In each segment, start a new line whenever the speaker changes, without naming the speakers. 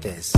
Cartes.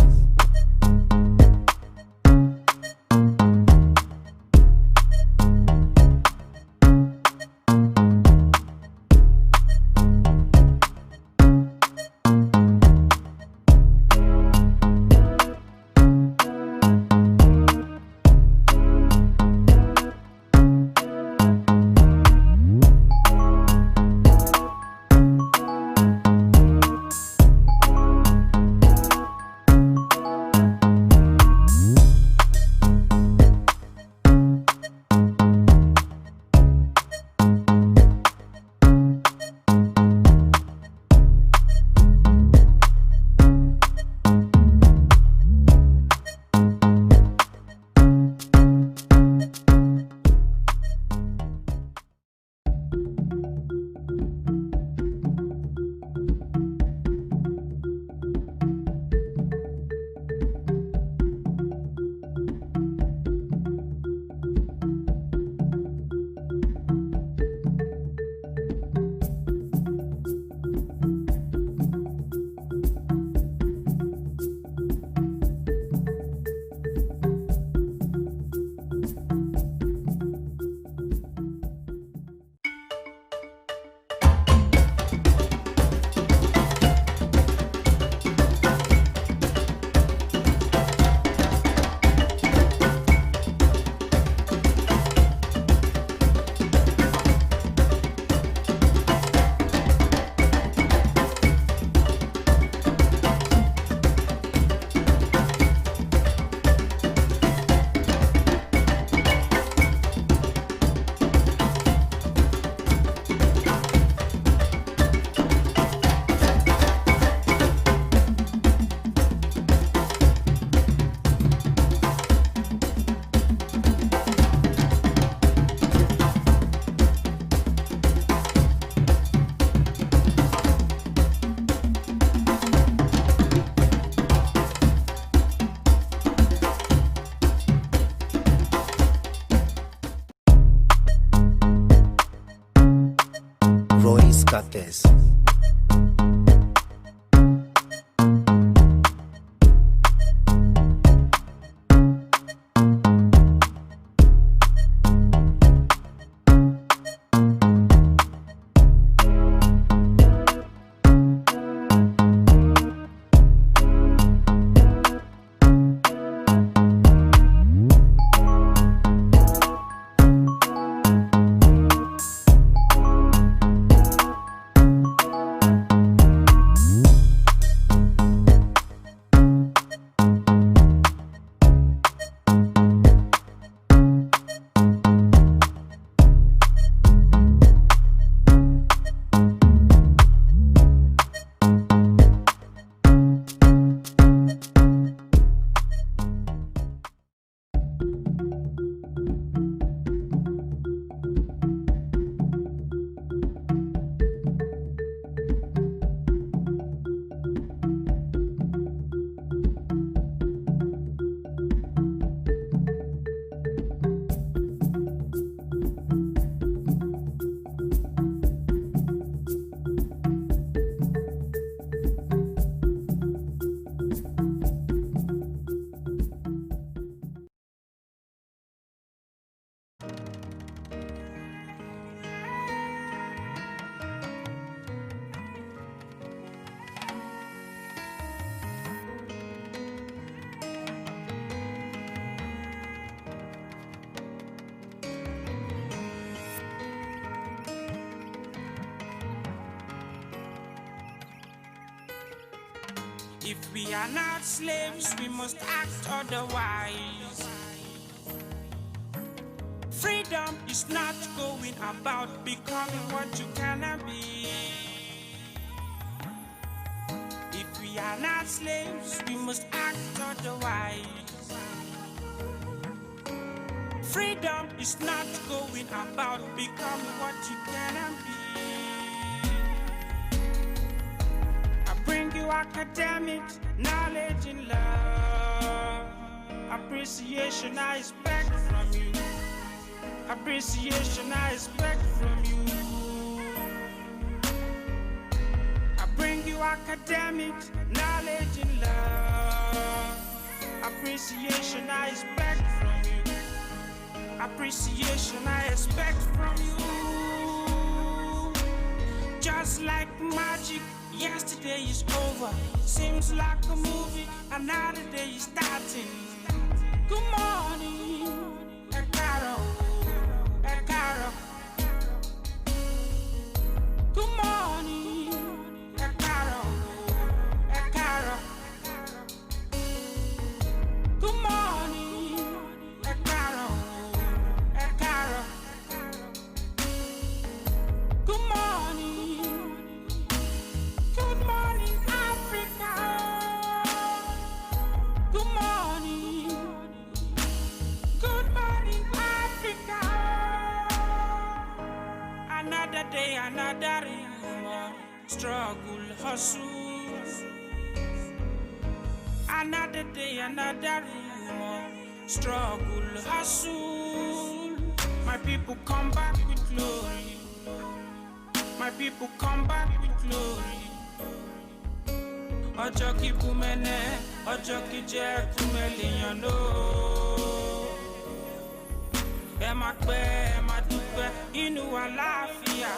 Cartes.
If we are not slaves, we must act otherwise. Freedom is not going about becoming what you cannot be. If we are not slaves, we must act otherwise. Freedom is not going about becoming what you cannot be. Academics, knowledge and love. Appreciation I expect from you. Appreciation I expect from you. I bring you academics, knowledge and love. Appreciation I expect from you. Appreciation I expect from you. Just like magic, yesterday is over. Seems like a movie, another day is starting. Good morning, Ekaro, Ekaro. Good morning, Ekaro, Ekaro. Good morning, Ekaro, Ekaro. Good morning, good morning, Africa. Good morning, good morning, Africa. Another day, another struggle, hustle. Another day, another struggle, hustle. My people come back with glory. My people come back with glory. Ọjọ́ kí búmẹ́nẹ́, ọjọ́ kí jẹ́ kúmẹ́lìyàn ló. Ẹ máa pẹ́, ẹ máa dúpẹ́, inú àlàáfíà.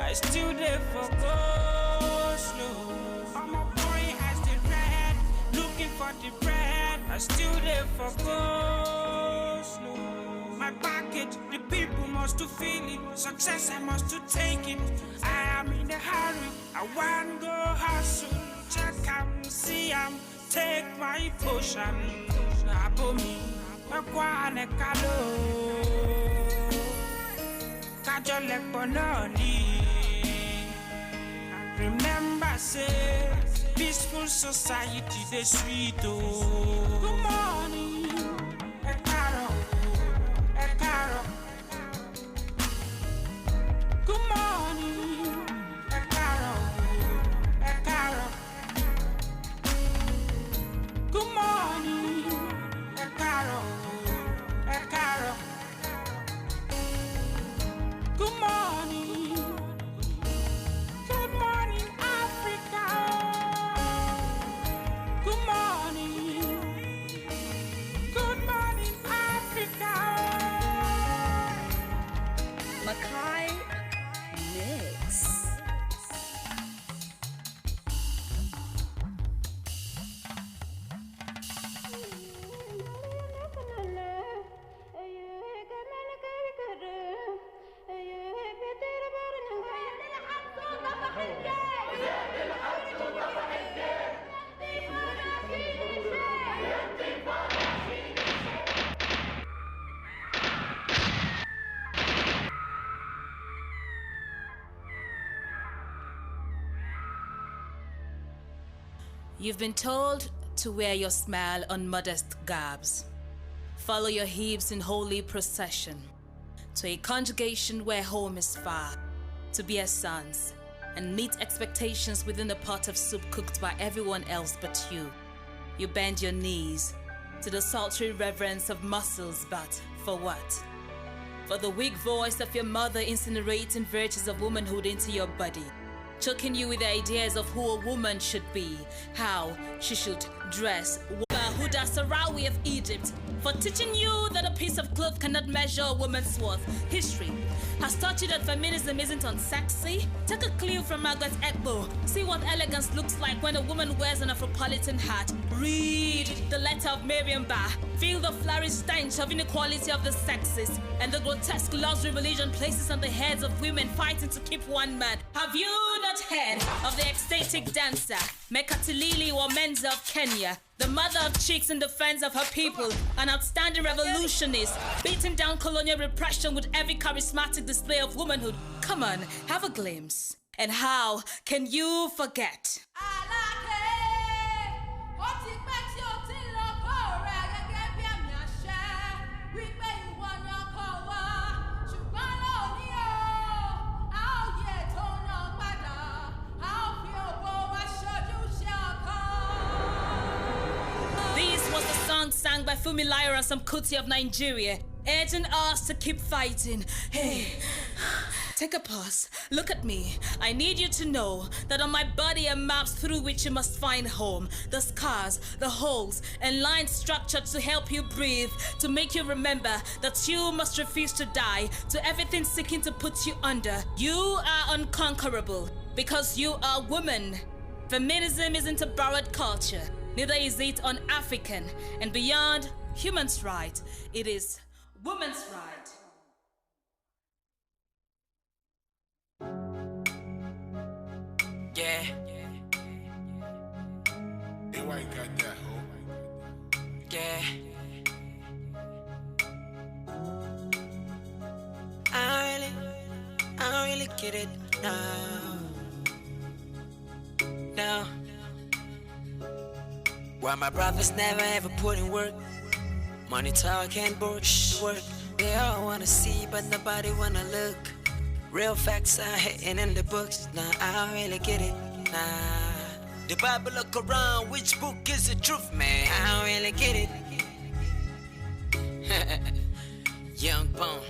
I still there for go slow. I'm a boy, I still red, looking for the bread. I still there for go slow. My package, the people must to feel it. Success, I must to take it. I am in a hurry, I want go hustle. Check am, see am, take my potion. Abomi, Makwane Kalo. Kajole Bononi. Remember, say, peaceful society, the sweet. Oh, good morning, Ekaro, Ekaro. Good morning, Ekaro, Ekaro. Good morning, Ekaro, Ekaro. Good morning. Good morning, Africa. Good morning. Good morning, Africa.
Makai Mix.
You've been told to wear your smile on modest garbs. Follow your hips in holy procession to a conjugation where home is far, to bear sons and meet expectations within a pot of soup cooked by everyone else but you. You bend your knees to the sultry reverence of muscles, but for what? For the weak voice of your mother incinerating virtues of womanhood into your body, choking you with the ideas of who a woman should be, how she should dress. Huda Sarawi of Egypt, for teaching you that a piece of cloth cannot measure a woman's worth. History has taught you that feminism isn't unsexy. Take a clue from Margaret Atwood. See what elegance looks like when a woman wears an Afropolitan hat. Read the letter of Miriam Bah. Feel the flourished stench of inequality of the sexes and the grotesque luxury religion places on the heads of women fighting to keep one man. Have you not heard of the ecstatic dancer, Mekatilili Wamenza of Kenya, the mother of chicks in defense of her people, an outstanding revolutionist, beating down colonial repression with every charismatic display of womanhood? Come on, have a glimpse. And how can you forget? Sang by Fumilayo and some Kuti of Nigeria, urging us to keep fighting. Hey, Take a pause. Look at me. I need you to know that on my body are maps through which you must find home. The scars, the holes, and lines structured to help you breathe, to make you remember that you must refuse to die to everything seeking to put you under. You are unconquerable because you are woman. Feminism isn't a borrowed culture, neither is it un-African, and beyond human's right, it is woman's right.
Yeah.
Hey, why you got that, ho?
Yeah. I don't really get it now. No. Why my brothers never ever put in work? Money talk and work. They all wanna see, but nobody wanna look. Real facts are hitting in the books. Nah, I don't really get it. Nah. The Bible or Quran, which book is the truth, man? I don't really get it. Young Bone.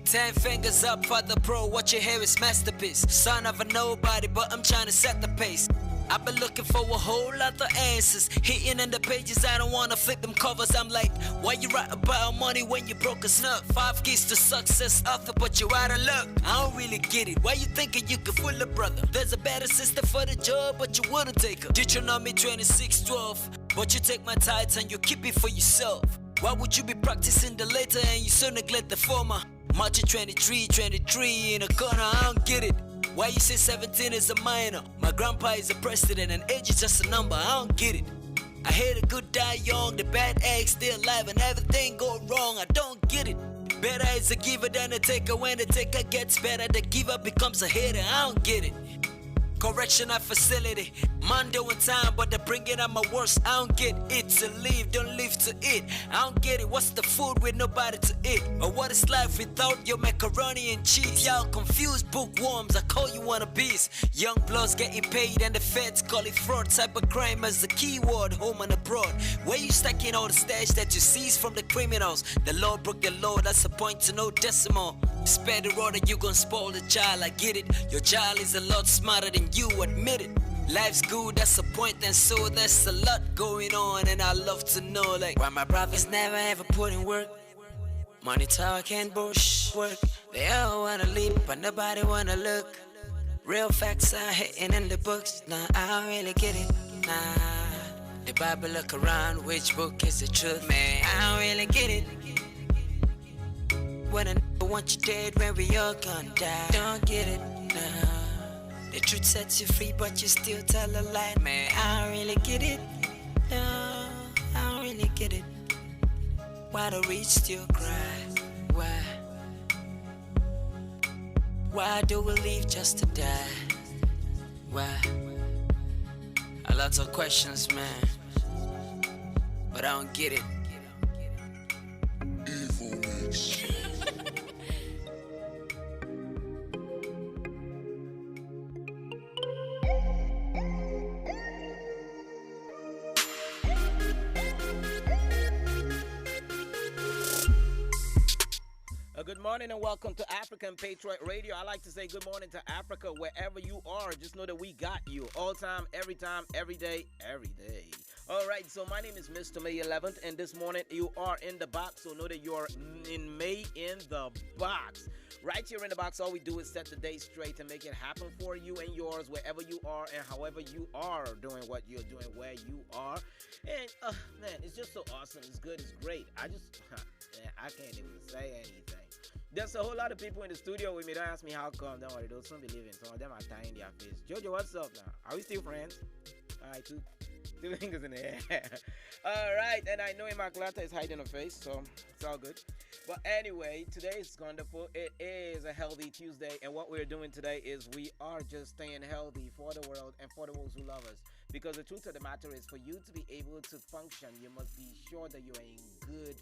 10 fingers up for the pro, what you hear is masterpiece. Son of a nobody, but I'm trying to set the pace. I've been looking for a whole lot of answers. Hitting in the pages, I don't wanna flip them covers. I'm like, why you write about money when you broke a snub? 5 keys to success, author, but you out of luck. I don't really get it. Why you thinking you could fool a brother? There's a better sister for the job, but you wouldn't take her. Deuteronomy 26:12, but you take my tithes and you keep it for yourself. Why would you be practicing the later and you so neglect the former? Matthew 23 in a corner, I don't get it. Why you say 17 is a minor? My grandpa is a president and age is just a number, I don't get it. I hear the good die young, the bad egg still alive and everything go wrong, I don't get it. Better is a giver than a taker, when the taker gets better, the giver becomes a hater, I don't get it. Correctional facility, man doing time, but they're bringing out my worst. I don't get it. To live, don't live to eat. I don't get it. What's the food with nobody to eat? Or what is life without your macaroni and cheese? Y'all confused bookworms, I call you wannabes. Young bloods getting paid and the feds call it fraud. Cybercrime as the keyword, home and abroad. Where you stacking all the stash that you seize from the criminals? The law broke the law, that's a point to no decimal. Spare the road and you gon' spoil the child, I get it. Your child is a lot smarter than you, admit it. Life's good, that's a point, and so there's a lot going on, and I love to know, like, why my brothers never ever put in work. Money talk and bush work. They all wanna leap, but nobody wanna look. Real facts are hitting in the books. Nah, I don't really get it. Nah. The Bible or Quran, which book is the truth, man? I don't really get it. When I want you dead, when we all gonna die. Don't get it, nah. The truth sets you free, but you still tell a lie, man. I don't really get it. No, I don't really get it. Why the rich still cry? Why? Why do we live just to die? Why? A lot of questions, man. But I don't get it.
Evil Mix.
Good morning and welcome to African Patriot Radio. I like to say good morning to Africa wherever you are. Just know that we got you all time, every day, every day. All right, so my name is Mr. May 11th, and this morning you are in the box, so know that you're in May in the box. Right here in the box, all we do is set the day straight and make it happen for you and yours wherever you are and however you are doing what you're doing where you are. And, man, it's just so awesome. It's good. It's great. I can't even say anything. There's a whole lot of people in the studio with me. Don't ask me how come. Don't worry, those some believe in. Some of them are tying their face. Jojo, what's up now? Are we still friends? All right, two fingers in the air. All right, and I know Immaculata is hiding her face, so it's all good. But anyway, today is wonderful. It is a healthy Tuesday, and what we're doing today is we are just staying healthy for the world and for the ones who love us. Because the truth of the matter is, for you to be able to function, you must be sure that you're in good,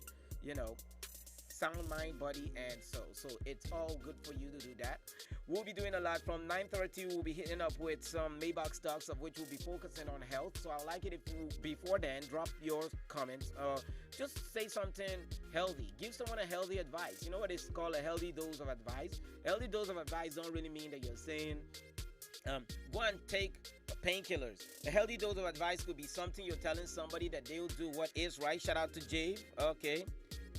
sound mind, body, and soul. So it's all good for you to do that. We'll be doing a lot from 9:30. We'll be hitting up with some Maybach stocks, of which we'll be focusing on health. So I'd like it if you, before then, drop your comments. Just say something healthy. Give someone a healthy advice. You know what it's called, a healthy dose of advice? A healthy dose of advice don't really mean that you're saying, go and take painkillers. A healthy dose of advice could be something you're telling somebody that they'll do what is right. Shout out to Jave. Okay.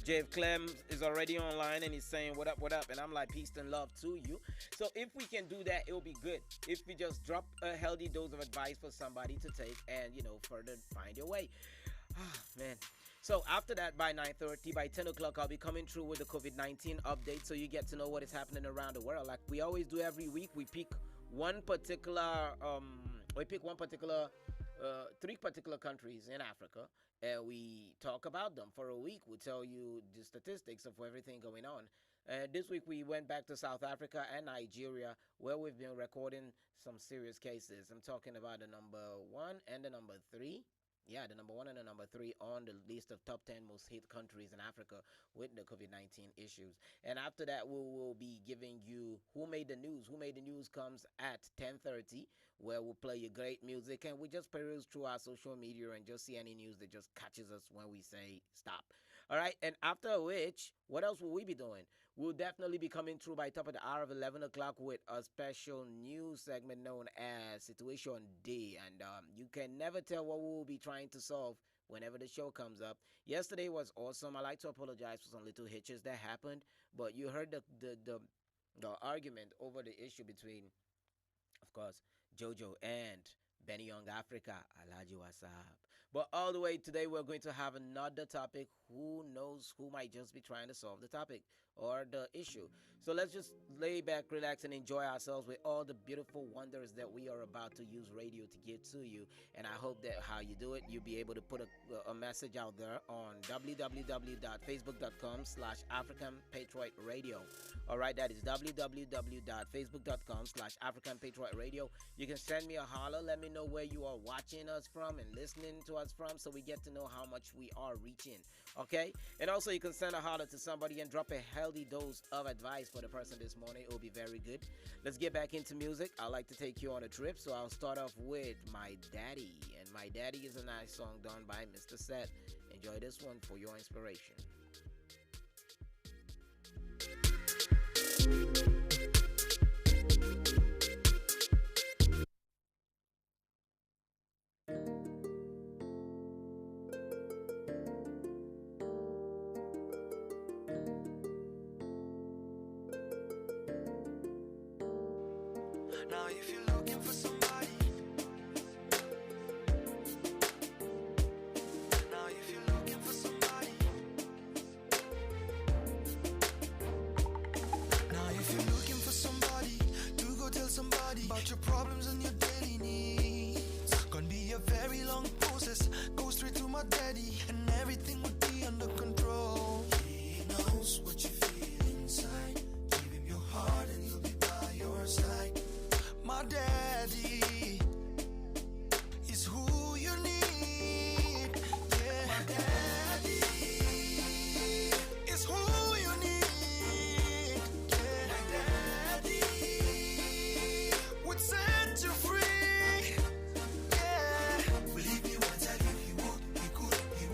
Jave Clem is already online and he's saying, what up, what up? And I'm like, peace and love to you. So if we can do that, it'll be good. If we just drop a healthy dose of advice for somebody to take and, further find your way. Man. So after that, by 9:30, by 10 o'clock, I'll be coming through with the COVID-19 update so you get to know what is happening around the world. Like we always do every week, we pick one particular, three particular countries in Africa, and we talk about them for a week. We tell you the statistics of everything going on. This week we went back to South Africa and Nigeria, where we've been recording some serious cases. I'm talking about the number 1 and the number 3. Yeah, the number 1 and the number 3 on the list of top 10 most hit countries in Africa with the COVID-19 issues. And after that, we will be giving you Who Made the News. Who Made the News comes at 10:30, where we'll play you great music. And we just peruse through our social media and just see any news that just catches us when we say stop. All right, and after which, what else will we be doing? We'll definitely be coming through by top of the hour of 11 o'clock with a special news segment known as Situation Day. And you can never tell what we will be trying to solve whenever the show comes up. Yesterday was awesome. I like to apologize for some little hitches that happened, but you heard the argument over the issue between, of course, JoJo and Benny Young Africa, Alhaji Wasab. But all the way today, we're going to have another topic. Who knows who might just be trying to solve the topic or the issue. So let's just lay back, relax, and enjoy ourselves with all the beautiful wonders that we are about to use radio to give to you. And I hope that how you do it, you'll be able to put a message out there on www.facebook.com/African Patriot Radio. All right, that is www.facebook.com/African Patriot Radio. You can send me a holler. Let me know where you are watching us from and listening to us from, so we get to know how much we are reaching. Okay, and also you can send a holler to somebody and drop a healthy dose of advice for the person this morning. It will be very good. Let's get back into music. I like to take you on a trip, so I'll start off with My Daddy. And My Daddy is a nice song done by Mr. Set. Enjoy this one for your inspiration.
Now if you're looking for somebody, now if you're looking for somebody, now if you're looking for somebody to go tell somebody about your problems and your daily needs, gonna be a very long process. Go straight to my daddy and everything will be under control. He knows what you feel inside. Give him your heart and he'll be by your side. My daddy is who you need. Yeah. My daddy is who you need. Yeah. My daddy would set you free. Yeah. Believe me when I tell you he would, he could, he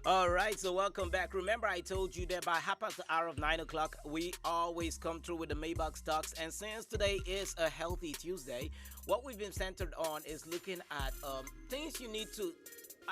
All right, so welcome back. Remember, I told you that by half past the hour of 9 o'clock, we always come through with the Maybach stocks. And since today is a healthy Tuesday, what we've been centered on is looking at things you need to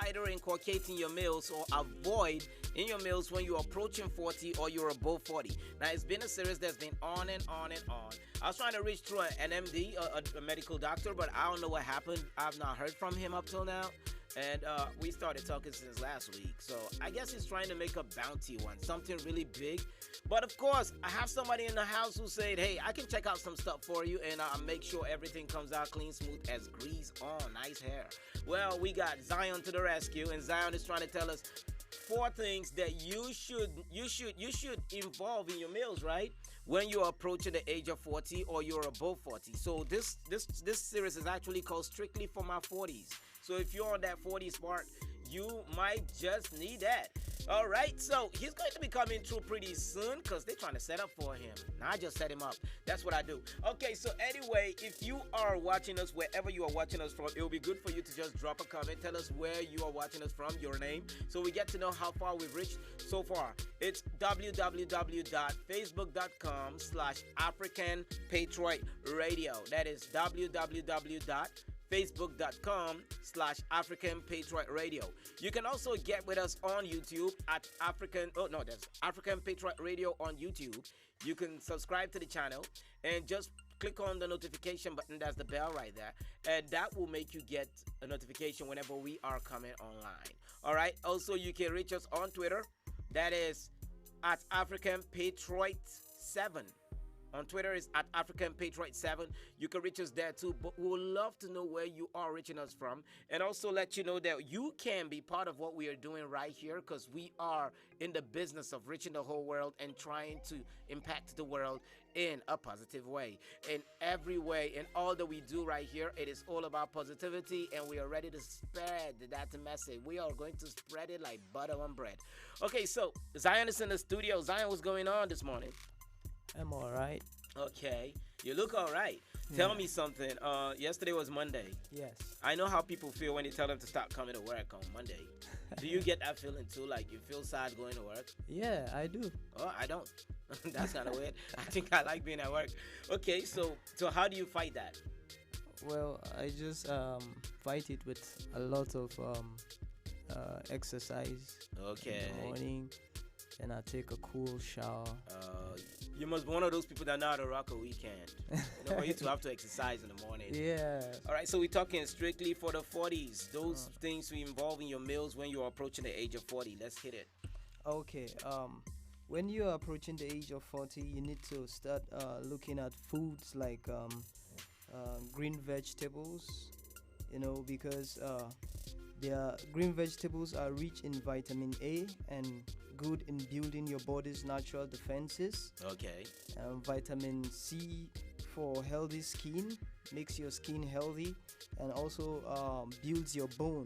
either inculcate in your meals or avoid in your meals when you're approaching 40 or you're above 40. Now, it's been a series that's been on and on and on. I was trying to reach through an MD, a medical doctor, but I don't know what happened. I've not heard from him up till now. And we started talking since last week. So I guess he's trying to make a bounty one, something really big. But of course, I have somebody in the house who said, hey, I can check out some stuff for you and make sure everything comes out clean, smooth as grease on. Nice hair. Well, we got Zion to the rescue, and Zion is trying to tell us 4 things that you should involve in your meals, right? When you're approaching the age of 40 or you're above 40. So this series is actually called Strictly for My 40s. So if you're on that 40s part, you might just need that. All right, so he's going to be coming through pretty soon because they're trying to set up for him. Now I just set him up. That's what I do. Okay, so anyway, if you are watching us wherever you are watching us from, it will be good for you to just drop a comment. Tell us where you are watching us from, your name, so we get to know how far we've reached so far. It's www.facebook.com/African Patriot Radio. That is www.facebook.com/African Patriot Radio. You can also get with us on YouTube at African Patriot Radio on YouTube. You can subscribe to the channel and just click on the notification button. That's the bell right there, and that will make you get a notification whenever we are coming online. All right, also you can reach us on Twitter. That is at African Patriot 7. On Twitter is at African Patriot 7. You can reach us there too, but we would love to know where you are reaching us from, and also let you know that you can be part of what we are doing right here, because we are in the business of reaching the whole world and trying to impact the world in a positive way. In every way, in all that we do right here, it is all about positivity, and we are ready to spread that message. We are going to spread it like butter on bread. Okay, so Zion is in the studio. Zion, what's going on this morning?
I'm all right.
Okay, you look all right. Tell me something. Yesterday was Monday.
Yes.
I know how people feel when you tell them to stop coming to work on Monday. Do you get that feeling too? Like you feel sad going to work?
Yeah, I do.
Oh, I don't. That's kind of weird. I think I like being at work. Okay, so how do you fight that?
Well, I just fight it with a lot of exercise.
Okay.
In the morning. Then I take a cool shower.
You must be one of those people that know how to rock a weekend. For you to have to exercise in the morning.
Yeah.
All right, so we're talking strictly for the 40s. Those things we involve in your meals when you're approaching the age of 40. Let's hit it.
Okay. When you are approaching the age of 40, you need to start looking at foods like green vegetables. Because green vegetables are rich in vitamin A and good in building your body's natural defenses.
Okay.
Vitamin C for healthy skin, makes your skin healthy, and also builds your bone.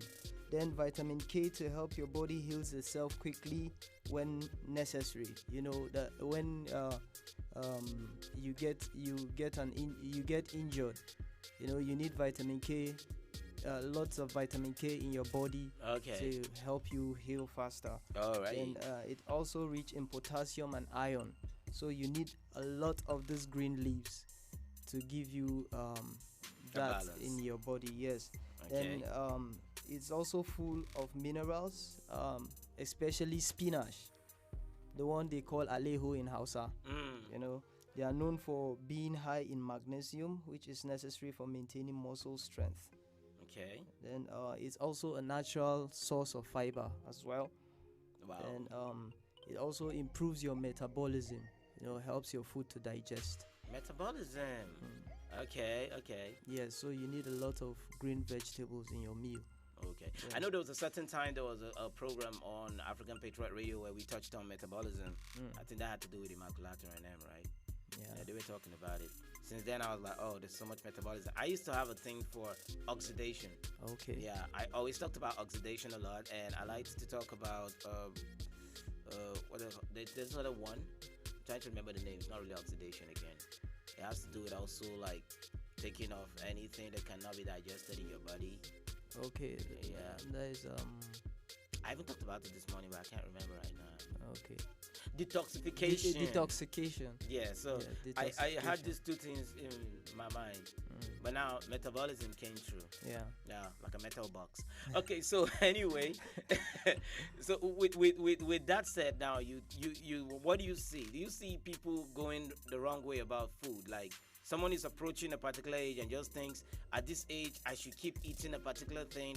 Then vitamin K to help your body heals itself quickly when necessary. That when you get injured, you need vitamin K. Lots of vitamin K in your body to help you heal faster.
All right.
And it also rich in potassium and iron. So you need a lot of these green leaves to give you that in your body. Yes.
Okay.
Then it's also full of minerals, especially spinach, the one they call aleho in Hausa. They are known for being high in magnesium, which is necessary for maintaining muscle strength.
Okay.
Then it's also a natural source of fiber as well.
Wow.
And it also improves your metabolism. Helps your food to digest.
Metabolism. Okay.
Yes, so you need a lot of green vegetables in your meal.
Okay.
Yeah.
I know there was a certain time there was a program on African Patriot Radio where we touched on metabolism. I think that had to do with Immaculata and them, right? Yeah, they were talking about it. Since then, I was like, oh, there's so much metabolism. I used to have a thing for oxidation.
Okay.
Yeah, I always talked about oxidation a lot, and I liked to talk about there's another one. I'm trying to remember the name. It's not really oxidation again. It has to do with also like taking off anything that cannot be digested in your body.
Okay.
Yeah.
There is
I even talked about it this morning, but I can't remember right now.
Okay.
Detoxification.
Detoxification.
Yeah, so
Yeah,
I had these two things in my mind, but now metabolism came true.
Yeah.
Yeah, like a metal box. Okay, so anyway, so with that said, now you what do you see? Do you see people going the wrong way about food? Like someone is approaching a particular age and just thinks at this age I should keep eating a particular thing.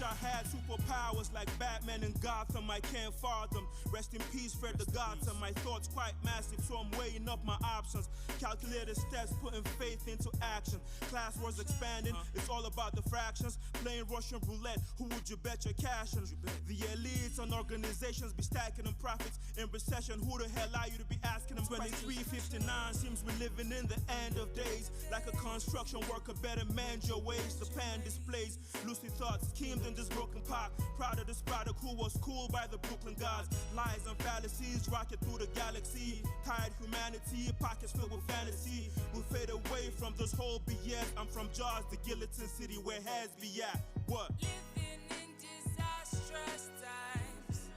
I had superpowers like Batman and Gotham, I can't fathom. Rest in peace, Fred the Gotham. My thoughts quite massive, so I'm weighing up my options. Calculated steps, putting faith into action. Class wars expanding, it's all about the fractions. Playing Russian roulette, who would you bet your cash on? The elites and organizations be stacking them profits. In recession, who the hell are you to be asking them? 2359 seems we're living in the end of days. Like a construction worker, better mend your ways. The pan displays lucid thoughts, schemed in this broken pot. Proud of this product who was cool by the Brooklyn gods. Lies and fallacies, rocket through the galaxy. Tired humanity, pockets filled with fantasy. We'll fade away from this whole BS. I'm from Jaws, the guillotine city where heads be at. What?
Living in disastrous times.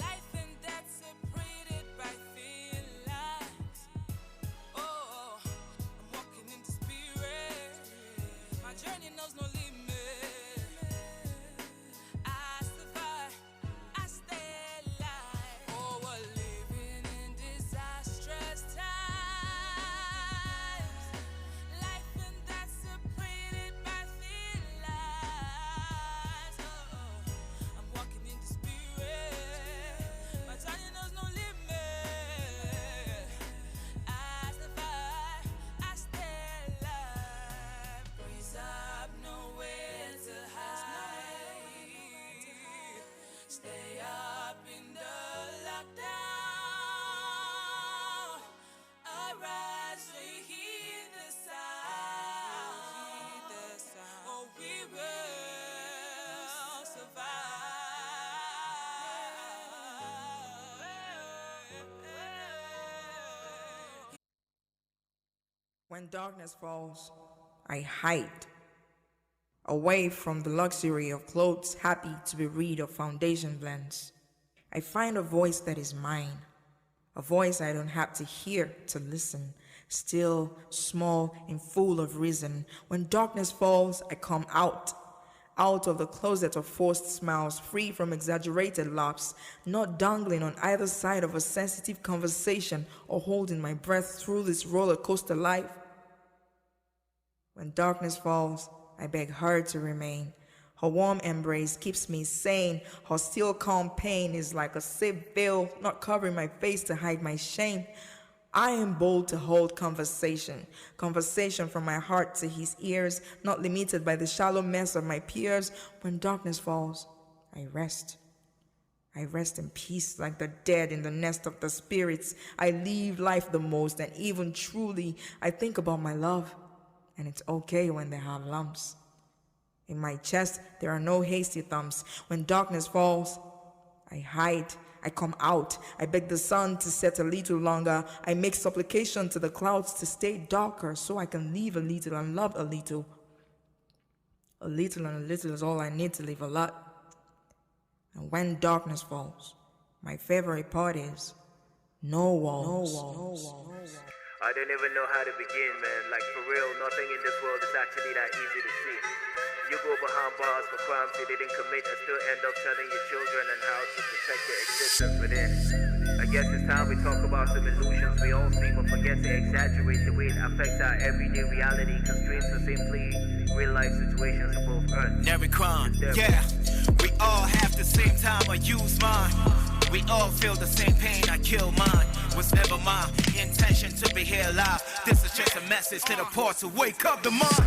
Life and death separated by thin lines. Oh, I'm walking in the spirit. My journey knows no limit. I survive, I stay alive. Oh, we're living in disastrous times. Life and death separated by thin lines. Oh, I'm walking in the spirit. My journey knows no limit. I survive, I stay alive. Breeze up, nowhere to hide. Stay up in the lockdown. Arise, we hear the sound. Oh, we will survive.
When darkness falls, I hide, away from the luxury of clothes, happy to be rid of foundation blends. I find a voice that is mine, a voice I don't have to hear to listen, still, small, and full of reason. When darkness falls, I come out of the closet of forced smiles, free from exaggerated laughs, not dangling on either side of a sensitive conversation or holding my breath through this roller coaster life. When darkness falls, I beg her to remain. Her warm embrace keeps me sane. Her still calm pain is like a safe veil, not covering my face to hide my shame. I am bold to hold conversation from my heart to his ears, not limited by the shallow mess of my peers. When darkness falls, I rest. I rest in peace like the dead in the nest of the spirits. I live life the most, and even truly, I think about my love, and it's okay when they have lumps. In my chest, there are no hasty thumbs. When darkness falls, I hide. I come out. I beg the sun to set a little longer. I make supplication to the clouds to stay darker so I can live a little and love a little. A little and a little is all I need to live a lot. And when darkness falls, my favorite part is no walls.
I don't even know how to begin, man. Like, for real, nothing in this world is actually that easy to see. You go behind bars for crimes they didn't commit and still end up telling your children and how to protect their existence within. I guess it's time we talk about some illusions we all see but forget to exaggerate the way it affects our everyday reality, cause dreams are simply real life situations of both earth.
Every crime, yeah. We all have the same time, I use mine. We all feel the same pain, I kill mine. Was never my intention to be here live. This is just a message to the poor to wake up the mind.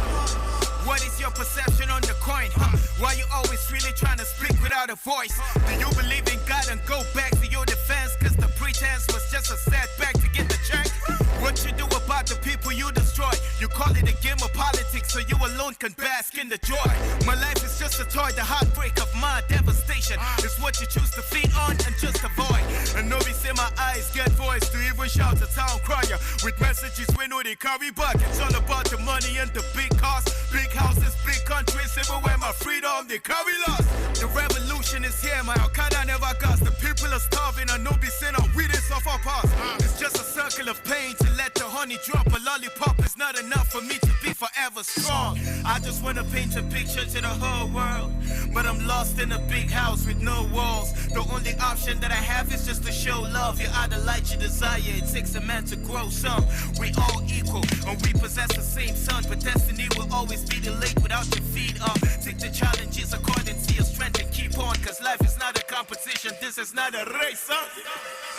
What is your perception on the coin, huh? Why you always really trying to speak without a voice? Do you believe in God and go back to your defense? Cause the pretense was just a setback to get the check. What you do about the people you destroy? You call it a game of politics so you alone can bask in the joy. My life is just a toy, the heartbreak of my devastation is what you choose to feed on and just avoid. And nobody say my eyes get voice to even shout a town crier with messages we know they carry back. It's all about the money and the big cars, big houses, big countries, everywhere my freedom they carry lost. The revolution is here, my Al-Qaeda never got. The people are starving and nobody saying our weedest off our past. It's just a circle of pain to let the honey drop. A lollipop is not enough for me to be forever strong. I just wanna paint a picture to the whole world, but I'm lost in a big house with no walls. The only option that I have is just to show love. You are the light you desire, it takes a man to grow some. We all equal and we possess the same sun, but destiny will always be delayed without your feet up. Take the challenges according to your strength and keep on, cause life is not a competition, this is not a race, huh?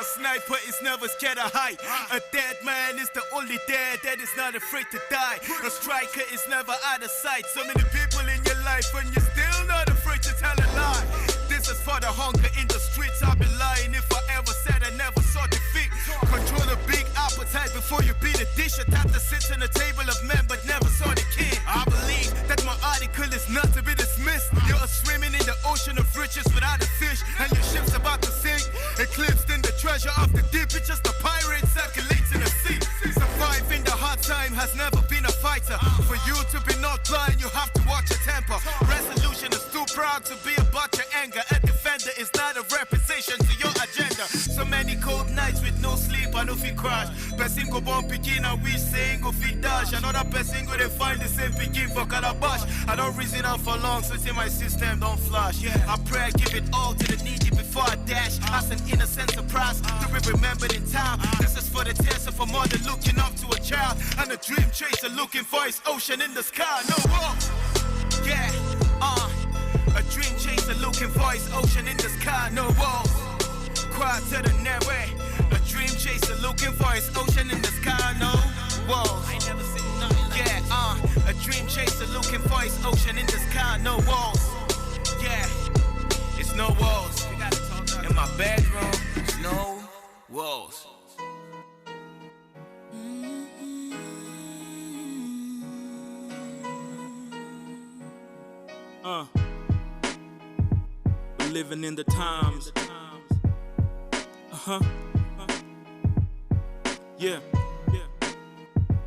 A sniper is never scared of height. A dead man is the only dead that is not afraid to die. A striker is never out of sight. So many people in your life and you're still not afraid to tell a lie. This is for the hunger in the streets. I'll be lying if I ever said I never saw defeat. Control a big appetite before you beat a dish. A tap to sit on a table of men but never saw the king. I believe that my article is not to be dismissed. You're swimming in the ocean of riches without a fish, and your ship's about to sink, eclipsed in the treasure of the deep. It's just a pirate circulating the sea. Surviving the hard time has never been a fighter. For you to be not blind, you have to watch your temper. Resolution is too proud to be about your anger. A defender is not a representation to your agenda. So many cold nights with no sleep, I know if you crash. Person go born picking and we saying go fit dash. Another person go they find the same picking for calabash. I don't reason out for long, so see my system don't flash. I pray I give it all to the needy before I dash. As an innocent surprise to be remembered in time. This is for the tears of a mother looking up to a child, and a dream chaser looking for his ocean in the sky. No war. Yeah, a dream chaser looking for his ocean in the sky. No walls. Cry to the netway. A dream chaser looking for his ocean in the sky. No walls. I ain't never seen nothing like a dream chaser looking for his ocean in the sky. No walls. Yeah, it's no walls. In my bedroom, it's no walls.
We're living in the times. Yeah.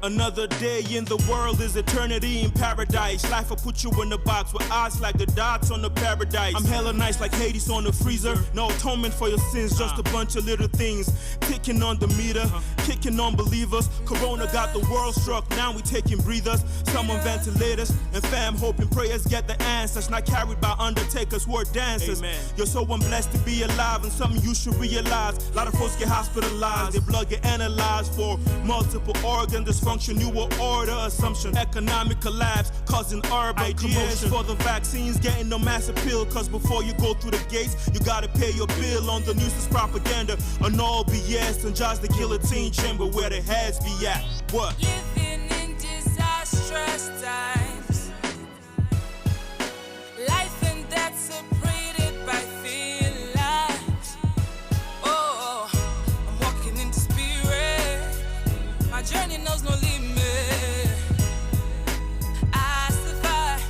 Another day in the world is eternity in paradise. Life will put you in a box with odds like the dots on the paradise. I'm hella nice like Hades on the freezer. No atonement for your sins, just a bunch of little things. Ticking on the meter, kicking on believers. Corona got the world struck, now we taking breathers. Some on ventilators, and fam hoping prayers get the answers. Not carried by undertakers who are dancers. Amen. You're so blessed to be alive, and something you should realize. A lot of folks get hospitalized, their blood get analyzed for multiple organ dysfunction. New world order assumption, economic collapse causing urban ideas commotion. For the vaccines getting no mass appeal, cause before you go through the gates you gotta pay your bill. On the news is propaganda and all BS, and just the guillotine chamber where the heads be at. What?
Living in disastrous times, life and death separated by thin lines. Oh, I'm walking in the spirit, my journey knows no limit. I survive,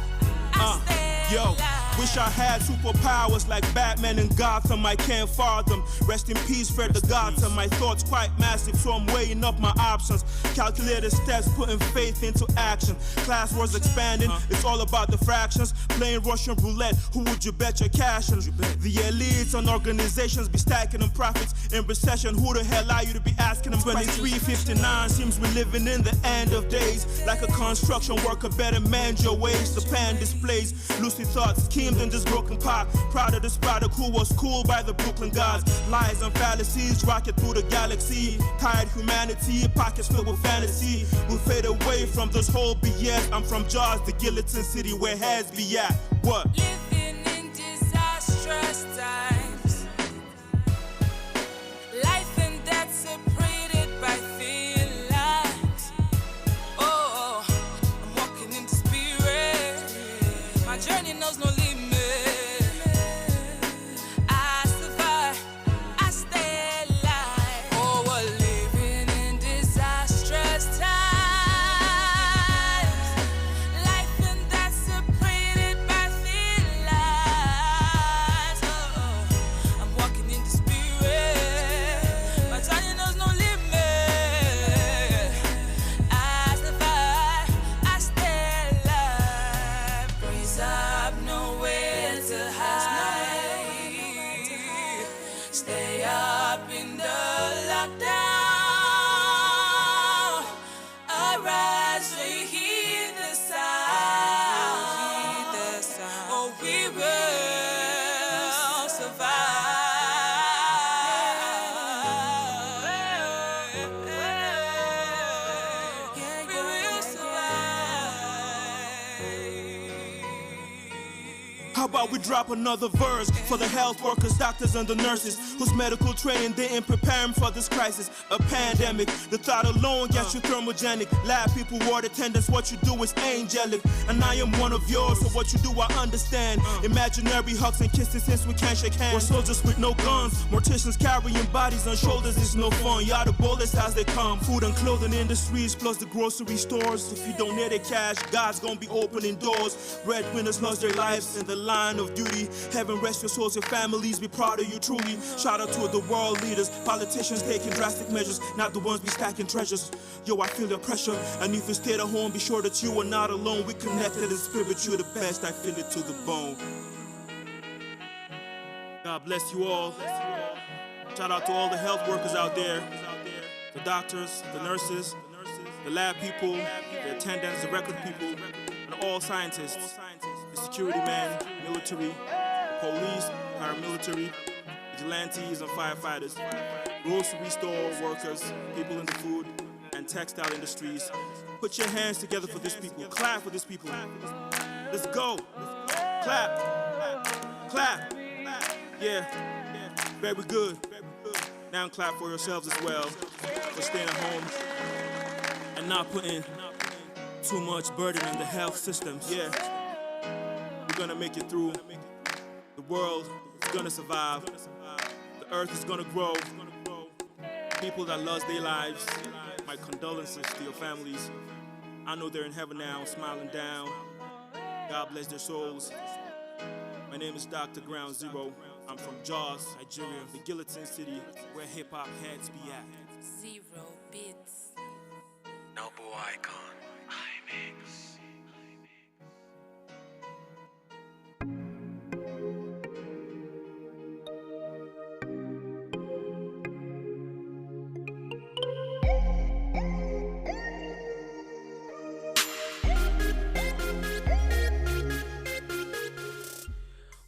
I stay
Yo,
alive.
wish I had superpowers like Batman and Gotham. I can't fathom. Rest in peace, Fred the Gotham. My thoughts quite massive, so I'm weighing up my options. Calculated steps, putting faith into action. Class wars expanding, it's all about the fractions. Playing Russian roulette, who would you bet your cash on? The elites and organizations be stacking them profits. In recession, who the hell are you to be asking them? 2359 seems we're living in the end of days. Like a construction worker, better mend your ways. The pan displays lucid thoughts, schemed in this broken pot. Proud of this product who was cool by the Brooklyn gods. Lies and fallacies, rocket through the galaxy. Tired humanity, pockets filled with fantasy. We'll fade away from this whole BS. I'm from Jaws, the guillotine city where heads be at. What?
Living in disastrous times, life and death separated by thin lines. Oh, I'm walking in the spirit, knows no limit. I survive, I stay alive. Oh, we're living in disastrous times. Life and death separated by thin lines. Oh, I'm walking in the spirit. My journey knows no limit. I survive, I stay alive. Breeze up, nowhere to hide. Stay up in the lockdown. Arise, we hear the sound. Oh, we will survive. We will survive.
How about we drop another verse for the health workers, doctors, and the nurses whose medical training didn't prepare them for this crisis, a pandemic. The thought alone gets you thermogenic. Lab people, ward attendants, what you do is angelic. And I am one of yours, so what you do I understand. Imaginary hugs and kisses since we can't shake hands. We're soldiers with no guns, morticians carrying bodies on shoulders is no fun. Y'all the bullets as they come. Food and clothing industries plus the grocery stores. If you donate the cash, God's gonna be opening doors. Breadwinners lost their lives in the line of duty. Heaven rest your souls, your families be proud of you truly. Shout out to the world leaders, politicians taking drastic measures, not the ones be stacking treasures. Yo, I feel the pressure, and if you stay at home, be sure that you are not alone. We connected in spirit, you're the best, I feel it to the bone. God bless you all. Shout out to all the health workers out there, the doctors, the nurses, the lab people, the attendants, the record people, and all scientists, the security men, military, the police, paramilitary, vigilantes and firefighters, grocery store workers, people in the food and textile industries. Put your hands together for these people. Clap for these people. Let's go. Clap. Clap. Yeah. Very good. Now clap for yourselves as well for staying at home and not putting too much burden on the health systems. Yeah. We're gonna make it through. The world is gonna survive. The earth is gonna grow. People that lost their lives, my condolences to your families. I know they're in heaven now, smiling down. God bless their souls. My name is Dr. Ground Zero. I'm from Jos, Nigeria, the Guillotine City, where hip-hop heads be at.
Zero bits.
Noble Icon, IMX.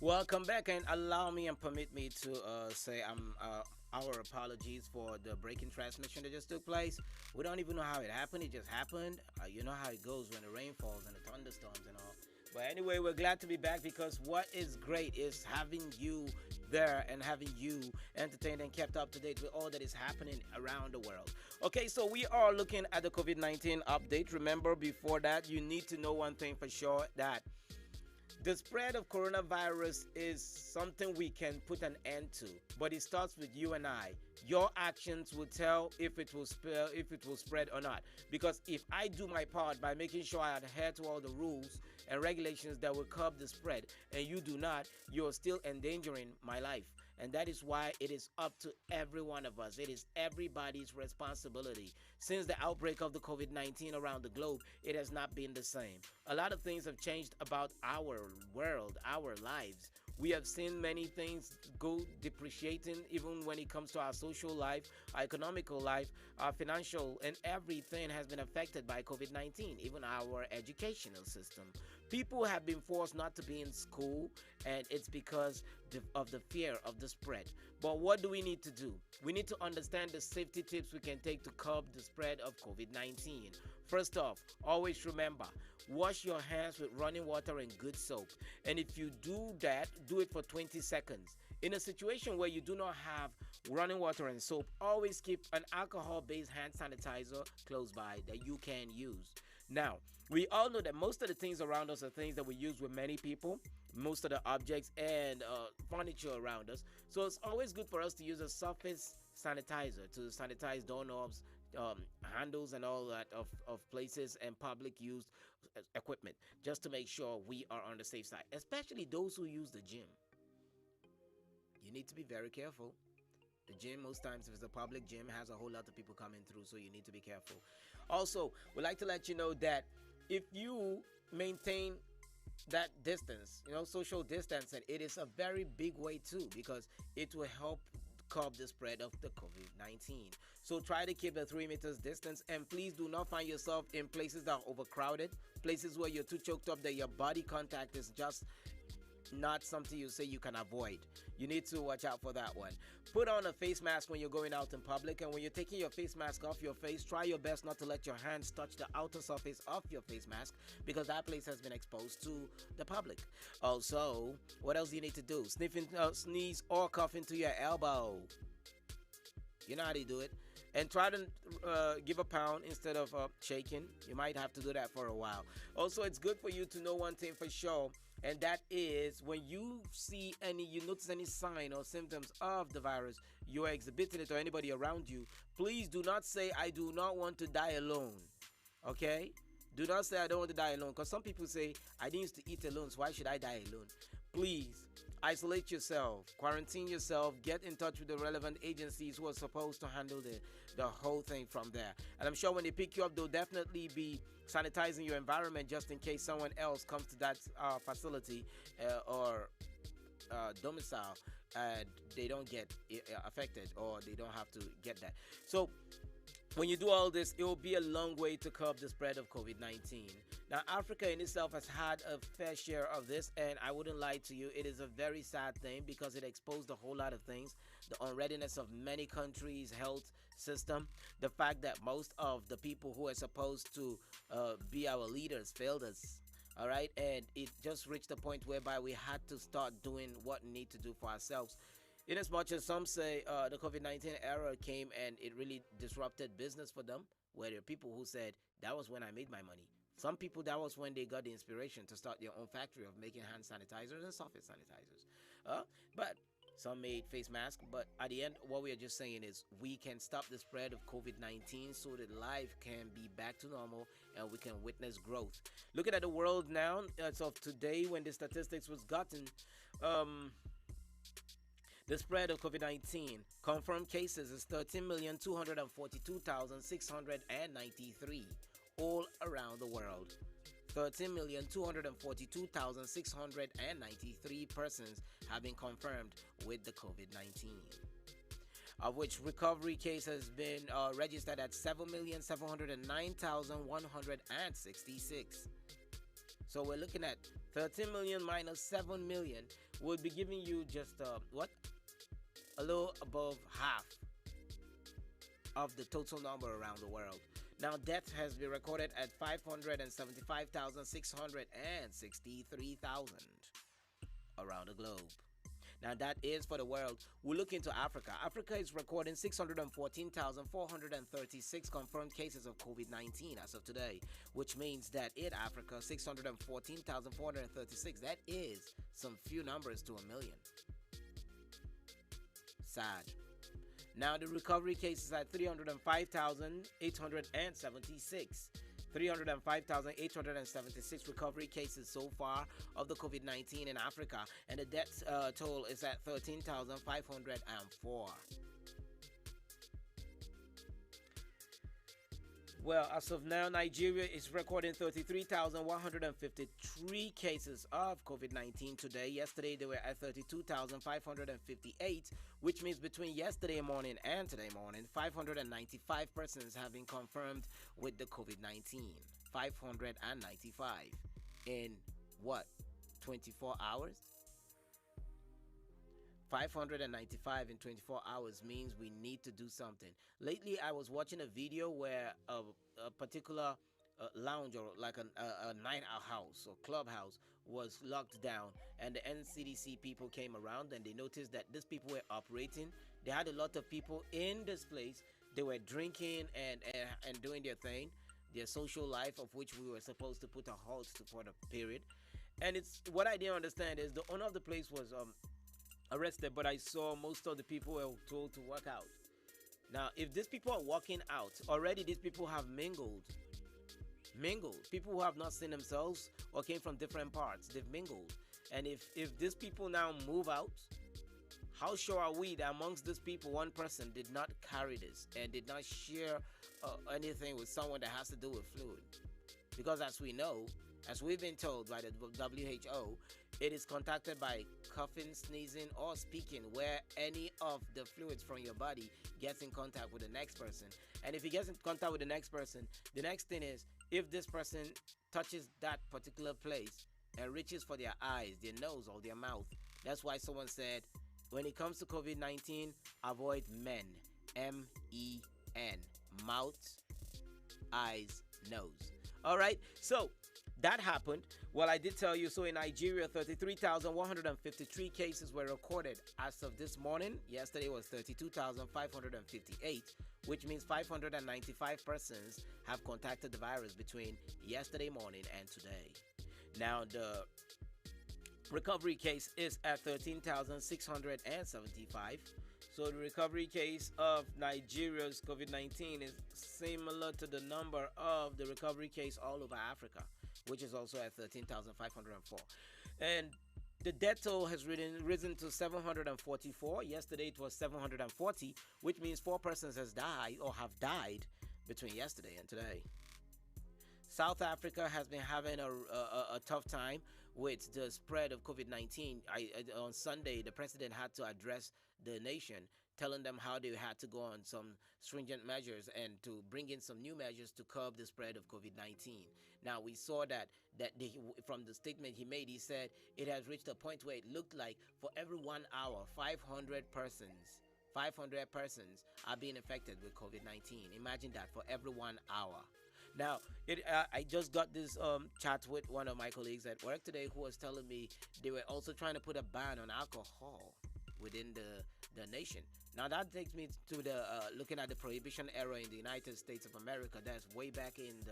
Welcome back, and allow me and permit me to say our apologies for the breaking transmission that just took place. We don't even know how it happened. It just happened. You know how it goes when the rain falls and the thunderstorms and all. But anyway, we're glad to be back, because what is great is having you there and having you entertained and kept up to date with all that is happening around the world. Okay, so we are looking at the COVID-19 update. Remember, before that, you need to know one thing for sure, that the spread of coronavirus is something we can put an end to, but it starts with you and I. Your actions will tell if it will spread or not. Because if I do my part by making sure I adhere to all the rules and regulations that will curb the spread, and you do not, you're still endangering my life. And that is why it is up to every one of us. It is everybody's responsibility. Since the outbreak of the COVID-19 around the globe, it has not been the same. A lot of things have changed about our world, our lives. We have seen many things go depreciating, even when it comes to our social life, our economical life, our financial, and everything has been affected by COVID-19, even our educational system. People have been forced not to be in school, and it's because of the fear of the spread. But what do we need to do? We need to understand the safety tips we can take to curb the spread of COVID-19. First off, always remember, wash your hands with running water and good soap. And if you do that, do it for 20 seconds. In a situation where you do not have running water and soap, always keep an alcohol-based hand sanitizer close by that you can use. Now, we all know that most of the things around us are things that we use with many people, most of the objects and furniture around us. So it's always good for us to use a surface sanitizer to sanitize doorknobs, handles and all that of places and public used equipment, just to make sure we are on the safe side, especially those who use the gym. You need to be very careful. The gym, most times, if it's a public gym, has a whole lot of people coming through, so you need to be careful. Also, we'd like to let you know that if you maintain that distance, social distancing, it is a very big way too, because it will help curb the spread of the COVID-19. So try to keep the 3 meters distance, and please do not find yourself in places that are overcrowded, places where you're too choked up that your body contact is just not something you say you can avoid. You need to watch out for that one. Put on a face mask when you're going out in public, and when you're taking your face mask off your face, try your best not to let your hands touch the outer surface of your face mask, because that place has been exposed to the public. Also, what else do you need to do? Sneeze or cough into your elbow. You know how to do it. And try to give a pound instead of shaking. You might have to do that for a while. Also, it's good for you to know one thing for sure, and that is when you notice any sign or symptoms of the virus, you're exhibiting it, or anybody around you, please do not say, I do not want to die alone. Okay? Do not say, I don't want to die alone, because some people say, I didn't used to eat alone, so why should I die alone? Please, isolate yourself, quarantine yourself, get in touch with the relevant agencies who are supposed to handle the whole thing from there. And I'm sure when they pick you up, they'll definitely be sanitizing your environment just in case someone else comes to that facility or domicile and they don't get affected, or they don't have to get that. So when you do all this, it will be a long way to curb the spread of COVID-19. Now, Africa in itself has had a fair share of this, and I wouldn't lie to you, it is a very sad thing, because it exposed a whole lot of things. The unreadiness of many countries' health system, the fact that most of the people who are supposed to be our leaders failed us. All right, and it just reached a point whereby we had to start doing what we need to do for ourselves. In as much as some say the COVID-19 era came and it really disrupted business for them, where there are people who said, that was when I made my money. Some people, that was when they got the inspiration to start their own factory of making hand sanitizers and surface sanitizers. But some made face masks. But at the end, what we are just saying is we can stop the spread of COVID-19 so that life can be back to normal and we can witness growth. Looking at the world now, as of today, when the statistics was gotten, the spread of COVID-19 confirmed cases is 13,242,693 all around the world. 13,242,693 persons have been confirmed with the COVID-19, of which recovery case has been registered at 7,709,166. So we're looking at 13 million minus 7 million would be giving you just a little above half of the total number around the world. Now, death has been recorded at 575,663,000 around the globe. Now, that is for the world. We look into Africa. Africa is recording 614,436 confirmed cases of COVID-19 as of today, which means that in Africa, 614,436, that is some few numbers to a million. Sad. Now, the recovery cases at 305,876. 305,876 recovery cases so far of the COVID-19 in Africa, and the death toll is at 13,504. Well, as of now, Nigeria is recording 33,153 cases of COVID-19 today. Yesterday, they were at 32,558, which means between yesterday morning and today morning, 595 persons have been confirmed with the COVID-19. 595 in what? 24 hours? 595 in 24 hours means we need to do something. Lately, I was watching a video where a particular lounge, or like a night out house or clubhouse, was locked down, and the NCDC people came around and they noticed that these people were operating. They had a lot of people in this place. They were drinking and doing their thing, their social life, of which we were supposed to put a halt to for the period. And it's what I didn't understand is the owner of the place was arrested, but I saw most of the people were told to walk out. Now, if these people are walking out, already these people have mingled. People who have not seen themselves or came from different parts, they've mingled. And if these people now move out, how sure are we that amongst these people, one person did not carry this and did not share anything with someone that has to do with fluid? Because as we know, as we've been told by the WHO, it is contacted by coughing, sneezing, or speaking, where any of the fluids from your body gets in contact with the next person. And if he gets in contact with the next person, the next thing is, if this person touches that particular place and reaches for their eyes, their nose, or their mouth, that's why someone said, when it comes to COVID-19, avoid men. M-E-N. Mouth, eyes, nose. All right, so that happened. Well, I did tell you, so in Nigeria, 33,153 cases were recorded as of this morning. Yesterday was 32,558, which means 595 persons have contacted the virus between yesterday morning and today. Now, the recovery case is at 13,675. So the recovery case of Nigeria's COVID-19 is similar to the number of the recovery case all over Africa, which is also at 13,504. And the death toll has risen to 744. Yesterday it was 740, which means 4 persons has died or have died between yesterday and today. South Africa has been having a tough time with the spread of COVID-19. On Sunday, the president had to address the nation, telling them how they had to go on some stringent measures and to bring in some new measures to curb the spread of COVID-19. Now, we saw that from the statement he made, he said it has reached a point where it looked like for every 1 hour, 500 persons are being infected with COVID-19. Imagine that, for every 1 hour. Now, I just got this chat with one of my colleagues at work today who was telling me they were also trying to put a ban on alcohol within the nation. Now, that takes me to the looking at the prohibition era in the United States of America. That's way back in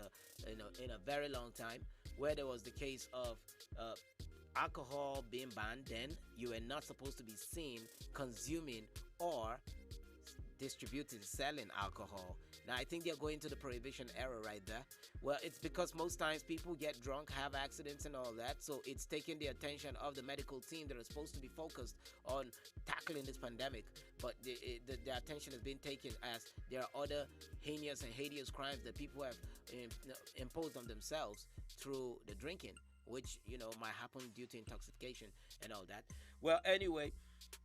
a very long time, where there was the case of alcohol being banned. Then you were not supposed to be seen consuming or distributing, selling alcohol. Now, I think they're going to the prohibition era right there. Well, it's because most times people get drunk, have accidents and all that, so it's taking the attention of the medical team that are supposed to be focused on tackling this pandemic, but the attention has been taken as there are other heinous and hideous crimes that people have imposed on themselves through the drinking, which, might happen due to intoxication and all that. Well, anyway,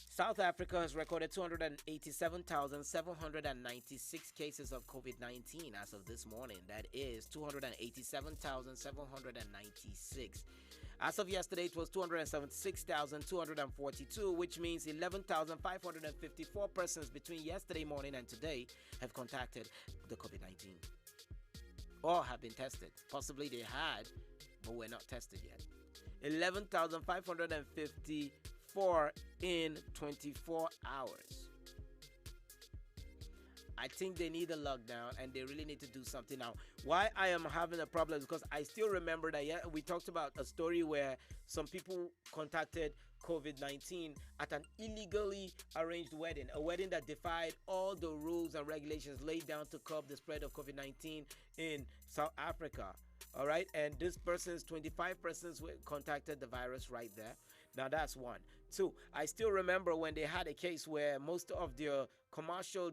South Africa has recorded 287,796 cases of COVID-19 as of this morning. That is 287,796. As of yesterday, it was 276,242, which means 11,554 persons between yesterday morning and today have contacted the COVID-19 or have been tested. Possibly they had, but we're not tested yet. 11,554 in 24 hours. I think they need a lockdown and they really need to do something now. Why I am having a problem is because I still remember that we talked about a story where some people contacted COVID-19 at an illegally arranged wedding, a wedding that defied all the rules and regulations laid down to curb the spread of COVID-19 in South Africa. All right, and this person's 25 persons contacted the virus right there. Now that's one. Two, I still remember when they had a case where most of their commercial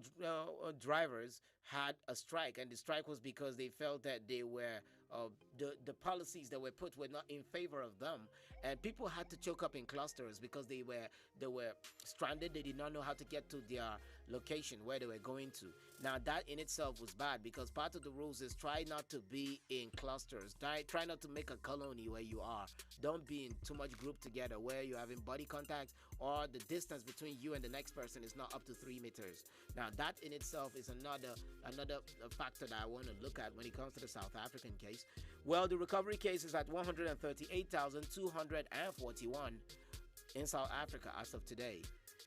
drivers had a strike, and the strike was because they felt that they were the policies that were put were not in favor of them, and people had to choke up in clusters because they were stranded. They did not know how to get to their location where they were going to. Now that in itself was bad because part of the rules is try not to be in clusters. Try not to make a colony where you are. Don't be in too much group together where you're having body contact or the distance between you and the next person is not up to 3 meters. Now that in itself is another factor that I want to look at when it comes to the South African case. Well, the recovery case is at 138,241 in South Africa as of today.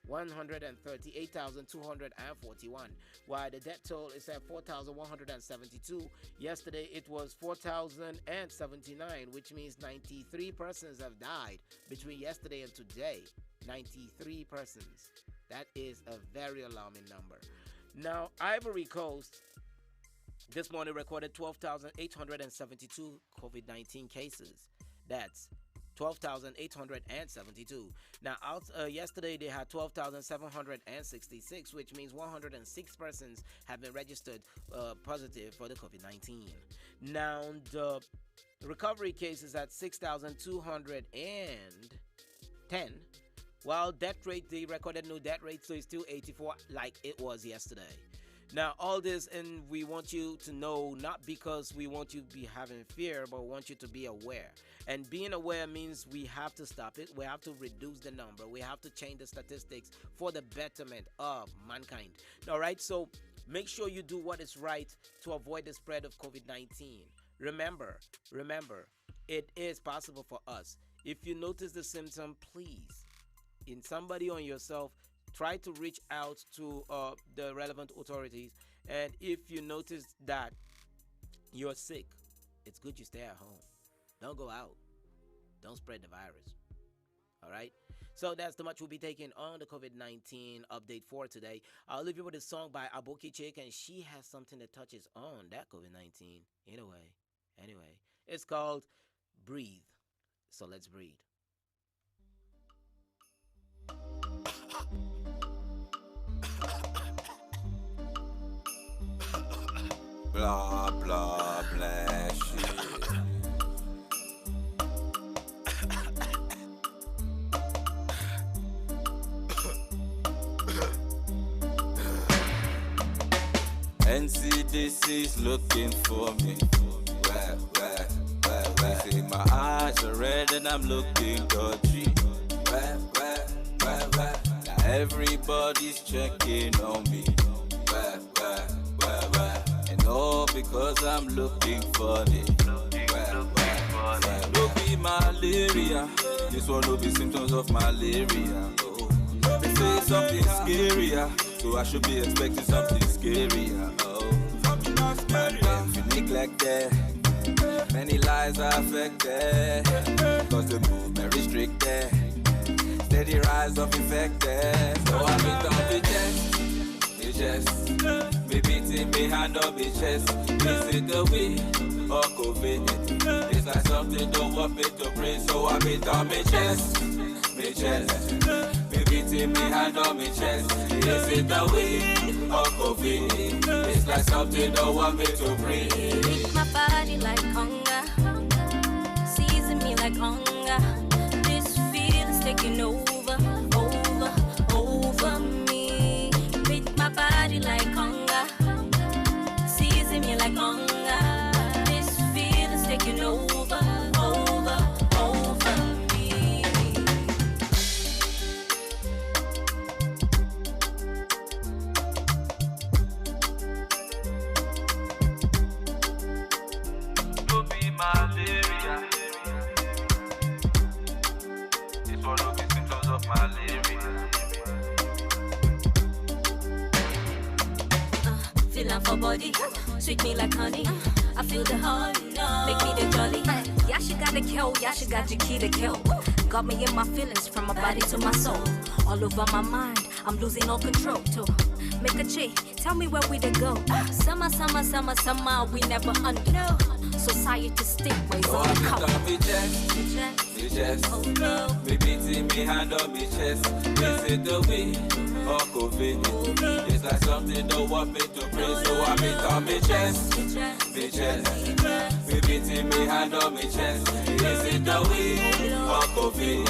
138,241, while the death toll is at 4,172. Yesterday it was 4,079, which means 93 persons have died between yesterday and today. 93 persons. That is a very alarming number. Now, Ivory Coast this morning recorded 12,872 COVID-19 cases. That's 12,872. Now, yesterday they had 12,766, which means 106 persons have been registered positive for the COVID-19. Now, the recovery case is at 6,210, while death rate, they recorded no death rate, so it's still 84 like it was yesterday. Now, all this, and we want you to know, not because we want you to be having fear, but want you to be aware. And being aware means we have to stop it. We have to reduce the number. We have to change the statistics for the betterment of mankind. All right, so make sure you do what is right to avoid the spread of COVID-19. Remember, it is possible for us. If you notice the symptom, please, in somebody on yourself, try to reach out to the relevant authorities. And if you notice that you're sick, it's good you stay at home. Don't go out. Don't spread the virus. All right? So that's the much we'll be taking on the COVID-19 update for today. I'll leave you with a song by Aboki Chick, and she has something that touches on that COVID-19 in a way. Anyway, it's called Breathe. So let's breathe.
Blah, blah, blah, shit. NCDC's looking for me. Where? See, my eyes are red and I'm looking dodgy. Where? Now everybody's checking on me. Where? And all because I'm looking funny. No be malaria. This one will be symptoms of malaria. Oh. They say something scarier, so I should be expecting something scarier. Oh. If you neglect that, many lives are affected, cause the movement restricted. Steady rise of infected. So I beat on the chest, me beating me hand on me chest. Is it the way or COVID? It's like something don't want me to breathe. So I beat on me chest, me beating me hand on me chest. Is it the way or COVID? It's like something don't want me to breathe.
Beat my body like hunger, season me like hunger. This feeling's taking over me. Beat my body like hunger, season me like hunger. This feeling's taking over me.
Don't be malaria. This one will be symptoms of malaria.
Feeling for body, sweet me like honey. I feel the heart, make me the jolly. Yeah, she got the kill, yeah, she got your key to kill. Got me in my feelings from my body to my soul. All over my mind, I'm losing all control to make a check, tell me where we to go. Summer, we never under. Society stick ways
So
on
I
the
beat
cover.
on me chest,
Oh no,
me beating me hand on me chest. Is it the way or COVID? It's like something don't want me to breathe. So I beat on me chest, me beating me hand on me chest. Is it the way or COVID?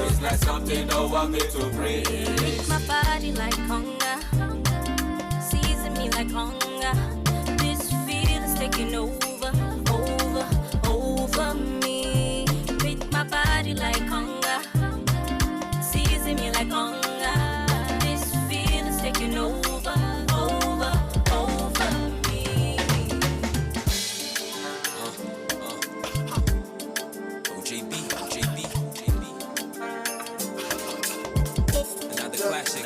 It's like something don't want me to breathe.
beat my body like hunger, season me like hunger. This feeling's taking over me. Beat my body like hunger, season me like hunger. This feeling's taking over me.
OJB. Another classic.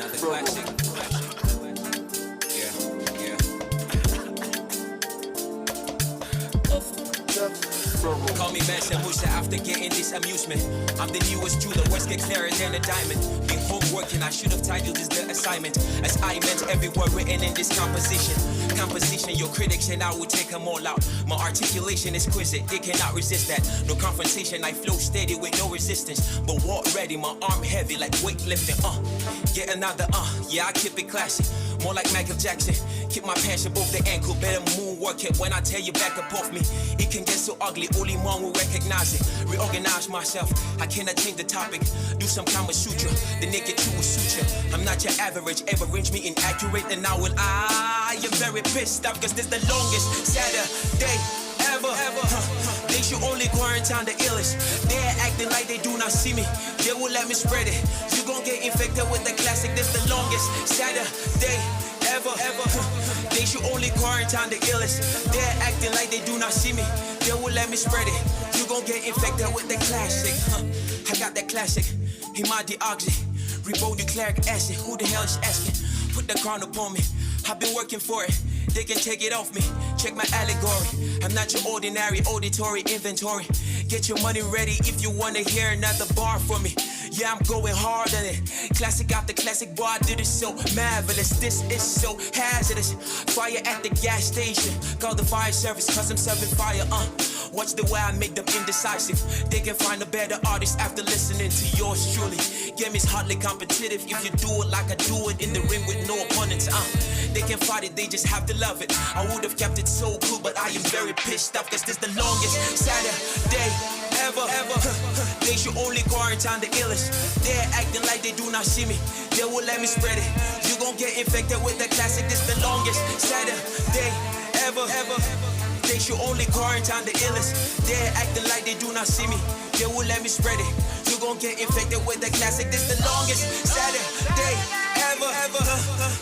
Chance and Musa after getting this amusement. I'm the newest Jew, the words get clearer than a diamond. Be homework and I should have titled this the assignment. As I meant every word written in this composition. Composition, your critics and I will take them all out. My articulation is exquisite, they cannot resist that. No confrontation, I flow steady with no resistance. But walk ready, my arm heavy like weightlifting. Get another yeah, I keep it classy. More like Michael Jackson. Keep my pants above the ankle, better moonwork it when I tell you back up off me. It can get so ugly, only one will recognize it. Reorganize myself, I cannot change the topic. Do some Kama Sutra, the naked to a suture. I'm not your average, average me inaccurate. And now will I am very pissed off, cause this the longest Saturday ever. They should only quarantine the illest. They're acting like they do not see me. They will let me spread it. You gon' get infected with the classic. This the longest Saturday ever. They should only quarantine the illest. They're acting like they do not see me. They will let me spread it. You gon' get infected with the classic. I got that classic. Hemodioxy, ribonucleic acid. Who the hell is asking? Put the crown upon me. I've been working for it. They can take it off me. Check my allegory. I'm not your ordinary auditory inventory. Get your money ready if you wanna hear another bar from me. Yeah, I'm going hard on it. Classic after classic, boy, I did it so marvelous. This is so hazardous. Fire at the gas station. Call the fire service, cause I'm serving fire, Watch the way I make them indecisive. They can find a better artist after listening to yours truly. Game is hardly competitive if you do it like I do it in the ring with no opponents, They can fight it, they just have to love it. I would have kept it so cool, but I am very pissed off, cause this the longest Saturday ever. They should only quarantine the illest. They're acting like they do not see me. They will let me spread it. You gon' get infected with the classic. This the longest Saturday ever. They should only quarantine the illest. They're acting like they do not see me. They will let me spread it. You gon' get infected with the classic. This the longest Saturday ever.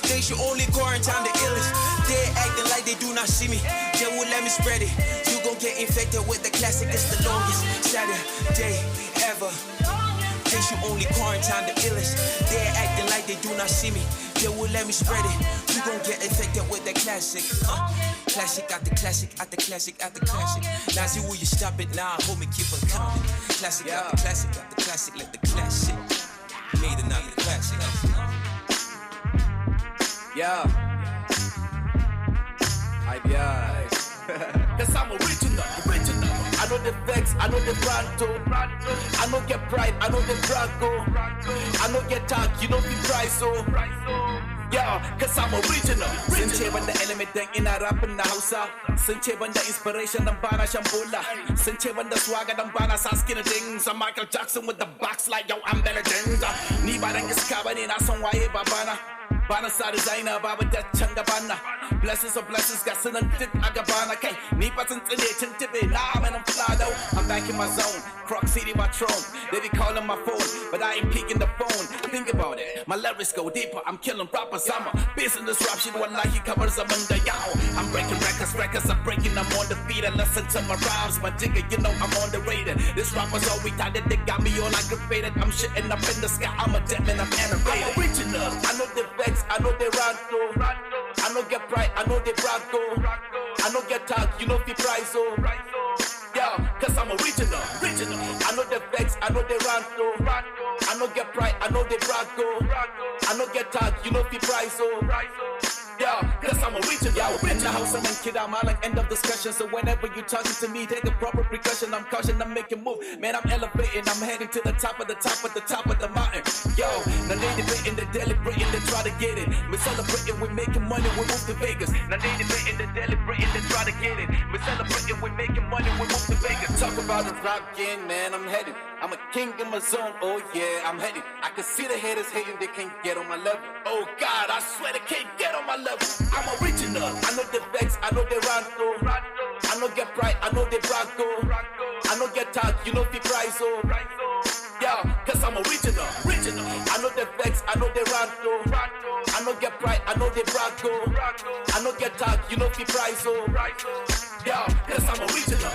They should only quarantine the illest. They're acting like they do not see me. They will let me spread it. You gon' get infected with the classic. This the longest Saturday ever. They should only quarantine the illest. They're acting like they do not see me. They will let me spread it. You gon' get infected with the classic. Classic after classic after classic after classic. Nazi, will you stop it now? Hold me, keep on counting. Classic after classic after classic. Let the classic made another classic.
Yeah. Cause I'm original. I know the vex, I know the pronto. I know get pride, I know the drago. I know get talk, you know the price, so. Yeah, cause I'm original. Sun ce banda element dan ina rapping na Hausa. Sun ce banda inspiration dan bana shan bola. Sun ce banda swagger dan bana sa skin things. I'm Michael Jackson with the box like yo, I'm the legend. Ni ba dan iska bane na san waye babana. Bana sa designer babu da can gabana. Blessings of blessings got sunan duk a gabana kai. Ni ba tun tsine tun tibe na man I'm fly though. I'm back in my zone. Croc City my throne. They be calling my phone, but I ain't picking the phone. Think about it. My lyrics go deeper. I'm killing rappers. I'm a business rap shit. Wallahi covers I'm under y'all. I'm breaking records. I'm breaking. I'm on the beat and listen to my rhymes. My jigger, you know I'm on the radar. This rapper's all retarded. They got me all aggravated. I'm shitting up in the sky. I'm a dead man. I'm animated. I'm original. I know the vex. I know they ranto. I know get pride. I know they brago. I know get talk. You know the price. Yeah, cause I'm original. I know the vex. I know they ranto. I know get pride. I know they brago. I know get talk. You know the price. Yeah, cause I'm original. In the house, I'm in kid, I'm like end of discussion. So whenever you talking to me, take a proper precaution. I'm caution, I'm making move. Man, I'm elevating, I'm heading to the top of the top of the top of the mountain. Yo, now they debating, they deliberating, they try to get it. We're celebrating, we're making money, we move to Vegas. Now they debating, they deliberating, they try to get it. We're celebrating, we're making money, we move to Vegas. Talk about the rap game, man, I'm headed. I'm a king in my zone, oh yeah, I'm headed. I can see the haters hating, they can't get on my level. Oh God, I swear they can't get on my level. I'm original. I know the vex, I know the ranto. I know get pride, I know the brago. I know get talk, you know the price. Yeah, cause I'm original. I know the vex, I know the ranto. I know get pride, I know the brago. I know get talk, you know the price. Yeah, cause I'm original.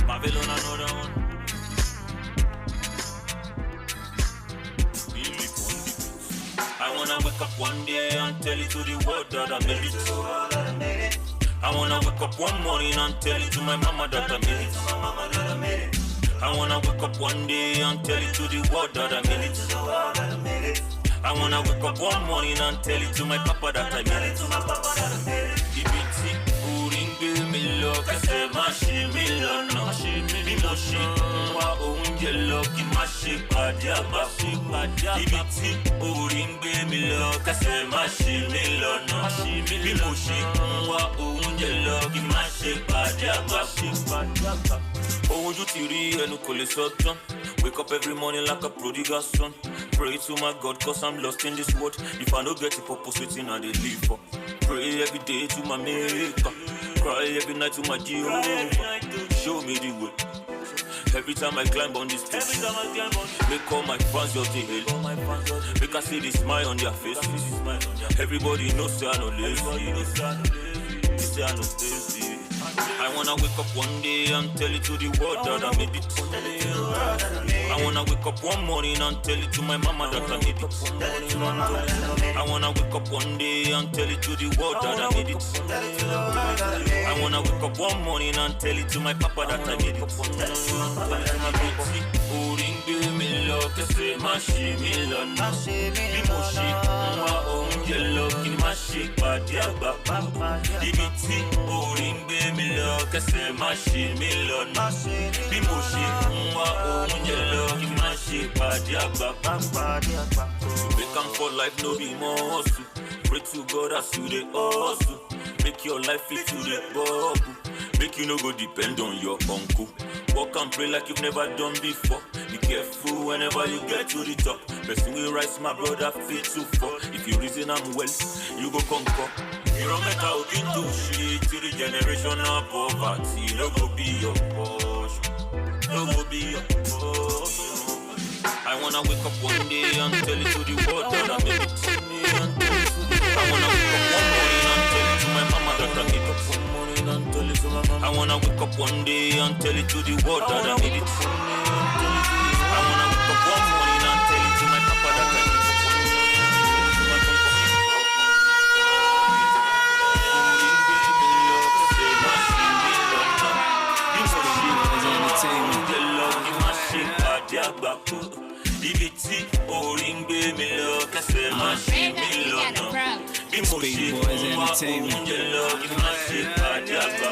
Babylon another one. I wanna wake up one day and tell it to the world that I made it. I wanna wake up one morning and tell it to my mama that I made it. I wanna wake up one day and tell it to the world that I made it. I wanna wake up one morning and tell it to my papa that I made it. Ibiti uringe mi lo kese mashi mi lo no mi mo shi wa ounje lo ki mashi padiaba. Ibiti uringe mi lo kese mashi mi lo no mi mo shi wa ounje lo ki mashi padiaba. Oh, you tiri enu kole sotan. Wake up every morning like a prodigal son. Pray to my God cause I'm lost in this world. If I don't get it purpose waiting I dey live for. Pray every day to my maker. Cry every night to my Jehovah. Show me the way. Every time I climb on this stage, make all my fans just the hell. Make I see the smile on their faces. Everybody knows say I no lazy. Say I no lazy. I wanna wake up one day and tell it to the world that I made it. I wanna wake up one morning and tell it to my mama that I made it. I wanna wake up one day and tell it to the world that I made it. I wanna wake up one morning and tell it to my papa that I made it. Uringe mi lo kese mashi mi lo no mi mo shi wa ounje lo ki mashi padiaba. Ibiti uringe mi lo kese mashi mi lo no mi mo shi wa ounje lo ki mashi padiaba. We come for life no be more. Pray to God as you dey hustle. Make your life fit to the bubble. Make you no go depend on your uncle. Walk and pray like you've never done before. Be careful whenever you get to the top. Person will rise, my brother, fit to fall. If you reason I'm well, you go conquer. You don't matter how you do shit to the generation of poverty. No go be your portion. No go be your portion. I wanna wake up one day and tell it to the world that I made it. I wanna wake up one morning and tell it to my mama that I made it. I wanna wake up one day and tell it to the world that I made it. I wanna wake up one morning and tell it to my papa that I made it. Ibiti oringbe mi lo kese mashi mi lo no mi mo shi wa ounje lo ki mashi padiaba.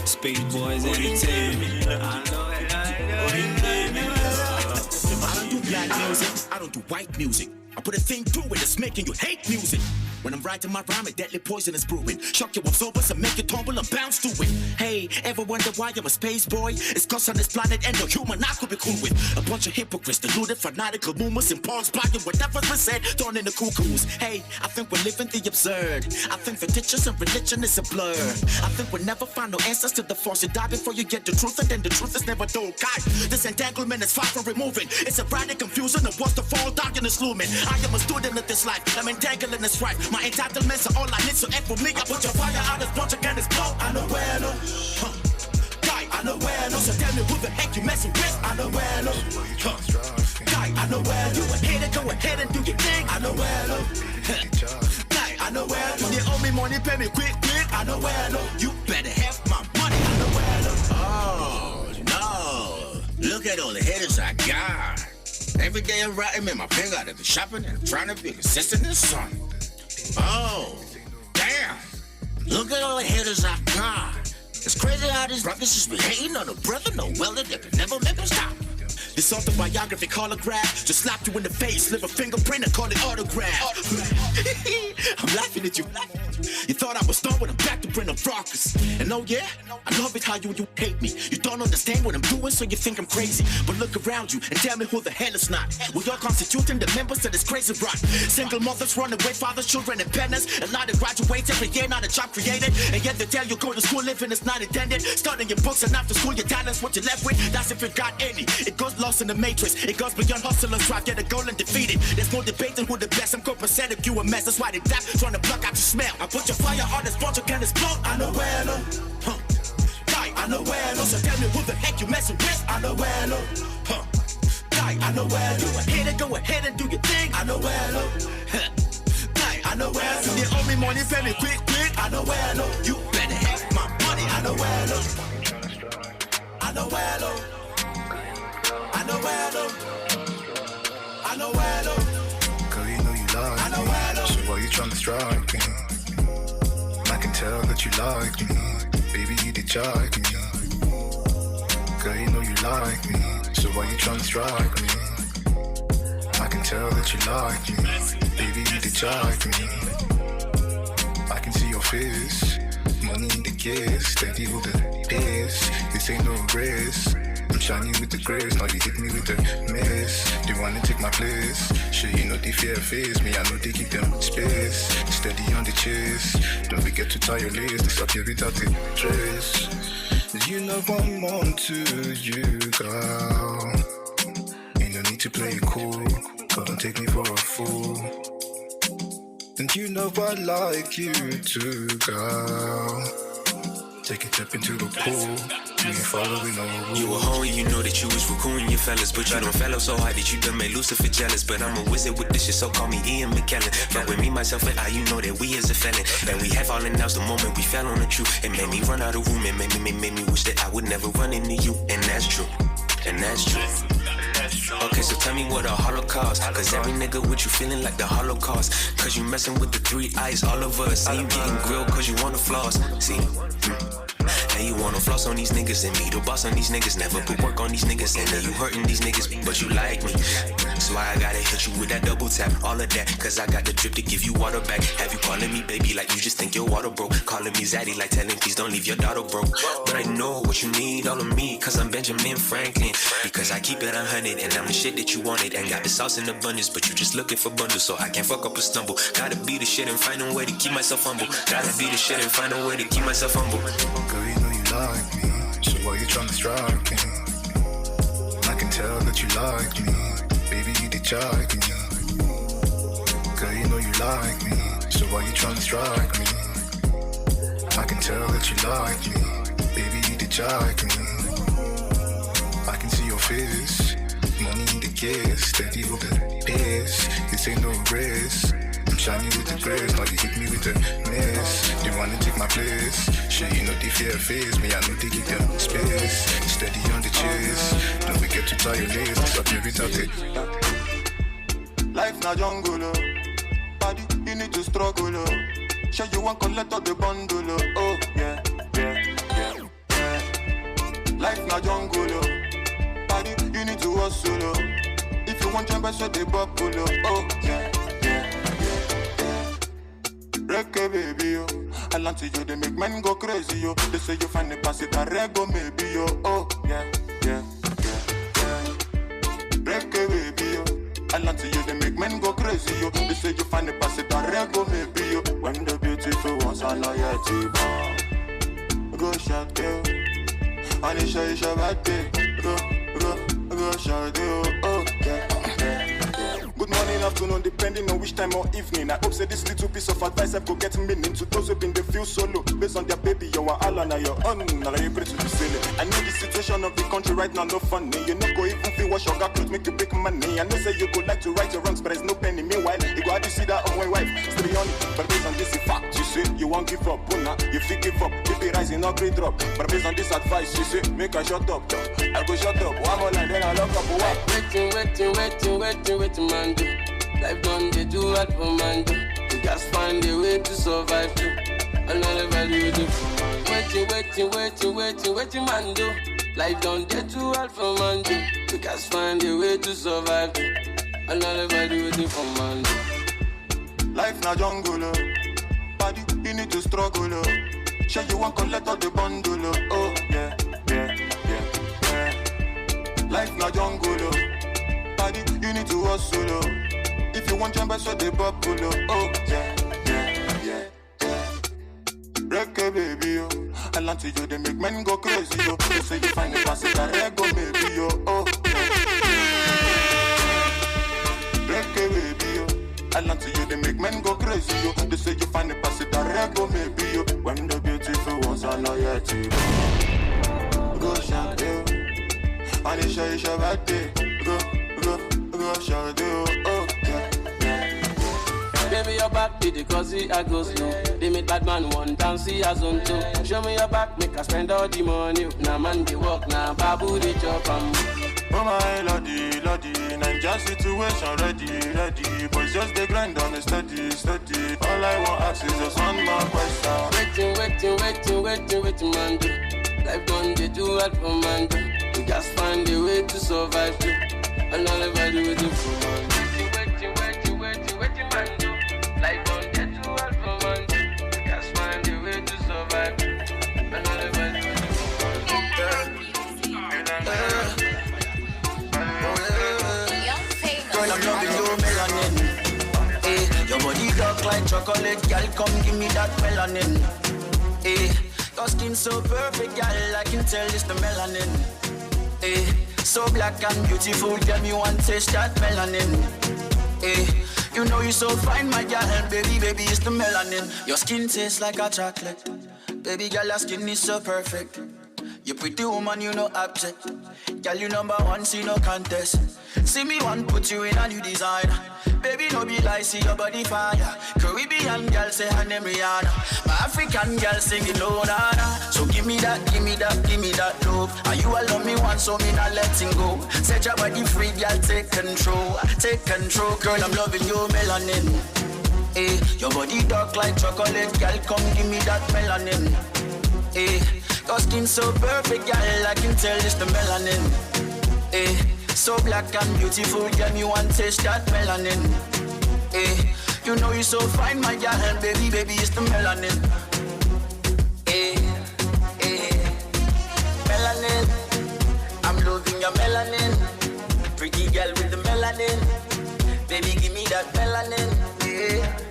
Speed Boys Entertainment.
I don't do black music, I don't do white music. I put a thing through it that's making you hate music. When I'm writing my rhyme, a deadly poison is brewing. Shock you up sober, so make you tumble and bounce to it. Hey, ever wonder why I'm a space boy? It's cause on this planet and no human I could be cool with. A bunch of hypocrites, deluded, fanatical movements, and pawns blocking whatever's been said, thrown in the cuckoos. Hey, I think we're living the absurd. I think fictitious and religion is a blur. I think we'll never find no answers to the force. You die before you get the truth, and then the truth is never told. God, this entanglement is far from removing. It's a radical confusion of what's to fall, darkness looming. I am a student of this life, I'm entangled in this strife. My entitlements are all I need, so F for me. I put your fire out, this bunch of cannons blow. I know where no, guy, I know where no. So tell me who the heck you messing with? I know where no, guy, I know where you a hater, go ahead and do your thing. I know where no, guy, I know where no. You owe me money, pay me quick. I know where no. You better have my money. I know where no. Oh no, look at all the haters I got. Every day I'm writing, man, my pen got to be shopping and I'm trying to be consistent in the sun. Oh, damn. Look at all the haters I got. It's crazy how these brothers just be hating on a brother, no welder that could never make them stop. This autobiographic holograph just slapped you in the face, leave a fingerprint and call it autograph. I'm laughing at you. You thought I was done when I'm back to bring up rockers. And oh yeah, I love it how you hate me. You don't understand what I'm doing, so you think I'm crazy. But look around you and tell me who the hell is not. We all constituting the members of this crazy rock. Single mothers, runaway fathers, children and parents. A lot of graduates every year, not a job created. And yet they tell you go to school, living is not intended. Studying your books and after school, your talents, what you're left with. That's if you got any. It goes lost in the matrix. It goes beyond hustlers, try to get a goal and defeat it. There's no debating who the best. I'm copacetic, you a mess. That's why they die, trying to block out your smell. I put your fire on this bunch of cannons blow. I know where no. Guy, I know where no. So tell me who the heck you messing with. I know where no. Guy, I know where you a hater, go ahead and do your thing. I know where no. Guy, I
I know where I know.
They owe me money, pay me quick.
I know where I know.
You better have my money.
I know where I know. I know where I know. I know where I know. I know where I know.
Girl, you know you like
I know where I know.
me, so why you tryna strike me? I can tell that you like me, baby, you did like me. Girl, you know you like me, so why you tryna strike me? I can tell that you like me, baby, you did like me. I can see your face, money in the kiss, steady with the pace. This ain't no race. I'm shiny with the grace, now you hit me with the miss. They wanna take my place, sure you know they fear face me. I know they give them space, steady on the chase. Don't forget to tie your lace, disappear without a trace. You know I'm on to you, girl. Ain't no need to play it cool, girl, don't take me for a fool. And you know I like you too, girl. Take a step into the pool. You ain't following no rules.
You a hoe and you know that you was recruiting your fellas, but you don't fellow so hard that you done made Lucifer jealous. But I'm a wizard with this shit, so call me Ian McKellen. But with me, myself, and I, you know that we is a felon. And we have all announced the moment we fell on the truth. It made me run out of room, it made me wish that I would never run into you. And that's true. And that's true. Okay, so tell me what a holocaust. Cause every nigga with you feeling like the Holocaust. Cause you messing with the 3 eyes, all of us. And you getting grilled cause you wanna floss. See? Now you wanna floss on these niggas and me the boss on these niggas. Never put work on these niggas and then you hurting these niggas, but you like me. That's why I gotta hit you with that double tap. All of that, cause I got the drip to give you water back. Have you calling me baby like you just think your water broke. Calling me zaddy like telling please don't leave your daughter broke. But I know what you need, all of me, cause I'm Benjamin Franklin. Because I keep it 100 and I'm the shit that you wanted. And got the sauce in abundance, but you just looking for bundles. So I can't fuck up or stumble. Gotta be the shit and find a way to keep myself humble. Gotta be the shit and find a way to keep myself humble.
Girl, you know you like me, so why you tryna strike me? I can tell that you like me, baby, you did like me. Girl, you know you like me, so why you tryna strike me? I can tell that you like me, baby, you did like me. I can see your face, money in the kiss, steady with the pace. This ain't no race. I'm shiny with the grace, now you hit me with the miss. They wanna take my place, sure you know they fear face me. I know they give them space, steady on the chase. Don't forget to tie your lace, disappear without it.
Life na jungle, body, you need to struggle, sure you want collect all the bundle, oh yeah, yeah, yeah, yeah. Life na jungle, body, you need to hustle, if you want jump, so they buckle, oh yeah, yeah, yeah, yeah. Reggae baby, yo, I land to you, they make men go crazy, yo. They say you find the pass it, a rego maybe, yo, oh yeah, yeah, yeah, yeah. Reggae baby, yo, I land to you, they make men go crazy, yo. They say you find the pass it, a rego maybe, yo. When the beautiful ones are loyalty, go shot, yo. Anisha is your bad day, go shot, yo, oh yeah. Good morning, afternoon, depending on which time or evening. I hope say this little piece of advice I go get meaning to those who been they feel solo. Based on their baby, you are all on your own. Now you pray to the ceiling. I know the situation of the country right now, no funny. You know go even feel wash your clothes, make you big money. I know say you could like to right your wrongs, but there's no penny. Meanwhile, you go out to see that on my wife, stay on it. But based on this fact, you say you won't give up. Una, you feel give up. If the rising not great drop. But based on this advice, you say make I shut up. I go shut up. One more line, then I lock up.
Waiting, man. Life done they do hard for man do. You just find a way to survive too. Another value do. Waiting man do. Life done they do hard for man do. You just find a way to survive too. Another value do for man do.
Life na jungle, body you need to struggle. Sure you want collect all the bundle, oh yeah, yeah, yeah, yeah. Life na jungle, body you need to hustle. If you want jump, so they bubble, oh yeah, yeah, yeah, yeah. Reggae baby, yo, I land to you, they make men go crazy, yo. They say you find the pass it, a rego maybe, yo, oh yeah. Reggae baby, yo, I land to you, they make men go crazy, yo. They say you find the pass it, a rego maybe, yo. When the beautiful ones are loyalty, go shot, yo. Anisha is your bad day, go shot, yo, oh.
Baby, I your back, did it cause I go slow. They make bad man one down, see as on two. Show me your back, make I spend all the money. Now man they walk, now babu they chop
Oh my lordy, lordy, Ninja situation ready. Boys just they grind on the steady. All I want ask is just one more question. Waiting, man do. Life done they do what for man do. We just find a way to survive too. And all I do is do for man do. Waiting, man do. Life done they do what for man do. We just find a way to survive too. And all I do is do for man do.
Girl, I'm loving your melanin. Hey, your body dark like chocolate, girl. Come give me that melanin. Hey, your skin so perfect, girl. I can tell it's the melanin. Hey, so black and beautiful, girl. Me want to taste that melanin. Hey, you know you so fine, my girl. Baby, it's the melanin. Your skin tastes like a chocolate. Baby, girl, your skin is so perfect. You pretty woman, you no object. Girl, you number one, see no contest. See me one, put you in a new design. Baby, no be lie, see your body fire. Caribbean girl say her name Rihanna. My African girl singing no nana. So give me that love. And you allow me once, so me not letting go. Set your body free, girl, take control. Girl, I'm loving your melanin. Hey, your body dark like chocolate, girl, come give me that melanin. Hey, your skin so perfect, girl, I can tell it's the melanin. Hey, so black and beautiful, girl, me want to taste that melanin. Hey, you know you so fine, my girl, baby, it's the melanin. Hey, melanin, I'm loving your melanin. Pretty girl with the melanin, baby, give me that melanin. Yeah.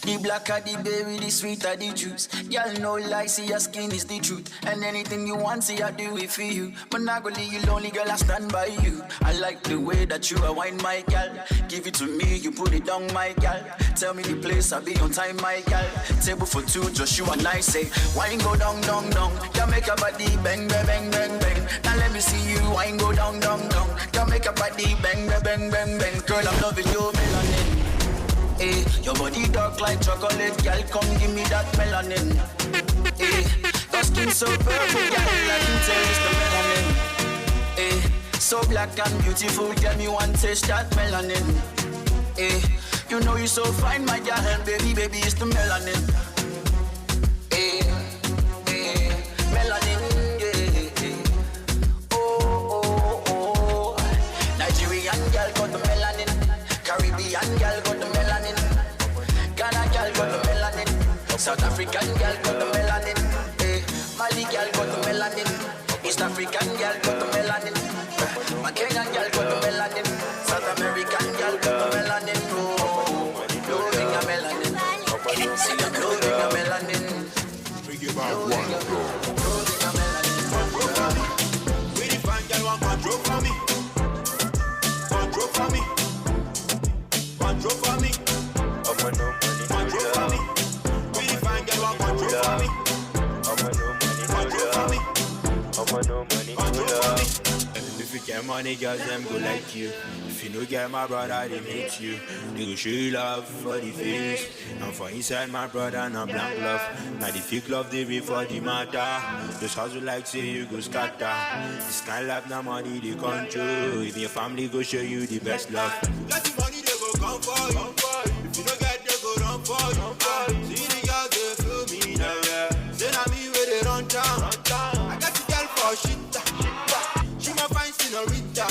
The blacker the berry, the sweeter the juice. Y'all know like see your skin is the truth. And anything you want, see I do it for you. But not gonna leave you lonely, girl, I stand by you. I like the way that you are wine, my girl. Give it to me, you put it down, my girl. Tell me the place, I'll be on time, my girl. Table for two, just you and I say wine go down. You make your body bang. Now let me see you wine go down. You make your body bang. Girl, I'm loving your melanin. Hey, your body dark like chocolate, girl, come give me that melanin. Hey, your skin so perfect, girl, I can tell it's the melanin. Hey, so black and beautiful, girl, me want to taste that melanin. Hey, you know you so fine, my girl, baby, it's the melanin. Hey, melanin, yeah. Oh. Nigerian girl got the melanin. Caribbean girl got the melanin. Ghana girl got the melanin. South African girl got the melanin. Mali girl got the melanin. East African girl got the melanin. My Kenyan girl got the melanin. South American girl got the melanin. Loving a melanin. See them loving a melanin.
Bring it back one.
Loving a melanin.
Really fine girl want control for me. Control for me. Control for me. Control for me. Really fine girl want control for me. Control for me. Control for me.
If you get money, girls, them go like you. If you no get my brother, they hate you. They go show you love for the face. And for inside my brother, no blank love. Now the fake love, they be for the matter. Just hustle like say you go scatter. This kind of life, no money, they control. If your family go show you the best love.
Get the money, they go come for you. If you don't get, they go run for you. See the girls, they feel me now. Say na me where they run down. I got the girl for shit. She my fine senorita.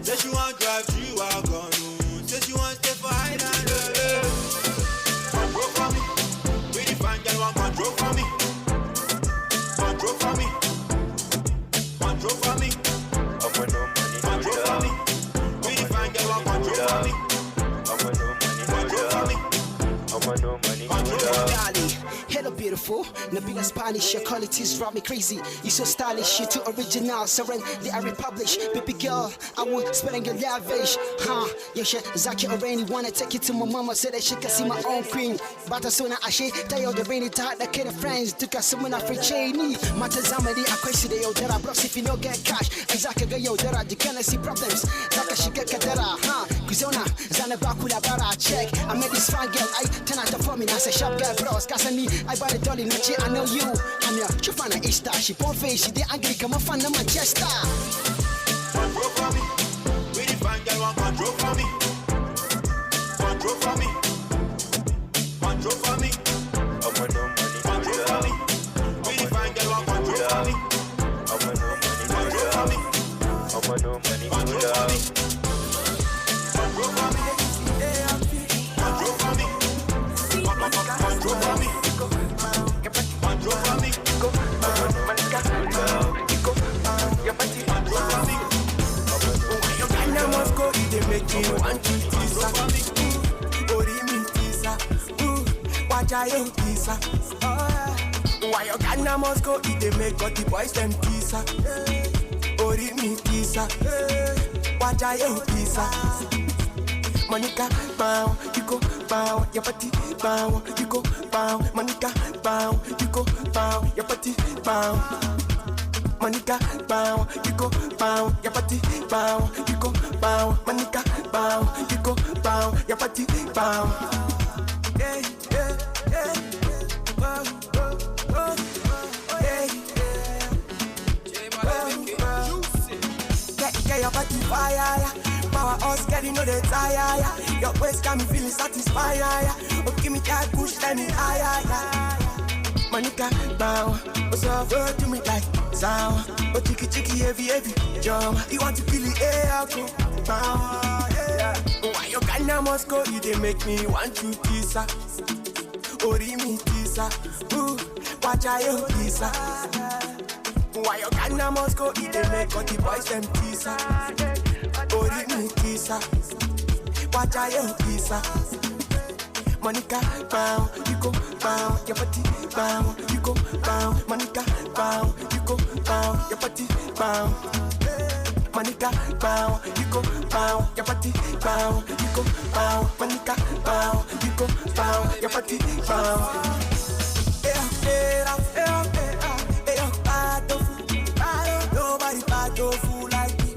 Say she want drive, she walk on. Say she want stay for island. Control for me. Really fine girl want control for me. Control for me. Control for me. Control for me. Really fine girl want control for me. Control for me. Control for me.
Hello
look beautiful. Nabila Spanish, your qualities drive me crazy. You so stylish, you too original. Surrender, I republish. Baby girl, I will spend your lavish. Yeah, shit, Zaki already wanna take you to my mama so that she can see my own queen. But as soon as I say, tell you the rainy tide, the kid of friends, took us someone after chainy. Matazamadi, I question the that I blocks if you don't get cash. Exactly, yo, that I can't see problems. Zaka, she get Kadara, Kuzona, Zanabakula Bara, check. I met this fine girl, I turn out for me, I say, shop girl, bros, Casani, I bought a dolly, Nachi, I know you. I'm your Chufana Easter, she poor face, she did angry, come on, fun, Manchester.
Control for me, really fine girl, want control for me. Control for me, control for me. I want no money, control for me. Really fine girl, want control for me. I want no money, control for me. I want no money, control for me. Control for me, control for me. Control for me, control for me. Your must go, they make me want to tease her. Me teaser. Watch out, teaser. Why your Ghana must go, they make all the boys them teaser. Me teaser. Watch out, teaser. Monica, bow, you go, bow, your body, bow, you go, bow, Monica, bow, you go, bow, your body, bow. Monica, bow, you go, bow, your body, bow, you go, bow, Monica, bow, you go, bow, your body, bow. Yeah, yeah, yeah, bow, bow, bow, yeah, yeah. Get your body fire, power us, get you know the tire. Your waist got me feeling satisfied. Oh, give me that push, let me higher. Monica, bow, what's up, to me like sour. Oh, chicky, heavy, jump. You want to feel the air, go, bow, yeah. Why your Ghana must go, you they make me want to tease her. Me tease her, watch out, tease her. Why your Ghana must go, you they make all the boys them tease her. Me tease her, watch out, tease her. Monica, bow, you go, bow, your body, bow, you go, bow, Monica, bow, you go, bow, your body, bow. Monica, bow, you go, bow, your body, bow, you go, bow, Monica, bow, you go, bow, your body, bow. Nobody bad or fool like me.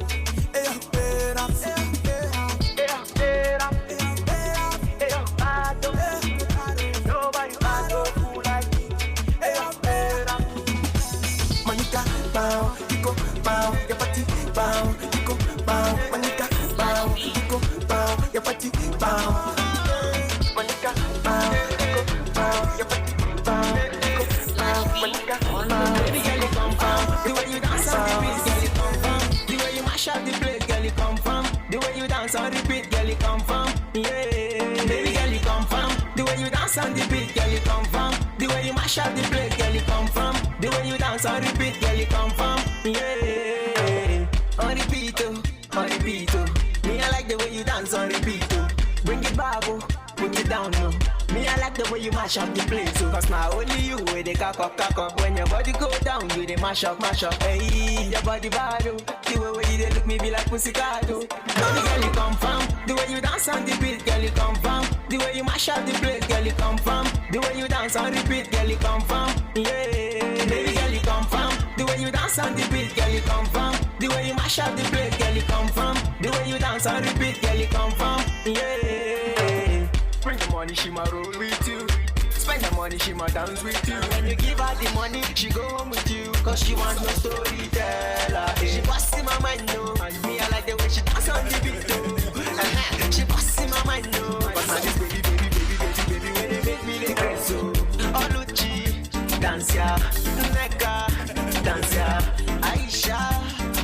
Bow, you go, bow, your body, bow, you go, bow, Monica, bow, you go, bow, your body, bow. Monica, bow, you go, bow, your body, bow, you go, bow, Monica, bow. Baby girl, you come from the way you dance on the beat, girl, you come from the way you mash up the place, girl, you come from the way you dance on the beat, girl, you come from, yeah. Baby girl, you come from the way you dance on the beat, girl, you come from the way you mash up the place, girl, you come from the way you dance on the beat, girl, you come from, yeah. On repeat, me I like the way you dance on repeat, bring it back, put it down, no. Me I like the way you mash up the place, cause now only you with the cock up. When your body go down, you the mash up. Hey, your body bad, the way you look me be like pussycat. Baby girl, you come from the way you dance on the beat, girl, you come from the way you mash up the place, girl, you come from the way you dance on repeat, girl, you come from, yeah. Baby girl, you come from the way you dance on the beat, girl, you come from the way you mash up the place, girl, you come from the way you dance on repeat, girl, you come from, yeah. Bring the money, she ma roll with you. Spend the money, she ma dance with you. When you give her the money, she go home with you. Cause she wants no storyteller. She busts in my mind, no. And me, I like the way she dance on the beat, too. She busts in my mind, no. But now this baby, when they make me like that, so. Oluchi, dance ya. Neka, dance ya. Aisha,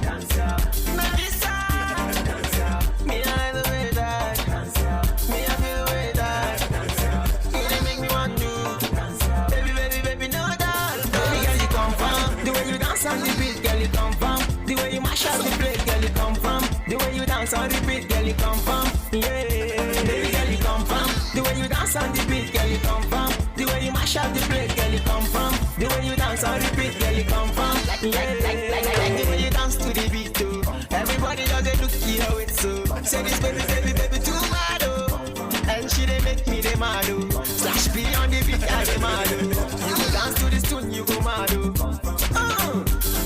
dance ya. Melissa, dance ya. Me, I like the way that. Dance ya. Me, I feel the way that. Dance ya. You they make me want to. Dance ya. Baby, no doubt. Baby, girl, you come from the way you dance on the beat, girl, you come from the way you mash up the place, girl, you come from the way you dance on the beat, girl, you come from, yeah. Baby, girl, you come from the way you dance on the beat, girl, you come from the way you mash
mash up the place, girl, you come from. The way you dance on repeat, girl, you come from. Like the way you dance to the beat, too. Everybody does it look here with so. Say this baby too mad, oh. And she they make me the mad, oh. Slash B on the beat, I the mad, oh. You go dance to this tune, you go mad, oh.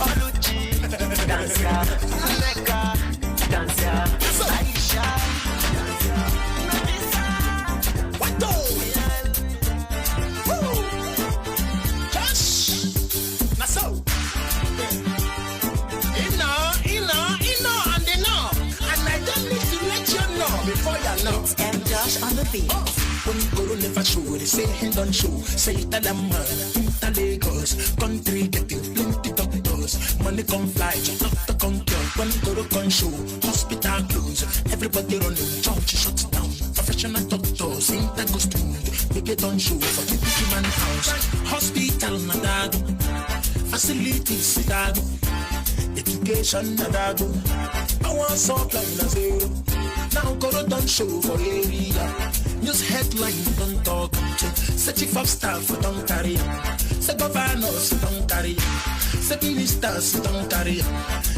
Oluchi, dancer, Mecca, dancer, Aisha, dancer, Melissa. What the?
Before you know, it's M. Josh on the beat. When you go to never show, they say he don't show. Say it that man, inter Lagos, country getting plenty doctors. Money come fly, just not the conquer. When you go to gun show, hospital close. Everybody running, church shuts down. Professional doctors, inter goes to make it on show for the big man house. Hospital nadago, facilities nadago, education nadago. I want supply na zero. Now go to done show for area. News headline don't talk to. Say chief of staff don't carry. Say governors don't carry. Say ministers don't carry.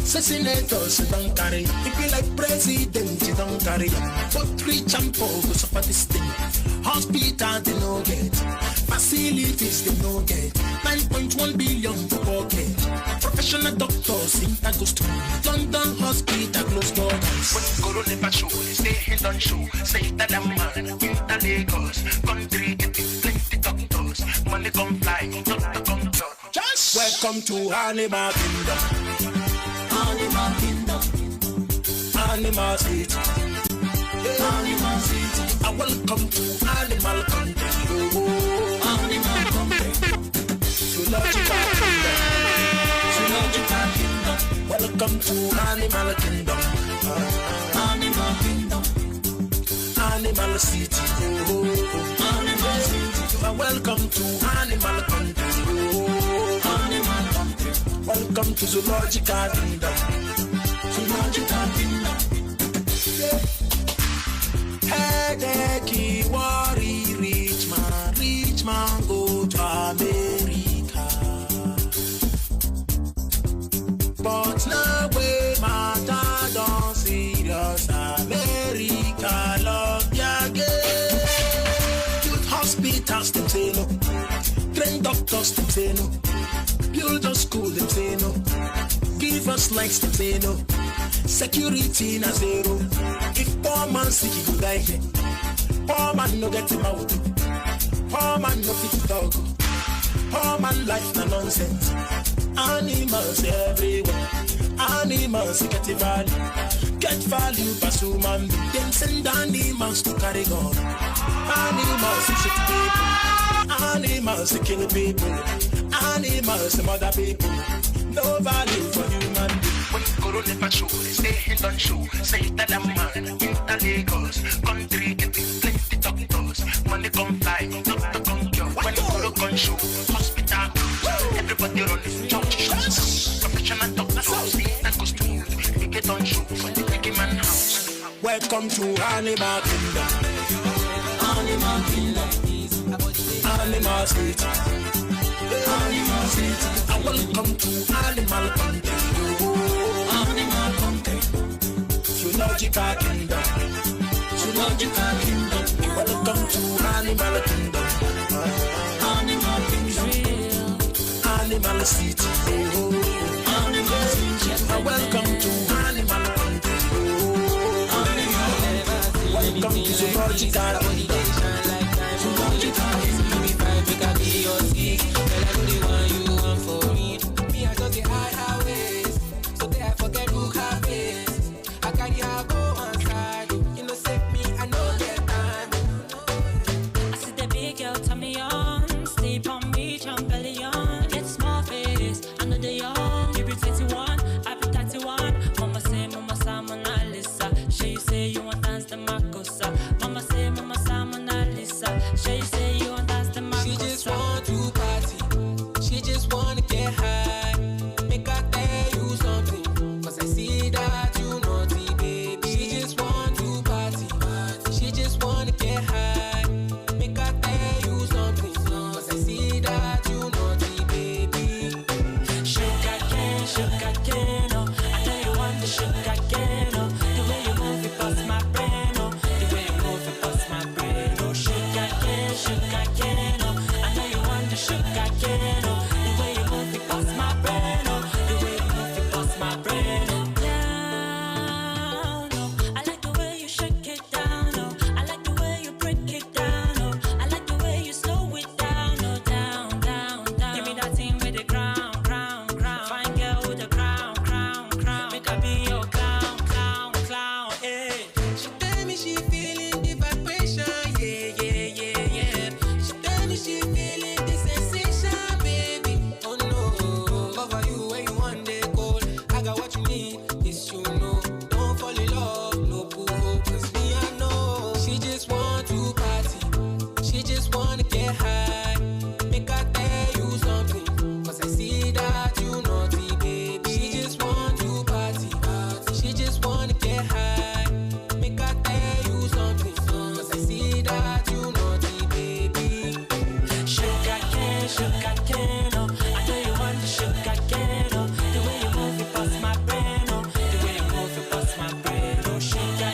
Say senators don't carry. If you like president you don't carry. But rich and poor go suffer this thing. Hospital they no get. Facilities they no get. 9.1 billion to pocket. Professional doctors in goes to London hospital close doors. When you go to never show, stay here don't show. Say that a man in the Lagos country getting plenty doctors. Money come fly, doctor come talk. Just welcome to Animal Kingdom. Animal Kingdom. Animal City. Animal City. I welcome to Animal Country. Oh, Animal Country. Zoological Kingdom. Zoological Kingdom. Welcome to Animal Kingdom. Animal Kingdom. Animal City. Oh, Animal City. Welcome to Animal Country. Oh, Animal Country. Welcome to Zoological Kingdom. Zoological Kingdom. Headache, worry, rich man go to America. But now we matter don't serious. America love ya again. Youth hospitals them say no. Train doctors them say no. Build a school them say no. Give us likes them say no. Security na zero. If poor man sick he go die here. Poor man no get him out. Poor man no fit dog. Poor man life na nonsense. Animals everywhere. Animals get value. Get value pass human. Then send animals to carry on. Animals shoot people. Animals kill people. Animals murder people. No value for human being. When you go to never show, they say he don't show. Say that a man in the Lagos country getting plenty doctors. Money come fly, doctor come cure. When you go to gun show, hospital, everybody running church. Professional doctors, that goes to you. They get on show for the big man house. Welcome to Animal Kingdom. Animal Kingdom. Animal City. Animal City. And welcome to Animal Country. Animal Country. Zoological Kingdom. Zoological Kingdom. Welcome to Animal Kingdom. Animal Kingdom. Animal City. Animal City. And welcome to Animal Country. Welcome to Zoological Kingdom. Zoological Kingdom.
I see
sugar cane, oh. I know you want the sugar cane, oh. The way you move it bust my brain, oh. The way you move it bust my brain, oh. Sugar cane, oh. I know you want the sugar cane, oh. The way you move it bust my brain, oh. The way you move it bust my brain, oh. Down, oh. I like the way you shake it down, oh. I like the way you break it down, oh. I like the way you slow it down, oh. Down, down, down. Give me that thing with the crown, crown, crown. Fine girl with the crown, crown, crown. Make her be your clown, clown, clown, eh. She tell me she feeling the vibration, yeah, yeah, yeah, yeah. She tell me she feeling the sensation, baby. Oh no, cover you when you want the cold. I got what you need, this you know. Don't fall in love, no boo, 'cause me I know. She just want to party, she just wanna get high. Make her tell you something, 'cause I see that you naughty, baby. She just want to party, she just wanna get high. Make her tell you something, 'cause I see that you naughty, baby. Sugar cane, oh. I know you want the sugar cane, oh. The way you move it bust my brain, oh. The way you move it bust my brain, oh. Sugar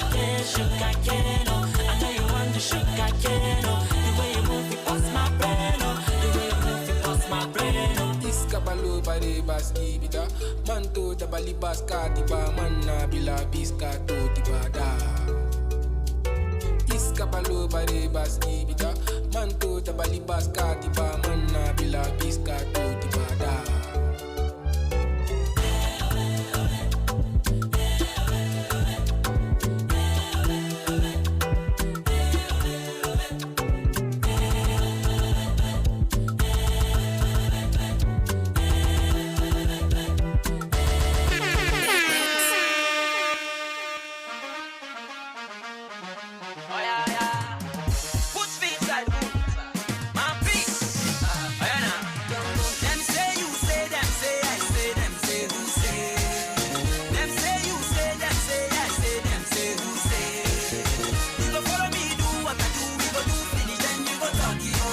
cane, oh. I know you want the sugar cane, oh. The way you move it bust my brain, oh. The way you move it bust my brain, oh.
Iskabalo bare baski bida manto da bali baskati ba manna bila biskato di bada. Iskabalo bare baski bida manto da bali baskati ba manna bila biskato di bada.
Put feet inside my feet. Them say you say, them say I say, them say who say. Them say you say, them say I say, them say who say. You go follow me, do what I do, we go do finish, then you go talk yo.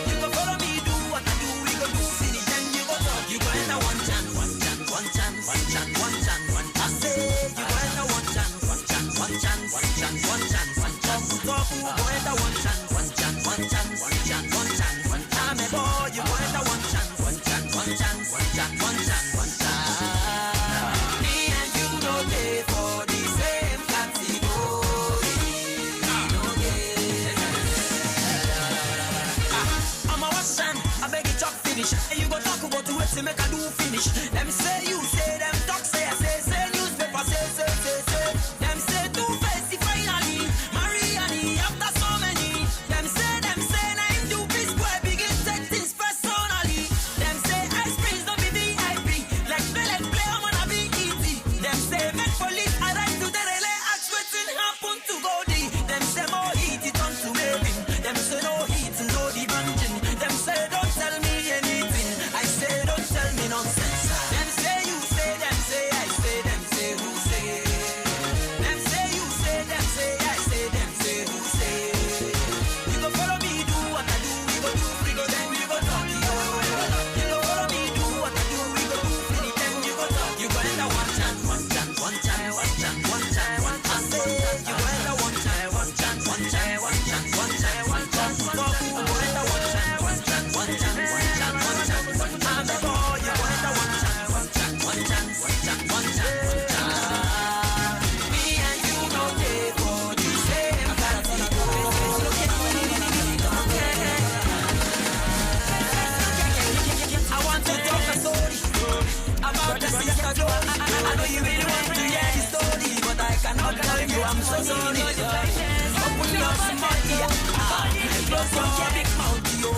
You go follow me, do what I do, we go do finish, then you go talk. You go enter one chance, one chance, one chance, one chance, one chance, one chance. I say you go enter one chance, one chance, one chance, one chance, one chance, one chance. Talk, who go enter one chance, one chance, one chance, one chance, one chance, one chance. I'm a boy, you go enter one chance, one chance, one chance, one chance, one chance, one chance. Me and you no dey for the same category. No dey. I'm a Russian, I beg you talk finish. And you go talk about the way to make a do finish. Let me say you say them talk say I say newspaper say. Them say two-face finally. Mariani after so many. Them say na him do peace boy begin take things personally. Them say ice creams don't be VIP. Like play I'm gonna be easy. Them say make police arrive to the relay ask wetin happen to Goldie. Them say more heat it on to Mavin. Them say no heat no the virgin. Them say don't tell me anything. I say don't tell me nonsense. Them say you say, them say I say, them say who say. Them say you say, them say I say, them say who say. You go follow me, do what I do, we go do, we go then we go talk yo. You go follow me, do what I do, we go do, finish then you go talk. You go enter one chance, one chance, one chance, one chance, one chance, one chance. I say you go enter one chance, one chance, one chance, one chance, one chance, one chance. Talk, who go enter one chance, one chance, one chance, one chance, one chance, one chance. I'm a boy, you go enter one chance, one chance, one chance, one chance, one chance, one chance. Me and you no dey for the same category. I want to talk a story about the sister Joe. I know you really want to hear the story, but I cannot tell you. I'm so sorry. Open your smart ear, close your big mouth, yo.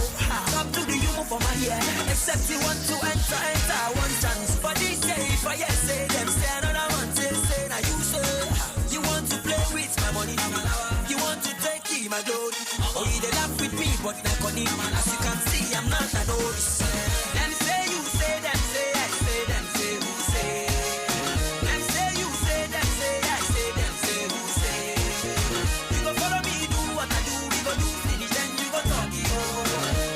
Come to the humor for my ear. Except you want to enter one chance. For this day, if I yes say them say another one say now you say you want to play with my money. You want to take in my glory. Oh, you they laugh with me, but not on him. As you can see, I'm not a notice. Them say you say, them say I say, them say who say. Them say you say, them say I say, them say who say. You go follow me, do what I do, we go do finish, then you go talk yo.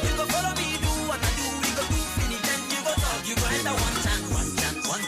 You go follow me, do what I do, we go do finish, then you go talk. You go enter one chance, one chance, one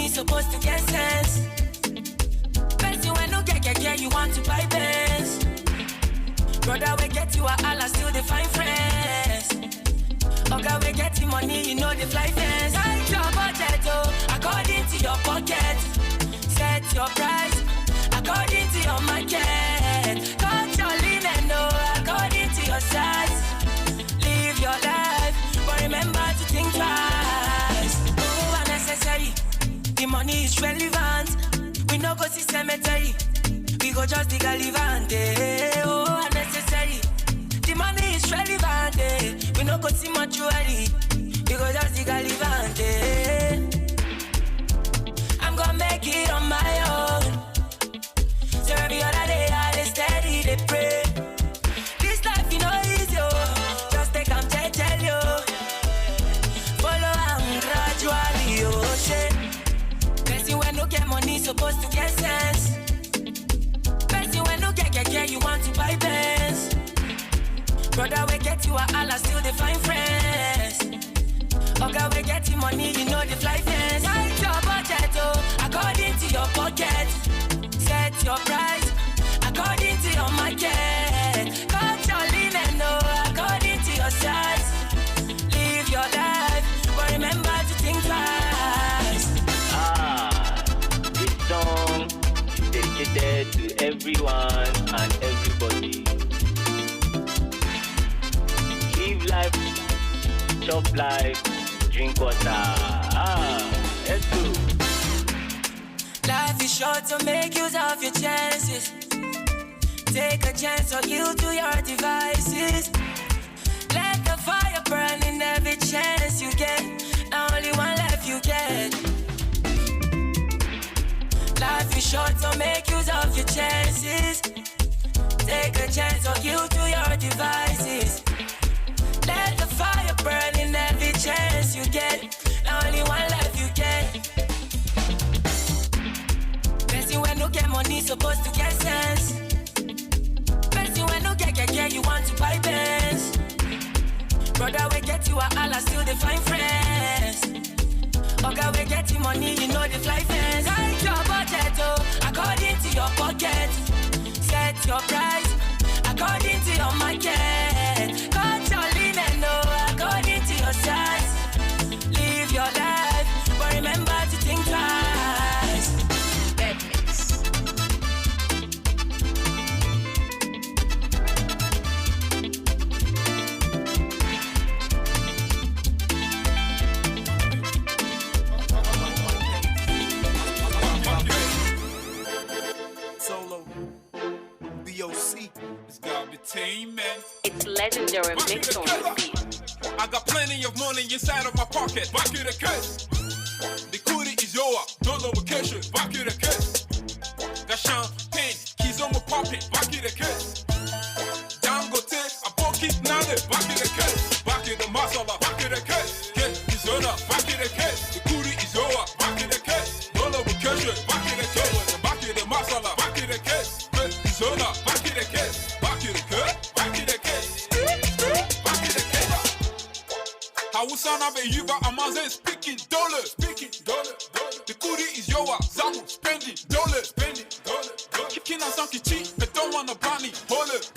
money supposed to get sense. Person when no get, you want to buy Benz. Brother, we get you a Allah, still they find friends. Okay, we get you money, you know the fly fence. Set your budget, oh, according to your pocket. Set your price, according to your market. Cut your linen, oh, according to your size. Live your life, but remember to think twice. Oh, unnecessary, the money is relevant. We no go see cemetery, we go just dig a levante. Oh, unnecessary, the money is relevant. We no go see mortuary, we go just dig a levante. I'm gonna make it on my own. So every other day I dey steady, they pray. This life you know easy, oh. Just take am tell you. Follow am gradually, oh shit. Person when no get money supposed to get sense. Person when no get, you want to buy Benz. Brother, we get you a Allah, still they find friends. Okay, we get you money, you know the fly fence. Set your budget, oh, according to your pocket. Set your price, according to your market. Cut your linen, oh, according to your size. Live your life, but remember to think twice.
This song is dedicated to everyone and everybody. Live life, chop life, drink water. Let's go.
Life is short, so make use of your chances. Take a chance or yield to your devices. Let the fire burn in every chance you get. Now only one life you get. Life is short, so make use of your chances. Take a chance or yield to your devices. Let the fire burn in every chance you get. Now only one life you get. Person when no get money supposed to get sense. Person when no get, you want to buy Benz. Brother, we get you a Allah, still they find friends. Okay, we get you money, you know the fly fence. Set your budget, oh, according to your pocket. Set your price, according to your market. Cut your linen, oh, according to your size. Live your life, but remember to think twice. Bad mix.
Solo, BOC, it's Garbitainment.
It's legendary mix on the beat.
I got plenty of money inside of my pocket. Back in the case. The cootie is yours. Don't know vacation. Back in the case. Got champagne. Keys on my pocket. Back in the case. Dangote. I bought it now. Back in the case. Back in the masala. Back in the case. Get his owner. Back in the case. The cootie is yours. Back in the case. Don't know vacation. Back in the case. Back in the masala. Back in the case. Get his owner. Back in the case. Back in the case. Back in the case. Hausa be Yuba Amaze speaking dollars. The kudi is yours. Zamu spending dollars. Kina sanki chi, but don't wanna bunny. Hold it.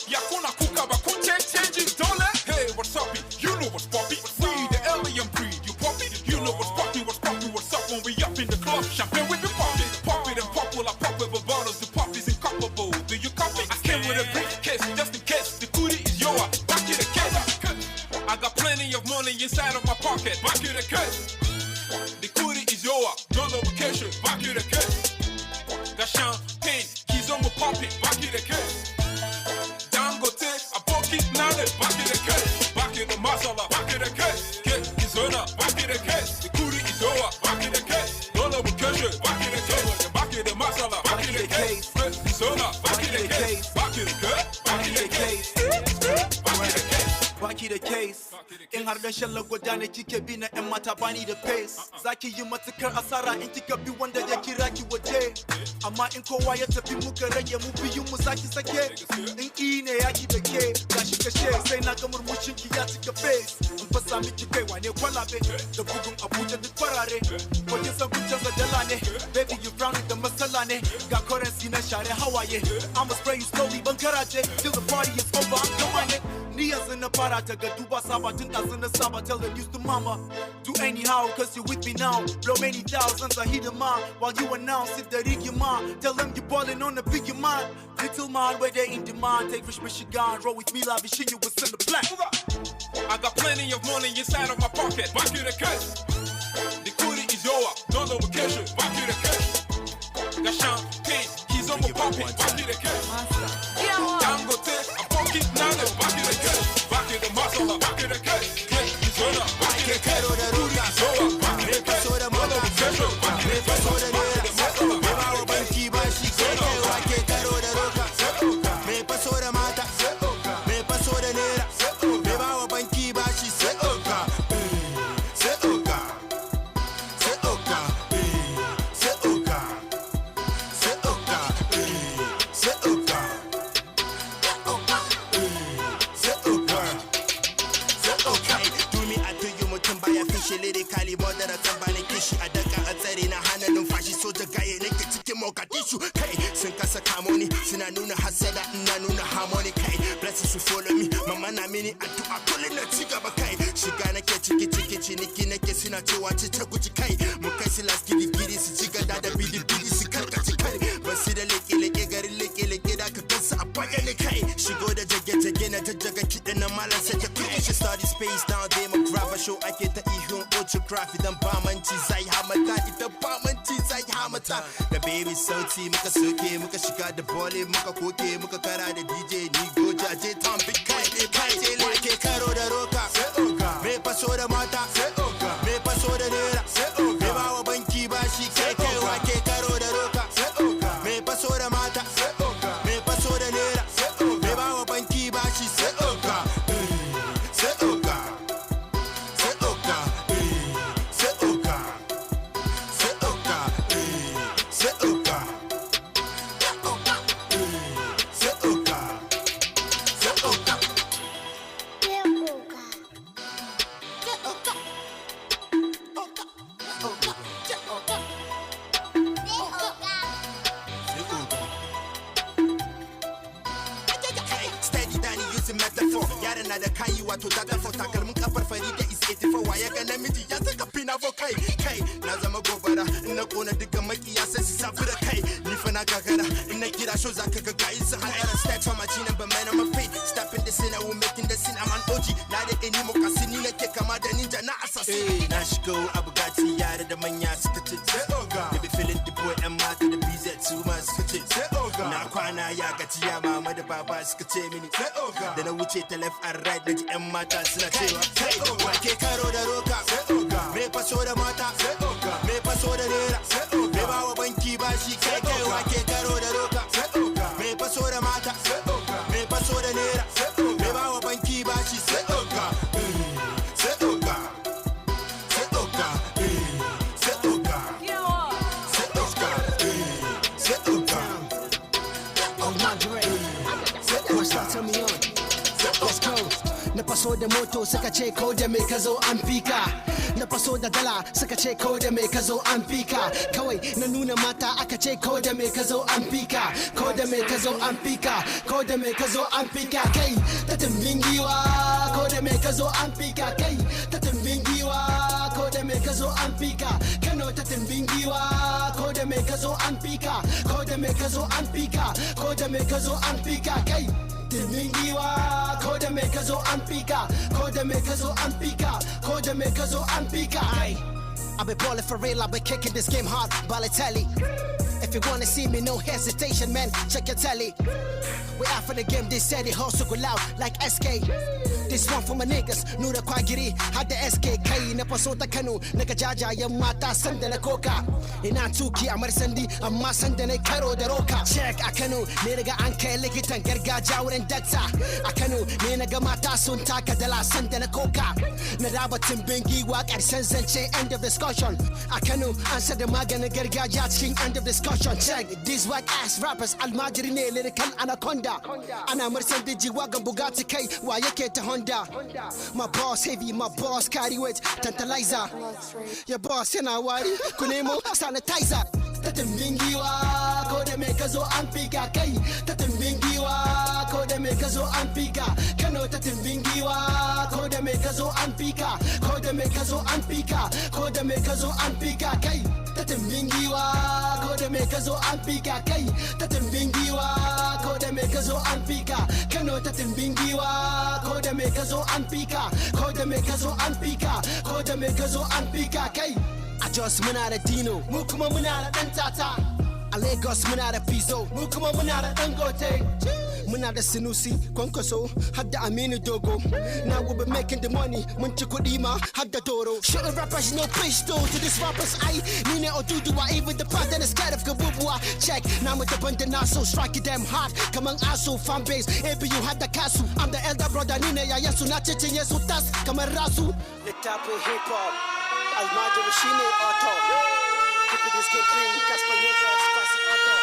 Yakuna kuka bakunche changing dollar. Hey, what's up? You know what's poppy. We the alien breed. You poppy. You know what's poppy. What's up when we up in the club? Champagne with the poppy. Pop it and popular. Poppable bottles. The pop is incomparable. Do you copy? I came with a briefcase just in case. The kudi is yours. Back in the case. I got plenty of money inside of my pocket. Back in the case. The cootie is yours. No location. Back in the case. Got champagne. Keys on my pocket. Back in the case. Dangote. I bought it now. Back in the case. Back in the masala. Back in the case. Get his owner. Back in the case. The cootie is yours. Back in the case. No location. Back in the case. Back in the masala. Back in the case. His owner. Back in the case. Back in the case. Back in the case.
Back in the case. In
har dan shallar gwada ne kike bi na yan mata bani da pace. Zaki yi matukar asara in kika bi wanda ya kira ki waje. Amma in kowa ya tafi muka rage mu biyun mu zaki sake. In ne yaki da ke gashi kashe sai na ga murmushin ki ya cika face. In fasa miki kai wane kwalabe da bugun Abuja duk farare. Ko kin san kun canza dala ne, baby you brown da masala ne. Ga currency na share hawaye. I'ma spray you slowly ban karaje till the party is over. I'm coming it. Ni yanzu na fara daga duba saba tun ɗazu na saba tell the news to mama. Do anyhow cause you with me now. Blow many thousands I hit them out while you announce it the rig your mind. Tell them you ballin' on the big your mind. Little man where they in demand. Take Rich Michigan, roll with me, lavish you was in the black.
I got plenty of money inside of my pocket. Back to the cash. The coolie is yours. Don't know vacation. Back to the cash. Got champagne. He's on my pocket. Back to the cash. Dangote. I'm pocket now. Back to the cash. Back to the muscle. Back to the cash. He's on up. Back to the cash. He's over. Back to the cash. Don't know vacation. Back to the cash. Back to the muscle.
Lyrically more than a tambani kishi a daka a tsare na hana numfashi soja gaye nake cikin mogadishu kai sun kasa kamoni suna nuna hasada ina nuna harmony kai blessings will follow me mama na mini addu'a kullun na ci gaba kai shiga nake ciki ciniki nake suna cewa ce ta guji kai mu kai su last gidi su ci gada da bidi su karkaci kai ba su da leke garin leke da ka gansu a bayyane kai shigo da jage na jajjaga kiɗan na malam sai ta kuɗi shi study space down there mu grab a show ake ta ihun autograph idan ba manci zai hamata idan ba manci zai hamata da baby sauti muka soke muka shiga da bole muka koke muka kara da DJ ni goja je tom big kai ce leke karo da roka me faso da mata me faso da nera me ba wa banki bashi kai wake karo da roka me faso da mata me faso da nera me ba wa banki bashi sai oka yaran na da kayi wato daga for takalmin kafar farida is 84 waye ga namiji ya saka fina vo kai na zama gobara in na kona duka makiya sai su safi da kai ni fa na gagara in na kira show zaka ga gayi su hada stacks on my chin but man I'm a paid step in the scene I will making the scene I'm an OG na da ni mo kasini nake kama da ninja na assassin na shigo abugati yare da manya suka ce they be feeling the boy and mata da BZ su ma suka ce na kwana ya gajiya mama da baba suka ce mini da na wuce ta left and right na ji yan mata suna cewa wake karo da roka me faso da mata me faso da nera me ba wa banki bashi kai wake karo da roka me faso da mata me faso da nera me ba wa banki bashi sai oka
Tell me on. Let's go. Na paso da moto suka ce ko da me ka zo an fika. Na paso da dala suka ce ko da me ka zo an fika. Kawai na nuna mata aka ce ko da me ka zo an fika. Ko da me ka zo an fika. Ko da me ka zo an fika. Kai ta tumbin giwa. Ko da me ka zo an fika. Kai ta tumbin giwa. Ko da me ka zo an fika. Kano ta tumbin giwa. Ko da me ka zo an fika. Ko da me ka zo an fika. Ko da me ka zo an fika. Kai Mingiwa, Koda make us an pika, Koda make us an pika, Koda make us an pika. I be ballin' for real, I be kicking this game hard, Balotelli. If you wanna see me, no hesitation, man, check your telly. We out for the game, they said it hustle go loud like SK. This one for my niggas, Nura Kwagiri, had the SKK, Nepasota Kanu, Nakajaja, Yamata, Sandana Coca. In Atuki, Amarsandi, Amma Sandane Karo de Roca. Check Akanu, Nega Anke Likitan, Gerga Jaur and Data. Akanu, Nenagamata Suntaka de la Sandana Coca. Naraba Timbingi Wak at Sense, end of discussion. Akanu, answer the Magana Gerga Jatching, end of discussion. Check these white ass rappers, Almajirine, Lyrical Anaconda. Ana Marsandi Jiwagan Bugatti K, Wayake to Honda. My boss heavy, my boss carry weight, tantalizer. Your boss in Awari, Kunemo, sanitizer. Tatimbingiwa, Kode Mekazo Ampiga, Kay. Tatimbingiwa, Kode Mekazo Ampiga. Kano Tatimbingiwa, Kode Mekazo Ampiga. Kode Mekazo Ampiga. Kode Mekazo Ampiga, Kay. Tatimbingiwa, Kode Mekazo Ampiga, Kay. Tatimbingiwa, Kode Mekazo Ampiga. Kano Tatimbingiwa, Kode Mekazo Ampiga. Kode Mekazo Ampiga. Kode Mekazo Ampiga, Kay. I just Munada Dino, Mukuma Munada Dantata. A Lagos Munada Piso, Mukuma Munada Dangote. Munada Sinusi, Konkoso, had the Aminu Dogo. Now we'll be making the money, Munchukudima, had the Doro. Show rappers no pistol to this rappers. I Nina Odudua, even the part that is scared of Kabubua. Check, now with the Bandanaso, strike it them hard. Come on, Aso, fan base, maybe you had the castle. I'm the elder brother, Nina Yasu, Nachi, Yasu, Tas, Kamarasu. The type of hip hop. Almajo Machine Auto. Keep this game clean, Casper Yoga, Spasi Auto.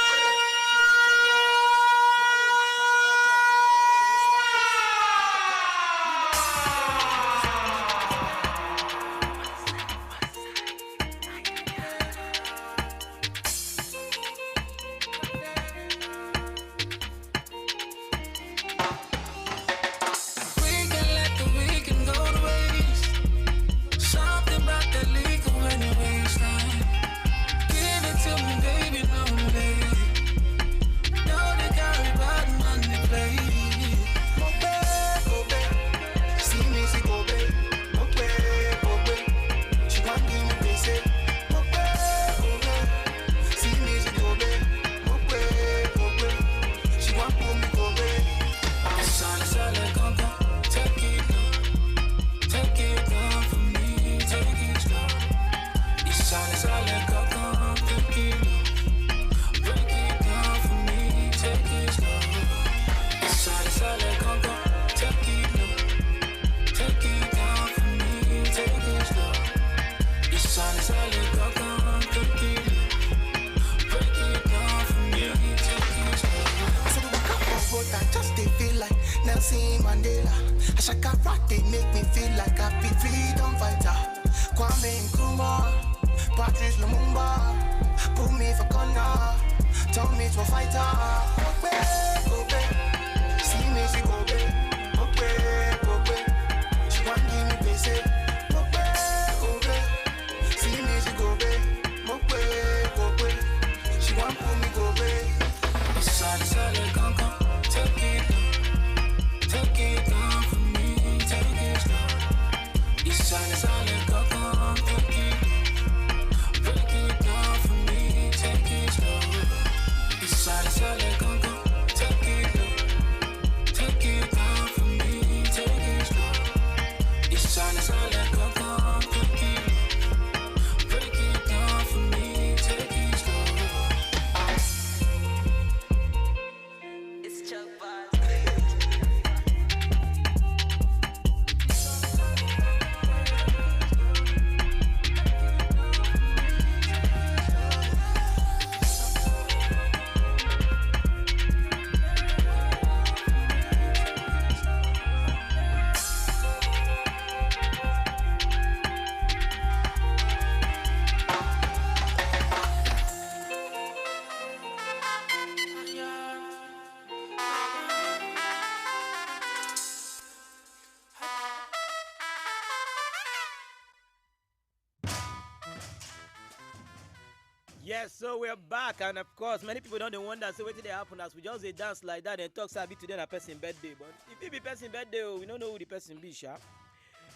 Yes, so we're back, and of course, many people don't wonder, so what did they happen as we just a dance like that and talk sabi today na person birthday, but if it be person birthday, we don't know who the person be, sha.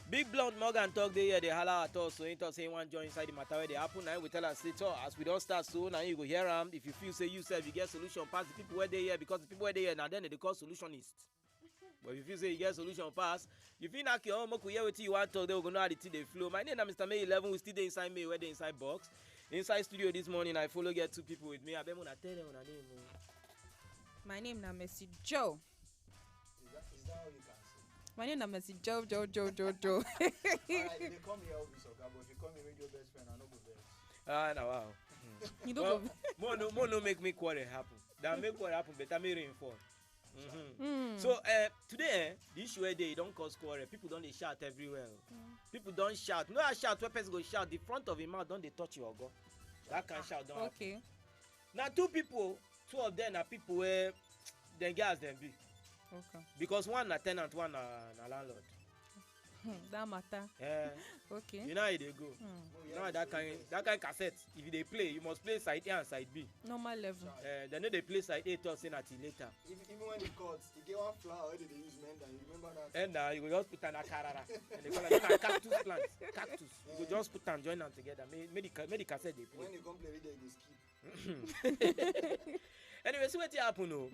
Big Blunt Morgan talk they here, they holler at us, so he talk say one join inside the matter where they happen, now we tell us later, as we don't start so, now you go hear them, if you feel say you self, you get solution, pass the people where they here, because the people where they here, now then they call solutionists. But if you say you get solution pass, you feel knock your own, make we hear what you want to talk, they will go know how the tea they flow. My name is Mr. May 11, we still dey inside May, where they inside box. Inside studio this morning, I follow get 2 people with me. I bet when I tell them on name.
My name na Messi Joe.
Is that how you can say?
My name na Messi Joe.
Alright, they come here Elvis Oga, but if you call me radio best friend, I no go vex.
Ah, now wow.
You don't
Well, more no make me quarrel happen. That make quarrel happen, better me reinforce.
Mm.
So today, the issue where they don't cause quarrel. People don't they shout everywhere. People don't shout. No, I shout. Where person go shout, the front of him mouth don't they touch your go. That can shout don't
okay.
happen. Now 2 people, 2 of them are people where them girls them be.
Okay.
Because one na tenant, one na landlord.
That matter.
Yeah.
Okay.
You know how they go. You know that kind cassette. If they play, you must play side A and side B.
Normal level.
They know they play side A till say until later.
Even when it cuts, you get one flower where they use mender. You remember that?
And you go just put an akarara. And they call it cactus plant. Cactus. You go just put and join them together. Make the cassette they play.
When you come play video, you skip.
Anyway, see what happen no.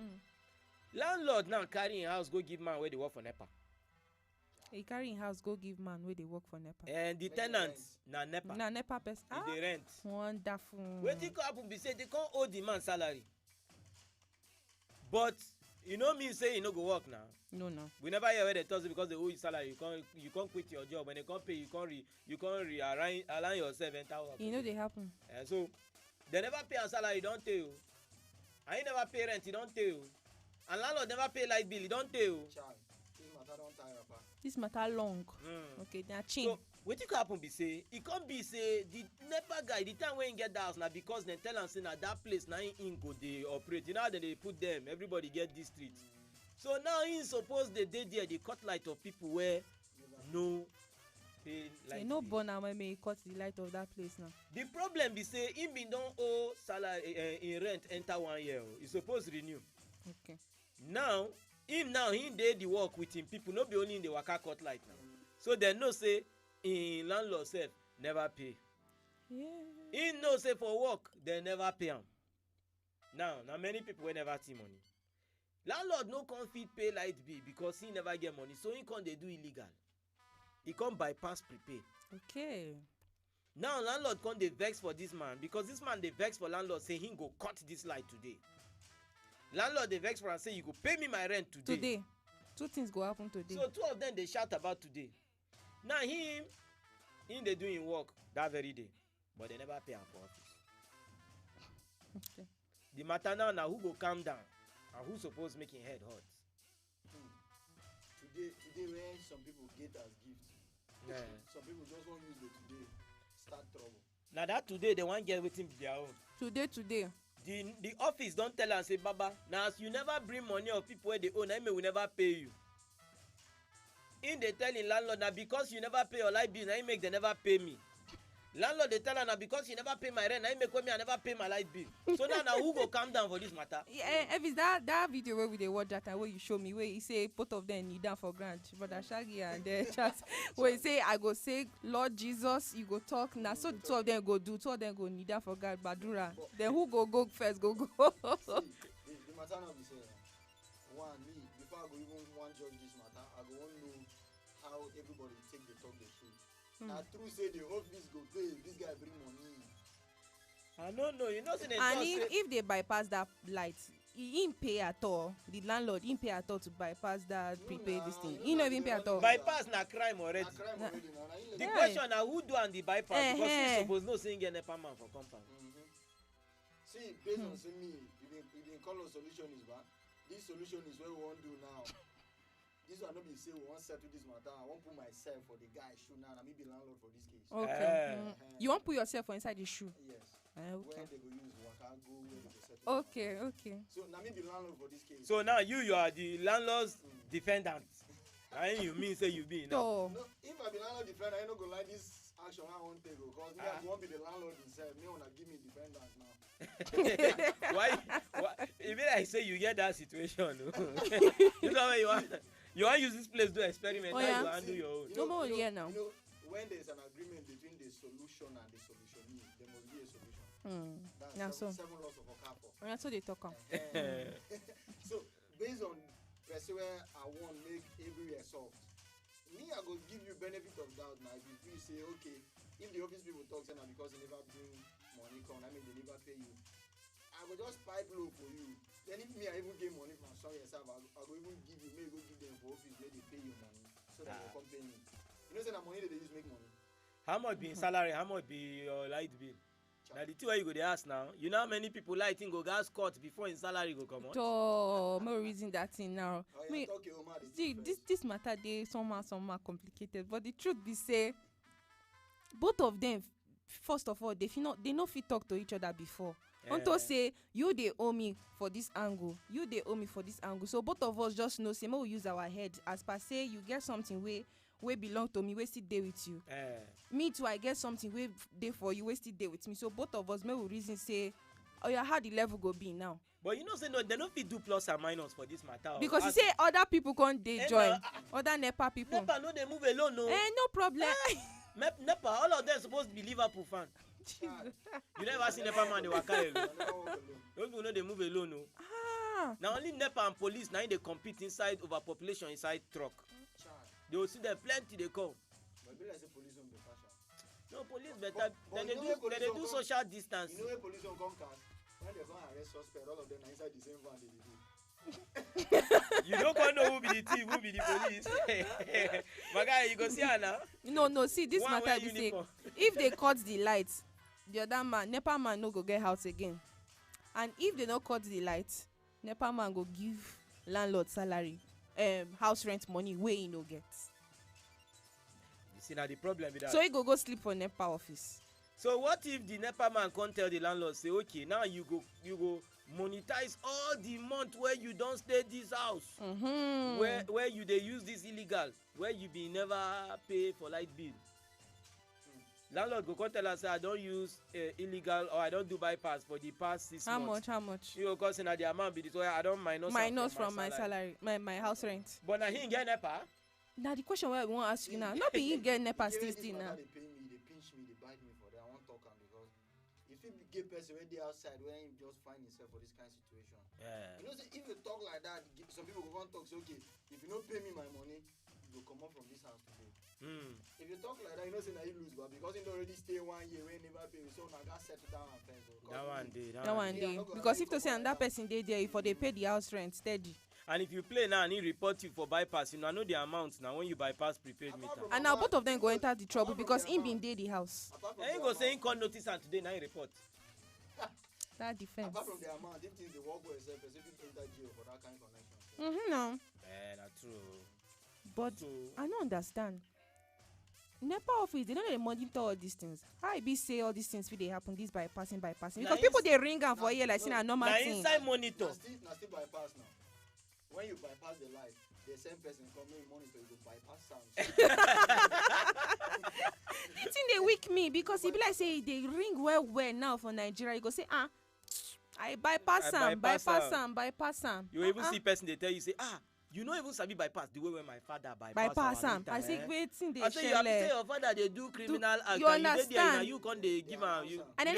Landlord now carry in house go give man where they work for NEPA.
He carry in house go give man where they work for NEPA.
And the tenant na NEPA.
Na NEPA person.
They rent.
Wonderful.
Wetin come happen be say they can't owe the man salary. But you know me say you no go work now.
No.
We never hear where they tell you because they owe you salary. You can't quit your job. When they can't pay, you can't realign yourself enter work.
You know they happen.
So they never pay a salary, don't tell you. And you never pay rent, you don't tell you. And landlord never pay light bill, you don't tell you.
This matter long. Okay, they are change.
So wetin go happen be say e come be say the NEPA guy the time when he get that house na because dem tell am say na that place na him go dey operate. You know how dem dey put them, everybody get district. So now him suppose dey there dey cut light of people where no pay light.
No born am when may cut the light of that place now.
The problem be say him bin don owe salary in rent enter 1 year. He suppose renew.
Okay.
Now him dey the work with him people, no be only in the waka cut light now. So dem know say him landlord sef never pay.
Yeah.
Him know say for work dem never pay am. Now na many people wey never see money. Landlord no come fit pay light bill because he never get money, so he come dey do illegal. He come bypass prepay.
Okay.
Now landlord come dey vex for this man because this man dey vex for landlord say he go cut this light today. Landlord dey vex for am say you go pay me my rent today.
Today. 2 things go happen today.
So 2 of them dey shout about today. Now him dey do him work that very day, but they never pay am for office.
Okay.
The matter now na who go calm down and who suppose make him head hot.
Today when some people get as gift, some people just wan use the today start trouble.
Na that today they wan get wetin be their own.
Today.
The office don tell am say baba na as you never bring money of people wey dey owe na him we never pay you. Him dey tell him landlord na because you never pay your light bill na him make dem never pay me. Landlord dey tell am na because you never pay my rent na him make me I never pay my light bill. So now who go calm down for this matter?
Yeah, Elvis, that video where we dey watch that time where you show me where you say both of them kneel down for ground, brother Shaggy and Charles, where you say I go say Lord Jesus, you go talk na so the 2 of them go do, 2 of them go kneel down for ground, Badura. Then who go first? Go.
See, the matter now be say one me before I go even one judge this matter, I go wan know how everybody take the talk the truth. Na true say the office go pay if this guy bring money.
I no know, you know say dem
and
talk say
if they bypass that light, he ain't pay at all. The landlord ain't pay at all to bypass that prepaid this thing. He no even pay at all.
bypass na crime already. The question na who do and the bypass because he suppose know say he get NEPA man for compound.
See, based on say me, you dey call us solution is bad. This solution is what we wan do now. This one no be say we wan settle this matter. I wan put myself for the guy shoe now. Na me be landlord for this case.
Okay. You wan put yourself for inside the shoe?
Yes.
Okay.
Where they go use waka go where they go settle.
Okay.
So na me be landlord for this case.
So now you are the landlord's defendant. And you mean say you be now?
No, if I be landlord defender, I no go like this action I wan take because me I wan be the landlord himself. Me wanna give me defendant now.
Why? It be like say you get that situation. You know where you want use this place to experiment. How you handle your own?
No more here now.
You know, when there's an agreement between the solution and the solutionee, there must be a solution. That's
so.
7 laws of Okafor.
That's what they talk on.
So based on
person where I want make everywhere soft. Me, I go give you benefit of doubt now. If you say, okay, if the office people talk say na because they never bring money come, I mean they never pay you. I go just pipe low for you. Then if me I even get money from some yourself, I go even give you, maybe go give them for office, maybe they pay you money so that they come pay me. You know say na money that they use make money.
How much be salary? How much be your light bill? Now the thing where you go dey ask now, you know how many people lighting go gas cut before in salary go come out?
So, more reason that thing now.
Oh, yeah, okay, Omar,
see, this matter they somehow complicated, but the truth be say, both of them, first of all, they no fit talk to each other before. Unto say you they owe me for this angle, you they owe me for this angle. So both of us just know say we use our head as per say you get something we belong to me, we still dey with you. Me too, I get something we dey for you, we still dey with me. So both of us may we reason say, oh yeah, how the level go be now.
But you know say no, they no fit do plus and minus for this matter.
Because you say other people can't dey join, other NEPA people.
NEPA no they move alone no.
No problem.
NEPA, all of them supposed to be Liverpool fan. You never see NEPA man they waka alone. Those people know they move alone no. Now only NEPA and police now they compete inside overpopulation inside truck. They will see them plenty they come.
But be like say police on the fashion.
No police better. Then they do social distance.
You know where police on come cast? When they come arrest suspect, all of them are inside the same van they do.
You don't want to know who be the thief, who be the police. My guy, you go see her now.
No. See this one matter be say, if they cut the lights, the other man, NEPA man no go get house again. And if they no cut the lights, NEPA man go give landlord salary. House rent money wey he no get.
You see now the problem with that.
So he go sleep for NEPA office.
So what if the NEPA man can't tell the landlord say okay now you go monetize all the month where you don't stay this house, where you they use this illegal, where you be never pay for light bill. Landlord go come tell us say I don't use illegal or I don't do bypass for the past 6 months.
How much?
You go cause na the amount be this way I don't minus
from my salary, my house rent.
But now he get NEPA.
Now the question where we want to ask you now, not be you get NEPA still now.
They pay me, they pinch me, they bite me for that. I won't talk am because if you get person when they outside when he just find himself for this kind of situation.
Yeah.
You know say if you talk like that, some people go come talk say okay, if you don't pay me my money, you go come up from this house today. If you talk like that, you know say now you lose, but because you don't already stay 1 year when you never pay, so now got settle down and fence.
That one day.
Because if to say another person dey there, if they pay the house rent steady.
And if you play now and he report you for bypass, you know the amounts now when you bypass prepaid meter.
And now both of them go enter the trouble because him been dey the house.
And you go say he can't notice and today now he report.
That defense.
Apart from the amount, if things they work with yourself, specific enter jail for that kind of connection.
No.
That's true.
But I don't understand. NEPA office, they don't monitor all these things. How I be say all these things will they happen, this bypassing. Because people they ring out for a year like saying a normal thing.
Inside monitor.
Now still bypass now. When you bypass the light, the same person come in monitor, you go bypass sound.
The thing they weak me because if like say they ring well now for Nigeria, you go say I bypass some.
You even see person they tell you say you know even sabi bypass the way when my father
bypass am. I say wetin dey shele.
I say you have to say your father dey do criminal act.
You understand?
You can't dey give am.
And I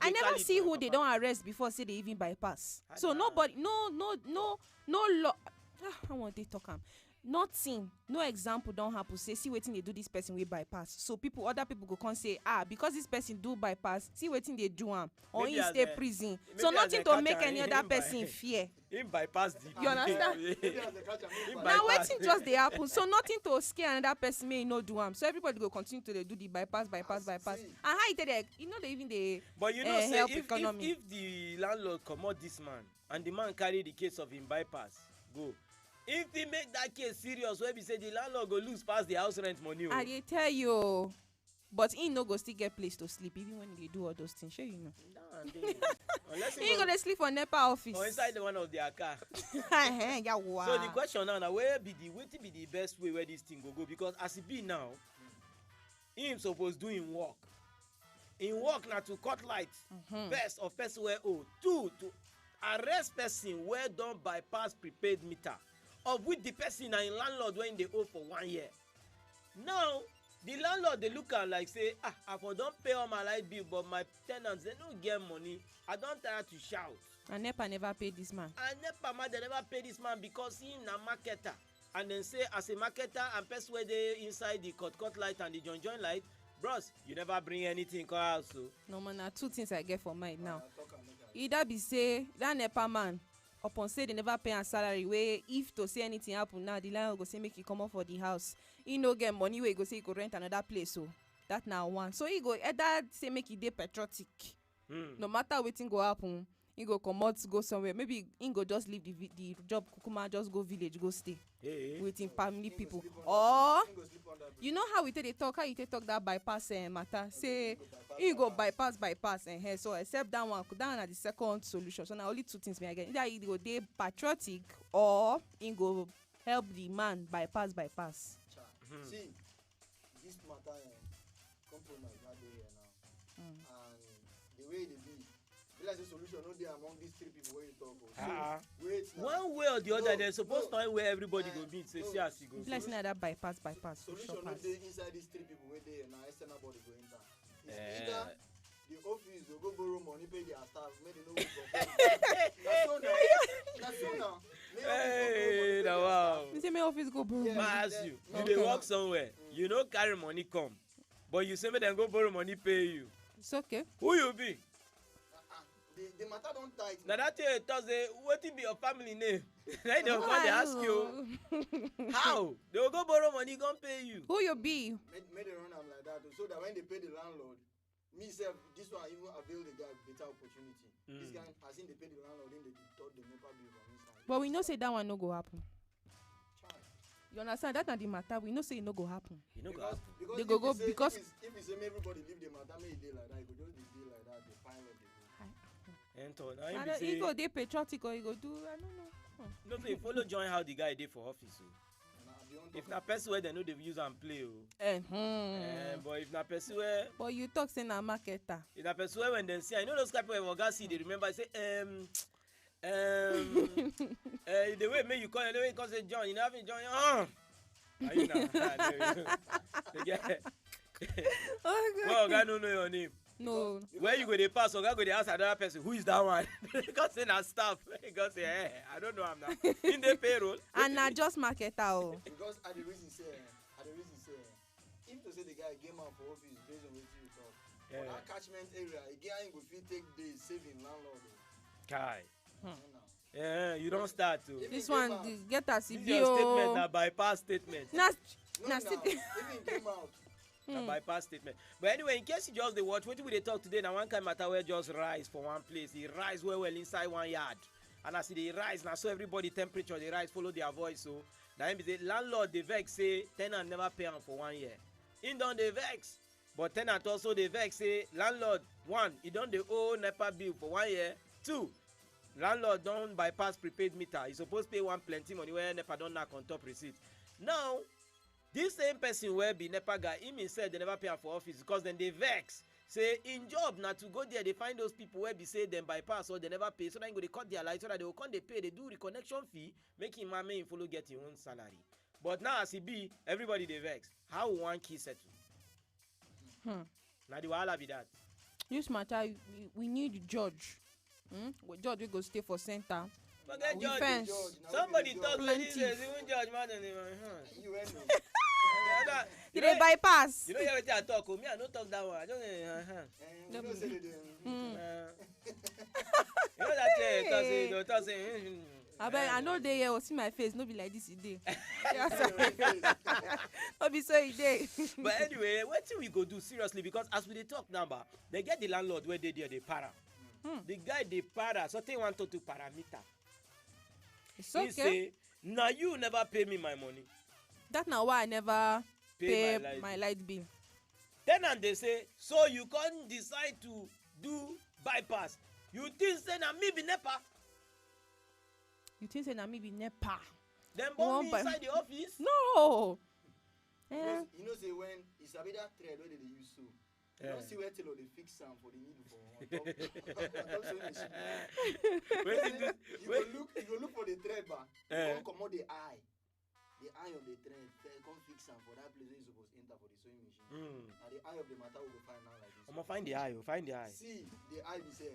never see who they don't arrest before say they even bypass. So nobody, no law. I want to talk am. Nothing, no example don't happen. Say see wetin they do this person will bypass. So other people go come say because this person do bypass. See wetin they do am or he stay prison. So nothing to make any other person fear.
Him bypass the.
You understand? Now wetin just dey happen. So nothing to scare another person may no do am. So everybody go continue to do the bypass. And how it dey? You know they even dey.
But you know say
help economy.
If the landlord comot this man and the man carry the case of him bypass go. If he make that case serious, where we say the landlord go lose past the house rent money.
I dey tell you, but he no go still get place to sleep even when they do all those things. Sure you know. He go dey sleep for NEPA office.
Or inside the one of their car.
So
the question now, where be the best way where this thing go? Because as it be now, him suppose do him work. In work now to cut light. First of person where owe. 2 to arrest person where don't bypass prepaid meter. Of which the person and landlord when they owe for 1 year. Now, The landlord they look am like say, I for don pay all my light bill, but my tenants they no get money. I don tire to shout.
And NEPA never paid this man.
And NEPA man they never pay this man because he na marketer. And then say as a marketer and person wey dey inside the cut light and the join light, bros, you never bring anything come out so.
No man, na two things I get for mind now. Either be say that NEPA man upon say they never pay am salary wey if to say anything happen now the landlord go say make e comot for the house. He no get money wey he go say he go rent another place so. That na one. So he go either say make e dey patriotic. No matter wetin go happen, he go comot go somewhere. Maybe he go just leave the job kukuma just go village go stay with him family people. Or you know how we take dey talk, how you take talk that bypass matter. Say he go bypass here. So except that one na the second solution. So na only two things me I get. Either he go dey patriotic or he go help the man bypass.
See, this matter compromise not dey here now. And the way they be like the solution no dey among these three people wey you talk of. So wait now.
One way or the other, they're supposed to find where everybody go meet. Say see as you go.
Like say that bypass.
Solution no dey inside these three people wey dey here now. External body go enter. It's either the office go borrow money pay their staff make they no work for free. That's so now.
Hey, now wow.
You say my office go borrow.
I ask you, you dey work somewhere, you no carry money come, but you say make them go borrow money pay you.
It's okay.
Who you be?
The matter don't tight.
Now that day Thursday, what be your family name? Then they come they ask you how they will go borrow money, come pay you.
Who you be?
Made they run am like that so that when they pay the landlord, me self this one even avail the guy better opportunity. This guy as in they pay the landlord, then they thought the NEPA bill from inside.
But we know say that one no go happen. You understand? That's not the matter. We know say it no go happen.
You know go happen.
They go because
if you say everybody leave the matter, make it dey like that. It go just dey like that. They pile up.
He go dey patriotic or he go do I don't know.
No, so you follow join how the guy dey for office. If na person where they know they use and play but if na person where.
But you talk say na marketer.
If na person where when they see, I know those people when Oga see they remember say the way make you call the way you call say John, you know having John. Are you now? Well, Oga no know your name.
No.
Where you go dey pass, Oga go dey ask another person, who is that one? Because say na staff. Because say, I don't know am now. In the payroll.
And na just marketer
Because I the reason say, if to say the guy came out for office based on wetin you talk, for that catchment area, again go fit take days saving landlord.
Kai. Yeah, you don't start to.
This one get as
it be. Your statement na bypass statement.
Na
even came out.
A bypass statement. But anyway, in case you just dey watch, wetin we dey talk today na one kind matter where just rise for one place. E rise well inside one yard. And as e dey rise, na so everybody temperature dey rise, follow their voice. So na him be say landlord dey vex say tenant never pay am for 1 year. Him don dey vex, but tenant also dey vex say landlord one, he don dey owe NEPA bill for 1 year. Two, landlord don bypass prepaid meter. He suppose pay one plenty money where NEPA don knack on top receipt. Now this same person wey be NEPA guy, him himself they never pay am for office because then they vex. Say in job na to go there, they find those people where be say them bypass or they never pay. So then go they cut their light so that they will come they pay, they do reconnection fee, make him man follow get his own salary. But now as he be, everybody they vex. How one key settle? Now the wahala be that.
This matter we need judge. Judge we go stay for center.
Forget judge. Somebody talk like this, even judge man than
you
Did they bypass?
You know what I talk? Me, I don't talk that one. I don't
you
know that
I know they will see my face, no be like this today. No be so day.
But anyway, what thing we go do seriously? Because as we dey talk now, they get the landlord where they there, they para. The guy they para, so they want to parameter.
It's okay.
He say, now you never pay me my money.
That's not why I never pay my light bill.
Tenant they say, so you can't decide to do bypass. You think say na me be NEPA?
You think say na me be NEPA?
Then bomb me inside the office?
No.
You know say when it's a bit that thread where they use so. You don't see where till they fix some for the need for you go look for the thread bar. You don't come out the eye. the eye of the train, come fix am for that place where you supposed enter for the sewing machine. Now the eye of the matter we go find out like this.
I'ma find the eye. Find the eye.
See, the eye be say,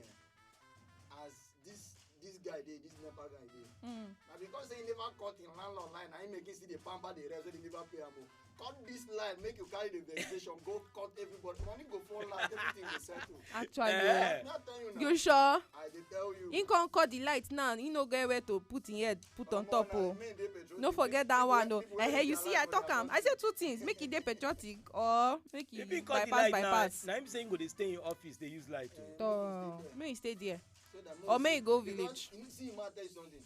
as this guy dey, this nepa guy dey. Now because he never cut in landlord line, I make him see the pamper the rest, so they never pay am. Cut this line, make you carry the vegetation, go cut everybody. Money go fall line, everything will settle.
Actually,
Not tell you now.
you sure?
I dey tell you.
He can't cut the light now. He no get where to put in head, put on top. Oh, no forget that one. No, hey, you see, I talk am. I said two things: make it dey patriotic or make it bypass.
Now I'm saying go they stay in office, they use light too.
So may you stay there, or may you go village.
See, man, tell you something.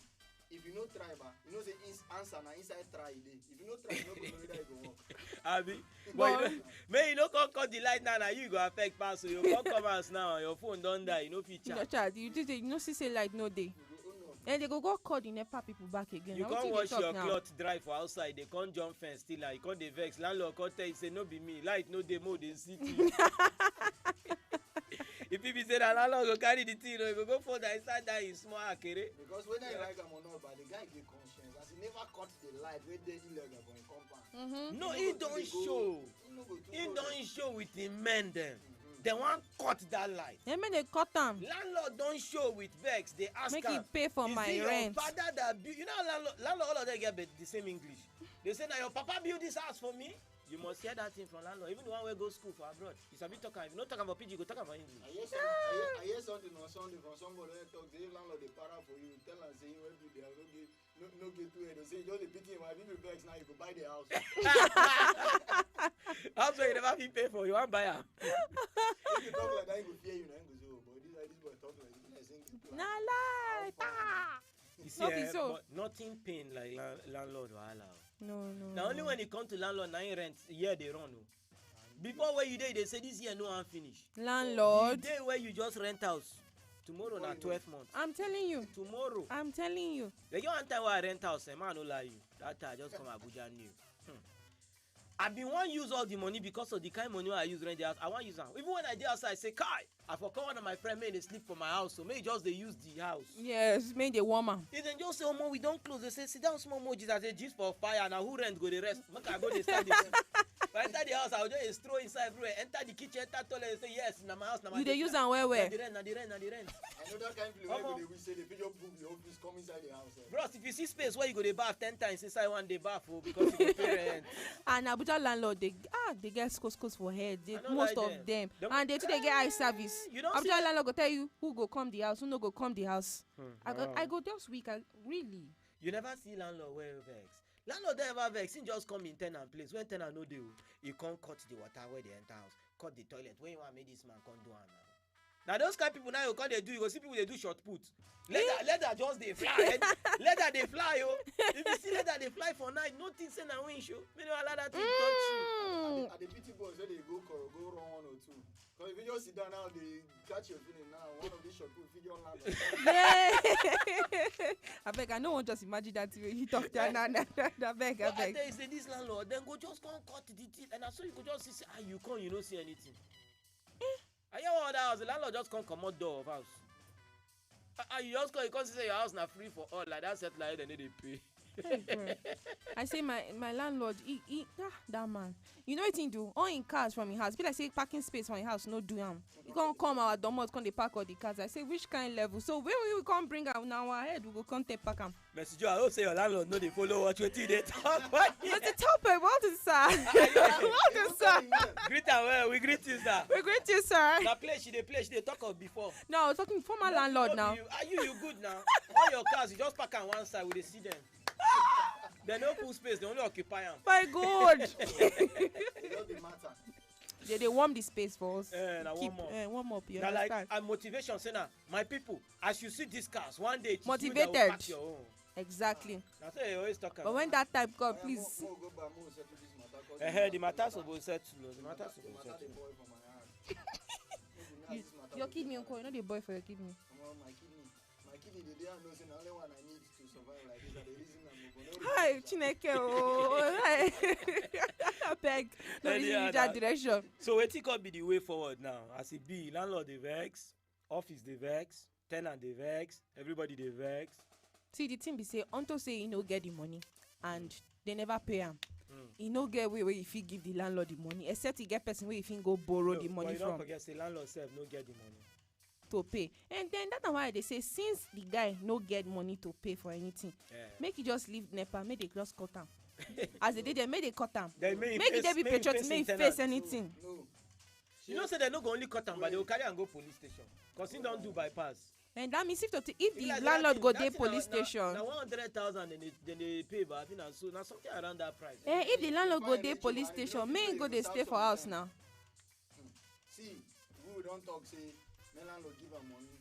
If you no try, ba, you know say answer na inside try dey. If you no try, you no go know whether you go work.
Abi, but may you no come cut the light now. Now you go affect pass. So you come house now. Your phone don't die. You no fit charge.
You know, say light no day. And they go call the NEPA people back again.
You can't wash your cloth dry for outside. They can't jump fence still. Like, you can't dey vex. Landlord can't tell you say no be me. Light no dey more than city. If people say that landlord go carry the thing, you go for that inside that is small akere.
Because whether you like am or not, but the guy get conscience. As he never cut the light, where they illegal for him compound.
No, he don't show. He don't show with the men them. They want cut that light.
They may they cut them.
Landlord don't show with vex. They ask
make him pay for my rent.
Your father that build, you know, landlord all of them get the same English. They say now your papa build this house for me. You must hear that thing from landlord. Even the one where go school for abroad. It's a bit talking. If you not talking about PG, go talk about English.
I hear something on Sunday from somebody who talk. Say landlord they para for you. Tell them say you will be there. No get to it. They say you just pity him. I give you vex now. You go buy the house.
House where you never be pay for. You want buy am.
If you talk like that, he go fear you. Now he go say, oh, boy, this boy talk like this.
Nah lie.
You see, but nothing pain like landlord wahala.
No.
Now only when it come to landlord, now rent year they run. Before where you dey, they say this year no one finish.
Landlord.
The day where you just rent house. Tomorrow na 12 months.
I'm telling you.
Tomorrow.
I'm telling you.
They get one time where I rent house, man no lie you. That time I just come Abuja new. I been want use all the money because of the kind of money I use rent the house. I want use them. Even when I dey outside, I say, Kai, I forgot one of my friends made they sleep for my house, so may just they use the house.
Yes, make the warmer.
If they just say, oh, mo, we don't close. They say, sit down, small emojis. I say, just for fire. Now who rent go the rest? Make I go they start this. If I enter the house, I will just throw inside everywhere. Enter the kitchen, enter toilet. Say, yes, na my house, na my.
You they use and where?
Na the rent.
I know that kind of people where they say they video book the office come inside the house.
Bros, if you see space where you go they bath 10 times inside one day bath, because you go pay rent.
And Abuja landlord they get scos for head. Most of them. And they too they get eye service. Abuja landlord go tell you who go come the house, who no go come the house. I go this week. Really.
You never see landlord wear vex. Landlord never vex. He just come in tenant place. When tenant no deal, he can't cut the water where they enter house, cut the toilet. When you want make this man come do am now. Now those kind of people now you can't they do. You go see people they do short put. Leather just they fly. Leather they fly yo. If you see leather they fly for night, nothing say na win show. Me no allow that thing touch you.
At the pity boys where they go wrong 1 or 2. Because if you just sit down now, they catch your feeling now. One of these short put figure on land.
Yeah. I beg, I no want just imagine that way he talk there. I beg.
I tell you say this landlord then go just come cut the teeth and so you go just see you come you don't see anything. I hear one other house, the landlord just come out door of house. You just come, you can't say your house na free for all, like that set like they need to pay.
I say my landlord, that man. You know what he do? All in cars from his house. Be like say parking space from his house, no do him. He can't come our domot, come they park all the cars. I say which kind level? So when we come bring out now our head, we go come take park him.
Messenger, I don't say your landlord no they follow what you they talk.
But the topic, what is sir? What is sir?
Greet her well, we greet you sir.
We greet you sir.
The place they talk of before.
No, I was talking former landlord now.
Are you good now? All your cars you just park on one side, we they see them. They no full space, they only occupy them.
My God. They warm the space for us. Warm up. You
now,
understand?
Like motivation, say now, my people, as you see these cars, one day it's
motivated.
You that will pack your own.
Exactly.
That's why you always talk about.
But when that time comes, please.
The matters will settle. The matters will settle.
Your kidney, uncle, you know the boy for your kidney.
My kidney, the day I know, the only one I need to survive like this, the reason I'm
hi, Chineke. Oh, hi. I beg. No reason in that direction.
So, what could be the way forward now? As it be, landlord the vex, office the vex, tenant the vex, everybody the vex.
See, the thing be say, unto say you know get the money, and they never pay am. E no get way wey you fit give the landlord the money except e get person wey you fit go borrow the money
but
from.
you don't forget say landlord sef no get the money
to pay. And then that na why they say since the guy no get money to pay for anything, make e just leave NEPA, make they just cut am. As they did there, make they cut am. Make e dey be patriotic, make e face anything.
You know say they no go only cut am but they go carry am go police station cause he don do bypass.
And that means if the landlord go dey police station.
na 100,000 dem dey pay but I think na something around that price.
If the landlord go dey police station, make e go dey stay for house now.
See, we don talk say make landlord give am money.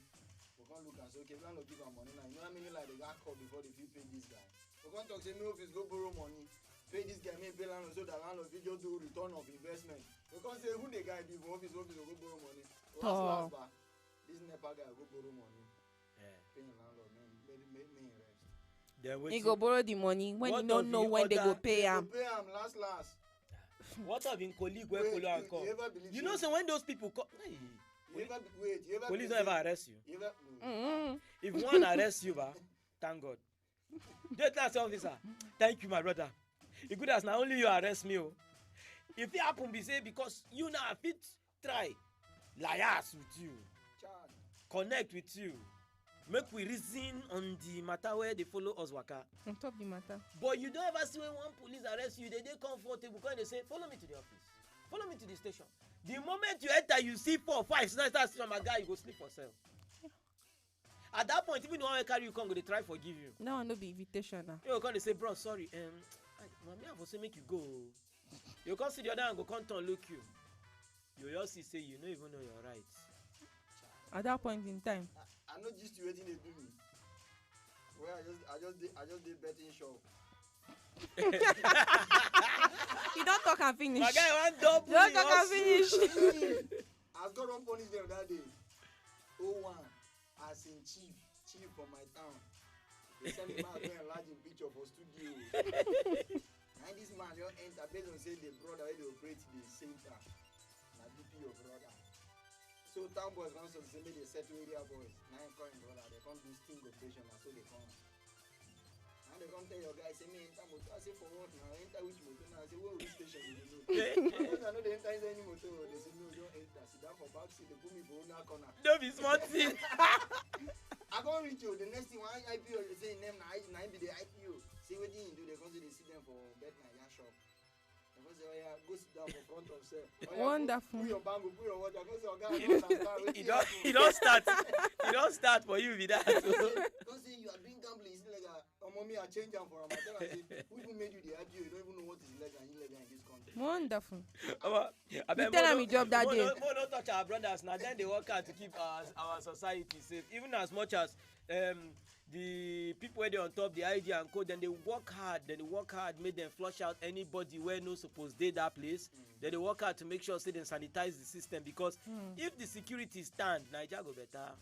We come look and say okay, landlord give am money now. You know how many like they got called before they fit pay this guy. We come talk say make office go borrow money, pay this guy, make pay landlord so that landlord fit just do return of investment. We come say who the guy be for office go borrow money. Last ba, this NEPA guy go borrow money. Paying landlord, make rest.
He go borrow the money when he don't know when they go pay am.
Pay am last.
What of him colleague wey follow am come? You know say when those people come, police don't ever arrest you. If one arrest you, thank God. Just officer, thank you my brother. E good as na only you arrest me. If it happen be say because you now fit try liars with you, connect with you. Make we reason on the matter where they follow us waka.
On top the matter.
But you don't ever see when one police arrest you, they comfortable because they say, follow me to the office. Follow me to the station. The moment you enter, you see 4 or 5 snipers from a guy, you go sleep for cell. At that point, even the one who carry you come, they try forgive you.
No, no be invitation now.
You come, they say, bro, sorry. Mommy, I say make you go. You come see the other and go come turn look you. You just say you don't even know your rights.
At that point in time.
I know just you waiting they do me. Where I just did betting shop.
You don't talk and finish.
My guy want double.
You don't talk and finish.
I got one punish them that day. 01 as in chief from my town. They send me out there enlarging picture for studio. And this man you enter based on say the brother where they operate the center. Na DP your brother. So town boys come so say make they settle area boys. Now I'm calling brother, they come do sting operation and so they come. And they come tell your guy say me enter motor. I say for what now? Enter which motor now? I say where which station you know? I know they enter inside any motor. They say no, don't enter. Sit down for back seat. They put me for una corner.
Don't be smart thing.
I go reach you. The next thing one IPO they say name na be the IPO. See what you do. They come to they see them for bet na ya shop. They go say oh yeah, go sit down for front of cell.
Wonderful.
Put your bango, put your water. Go say oh God,
He don't start. He don't start for you with that.
Don't say you are doing gambling. It's like mommy I change them for him. I tell her say who even made you the IPO? You don't even know what is legal and illegal in this country.
Wonderful.
You
tell him job that day.
Don't touch our brothers. Now then they work hard to keep our society safe. Even as much as the people where they on top the IG and code, then they work hard. Make them flush out anybody where no supposed they that place. Then they work hard to make sure say they sanitize the system because if the security stand, Nigeria go better.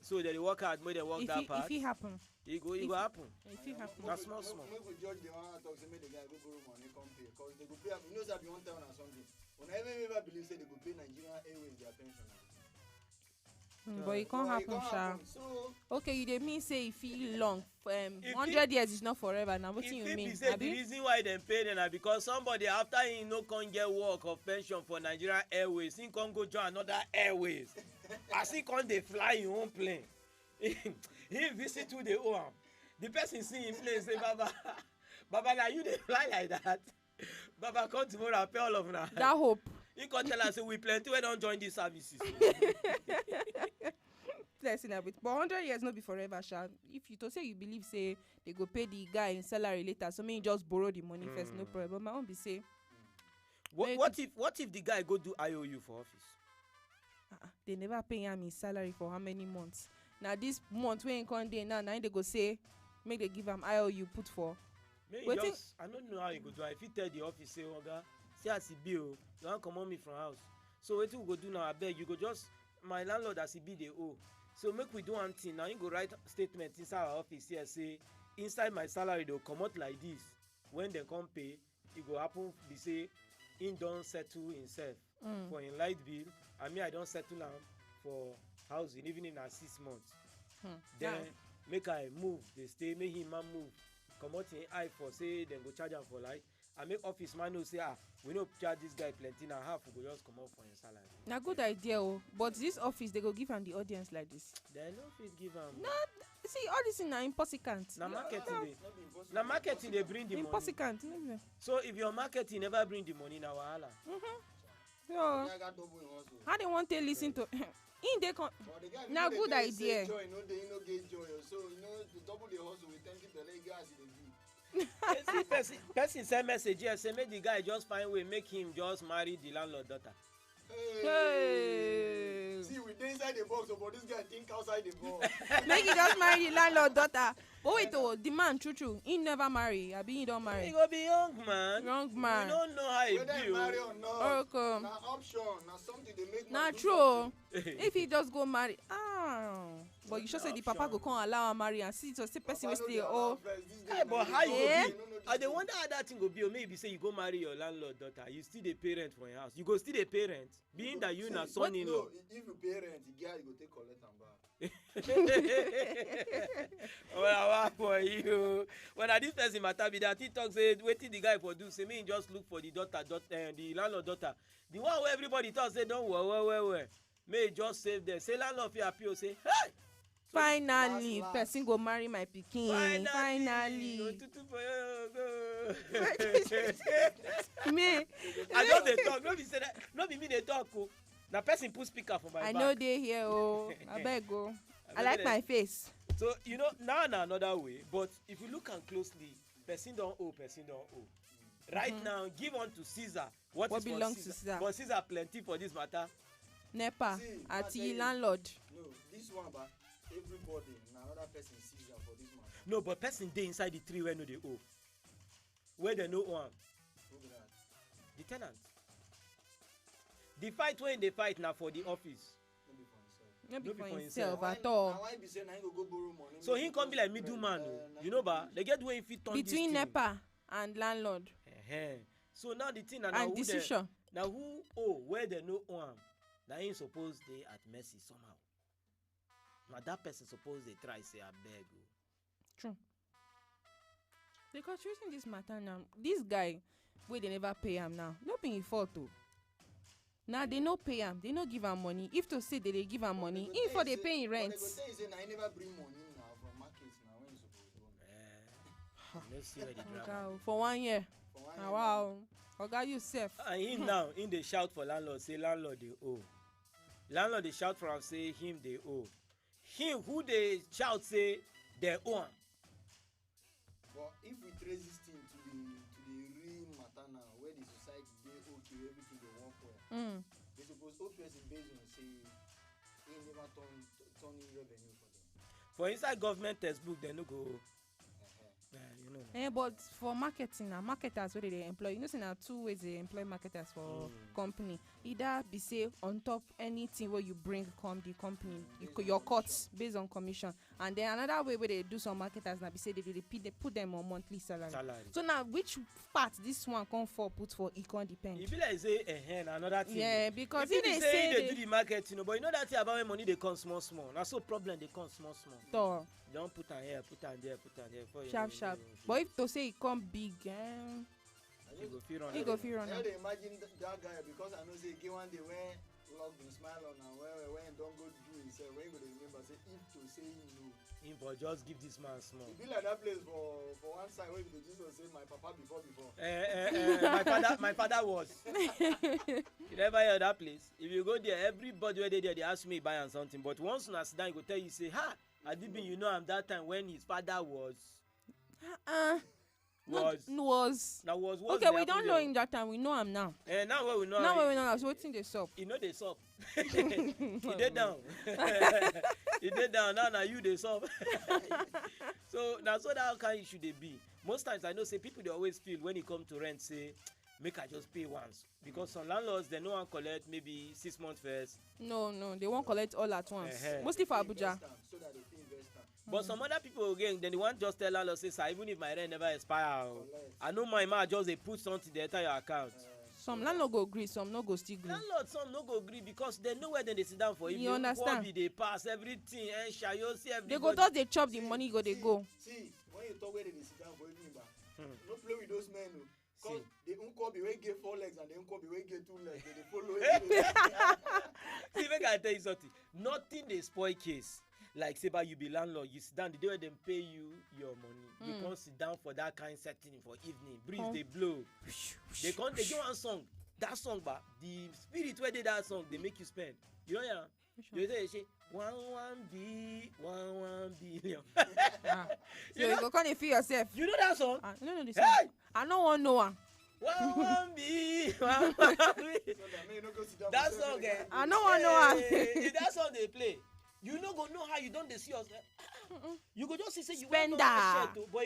So they work hard, make them work that part.
If it happen.
It go happen.
If it happen.
That's small.
Make we judge the one that talks say make the guy go borrow money come pay because they go pay. You know that you want tell on something. When I ever believe say they go pay Nigerian Airways their pension.
But it can't happen, Sha.
So
okay, you dey mean say if it long, 100 years is not forever. Now what do you mean?
Say the reason why they pay them na because somebody after he no can get work of pension for Nigerian Airways, he can go join another Airways. As he can they fly in own plane. He visit to the own. The person see him plane say, Baba, now you they fly like that. Baba, come tomorrow and pay all of now.
That hope.
He can tell us we plenty we don't join these services.
Blessing a bit. But 100 years not be forever, Sha. If you to say you believe say they go pay the guy in salary later, so me just borrow the money first, no problem. But my own be say.
What if the guy go do IOU for office?
They never pay him his salary for how many months? Now this month we ain't come there now they go say make they give him IOU put for.
I don't know how you go do. If you tell the office say, Oga, see as he be, you want come on me from house. So what you go do now? I beg you go just my landlord as he be the owe. So make we do one thing. Now you go write statement inside our office here say inside my salary they'll come out like this. When they come pay, it go happen be say he don't settle himself for in light bill. I don't settle him for housing even in a 6 months. Then make I move. They stay, make him move. comot him eye for say dem go charge am for light and make office man know say we no charge this guy plenty na half we go just comot for him salary.
Na good idea o, but this office they go give am the audience like this.
Dem no fit give am.
No, see all this thing na impossible.
Na marketing dey bring the money.
Impossible.
So if your marketing never bring the money na wahala.
So how they want to listen to in dey na good idea.
Joy, no get joy. So to double the hustle with empty belly gas in the view.
person send message here say make the guy just find way make him just marry the landlord daughter.
Hey.
See, we dey inside the box, but this guy think outside the box.
Make he just marry the landlord daughter. But wait, the man, true, he never marry. I be he don't marry.
He go be young man.
Young man.
We don't know how he
whether
be.
he marry or not.
Okay.
Na option, na something they make.
Na true. If he just go marry, but you sure say the papa go come allow her marry and see to say person wey stay oh.
Hey, but how you go be? I dey wonder how that thing go be. Or maybe say you go marry your landlord daughter, you still the parent for your house. You go still the parent, being that you na son-in-law.
No, if you parent, the guy go take collect am back.
Well, for you. When I this person matter be that he talk say wetin the guy for do say me just look for the daughter, the landlord daughter, the one where everybody talk say don't well. May just save them. Say landlord fit appeal say hey.
Finally, person go marry my pikin. Finally. Me.
I just dey talk. No be say that. No be me dey talk. Oh. Na person put speaker for my back.
I know they here. Oh, I beg go. I like my face.
So you know now na another way. But if you look am closely, person don owe. Right now, give unto Caesar what is
belongs
to
Caesar.
But Caesar plenty for this matter.
Nepa, ati landlord.
No, this one, but everybody, another person sees them for this man.
No, but person dey inside the tree where no they owe. Where they no one. The tenant. The fight when they fight now for the office.
Not be for himself at all.
So he come be like middleman, you know ba? They get way if he turn
between Nepa and landlord.
So now the thing
and who decision.
Now who where they no one. Now ain't suppose they at mercy somehow. Now that person suppose they try say I beg you.
True. Because using this matter now, this guy where they never pay him now, not being fault too. Now they no pay him, they no give him money. If to say they give him money, if for they paying rent.
But they say I never bring money now from markets now when you supposed
to. For 1 year. Wow. Oga you safe.
And him now in the shout for landlord say landlord they owe. Landlord they shout for him say him they owe. Him who they shout say they owe.
But if we trace this thing to the real matter now, where the society they okay everything they want for, they suppose OPS is based on say he never turn in revenue for them.
For inside government textbook they no go. You know.
But for marketing now, marketers where they employ, you know, say now 2 ways they employ marketers for company. Either be say on top anything where you bring the company, your cuts based on commission, and then another way where they do some marketers now be say they put them on monthly salary. So now which part this one come for put for it can depend.
If you like say another thing.
Yeah, because
if they say they do the market, you know, but you know that thing about when money they come small. Now so problem they come small. Don't put on here, put on there.
Sharp. But if to say it come big,
you go feel on.
I imagine that guy because I know say he one day when love been smile on and when don't go do himself, when he go remember say if to say no.
Him but just give this man small.
It be like that place for one side where the Jesus say my papa before.
My father was. You never hear that place? If you go there, everybody where they there, they ask me buy and something. But once you sit down, he go tell you say, Adibin, you know him that time when his father was.
Okay, we don't know him that time. We know him now.
Now what we know.
Now we know. So what's in the shop?
You know they shop. He did down. He did down. Now you they shop. So now so that kind of should they be. Most times I know say people they always feel when it come to rent say make I just pay once because some landlords they no one collect maybe 6 months first.
No, they won't collect all at once. Mostly for Abuja.
So that they invest.
But some other people again, then they want just tell landlord say, sir, even if my rent never expire, I know my man just they put something they enter your account.
Some landlord go agree, some no go still agree.
Landlord some no go agree because they know where they sit down for
You understand?
They pass everything and shayo see everybody.
They go just they chop the money, go they go.
See, when you talk where they sit down for evening, no play with those men. Because the uncle be wey get 4 legs and the uncle be wey get 2 legs. They follow it.
See, make I tell you something. Nothing they spoil case. Like say, but you be landlord, you sit down the day when them pay you your money. You can't sit down for that kind setting for evening. Breeze they blow. They can't. They give one song. That song, but the spirit where they that song, they make you spend. You know, yeah. They say 1 billion.
So you go come and feel yourself.
You know that song?
No, the song.
Hey!
I don't want no one.
1 billion. That song,
I don't want no one.
If that song they play. You no go know how you don't see us. You go just say you
spender.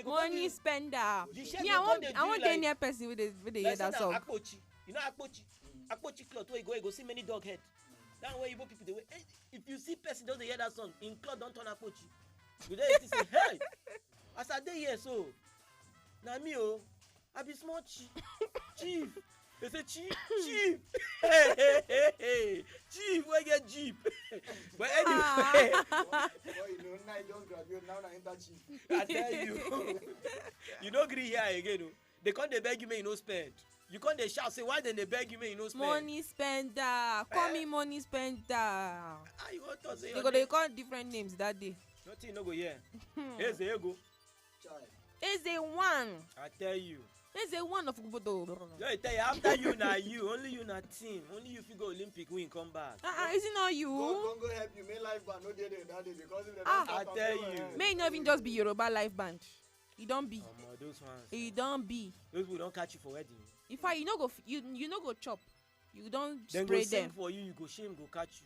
Money spender. Me, I want get near person with the hear that song.
Akpochi. You know Akpochi? Akpochi cloth where you go see many dog head. That way you people the way. If you see person doesn't hear that song, in cloth don't turn Akpochi. You there you say, hey, as I dey here so. Na me I be small chief. They say chief. Hey. Chief, where get jeep? But anyway.
Boy, you know, now you just graduate, now I enter chief.
I tell you. You don't agree here again. They can't they beg you may you no spend. You can't they shout say why then they beg you may you no spend.
Money spender. Call me money spender.
You want to say
they call different names that day.
Nothing no go here. Here's the ego.
Eze one.
I tell you.
Eze one of Kubodo.
I tell you, after you na you, only you na team. Only you figure Olympic win come back.
Is it not you?
Go help you. May life band no dey there that day because if they
I tell you.
May not even just be Yoruba life band. It don't be.
Those ones.
It don't be.
Those people don't catch you for wedding.
In fact, you no go you no go chop. You don't
then
spray
go sing
them.
for you, you go shame go catch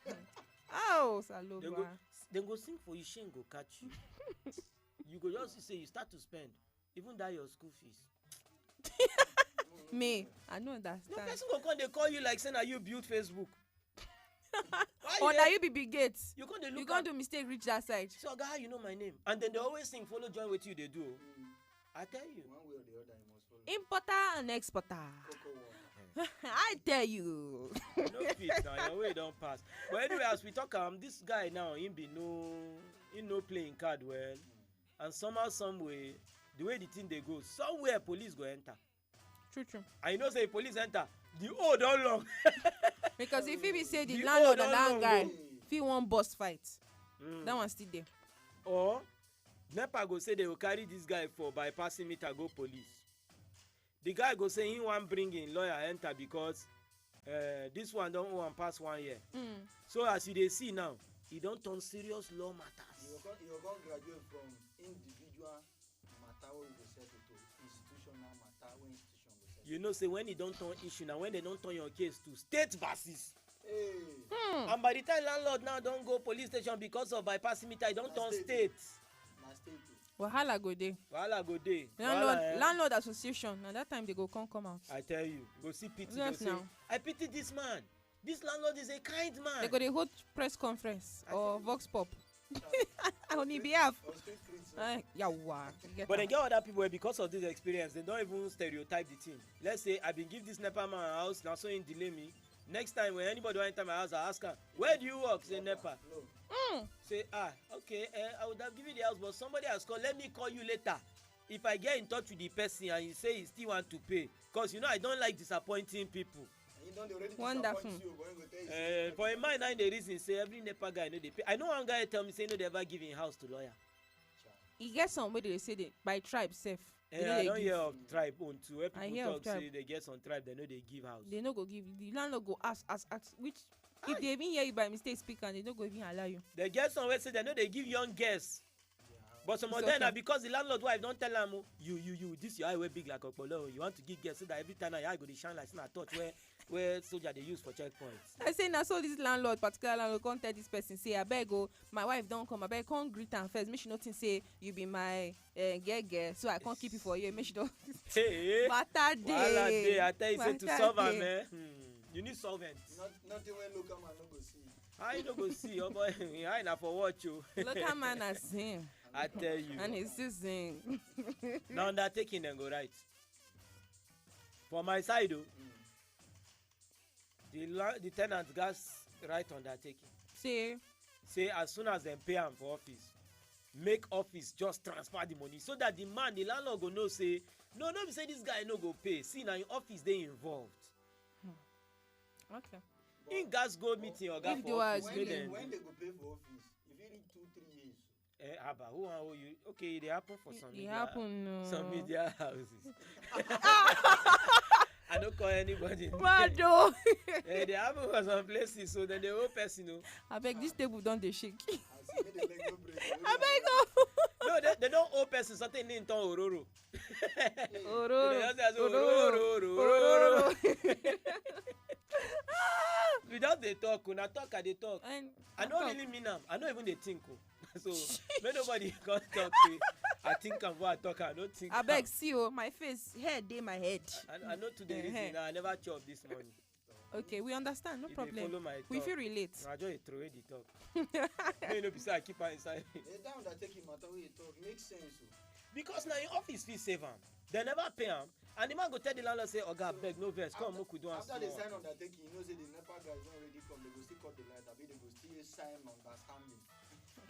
you.
Oh, Salobra.
Then go sing for you, shame go catch you. You go just say you start to spend, even that your school fees.
Me, I don't understand.
No person go come they call you like saying, "Are you build Facebook?"
Or that you be Bill Gates.
You can't look.
You can't do mistake reach that side.
So guy, you know my name, and then they always sing follow join with you. They do. I tell you.
One way or the other, you must follow.
Importer and exporter. I tell you.
No fit now. Your way don't pass. But anyway, as we talk, this guy now he no playing card well, and somehow some way the way the thing they go somewhere police go enter.
True.
I know say police enter. The old don't long.
Because if he be say the landlord and that guy, if he want boss fight, that one still there.
Or NEPA go say they will carry this guy for bypassing meter go police. The guy go say he want bring in lawyer enter because this one don't want pass 1 year. So as you they see now, he don't turn serious law matters.
You go graduate from individual matter where you go settle to institutional matter where institution go settle.
You know say when he don't turn issue now, when they don't turn your case to state versus.
Hey.
And by the time landlord now don't go police station because of bypassing meter, he don't turn state.
Wahala go dey. Landlord association. Na that time they go come out.
I tell you, go see pity.
Yes,
go
now.
say, I pity this man. This landlord is a kind man.
They go dey hold press conference or vox pop on his behalf.
But then get other people where because of this experience, they don't even stereotype the thing. Let's say I been give this NEPA man a house, now so he delay me. Next time when anybody want enter my house, I ask her, where do you work? Say NEPA. Say, okay, I would have given the house, but somebody has called. Let me call you later. If I get in touch with the person and he say he still want to pay, because you know I don't like disappointing people.
Wonderful.
For a man, I the reason say every NEPA guy know they pay. I know one guy tell me say no they ever give him house to lawyer.
He get somebody they say they by tribe safe.
I don't hear of tribe own too. Where
I
people
hear
talk
of tribe.
say they get some tribe they know they give house.
They no go give. The landlord go ask which. If they even hear you by mistake speak and they don't go even allow you.
They get some way say they know they give young girls. But some of them are because the landlord wife don't tell them, you, this your eye way big like Okpolo. You want to give girls so that every time your eye go to shine like a torch where soldier they use for checkpoints.
I say now so this landlord, particular landlord, come tell this person say, I beg go, my wife don't come, I beg come greet am first. Make she nothing say you be my girl, so I can't keep it for you. Make she don't.
Hey,
matter
day. I tell you say to solve am, man. You need solvents.
Nothing when local man no go see.
How you no go see? Oh boy, I na for watch you.
Local man has sing.
I tell you.
And he still sing.
Now undertaking then go right. For my side though, The tenant gas right undertaking. Say as soon as they pay am for office, make office just transfer the money so that the landlord go know say no be say this guy no go pay. See na in office dey involved.
Okay.
In gas go meeting oga for office.
When they go pay for office, if you need 2-3 years.
Abba, who wan owe you? Okay, it dey happen for some media. Some media houses. I don't call anybody.
Mado.
They happen for some places, so then the whole person know.
I beg this table don't they shake.
I
beg no.
No, they don't owe person something in turn ororo.
Ororo.
Without they talk, when I talk, I they talk. I don't really mean them. I don't even they think. So may nobody can't talk to it. I think I'm what I talk. I don't think.
I beg see my face head dey my head.
I know today reason. I never chop this morning.
Okay, we understand. No
If
problem.
they follow my
We
talk,
feel relate.
I just throw away the talk. May no be say I keep her inside.
The down that take him matter wey you talk makes sense.
Because now your office fee save am. They never pay am. And the man go tell the landlord say, "Oga, beg no vex, come make we do am."
After they sign undertaking, you know say the NEPA guys don't already come. They go still cut the light. Abi they go still sign understanding.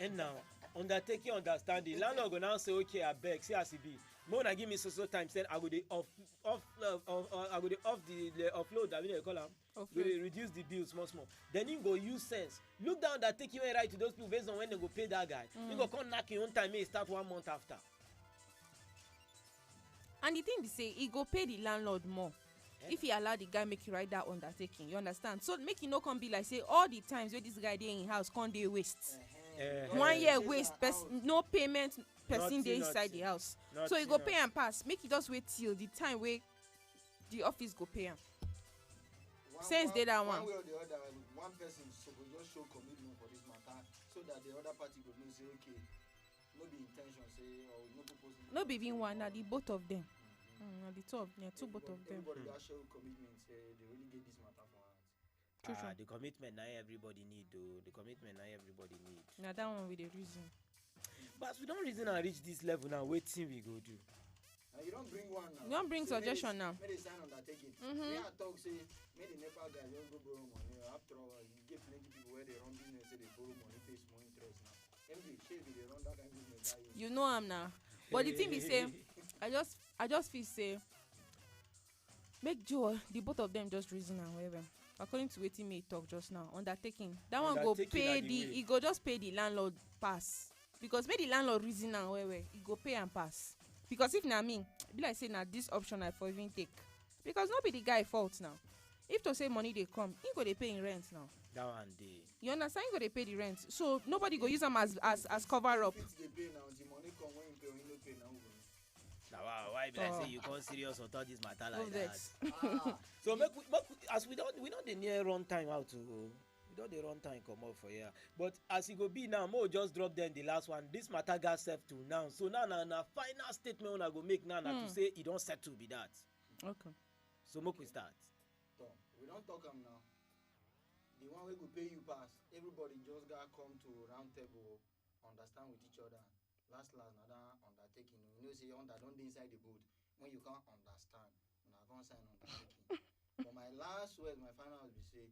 And now undertaking understanding, landlord go now say, "Okay, I beg, see as it be. More na give me so time. Then I go dey off the offload. I mean they call am. Go dey reduce the bill small. Then you go use sense. Look down that take you right to those people based on when they go pay that guy. You go come knock your own time. May start 1 month after.
And the thing be say he go pay the landlord more if he allow the guy make you write that undertaking. You understand? So make it no come be like say all the times where this guy dey in house come dey waste. 1 year waste, no payment, person dey inside the house. So he go pay and pass. Make it just wait till the time where the office go pay him. Sense dey that one.
One way or the other, one person suppose just show commitment for this matter so that the other party go know say okay, no be intention say or no purpose.
No be even one, na the both of them. Na the two both of them.
Everybody got show commitment say they really get this matter for heart.
The commitment now everybody need though. The commitment now everybody need.
Now that one with the reason.
But we don't reason and reach this level now. Waiting we go do.
Now you don't bring one now.
You don't bring suggestion now.
May they sign undertaking. May I talk say may the NEPA guys don't go borrow money. After all, you get plenty people where they run business say they borrow money, pay small interest now. MD, shey they run that kind of business.
You know am now. But the thing be say, I just feel say make Joe the both of them just reason and whatever. According to wetin me talk just now, undertaking that one go pay he go just pay the landlord pass because make the landlord reason and whatever he go pay and pass because if na me be like say na this option I for even take because no be the guy fault now. If to say money dey come, he go dey pay him rent now.
That one dey.
You understand? He go dey pay the rent, so nobody go use am as cover up.
They pay now, the money come when you pay, when you no pay now.
Now why be like say you come serious on all this matter like that?
Ah.
So make we as we don't dey near run time out to we don't dey run time come up for here. But as it go be now, Mo just drop them the last one. This matter got set to now. So now na final statement una go make now to say it don't set to be that.
Okay.
So make we start.
We don't talk am now. The one wey go pay you pass, everybody just gotta come to round table, understand with each other. Last another undertaking. You know say under don't dey inside the boat. When you can't understand, una can't sign undertaking. But my last words, my final words be say,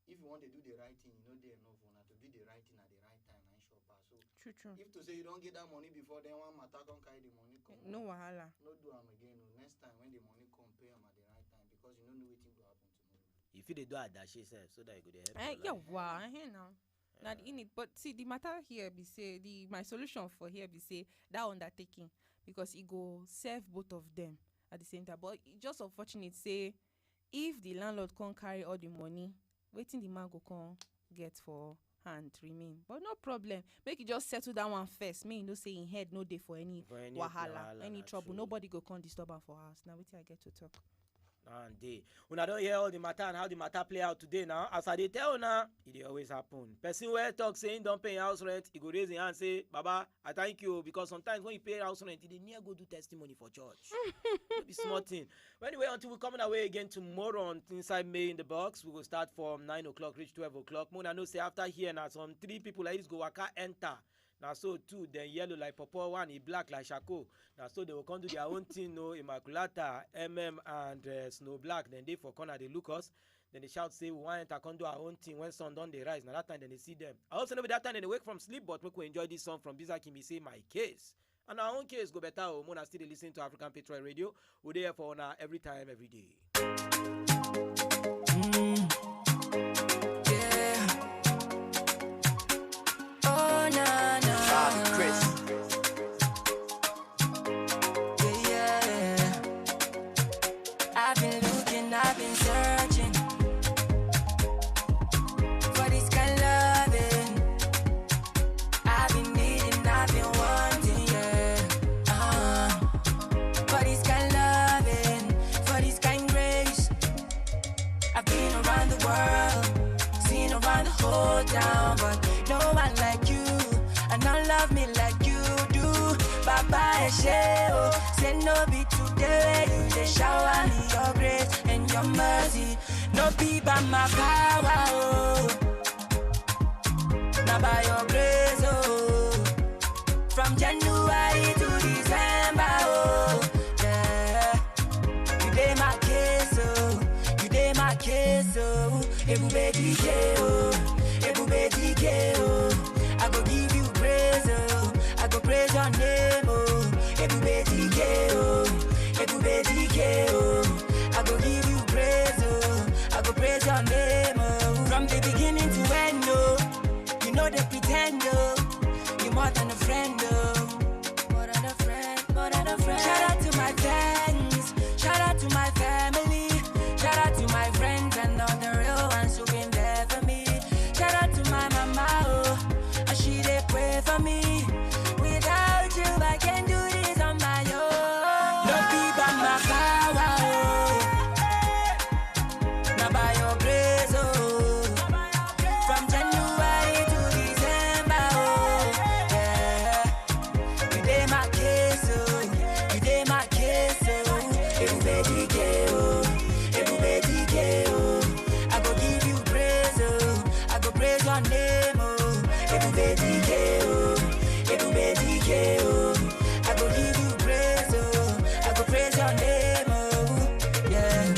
if you want to do the right thing, you know they enough una to do the right thing at the right time and sure pass. So
True.
if to say you don't get that money before, then one matter don't carry the money come.
No wahala.
No do am again. No. Next time when the money come, pay am at the right time because you don't know wetin go happen tomorrow.
If you dey do adashi self, so that you go dey help.
Yeah, wow, I hear now. Not in it, but see the matter here be say my solution for here be say that undertaking because it go serve both of them at the same time. But it just unfortunate say if the landlord can't carry all the money, waiting the man go come get for hand remain. But no problem. Make it just settle that one first. May you know say in head no day for any wahala, any trouble.
True.
Nobody go come disturb am for house. Now wait I get to talk.
And day. Una don't hear all the matter and how the matter play out today now. As I dey tell una, it dey always happen. Person where talk saying don't pay house rent, he go raise his hand say, Baba, I thank you because sometimes when you pay house rent, they near go do testimony for church. Be smart thing. But anyway, until we coming away again tomorrow on Inside May in the Box, we will start from 9 o'clock, reach 12 o'clock. Mona know say after here now some 3 people like this go waka enter. Now so two, then yellow like purple one, he black like Shako. Now so they will come do their own thing, no Immaculata, MM and Snow Black. Then they for corner they look us. Then they shout say we want to come do our own thing when sun don dey rise. Now that time then they see them. I also know that time they wake from sleep, but we could enjoy this song from Bizak Kimi say my case. And our own case go better. Mona still listen to African Patriot Radio. We're there for now every time, every day.
Yeah. Oh na na.
Chris.
Yeah. I've been looking, I've been searching for this kind of loving. I've been needing, I've been wanting, yeah. For this kind of loving, for this kind of grace. I've been around the world, seen around the whole town, but no one like you, and don't love me like you do. Baba Esheo, say no be today, you dey shower me your grace and your mercy. No be by my power, oh, not by your grace, oh. From January to December, oh, yeah. You dey my case, oh, you dey my case, oh. Ebube DJ, oh, Ebube DJ, oh. I go give you praise, oh, I go praise your name, oh. Ebube DJ, oh, Ebube DJ, oh. I go give you praise, oh, I go praise your name, oh. From the beginning to end, oh, you know they pretend, oh. You're more than a friend, oh. More than a friend, more than a friend. Shout out to my friends, shout out to my family, shout out to my friends and all the real ones who been there for me. Shout out to my mama, oh, and she they pray for me. Without you, I can't do this on my own. No be by my power, oh, not by your grace, oh. From January to December, oh, yeah. You dey my case, oh, you dey my case, oh. Ebube DJ, oh, Ebube DJ, oh. I go give you praise, oh, I go praise your name, oh. Ebube DJ, oh, Ebube DJ, oh. I go give you praise, oh, I go praise your name, oh, yeah.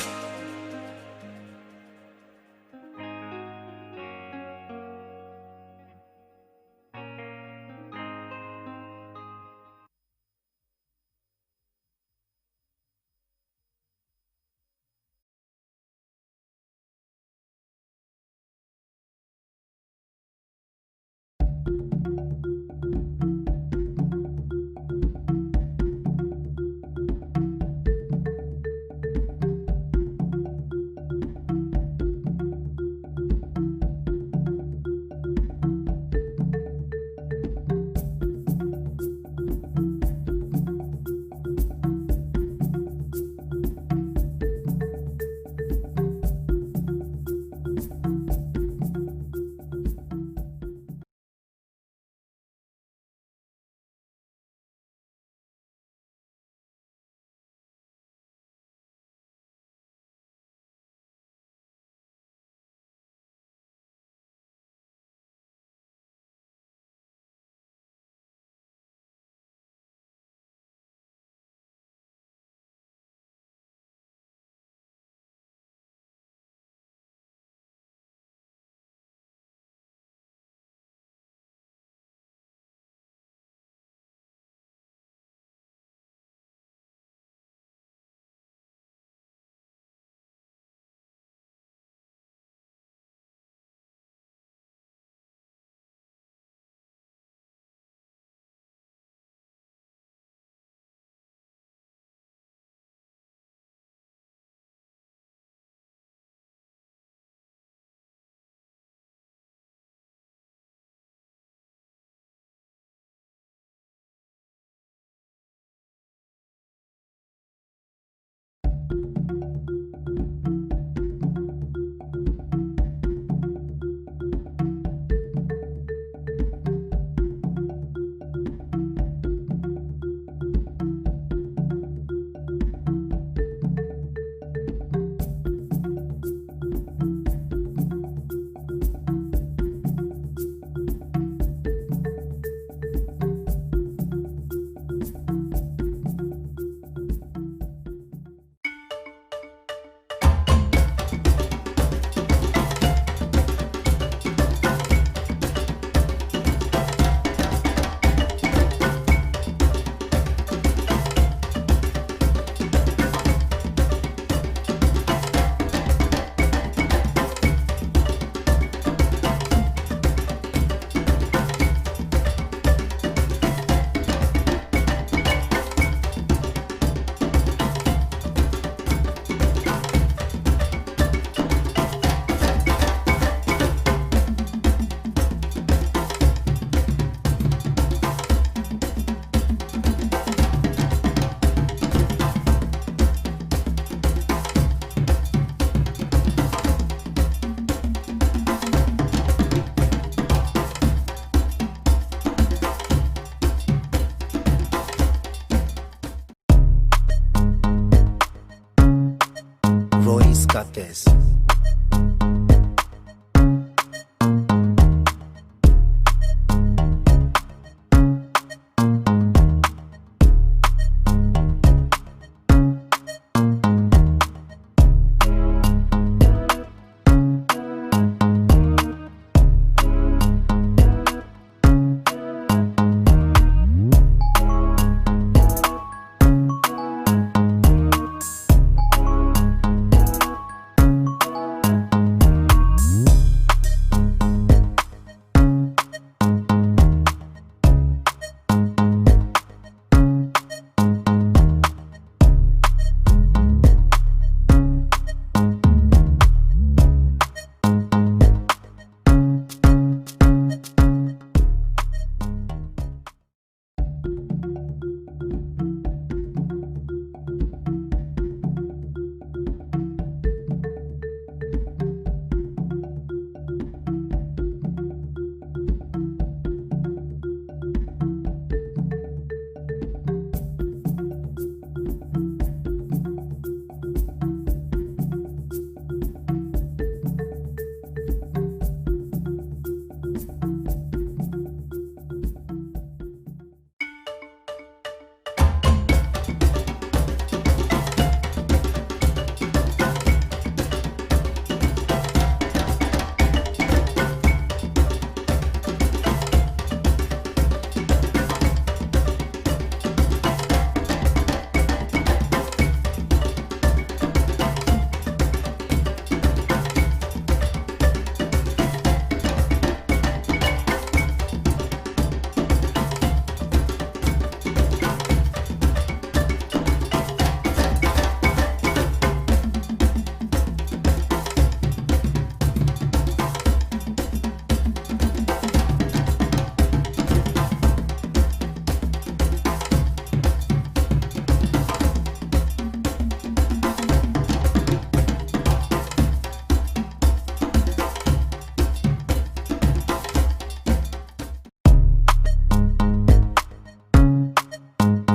Cartes.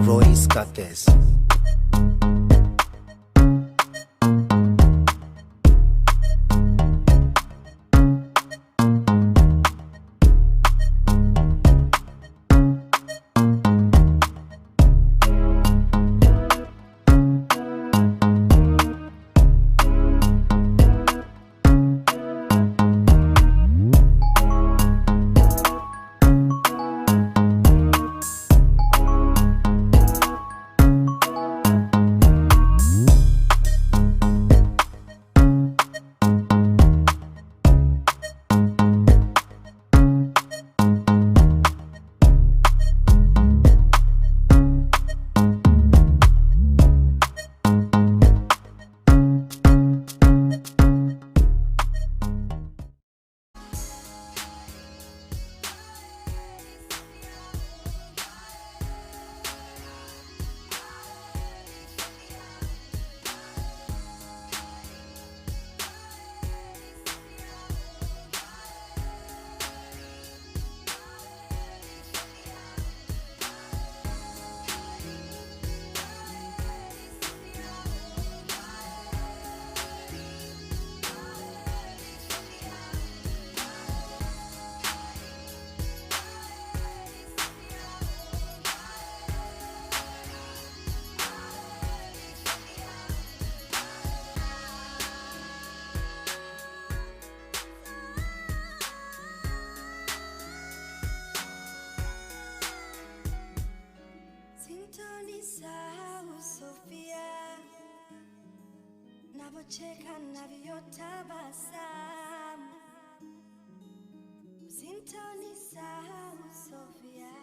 Royce Cartes.
Navyocheka navyotabasamu, usintonisahau Sofia,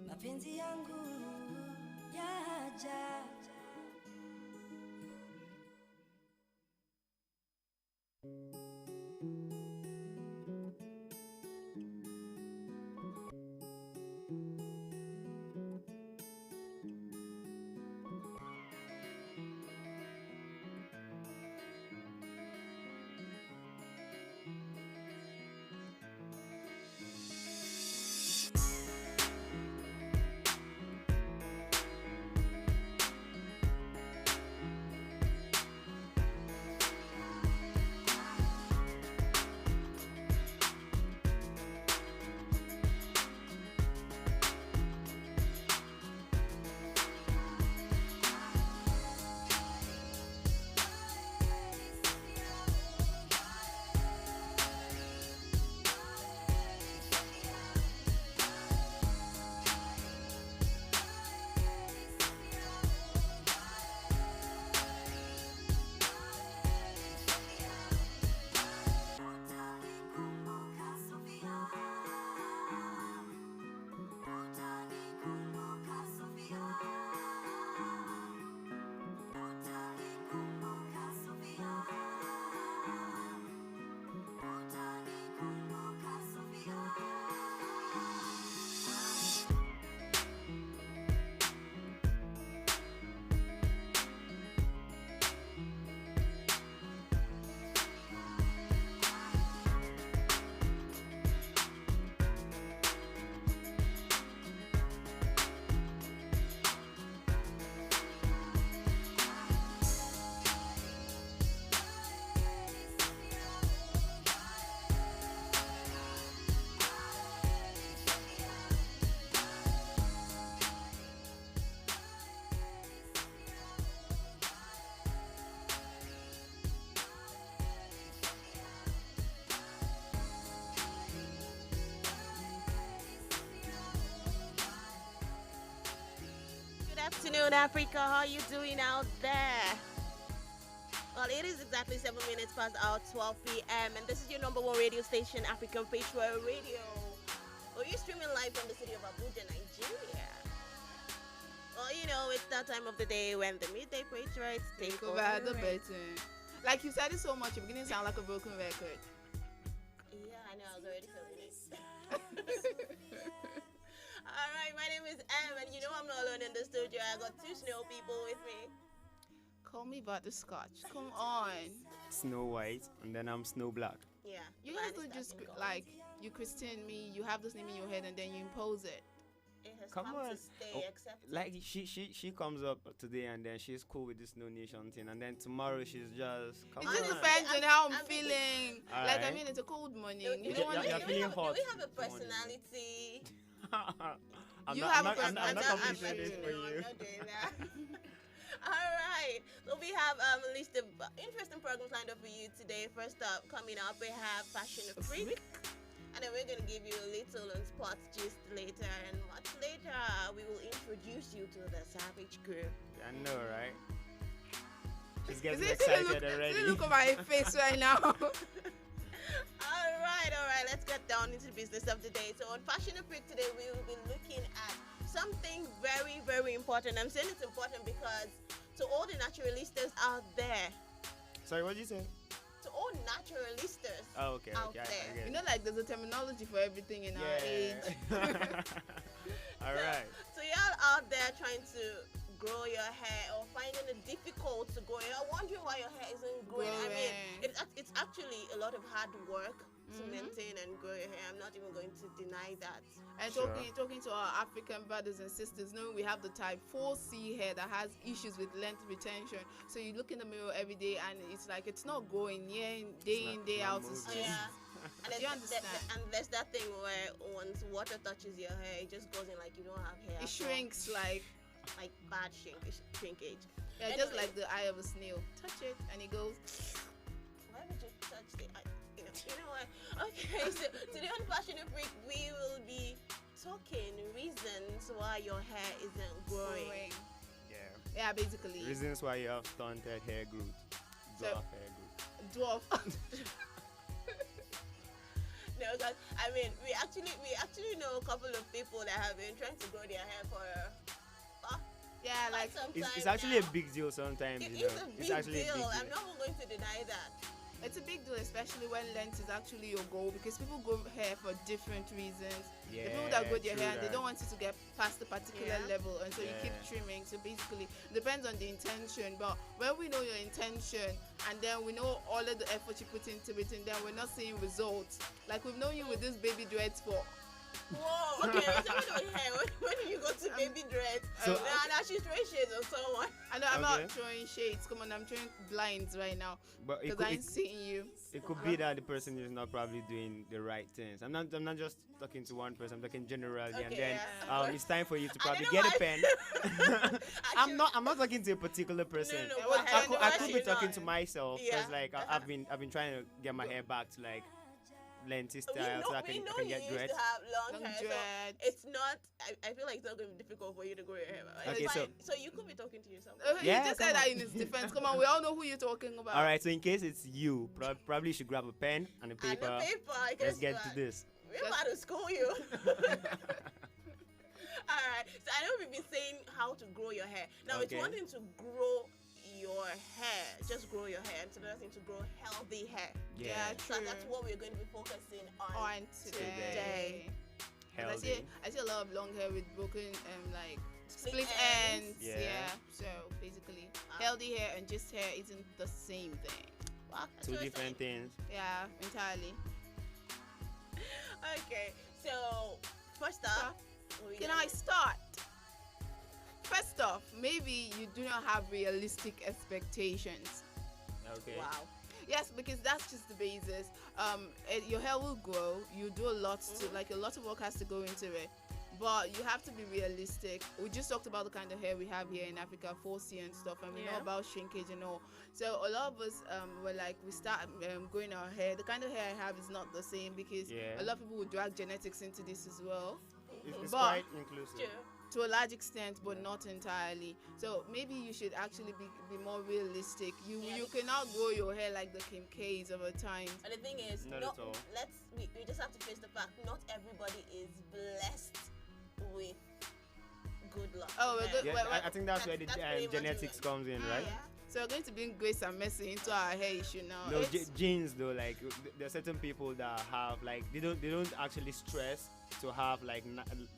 mapenzi yangu yaja.
afternoon, Africa. How are you doing out there? Well, it is exactly 7 minutes past our 12 p.m. and this is your number one radio station, African Patriot Radio. Well, you're streaming live from the city of Abuja, Nigeria. Well, you know, it's that time of the day when the midday patriots take over
the better. Like you said it so much, you're beginning to sound like a broken record.
Yeah, I know. I was already feeling it. All right, my name is Em, and you know I'm not alone in the studio. I got two snow people with me.
Call me butterscotch. Come on.
Snow White, and then I'm Snow Black.
Yeah.
You guys don't just like you Christian me. You have this name in your head, and then you impose it.
It has
Come
come
on.
to stay,
Oh,
accepted.
Like she comes up today and then she's cool with this No Nation thing, and then tomorrow she's just come
It
on.
just depends on how I'm feeling.
All
Like I
right.
mean, it's a cold morning.
Do
You don't want
you're
to.
feeling hot.
Do we have a personality?
You have a
I'm not
personality.
completing this for you.
I'm not doing that. All right. So we have a list of interesting programs lined up for you today. First up, coming up, we have Fashion Freak. And then we're going to give you a little on sports gist later. And much later, we will introduce you to the Savage Crew.
I know, right? She's
Is
getting
it-
excited
look,
already.
Look at my face right now.
All right. Let's get down into the business of the day. So on Fashion Freak today, we will be looking at something very, very important. I'm saying it's important because to all the naturalistas out there,
Sorry, what did you say?
to all naturalistas
Oh, okay,
out
okay. I
there.
get
You
it.
know, like there's a terminology for everything in our age.
All right.
So y'all out there trying to grow your hair or finding it difficult to grow your hair, wondering why your hair isn't growing. I mean, it's actually a lot of hard work to maintain and grow your hair. I'm not even going to deny that.
And talking to our African brothers and sisters, knowing we have the type 4C hair that has issues with length retention. So you look in the mirror every day and it's like it's not going day in, day out. It's just,
Yeah. And
you understand?
and there's that thing where once water touches your hair, it just goes in like you don't have hair.
it
at all.
shrinks like
bad shrinkage.
yeah, just like the eye of a snail. Touch it and it goes.
Why would you touch the? You know what? Okay, so today on Fashion Freak, we will be talking reasons why your hair isn't growing.
Yeah, basically.
Reasons why you have stunted hair growth. Dwarf hair growth.
Dwarf.
No, because I mean, we actually know a couple of people that have been trying to grow their hair for.
Yeah, like
It's actually a big deal sometimes.
It
you
is
know.
a big
It's actually
deal.
a big deal.
I'm not going to deny that.
It's a big deal, especially when length is actually your goal, because people grow hair for different reasons. The people that grow their
true
hair, they
that.
don't want it to get past a particular level, and so you keep
Yeah.
trimming. So basically, depends on the intention. But when we know your intention, and then we know all of the effort you put into it, and then we're not seeing results. Like we've known you with this baby dreads for.
Whoa, okay, we're talking about hair. When did you go to baby dreads?
So-
Now she's throwing shades on someone.
I know I'm not
Okay.
throwing shades. Come on, I'm throwing blinds right now.
But it
Because
could-
I ain't seeing you.
It could be that the person is not probably doing the right things. I'm not just talking to one person. I'm talking generally, and
Okay,
then
yeah.
it's time for you to
I
probably
don't
get
know
a pen. I'm not talking to a particular person.
no,
I,
but
could, I could be talking to myself
Yeah.
because like I've been trying to get my hair back to like lengthy style so I
we
can,
know
I can
you
get
used
dreads.
to have long,
Long
hair,
dreads.
so it's not. I feel like it's not going to be difficult for you to grow your hair. But
Okay,
it's
so-
fine. So you could be talking to yourself.
Yeah,
You just
come
said that
on.
in his defense. Come on, we all know who you're talking about.
All right, so in case it's you, probably you should grab a pen and a paper.
And the paper, I
Let's
guess
get
what?
to this.
We're about to school you. Alright, so I know we've been saying how to grow your hair. Now it's
Okay.
one thing to grow your hair, just grow your hair, and it's another thing to grow healthy hair.
Yeah.
So that's what we're going to be focusing on,
On today. 'Cause
Healthy.
I see a lot of long hair with broken like split
Split
ends.
ends.
Yeah.
So basically, healthy hair and just hair isn't the same thing.
Well, that's
Two
what I'm
different things.
Yeah, entirely.
Okay, so first up,
Can I start? First off, maybe you do not have realistic expectations.
Okay.
Wow.
Yes, because that's just the basis. Your hair will grow. You do a lot to like a lot of work has to go into it, but you have to be realistic. We just talked about the kind of hair we have here in Africa, 4C and stuff, and we know
Yeah.
about shrinkage and all. So a lot of us were like, we start growing our hair. The kind of hair I have is not the same because
Yeah.
a lot of people will drag genetics into this as well.
It's
But-
quite inclusive.
to a large extent, but not entirely. So maybe you should actually be more realistic. You cannot grow your hair like the Kim K's over time.
And the thing is,
Not at all.
we just have to face the fact not everybody is blessed with good luck.
Oh,
Yeah, I think that's where the genetics comes in, right?
So we're going to bring Grace and Mercy into our hair issue now.
No, genes though, like there are certain people that have like they don't actually stress to have like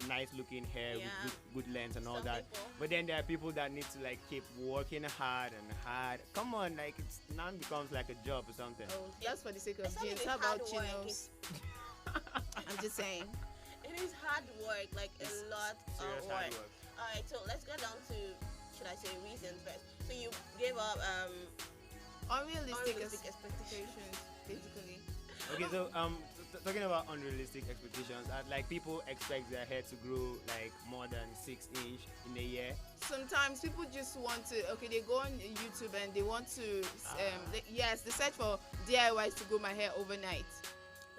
nice looking hair with good length and all that. But then there are people that need to like keep working hard and hard. Come on, like it's now becomes like a job or something.
Oh, that's for the sake of
It's not
genes.
really
How about
hard work,
chinos? I'm just saying.
It is hard work, like a lot
serious
of
hard
work.
work.
Alright, so let's go down to, should I say, reasons first. So you gave up
unrealistic expectations, basically.
Okay, so talking about unrealistic expectations, like people expect their hair to grow like more than 6 inch in a year.
Sometimes people just want to, they go on YouTube and they want to, they search for DIYs to grow my hair overnight.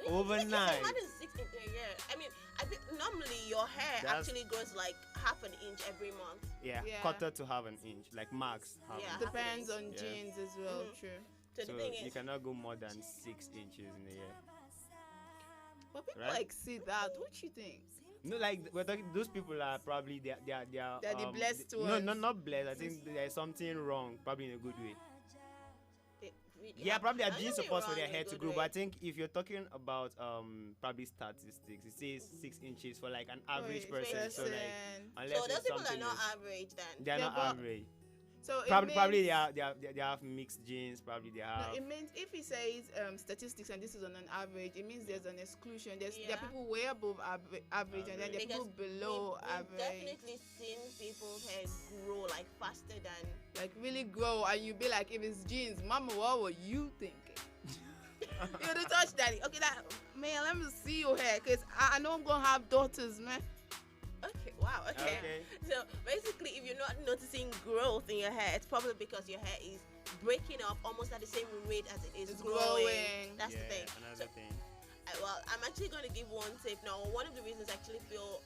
Overnight.
More than 6 inch a year. I mean, I think normally your hair actually grows like half an inch every month.
Yeah, quarter to half an inch, like max.
Depends on genes as well. True.
So the thing
you
is,
cannot go more than 6 inches in a year.
But people
Right?
like see that. What you think?
No, like we're talking. Those people are probably they're
the blessed
No,
ones.
not blessed. I think there's something wrong, probably in a good way.
yeah,
Probably a
don't
gene
get me
supports for
wrong,
their
in a
hair to
good
grow.
way.
But I think if you're talking about probably statistics, it says 6 inches for like an average person. So like unless
so those
it's
people are
something
not
else,
average then.
they're not average.
So it
Probably
means-
they have mixed genes. Probably they have.
No, it means if he says statistics and this is on an average, it means there's an exclusion. There are people way above average and then there are people below
we've
average.
definitely seen people's hair grow like faster than.
Like really grow, and you be like, if it's genes, mama, what were you thinking? You don't touch daddy. Okay, man, let me see your hair, cause I know I'm gonna have daughters, man.
Okay, wow, okay. So basically, if you're not noticing growth in your hair, it's probably because your hair is breaking up almost at the same rate as it is
It's
growing.
growing.
That's the thing.
Another thing.
Well, I'm actually going to give one tip now. One of the reasons I actually feel,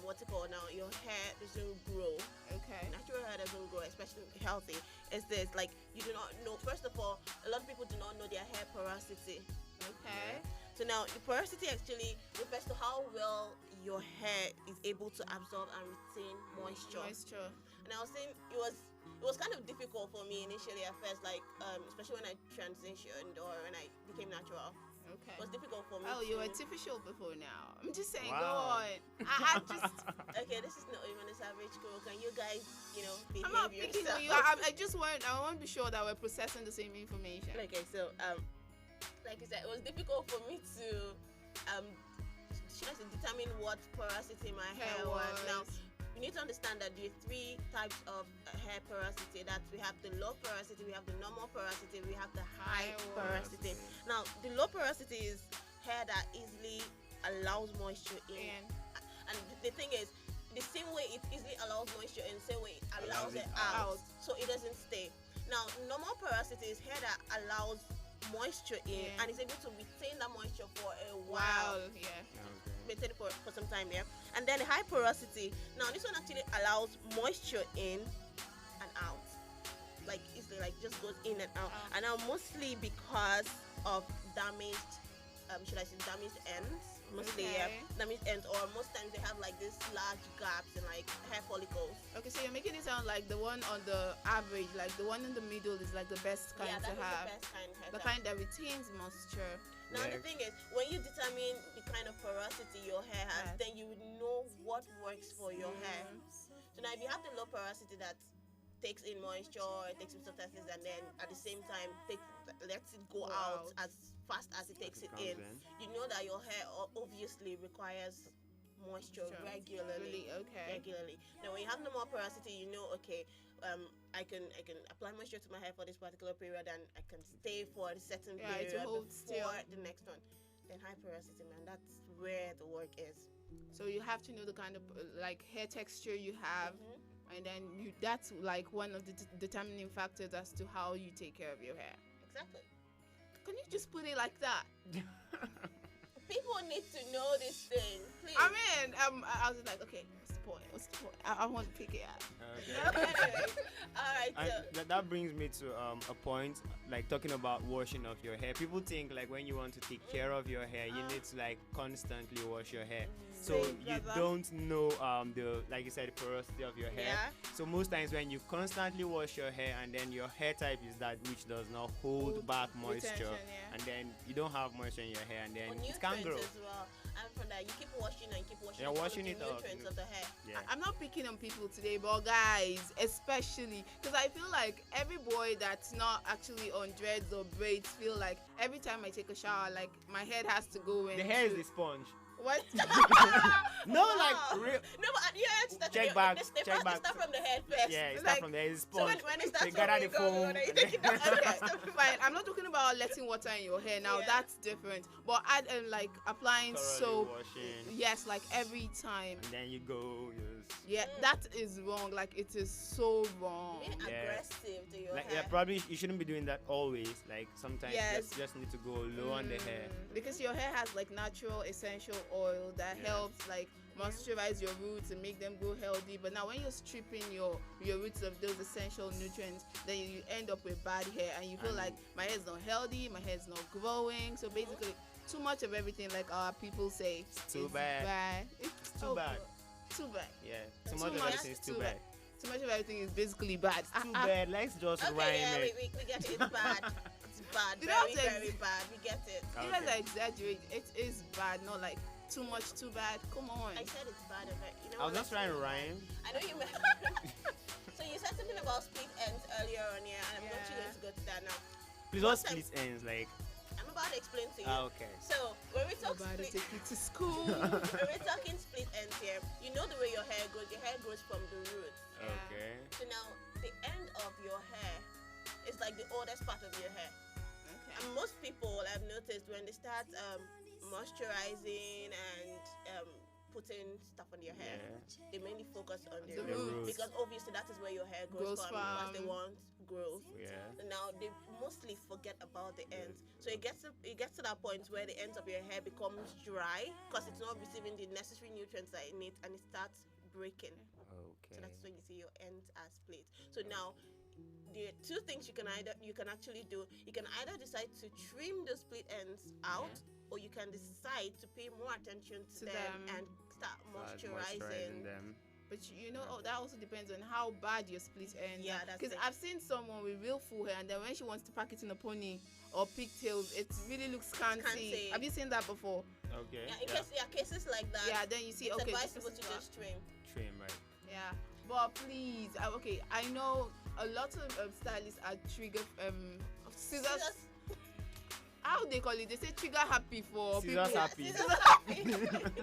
what's it called now, your hair doesn't grow.
Okay.
Natural hair doesn't grow, especially healthy. Is this like you do not know? First of all, a lot of people do not know their hair porosity.
Okay.
So now the porosity actually refers to how well your hair is able to absorb and retain moisture. And I was saying it was kind of difficult for me initially at first, like especially when I transitioned or when I became natural.
Okay.
It was difficult for me.
Oh, you were artificial before now. I'm just saying,
Wow.
go on. I just.
Okay, this is not even a savage girl. Can you guys, behave
I'm not picking on
yourself?
you. I want to be sure that we're processing the same information.
Okay, so like I said, it was difficult for me to should I say determine what porosity my hair was. Now you need to understand that there are 3 types of hair porosity. That we have the low porosity, we have the normal porosity, we have the high porosity. Now the low porosity is hair that easily allows moisture in. And the thing is, the same way it easily allows moisture in, same way it allows it out, so it doesn't stay. Now normal porosity is hair that allows moisture in and is able to retain that moisture for a while. Maintain it for some time, and then high porosity. Now this one actually allows moisture in and out, like easily, like just goes in and out. And now mostly because of damaged, should I say damaged ends? Mostly, damaged ends, or most times they have like these large gaps in like hair follicles.
Okay, so you're making it sound like the one on the average, like the one in the middle is like the best kind to have.
The best kind
the kind that retains moisture.
Now the thing is, when you determine the kind of porosity your hair has, then you would know what works for your hair. So now if you have the low porosity that takes in moisture, it takes in substances, and then at the same time lets it go out as fast as it takes it in, you know that your hair obviously requires moisture regularly. Regularly. Now when you have no more porosity, you know, okay, I can apply moisture to my hair for this particular period, and I can stay for a certain period
to hold
before
still.
the next one. Then high porosity, man, that's where the work is.
So you have to know the kind of like hair texture you have, and then that's like one of the determining factors as to how you take care of your hair.
Exactly.
Can you just put it like that?
People need to know this thing, please.
I mean, I was like, okay, point? What's the point? I want to pick it up.
Anyway, all right.
And that brings me to a point, like talking about washing of your hair. People think like when you want to take care of your hair, you need to like constantly wash your hair. So you don't know the, like you said, the porosity of your hair.
Yeah.
So most times when you constantly wash your hair and then your hair type is that which does not hold back moisture,
retention,
and then you don't have moisture in your hair, and then
Or
it can't grow.
nutrients as well. And from that, you keep washing and keep washing.
Yeah,
all
washing
the
it out.
nutrients of the hair.
Yeah.
I'm not picking on people today, but guys, especially because I feel like every boy that's not actually on dreads or braids feel like every time I take a shower, like my head has to go in.
The hair is the sponge.
What?
No, like real.
No, but at the end,
Check back.
They
Check back.
start from the head first.
Yeah, it
It's
start
like-
from there. It's
So
sponge.
when it
They
starts
gather
from
the
where you go,
foam.
then you
and
take it
then-
down.
Okay, fine. I'm not talking about letting water in your hair now.
Yeah.
That's different. But add like applying
Thoroughly
soap.
washing.
Yes, like every time.
And then you go. Yes.
Yeah, that is wrong. Like it is so wrong.
Being
Yeah.
aggressive to your
Like
hair.
yeah, probably you shouldn't be doing that always. Like sometimes
Yes.
just need to go low on the hair.
Because your hair has like natural essential oil that helps like moisturize your roots and make them grow healthy. But now when you're stripping your roots of those essential nutrients, then you end up with bad hair and you feel
And-
like my hair is not healthy, my hair is not growing. So basically too much of everything, like our people say,
Too
is
bad.
It's
Too bad.
Too bad.
Yeah. Too much of everything is too bad.
Too much of everything is basically bad.
Too bad. Let's just
Okay,
rhyme
yeah,
it.
we get it. It's bad. It's bad.
You don't
Very,
have to
very bad. We get it.
You guys are exaggerating. It is bad, not like too much, too bad. Come on.
I said it's bad. Okay. You know
I was
what?
just trying to rhyme.
I know you. So you said something about split ends earlier on here, and I'm actually going to go to that now.
Please don't split ends like.
I'm about to explain to you.
Okay.
So when we talk
about to
split,
take you to school.
when we're talking split ends here, you know the way your hair grows. Your hair grows from the roots.
Okay.
So now the end of your hair is like the oldest part of your hair.
Okay.
And most people I've noticed when they start moisturizing and putting stuff on your hair, they mainly focus on the roots because obviously that is where your hair grows from. Because they want growth.
Yeah.
And now they mostly forget about the ends. So it gets to that point where the ends of your hair becomes dry because it's not receiving the necessary nutrients that it needs, and it starts breaking.
Okay.
So that's when you see your ends are split. So now the two things you can actually do. You can either decide to trim the split ends out, or you can decide to pay more attention to them and start moisturizing
them.
But that also depends on how bad your split ends.
Yeah, that's
because
it.
I've seen someone with real full hair, and then when she wants to pack it in a pony or pigtails, it really looks scanty. Have you seen that before?
Okay.
Yeah, in case cases like that.
Yeah, then you see,
it's
okay,
advisable
this
to
is
just trim.
Trim, right?
Yeah, but please, okay, I know a lot of stylists are trigger scissors. How they call it? They say trigger happy for
Scissors
people.
happy.
Scissors happy.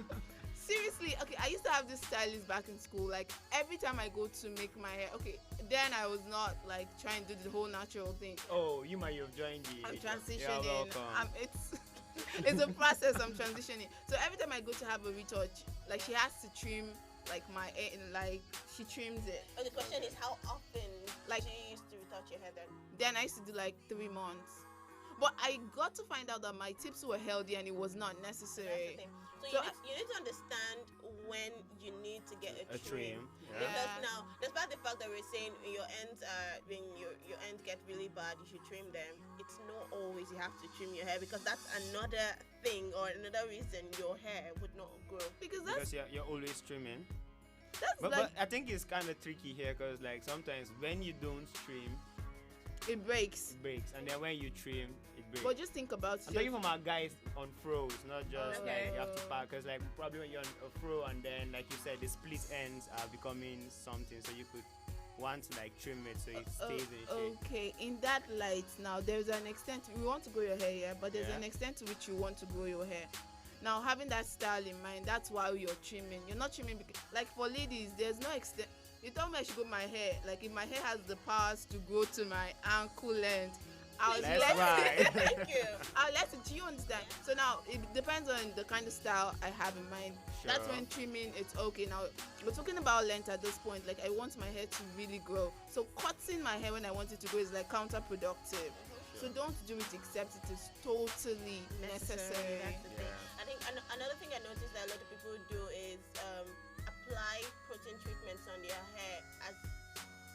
Seriously, okay, I used to have this stylist back in school. Like every time I go to make my hair, okay, then I was not like trying to do the whole natural thing.
Oh, you might have joined the.
I'm
You're
transitioning.
welcome.
It's a process. I'm transitioning. So every time I go to have a retouch, like she has to trim like my hair, like she trims it.
And the question is, how often
Like-
do you used to retouch your hair then?
Then I used to do like 3 months. But I got to find out that my tips were healthy and it was not necessary.
So you need to understand when you need to get a trim.
Yeah.
Because now, despite the fact that we're saying your ends when your ends get really bad, you should trim them. It's not always you have to trim your hair, because that's another thing or another reason your hair would not grow.
Because
you're always trimming.
That's
But I think it's kind of tricky here because like sometimes when you don't trim,
it breaks.
And then when you trim, it breaks.
But just think about
I'm talking for my guys on froze, not just
Okay.
like you have to pack. Because like probably when you're on a fro and then like you said, the split ends are becoming something, so you could want to like trim it so it stays in shape.
Okay, in that light now, there's an extent we want to grow your hair, yeah, but there's
Yeah.
an extent to which you want to grow your hair. Now, having that style in mind, that's why you're trimming. You're not trimming because, like for ladies, there's no extent. You told me I should grow my hair. Like if my hair has the powers to grow to my ankle length, I'll
That's
let
right.
Thank you.
I'll let it. Do you understand? So now it depends on the kind of style I have in mind. That's
Sure.
when trimming it's okay. Now we're talking about length at this point. Like I want my hair to really grow. So cutting my hair when I want it to grow is like counterproductive. So don't do it except it is totally necessary.
That's the thing. I think another thing I noticed that a lot of people do is apply apply protein treatments on their hair as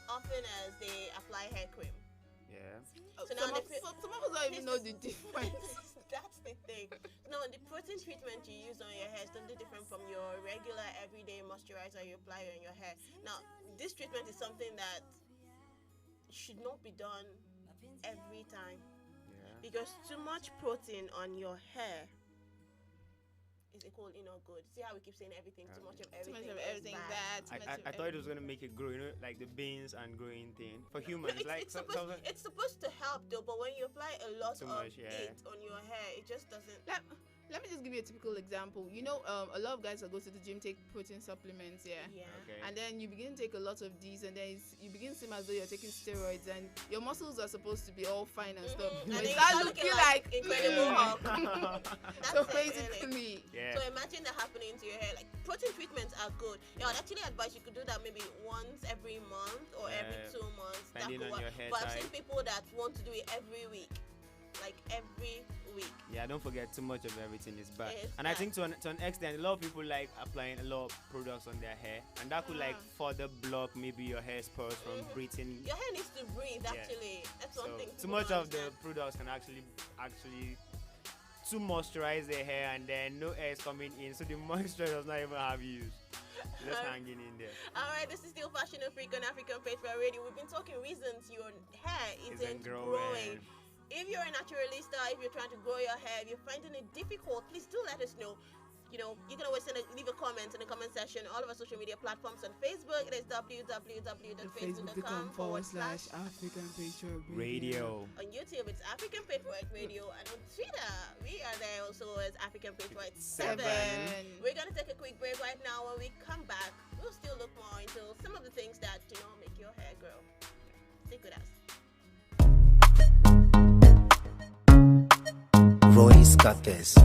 often as they apply hair cream.
Yeah.
So now
some of us don't even know the difference.
That's the thing. No, the protein treatment you use on your hair is totally different from your regular everyday moisturizer you apply on your hair. Now, this treatment is something that should not be done every time.
Yeah.
Because too much protein on your hair is equal, good. See how we keep saying everything, too much of everything.
Too much of everything bad.
I thought it was gonna make it grow, like the beans and growing thing for humans.
No, it's supposed to help though, but when you apply a lot of it on your hair, it just doesn't.
Let me just give you a typical example. A lot of guys that go to the gym take protein supplements, yeah.
Okay.
And then you begin to take a lot of these, and then you begin to seem as though you're taking steroids, and your muscles are supposed to be all fine and stuff.
And
But
then
you
you
start
start
looking
looking
like
Incredible Hulk.
So
That's it,
basically,
Yeah.
So imagine that happening to your hair. Like protein treatments are good. I'd actually advise you could do that maybe once every month or every 2 months.
Depending on your hair
But I've
type.
seen people that want to do it every week. Like every week.
Yeah, don't forget too much of everything is bad.
It's
And I
bad.
think to an extent, a lot of people like applying a lot of products on their hair, and that could like further block maybe your hair spurs from breathing.
Your hair needs to breathe.
Yeah.
Actually, that's one
So
thing.
too
people
much
don't
of the
understand.
products can actually to moisturize their hair, and then no air is coming in, so the moisture does not even have use. Just hanging in there.
All right, this is still Fashion Freak on African Patriot Radio. We've been talking reasons your hair isn't growing. If you're a naturalista, if you're trying to grow your hair, if you're finding it difficult, please do let us know. You can always leave a comment in the comment section. All of our social media platforms on Facebook. It is
www.facebook.com/African Patriot
Radio.
On YouTube, it's African Patriot Radio. And on Twitter, we are there also as African Patriot 7. We're going to take a quick break right now. When we come back, we'll still look more into some of the things that, make your hair grow. Stick with us.
Royce Capes.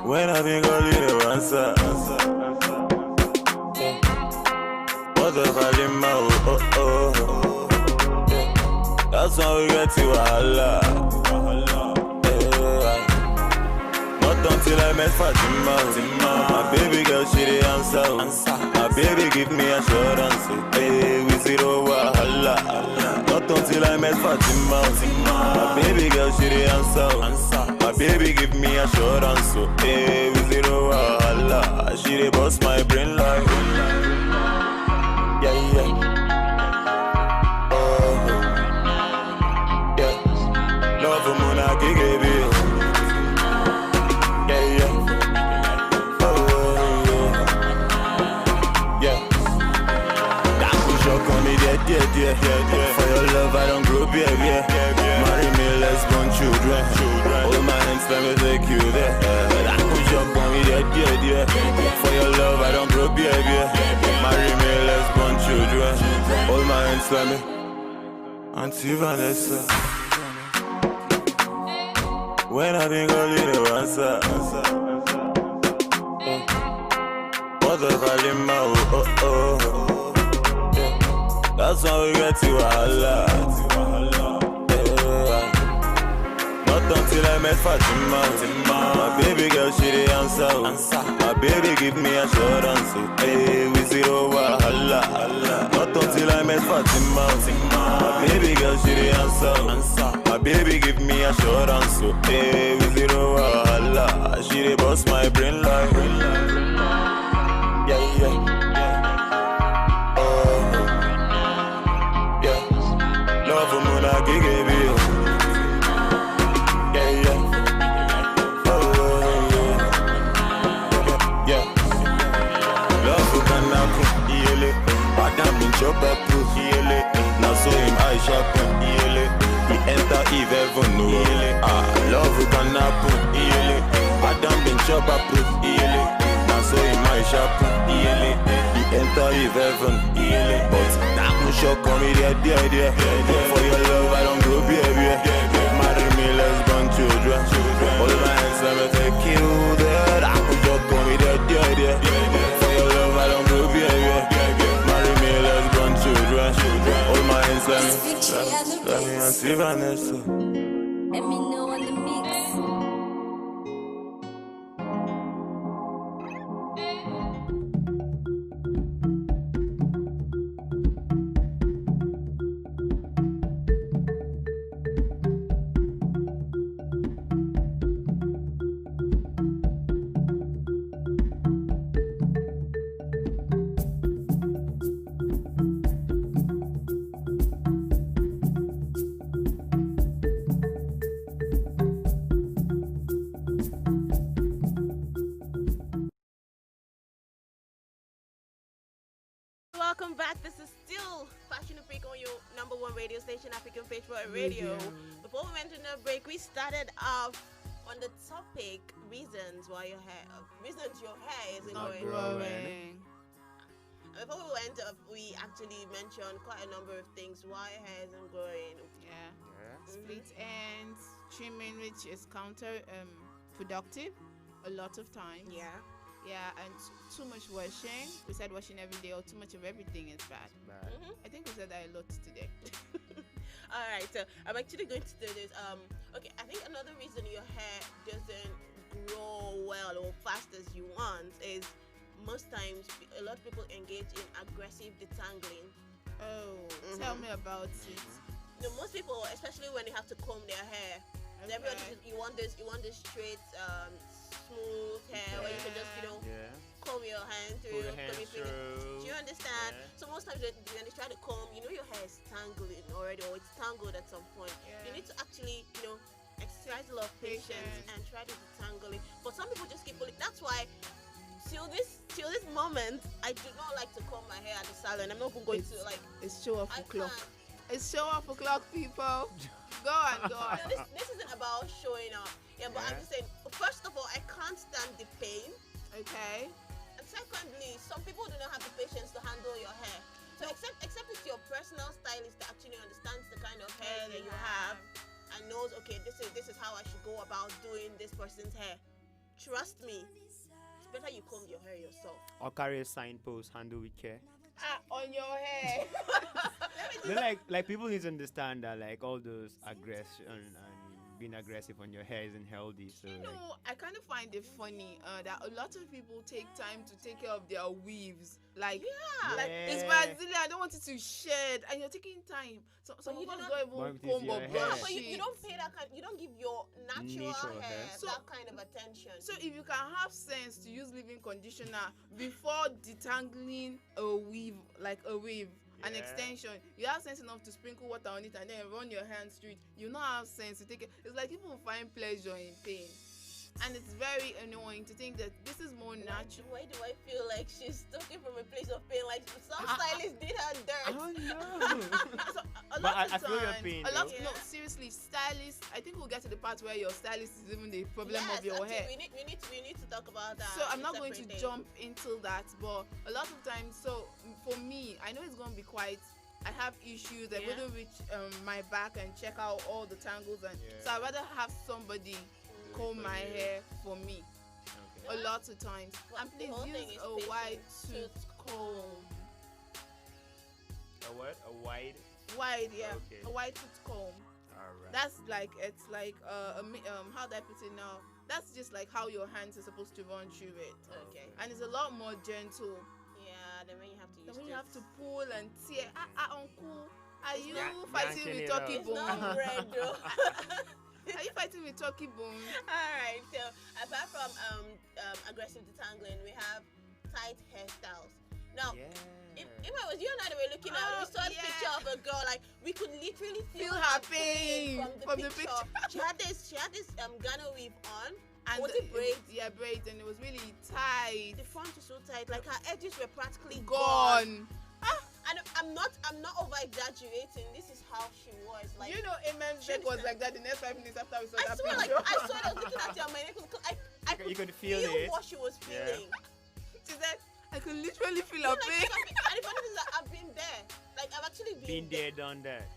When I think all you answer, what the value, oh. That's how we get to Allah. Not until I met Fatima. My baby girl, she the answer. My baby give me assurance. Hey, we zero wahala. Not until I met Fatima. My baby girl, she the answer. My baby give me assurance. Hey, we zero wahala. She the boss my brain like. Yeah. Love for Mona Gigi. That push up on me, yeah. For your love, I don't grow, yeah. Marry me, let's born children. Hold my hands, let me take you there. That push up on me, yeah. For your love, I don't grow, yeah. Marry me, let's born children. Hold my Islamic, Auntie Vanessa. When I think I'll leave the answer. What the Valima, oh. Yeah. That's how we get to Allah. Not until I met Fatima. My baby girl, she the answer. My baby give me assurance. Hey, we zero wahala. Not until I met Fatima. My baby girl, she the answer. My baby give me assurance. Hey, we zero wahala. She the boss my brain like. Yeah. Oh, yeah. Love for Mona Gigi. Chop up now so him I sharpen he enter Eve heaven no love who can happen Adam been chop up now so him I sharpen he enter Eve heaven but that no shock on me there for your love I don't grow baby marry me let's born children all my hands let me take you there that no shock on me there for your love I don't grow baby children, all my hands let me Auntie Vanessa.
Let me know on the mix.
Welcome back. This is still Fashion Freak on your number one radio station, African Page for Radio. Before we went to the break, we started off on the topic reasons your hair isn't growing. Before we went off, we actually mentioned quite a number of things why hair isn't growing.
Split ends, trimming, which is counter productive a lot of times. Yeah, and too much washing. We said washing every day or too much of everything is bad. I think we said that a lot today.
All right, so I'm actually going to do this. Okay, I think another reason your hair doesn't grow well or fast as you want is most times a lot of people engage in aggressive detangling.
Tell me about it.
You know, most people, especially when they have to comb their hair, everybody says you want this straight, smooth hair where you can just comb your hand through. Do you understand? So most times when they try to comb, your hair is tangling already, or it's tangled at some point. You need to actually exercise a lot of patience and try to detangle it. But some people just keep pulling. That's why till this moment I do not like to comb my hair at the salon. I'm not going to
it's show off o'clock. It's show off o'clock, people. Go on.
This isn't about showing off. But I'm just saying, first of all, I can't stand the pain.
Okay.
And secondly, some people do not have the patience to handle your hair. So except it's your personal stylist that actually understands the kind of hair that you have and knows, okay, this is how I should go about doing this person's hair. Trust me, it's better you comb your hair yourself.
Or carry a signpost, handle with care.
On your hair.
like people need to understand that all those aggression and being aggressive on your hair isn't healthy. So
I kind of find it funny that a lot of people take time to take care of their weaves. It's Brazilian. I don't want it to shed, and you're taking time. So you don't even comb or brush.
But you don't pay that kind. You don't give your natural hair that kind of attention.
So if you can have sense to use leave-in conditioner before detangling a weave, an extension, you have sense enough to sprinkle water on it and then run your hands through it. You not have sense to take it. It's like people find pleasure in pain. And it's very annoying to think that this is more natural.
Why do I feel like she's talking from a place of pain? Like some stylists did her dirt.
Oh no! I feel your pain.
No, seriously, stylists. I think we'll get to the part where your stylist is even the problem of your hair.
We need to talk about that.
So I'm not going to jump into that, but a lot of times, so for me, I know it's going to be quite I have issues. I
Yeah.
wouldn't reach my back and check out all the tangles, and so I'd rather have somebody comb my hair for me. A lot of times.
Well,
And
the
please
whole thing
use
is
a
patience.
wide tooth comb.
A what? A wide?
Wide, yeah.
Okay.
A wide tooth comb.
Alright.
That's like, it's like how do I put it now? That's just like how your hands are supposed to run through it.
Okay.
And it's a lot more gentle.
Yeah, then when you have to use
Then when you
this.
have to pull and tear. Uncle, are you
Yeah,
fighting
yanking
with
it
turkey
out.
bone?
It's not bread though.
Are you fighting with turkey bone?
Alright, so apart from aggressive detangling, we have tight hairstyles. Now, if it was you and I that were looking at, we saw a picture of a girl, like we could literally feel
her
her
pain
from the picture. She had this Ghana weave on.
And
was it braids?
Yeah, braids, and it was really tight.
The front is so tight, like her edges were practically
Gone.
And I'm not over exaggerating. This is how she was. Like,
You know, Amen's neck was like that the next 5 minutes after we saw
I
that
swear, like
picture.
I saw it. I was looking at you on my neck. I
You could feel
feel
it.
what she was
Yeah.
feeling.
She said, I could literally feel
You
her
know,
pain.
and the funny thing is that I've been there. Like I've actually
Been there, done that.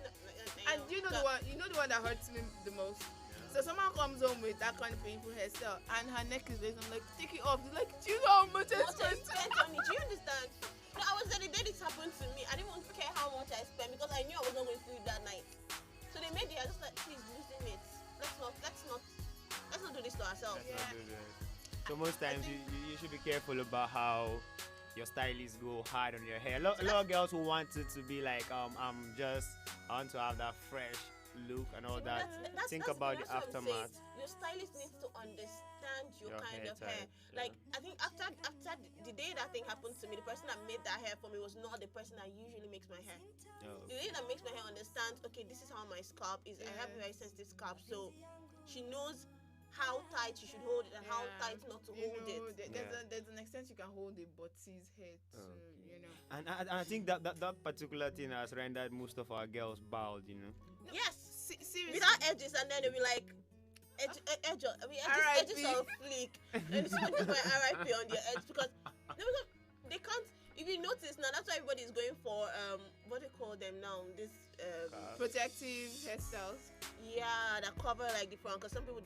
And you know the one that hurts me the most. So someone comes home with that kind of painful hairstyle, and her neck is raised. I'm like, take it off. She's like, do you know how much I spent?
on it. Do you understand? No, I was there the day this happened to me. I didn't want to care how much I spent because I knew I was not going through it that night. So they made it. I just like, please loosen it. Let's not do this to ourselves.
Let's not do that. So most times you should be careful about how your stylists go hard on your hair. A lot of girls who want it to be like I want to have that fresh look and all that. Think about the
that's what I'm saying.
aftermath.
Your stylist needs to understand your kind
hair
of hair.
type,
Like I think after the day that thing happened to me, the person that made that hair for me was not the person that usually makes my hair.
Oh.
The lady that makes my hair understands, okay, this is how my scalp is. I have a very sensitive scalp, so she knows how tight you should hold it and how tight not to hold it.
There's an extent you can hold it, but his head too, you know.
And I think that particular thing has rendered most of our girls bald, you know.
Yes,
seriously.
without edges, and then they'll be like, edges on fleek. And someone just my RIP on their edge because they can't. If you notice now, that's why everybody is going for what do you call them now? This
protective hairstyles.
Yeah, that cover like the front. Because some people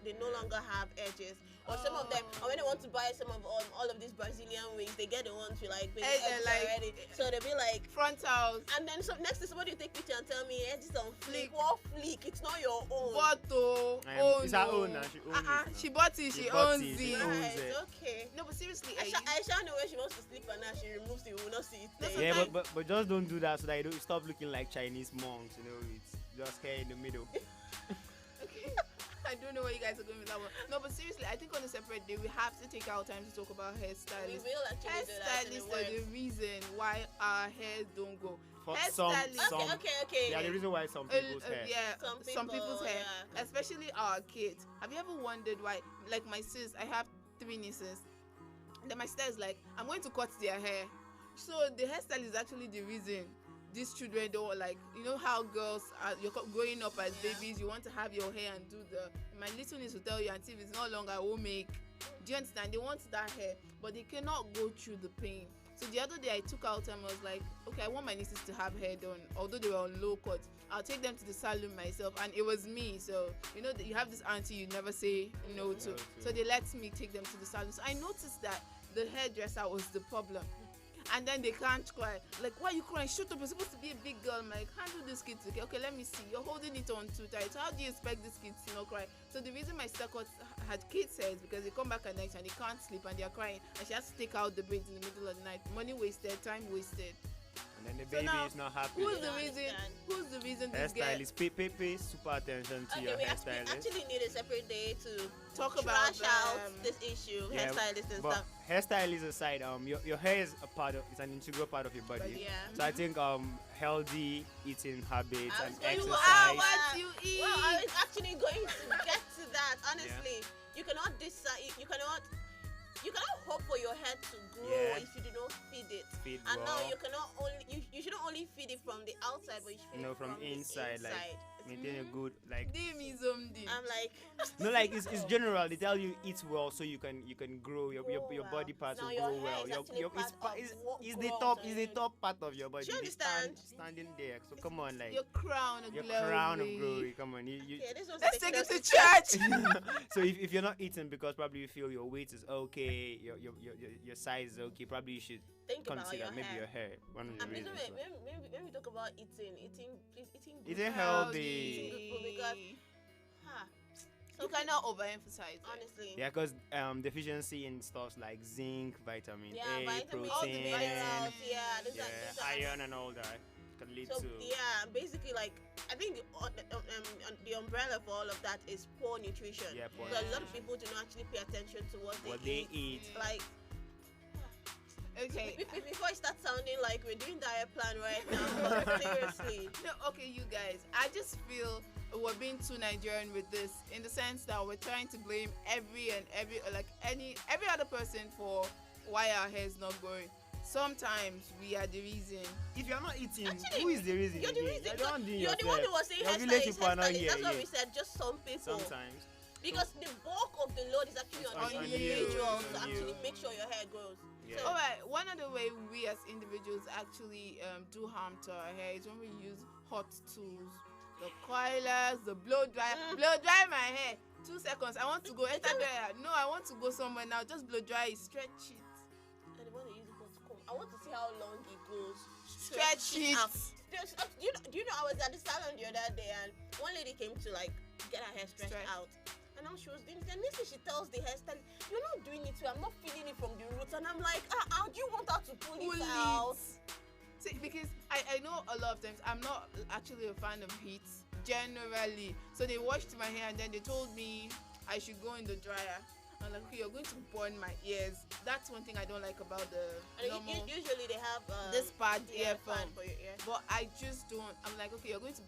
they no longer have edges, or some of them, or when they want to buy some of all of these Brazilian wigs, they get the ones with like big edges already. So they'll be like
frontals.
And then so next is somebody will take picture and tell me edges on fleek. What fleek? It's not your own.
But
it's her own now. She owns it.
She bought it. She owns it.
Right, okay.
No, but seriously,
I shall know when she wants to sleep and now she removes it. We will not see it.
Yeah, but just don't do that so that you don't stop looking like Chinese monks. You know, it's just hair in the middle.
Okay. I don't know where you guys are going with that one. No, but seriously, I think on a separate day we have to take our time to talk about hairstylists.
We will actually do that in the
Hairstylists are the reason why our hair don't go.
For
Hairstylists.
Okay.
Yeah, the reason why some people's hair.
Yeah, some people's hair, especially our kids. Have you ever wondered why? Like my sis, I have 3 nieces. Then my sister is like, I'm going to cut their hair. So the hairstyle is actually the reason these children don't like. You know how girls are, you're growing up as babies, you want to have your hair and do the. My little niece will tell you, until it's no longer I will make. Do you understand? They want that hair, but they cannot go through the pain. So the other day I took out and I was like, okay, I want my nieces to have hair done, although they were on low cut. I'll take them to the salon myself, and it was me. So you know, you have this auntie you never say no to. So they let me take them to the salon. So I noticed that the hairdresser was the problem. And then they can't cry. Like, why are you crying? Shut up, you're supposed to be a big girl. I'm like, handle this kid. Okay, let me see. You're holding it on too tight. So how do you expect this kid to not cry? So the reason my sister had kids hair is because they come back at night and they can't sleep and they're crying. And she has to take out the braids in the middle of the night. Money wasted, time wasted.
And then the baby is not happy.
Who's the reason this guy?
Hairstylist, pay super attention to your
we
hairstylist.
actually need a separate day to
talk about
this issue,
Yeah,
hairstylist and
but
stuff.
hairstylist aside, your hair is it's an integral part of your body.
Yeah.
So I think healthy eating habits and
Well,
exercise.
I was actually going to get to that. Honestly, you cannot decide. You cannot hope for your hair to grow if you do not feed it.
Feed
and now
raw.
you cannot only you you shouldn't only feed it from the outside, but you should feed
No,
it
from
the
inside, like maintain a good like.
I'm like,
No, like it's general. They tell you eat well so you can grow your body parts
Now
will
your
grow
hair
well.
is actually part of what
Is
grows
the
on you.
top part of your body.
Do you
They
understand?
standing there. So come on, like
Your crown of
your
glory.
crown of glory. Come on, you.
Okay, this was
Let's
the
take it to
church.
church.
So if you're not eating because probably you feel your weight is okay, your size is okay, probably you should
Think about
consider
your
maybe
hair.
your hair. One of the
And by the
reasons.
way, when we talk about eating, please, eating good.
Eating healthy.
Eating good food because,
You cannot overemphasize it.
honestly.
Yeah, because deficiency in stuff like zinc, vitamin
Yeah,
A,
vitamins, all the
protein,
minerals, these are
iron, and all that can lead
So
to.
yeah, basically like I think the umbrella for all of that is poor nutrition.
Yeah, poor
So a lot of people do not actually pay attention to what
they eat.
Like,
okay,
before I start sounding like we're doing diet plan right now, but seriously.
No, okay, you guys. I just feel we're being too Nigerian with this, in the sense that we're trying to blame every other person for why our hair is not growing. Sometimes we are the reason.
If you're not eating,
Actually,
who is the reason?
You're the
again?
reason.
You're the one doing
You're the one who was saying
Your village
hairstylist,
people are not
hairstylist.
here,
That's what
yeah.
we said. Just some people.
Sometimes.
Because the bulk of the load is actually on
on
the
you,
individual
on
to
you.
actually make sure your hair grows.
Yeah.
All right. One of the way we as individuals actually do harm to our hair is when we use hot tools, the coilers, the blow dryer. Blow dry my hair. 2 seconds. I want to go enter there. No, I want to go somewhere now. Just blow dry it. Stretch it.
And the one they use it for to comb. I want to see how long it goes.
Stretch it.
Up. Do you know I was at the salon the other day and one lady came to like get her hair stretched out. And now she was doing it. And next thing she tells the hairstylist, "You're not doing it well. I'm not feeling it from the roots." And I'm like, how do you want her to pull it out?
See, because I know a lot of times I'm not actually a fan of heat generally. So they washed my hair and then they told me I should go in the dryer. I'm like, okay, you're going to burn my ears. That's one thing I don't like about the
And
normal.
usually they have
This pad
fan
earphone
for your ear.
But I just don't. I'm like, okay, you're going to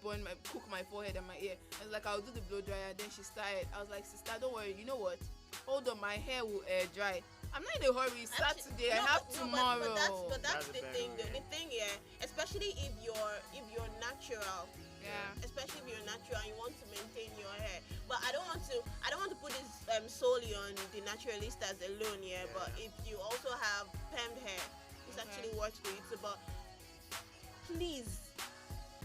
cook my forehead and my ear. I was like, I'll do the blow dryer. Then she started. I was like, sister, don't worry. You know what? Hold on, my hair will air dry. I'm not in a hurry. Saturday, I have tomorrow.
But that's the thing. The thing, yeah. Especially if you're natural.
Yeah.
Especially if you're natural and you want to maintain your hair. But I don't want to put this solely on the naturalistas alone, yeah. But if you also have permed hair, this actually works for you too. But please,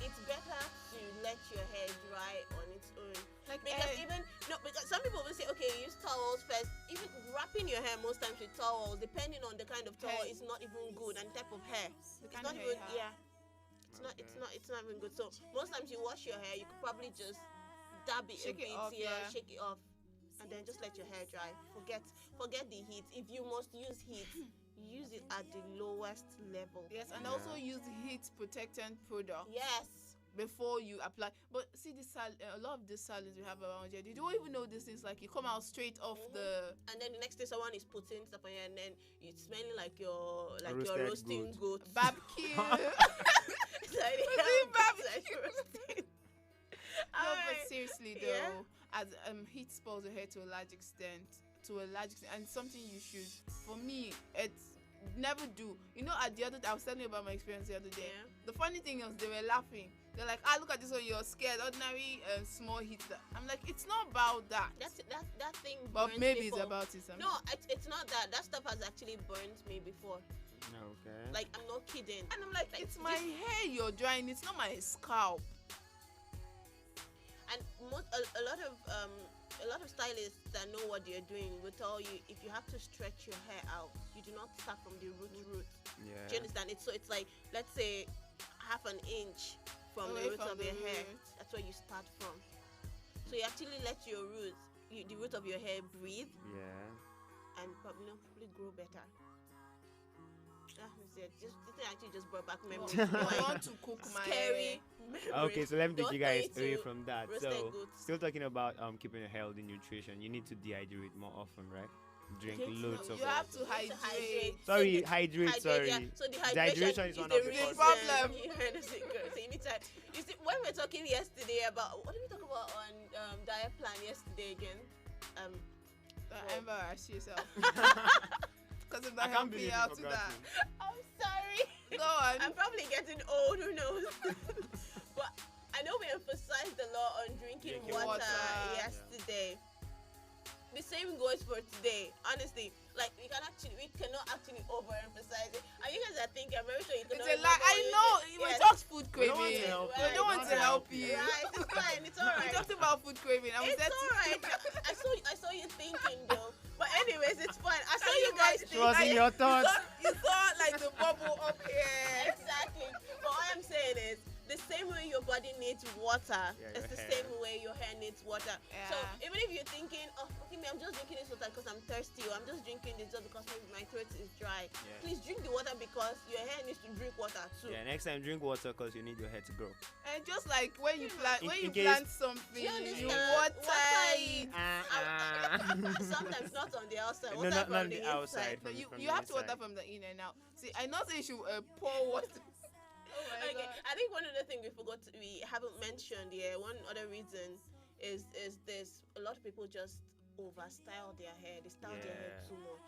it's better to let your hair dry on its own. Because some people will say, okay, use towels first. Even wrapping your hair most times with towels, depending on the kind of towel, is not even good, and type of hair. It's not even It's not even good. So most times you wash your hair, you could probably just dab it
Shake
a
it
bit,
off, yeah.
shake it off, and then just let your hair dry. Forget the heat. If you must use heat, use it at the lowest level.
Yes, and also use heat protectant product.
Yes.
Before you apply. But see, a lot of these salons we have around here, they don't even know these things. Like you come out straight off the.
And then the next day someone is putting stuff on you, and then it's smelling like your
Roasted
roasting goat.
Barbecue.
It's like barbecue.
No, but seriously though, as heat spoils your hair to a large extent, and something you should. For me, it's never do. You know, at the other day, I was telling you about my experience the other day.
Yeah.
The funny thing is, they were laughing. They're like, look at this one, you're scared. Ordinary small heat. I'm like, it's not about that.
That thing.
But maybe it's about it.
No, it's not that. That stuff has actually burned me before.
Okay.
Like, I'm not kidding.
And I'm like, it's my hair you're drying. It's not my scalp.
And a lot of stylists that know what they're doing will tell you if you have to stretch your hair out, you do not start from the root.
Yeah.
Do you understand? It's like, let's say half an inch from the roots of your hair. That's where you start from. So you actually let your roots, the root of your hair, breathe.
Yeah.
And probably grow better. Just brought back memories.
I want to cook my
scary memories.
Okay, so let me take you guys
Don't
away
go
from that.
roasted
So,
goats.
still talking about keeping a healthy nutrition. You need to dehydrate more often, right? Drink loads of.
You have to hydrate.
Sorry, hydrate. Sorry.
Yeah. So
dehydration is one of the
real
problem.
So you need to. You see, when we were talking yesterday about what did we talk about on diet plan yesterday again?
Embarrass yourself. Because I'm
I
not
can't believe
helping
you
out to
forgot
that.
I'm sorry.
Go on.
I'm probably getting old. knows? But I know we emphasized a lot on drinking water yesterday. The same goes for today. Honestly, like we cannot actually overemphasize it. And you guys are thinking, I'm very sure you can.
It's a lie. I know. We talked food craving. We don't want to help you.
Right, it's fine. It's alright.
We talked about food craving. And
it's alright. I saw you thinking though. But anyways, it's fine. I saw you guys thinking.
She was in your thoughts.
You saw like the bubble up here.
Exactly. But all I'm saying is, the same way your body needs water, it's the same way your hair needs water. So even if you're thinking, oh, okay, I'm just drinking this water because I'm thirsty, or I'm just drinking this just because maybe my throat is dry, please drink the water because your hair needs to drink water too.
Yeah, next time drink water because you need your hair to grow.
And just like when you plant, plant something, you water it.
Sometimes not on the outside.
No, not on the outside.
No, you have to water from the in and out. See, I know that you should pour water.
Okay, I think one other thing we haven't mentioned here. One other reason is this: a lot of people just overstyle their hair. They style their hair too much.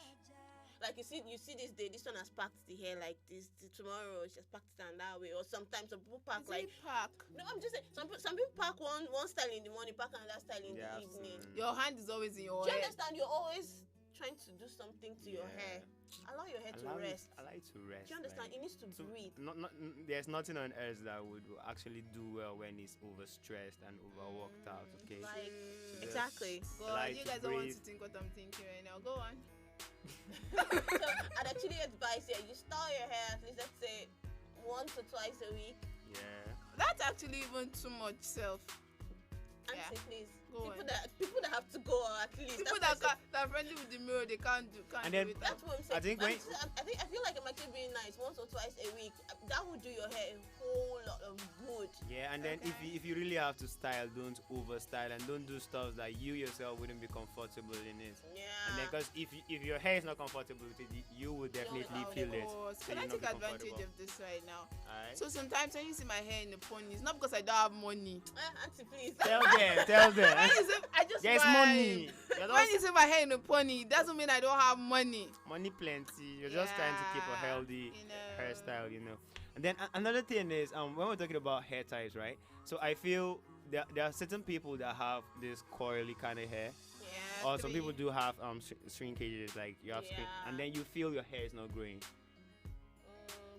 Like you see this day, this one has packed the hair like this. Tomorrow, she has packed it on that way. Or sometimes some people pack No, I'm just saying. Some people pack one style in the morning, pack another style in the evening.
Your hand is always in your
hair. Do you
head.
understand? You're always trying to do something to your hair. Allow your hair to rest.
Allow it to rest.
Do you understand? It needs to breathe.
There's nothing on earth that would actually do well when it's overstressed and overworked out. Okay.
Like, exactly.
Go on. You guys don't want to think what I'm thinking right now. Go on.
So I'd actually advise you style your hair at least, let's say, once or twice a week.
Yeah.
That's actually even too much self.
Auntie, please.
People
that have to go at least.
People that are friendly with the mirror, they can't do it.
That's what I'm saying. I feel like I'm actually being nice once or twice a week. That would do your hair a whole lot of good.
Yeah, and then if you really have to style, don't overstyle and don't do stuff that you yourself wouldn't be comfortable in it.
Yeah.
And then because if your hair is not comfortable with it, you will definitely feel it.
So can I take advantage of this right now? Alright. So sometimes when you see my hair in the pony, it's not because I don't have money.
Auntie, please.
Tell them.
There's
money.
When you see my hair in a pony, it doesn't mean I don't have money.
Money plenty. You're just trying to keep a healthy hairstyle, And then another thing is, when we're talking about hair ties, right? So I feel there are certain people that have this coily kind of hair.
Yeah.
Or some people do have shrinkages, like you have and then you feel your hair is not growing.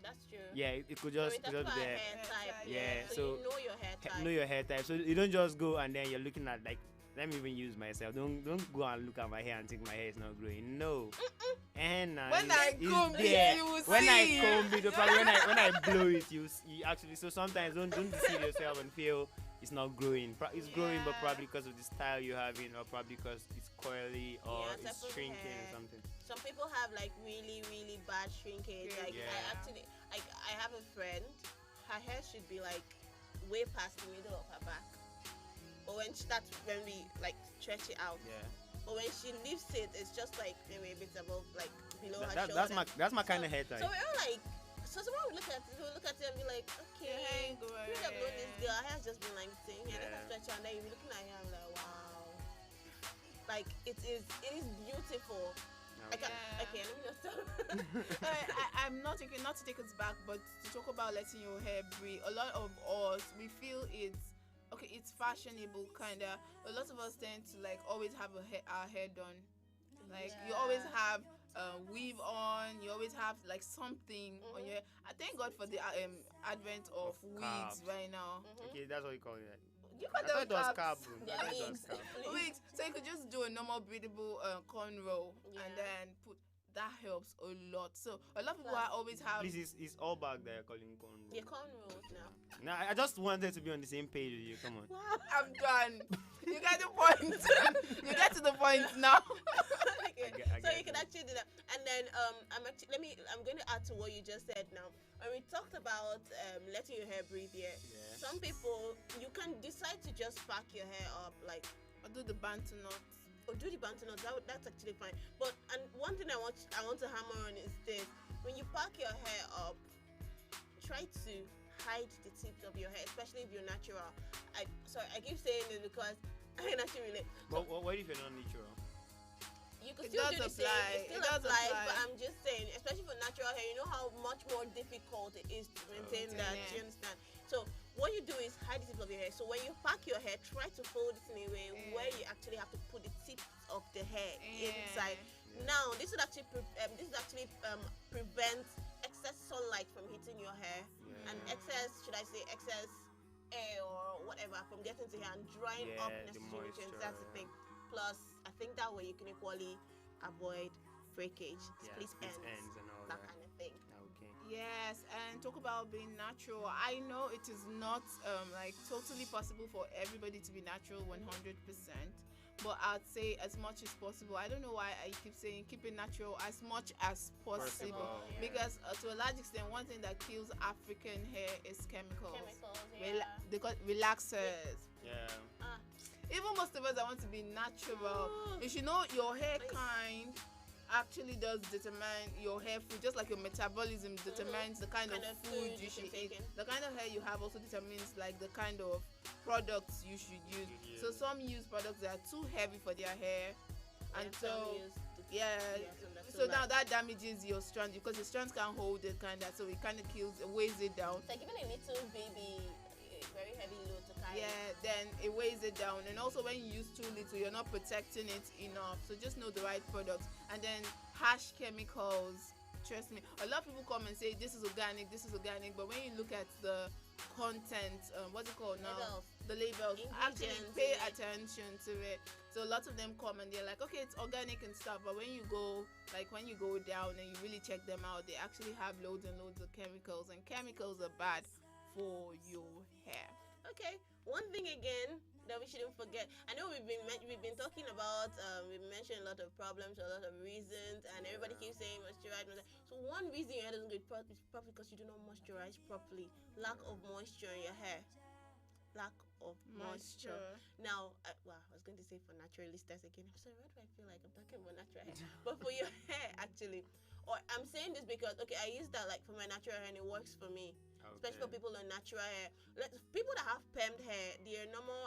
That's true.
Yeah, it could just be there.
Hair type.
Yeah,
so you know your hair type.
Know your hair type. So you don't just go and then you're looking at like. Let me even use myself. Don't go and look at my hair and think my hair is not growing. No. And
when I comb it, you will
when
see.
I comb it, probably when I blow it, you actually. So sometimes don't deceive yourself and feel it's not growing. It's growing, but probably because of the style you have in, or probably because it's coily or it's shrinking or something.
Some people have like really, really bad shrinkage. Like I have a friend. Her hair should be like way past the middle of her back. But when we like stretch it out.
Yeah.
But when she lifts it, it's just like maybe a bit above, like below her shoulder.
That's my kind of hair type.
So we're all like, so someone would look at it and be like, okay, you have known this girl. Her hair's just been like saying, let her stretch out, and then you'll be looking at her and like, wow, like it is beautiful. Okay, let me just tell.
I'm not to take us back, but to talk about letting your hair breathe. A lot of us, we feel it's fashionable kinda. A lot of us tend to like always have our hair done. Like you always have weave on. You always have like something on your hair. I thank God for the advent of wigs right now.
Okay, that's what you call it.
You got
I thought it was cap.
Wigs. So you could just do a normal breathable cornrow and then put. That helps a lot. So a lot of people always have.
Please, it's all back there calling cornrows.
Yeah, cornrows now.
Nah, I just wanted to be on the same page with you. Come on.
I'm done. You get the point. You get to the point now.
Okay. So you can actually do that. And then I'm going to add to what you just said now. When we talked about letting your hair breathe here, some people, you can decide to just pack your hair up, like,
or do the bantu knots.
Or do the bantu knots, that's actually fine. But and one thing I want to hammer on is this: when you pack your hair up, try to hide the tips of your hair, especially if you're natural. I keep saying this because I naturally relate.
But what if you're not natural?
You could
It
still
does
do the same.
apply.
It still
It does
applies,
apply.
but I'm just saying, especially for natural hair, you know how much more difficult it is to maintain that.
Yeah.
Do you understand? So what you do is hide the tip of your hair. So when you pack your hair, try to fold it in a way where you actually have to put the tips of the hair inside. Now this would actually prevent excess sunlight from hitting your hair and excess, should I say, excess air or whatever from getting to here and drying up
Yeah, the
necessary nutrients.
moisture.
That's the thing. Plus, I think that way you can equally avoid breakage, split ends,
and all
that kind of thing.
Okay.
Yes, and talk about being natural. I know it is not like totally possible for everybody to be natural 100%, but I'd say as much as possible. I don't know why I keep saying keep it natural as much as possible, because to a large extent, one thing that kills African hair is chemicals. They call it relaxers.
Yeah.
Even most of us that want to be natural, you should know your hair kind actually does determine your hair food, just like your metabolism determines the kind of food you should eat. The kind of hair you have also determines like the kind of products you should use. So some use products that are too heavy for their hair, and so so now that damages your strand because your strands can't hold it, kind of, so it kind of kills, it weighs it down.
It's like even a little baby, very heavy load to carry.
Yeah, then it weighs it down, and also when you use too little, you're not protecting it enough. So just know the right products, and then harsh chemicals. Trust me, a lot of people come and say this is organic, but when you look at the content, what's it called now?
Labels.
The labels. Actually,
Ingredients
pay
in it.
attention to it. So lots of them come and they're like, okay, it's organic and stuff, but when you go down and you really check them out, they actually have loads and loads of chemicals, and chemicals are bad for your hair.
Okay, one thing again that we shouldn't forget. I know we've been talking about we've mentioned a lot of problems, a lot of reasons, and everybody keeps saying moisturize. So one reason your hair doesn't get is probably because you do not moisturize properly. Lack of moisture in your hair. Lack of moisture. Now, I was going to say for naturalistas again. I'm sorry, why do I feel like I'm talking about natural hair? But for your hair, actually. Or I'm saying this because, okay, I use that like for my natural hair and it works for me. Especially for people on natural hair. People that have permed hair, there are normal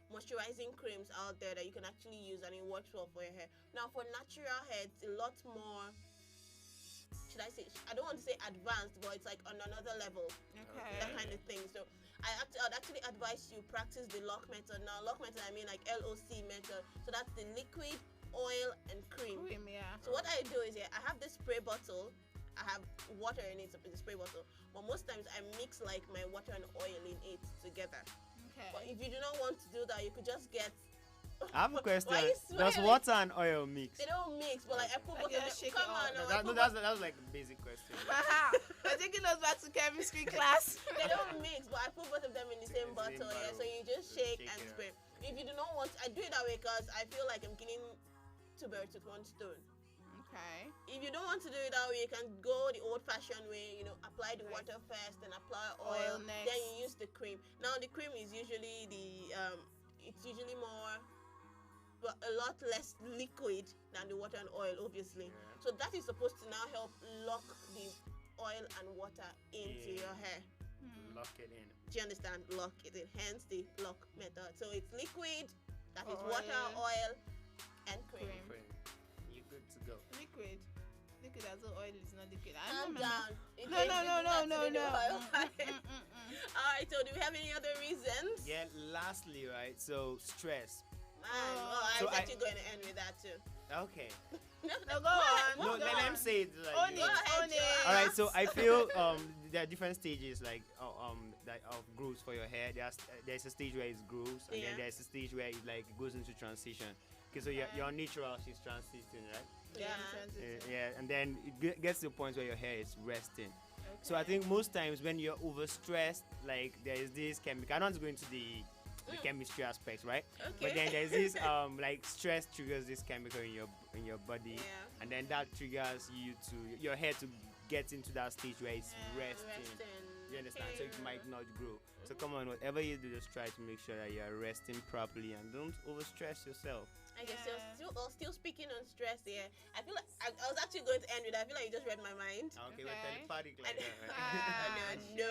moisturizing creams out there that you can actually use and it works well for your hair. Now for natural hair, it's a lot more, should I say, I don't want to say advanced, but it's like on another level.
Okay.
That kind of thing. So I'd actually advise you practice the lock method. Now lock method, I mean like LOC method. So that's the liquid, oil, and cream. So what I do is I have this spray bottle. I have water in it, so it's a spray bottle. But most times I mix like my water and oil in it together.
Okay.
But if you do not want to do that, you could just get.
I have a question.
Why you
Does
smiling?
water and oil mix?
They don't mix, but like I put both
Okay,
of them.
shake it
Come
up.
on, now,
That was like a basic question.
We're taking us back to chemistry class.
They don't mix, but I put both of them in the same bottle. Yeah, so you just shake and spray. If you do not want, I do it that way because I feel like I'm killing two birds with one stone.
Okay.
If you don't want to do it that way, you can go the old-fashioned way. You know, apply the water first, then apply oil,
next.
then you use the cream. Now the cream is usually it's usually more, but a lot less liquid than the water and oil, obviously. So that is supposed to now help lock the oil and water into your hair.
Lock it in.
Do you understand? Lock it in. Hence the lock method. So it's liquid, that is water, oil, and cream.
You're good to go.
Liquid as well, oil is not liquid.
Calm down.
No.
Alright, so do we have any other reasons?
Yeah, lastly, right? So stress.
Man, I
So
was
I-
actually going to end with that too.
Okay.
No, go on.
No, let them say it. Like,
Own
you know.
it.
All right, so I feel there are different stages like that of growth for your hair. There's a stage where it grows, and then there's a stage where it like goes into transition. Okay, so your natural, she's transiting, right?
Yeah.
And then it gets to the point where your hair is resting. So I think most times when you're overstressed, like there is this chemical. I don't want to go into the chemistry aspects, right? But then there's this like stress triggers this chemical in your body, and then that triggers your hair to get into that stage where it's resting. You understand? So it might not grow. So come on, whatever you do, just try to make sure that you're resting properly and don't overstress yourself.
Okay, so still speaking on stress here, I feel like I was actually going to end with that. I feel like you just read my mind.
Okay, we're telepathic like that, right?
No.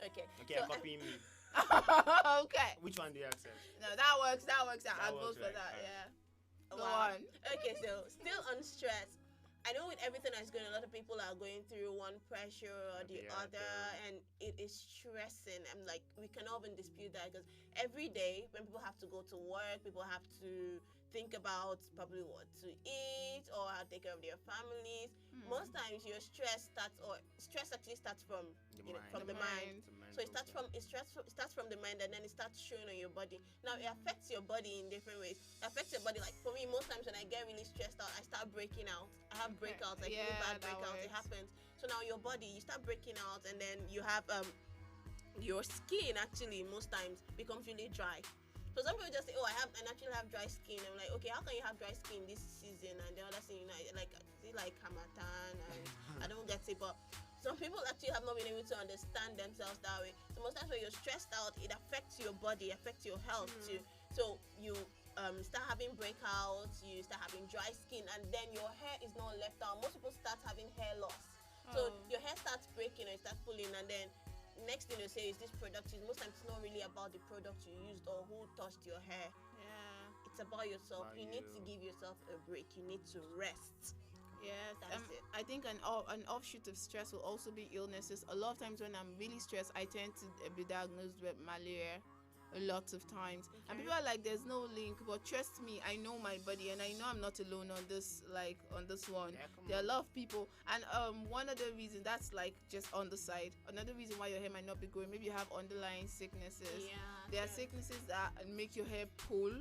Okay.
Okay,
so,
copying me.
Okay.
Which one do you accept?
No, that works. I'll vote
works,
for
right?
that.
Alright.
Yeah. Go
Wow.
on.
Okay, so still on stress. I know with everything that's going on, a lot of people are going through one pressure or the other, and it is stressing. I'm like, we cannot even dispute that because every day when people have to go to work, people have to think about probably what to eat or how to take care of their families. Most times your stress actually starts from the mind. So it starts from the mind, and then it starts showing on your body. Now it affects your body in different ways. It affects your body, like for me, most times when I get really stressed out, I start breaking out. I have breakouts, like really bad breakouts. It happens. So now your body, you start breaking out, and then you have your skin actually most times becomes really dry. So some people just say, I naturally have dry skin. I'm like, okay, how can you have dry skin this season? And the other thing, like Hamatan, and I don't get it, but some people actually have not been able to understand themselves that way. So most times when you're stressed out, it affects your body, affects your health too. So you start having breakouts, you start having dry skin, and then your hair is not left out. Most people start having hair loss. So your hair starts breaking and it starts pulling, and then next thing you say is this product is most times it's not really about the product you used or who touched your hair.
Yeah.
It's about yourself. You need to give yourself a break. You need to rest.
Yes,
That's it.
I think an offshoot of stress will also be illnesses. A lot of times when I'm really stressed, I tend to be diagnosed with malaria. A lot of times, and people are like, "There's no link," but trust me, I know my body, and I know I'm not alone on this. Like on this one, there are a lot of people, and one of the reasons that's like just on the side. Another reason why your hair might not be growing, maybe you have underlying sicknesses.
Yeah,
there are sicknesses that make your hair pull.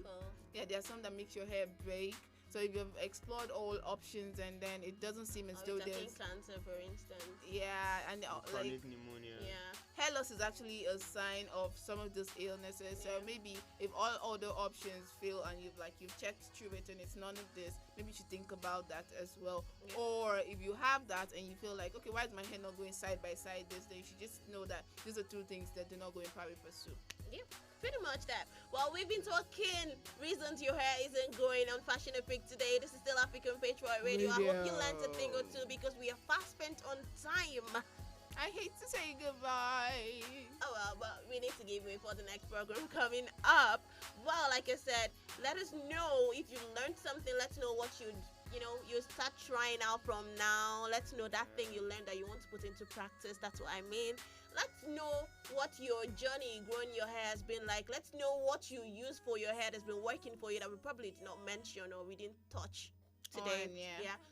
Yeah, there are some that make your hair break. So if you've explored all options and then it doesn't seem as though there's
cancer, for instance.
Yeah, and
chronic pneumonia.
Yeah, hair loss is actually a sign of some of those illnesses. So maybe if all other options fail and you've checked through it and it's none of this, maybe you should think about that as well. Or if you have that and you feel like, okay, why is my hair not going side by side this, then you should just know that these are two things that do not go in pari passu.
Yeah, pretty much that. Well, we've been talking reasons your hair isn't growing on Fashion and Freak today. This is still African Patriot Radio. I hope you learned a thing or two because we are fast spent on time.
I hate to say goodbye.
Oh well, but we need to give way for the next program coming up. Well, like I said, let us know if you learned something. Let's know what you start trying out from now. Let's know that thing you learned that you want to put into practice. That's what I mean. Let's know what your journey growing your hair has been like. Let's know what you use for your hair that's been working for you that we probably did not mention or we didn't touch today.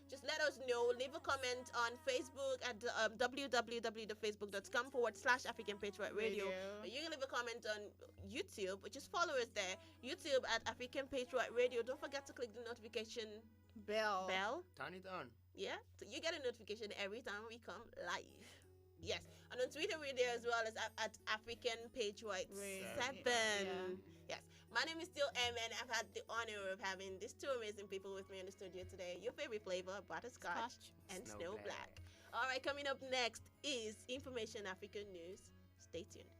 Just let us know. Leave a comment on Facebook at www.facebook.com/African Patriot Radio. You can leave a comment on YouTube, just follow us there. YouTube at African Patriot Radio. Don't forget to click the notification bell.
Turn it on.
Yeah, so you get a notification every time we come live. Yes, and on Twitter we're there as well as at African Patriot 7. Yes, my name is still M, and I've had the honor of having these two amazing people with me in the studio today. Your favorite flavor, butterscotch and Snow Black. All right, coming up next is Information African News. Stay tuned.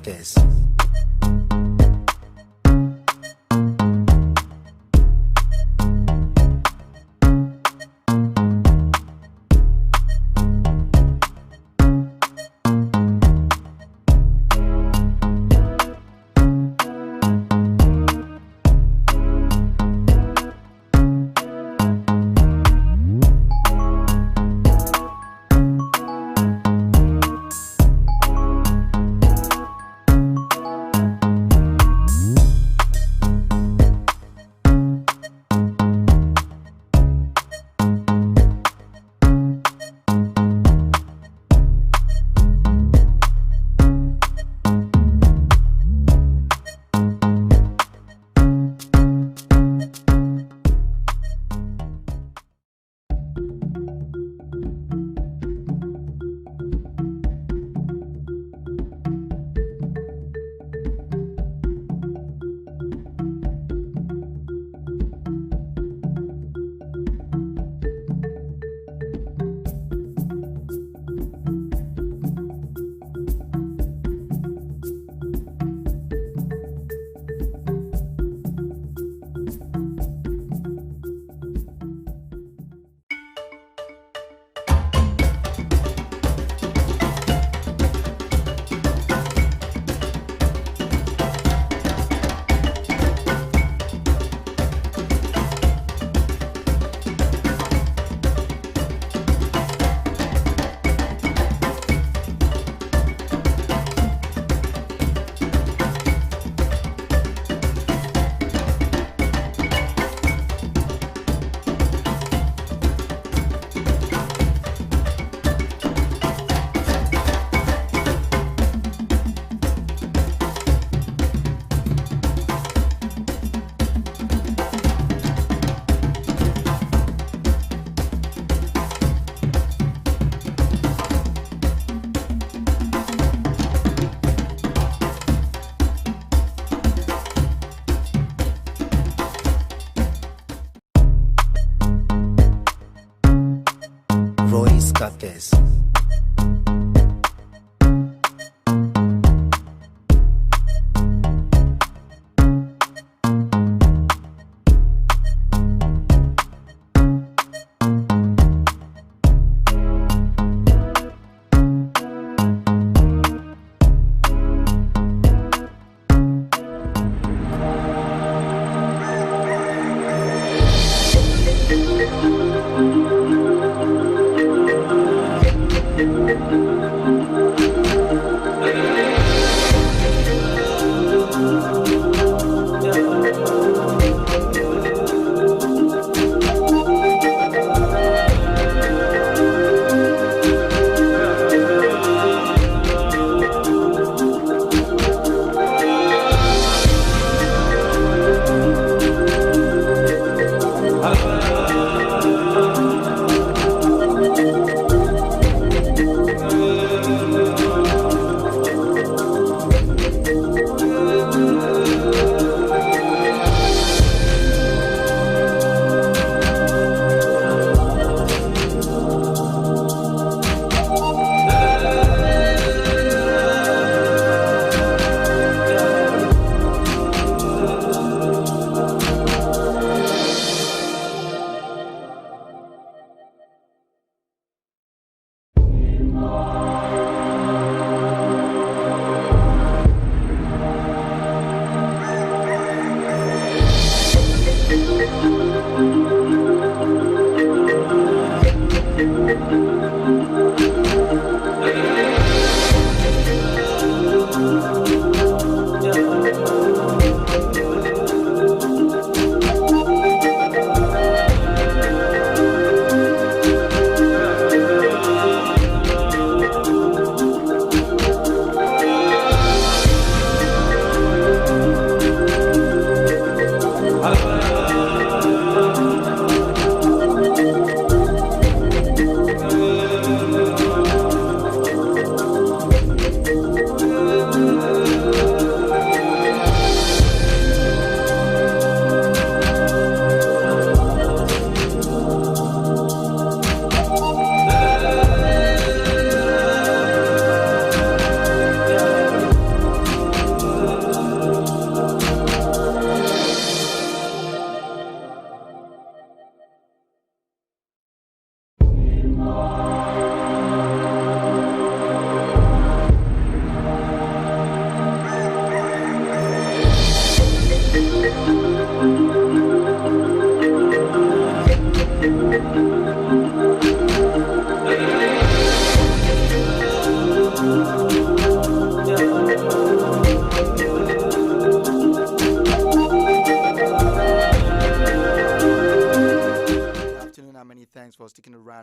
Cates. Crackers.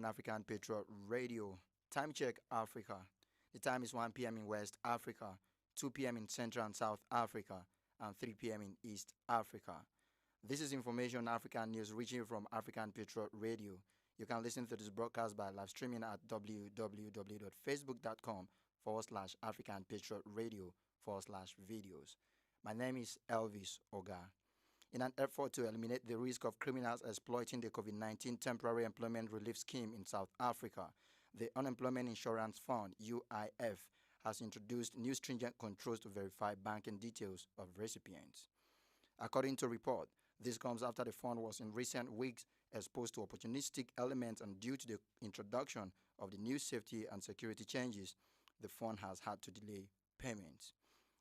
African Patriot Radio. Time check Africa. The time is 1 p.m. in West Africa, 2 p.m. in Central and South Africa, and 3 p.m. in East Africa. This is information African news reaching you from African Patriot Radio. You can listen to this broadcast by live streaming at www.facebook.com/African Patriot Radio/videos. My name is Elvis Oga. In an effort to eliminate the risk of criminals exploiting the COVID-19 Temporary Employment Relief Scheme in South Africa, the Unemployment Insurance Fund, UIF, has introduced new stringent controls to verify banking details of recipients. According to report, this comes after the fund was in recent weeks exposed to opportunistic elements, and due to the introduction of the new safety and security changes, the fund has had to delay payments.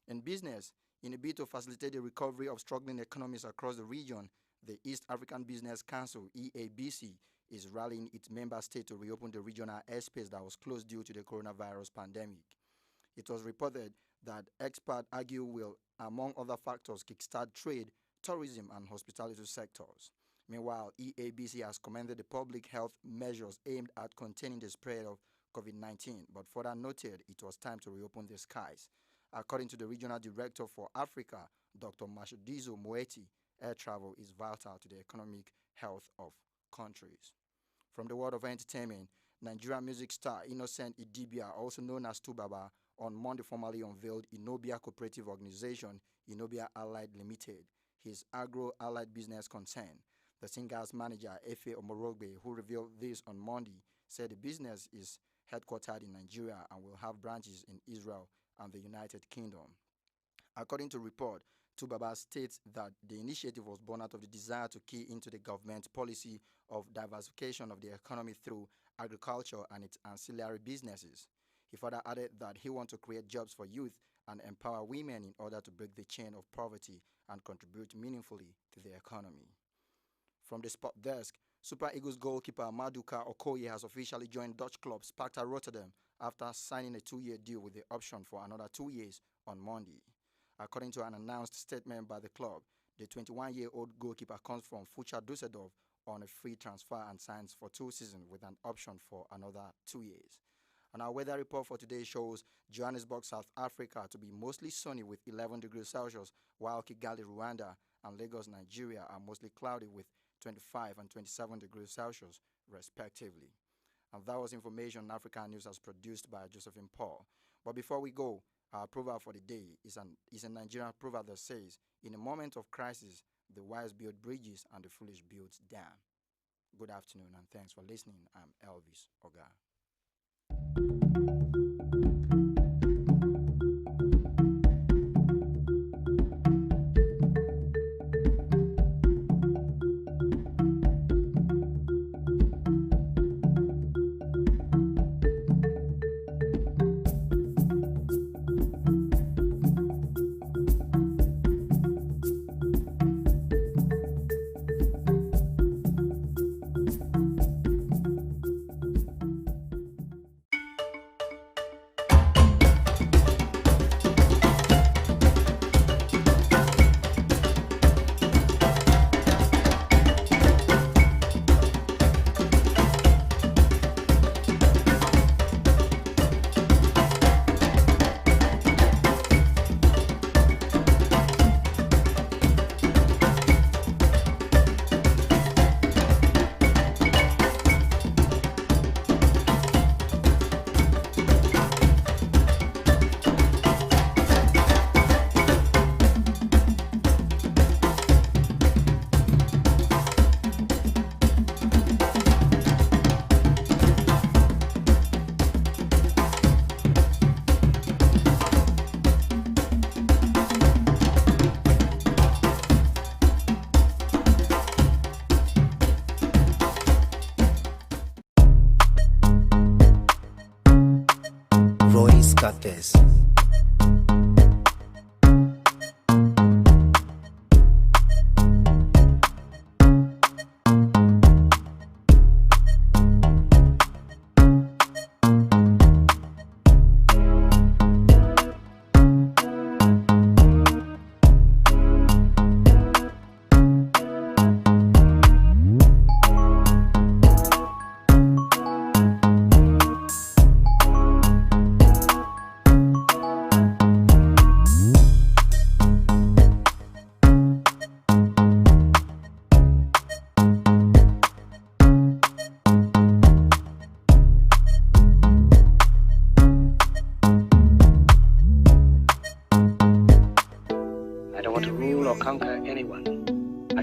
In business, in a bid to facilitate the recovery of struggling economies across the region, the East African Business Council, EABC, is rallying its member states to reopen the regional airspace that was closed due to the coronavirus pandemic. It was reported that experts argue will, among other factors, kickstart trade, tourism, and hospitality sectors. Meanwhile, EABC has commended the public health measures aimed at containing the spread of COVID-19, but further noted it was time to reopen the skies. According to the Regional Director for Africa, Dr. Mashudizo Moeti, air travel is vital to the economic health of countries. From the world of entertainment, Nigerian music star Innocent Idibia, also known as Tubaba, on Monday formally unveiled Inobia Cooperative Organization, Inobia Allied Limited, his agro-allied business concern. The singer's manager, Efe Omorogbe, who revealed this on Monday, said the business is headquartered in Nigeria and will have branches in Israel and the United Kingdom. According to report, Tubaba states that the initiative was born out of the desire to key into the government policy of diversification of the economy through agriculture and its ancillary businesses. He further added that he wants to create jobs for youth and empower women in order to break the chain of poverty and contribute meaningfully to the economy. From the sport desk, Super Eagles goalkeeper Maduka Okoye has officially joined Dutch club Sparta Rotterdam after signing a 2-year deal with the option for another 2 years on Monday. According to an announced statement by the club, the 21-year-old goalkeeper comes from Fucha Dusseldorf on a free transfer and signs for 2 seasons with an option for another 2 years. And our weather report for today shows Johannesburg, South Africa to be mostly sunny with 11 degrees Celsius, while Kigali, Rwanda and Lagos, Nigeria are mostly cloudy with 25 and 27 degrees Celsius, respectively. And that was information on African News as produced by Josephine Paul. But before we go, our proverb for the day is a Nigerian proverb that says, in a moment of crisis, the wise build bridges and the foolish builds dam. Good afternoon and thanks for listening. I'm Elvis Oga.
Cates.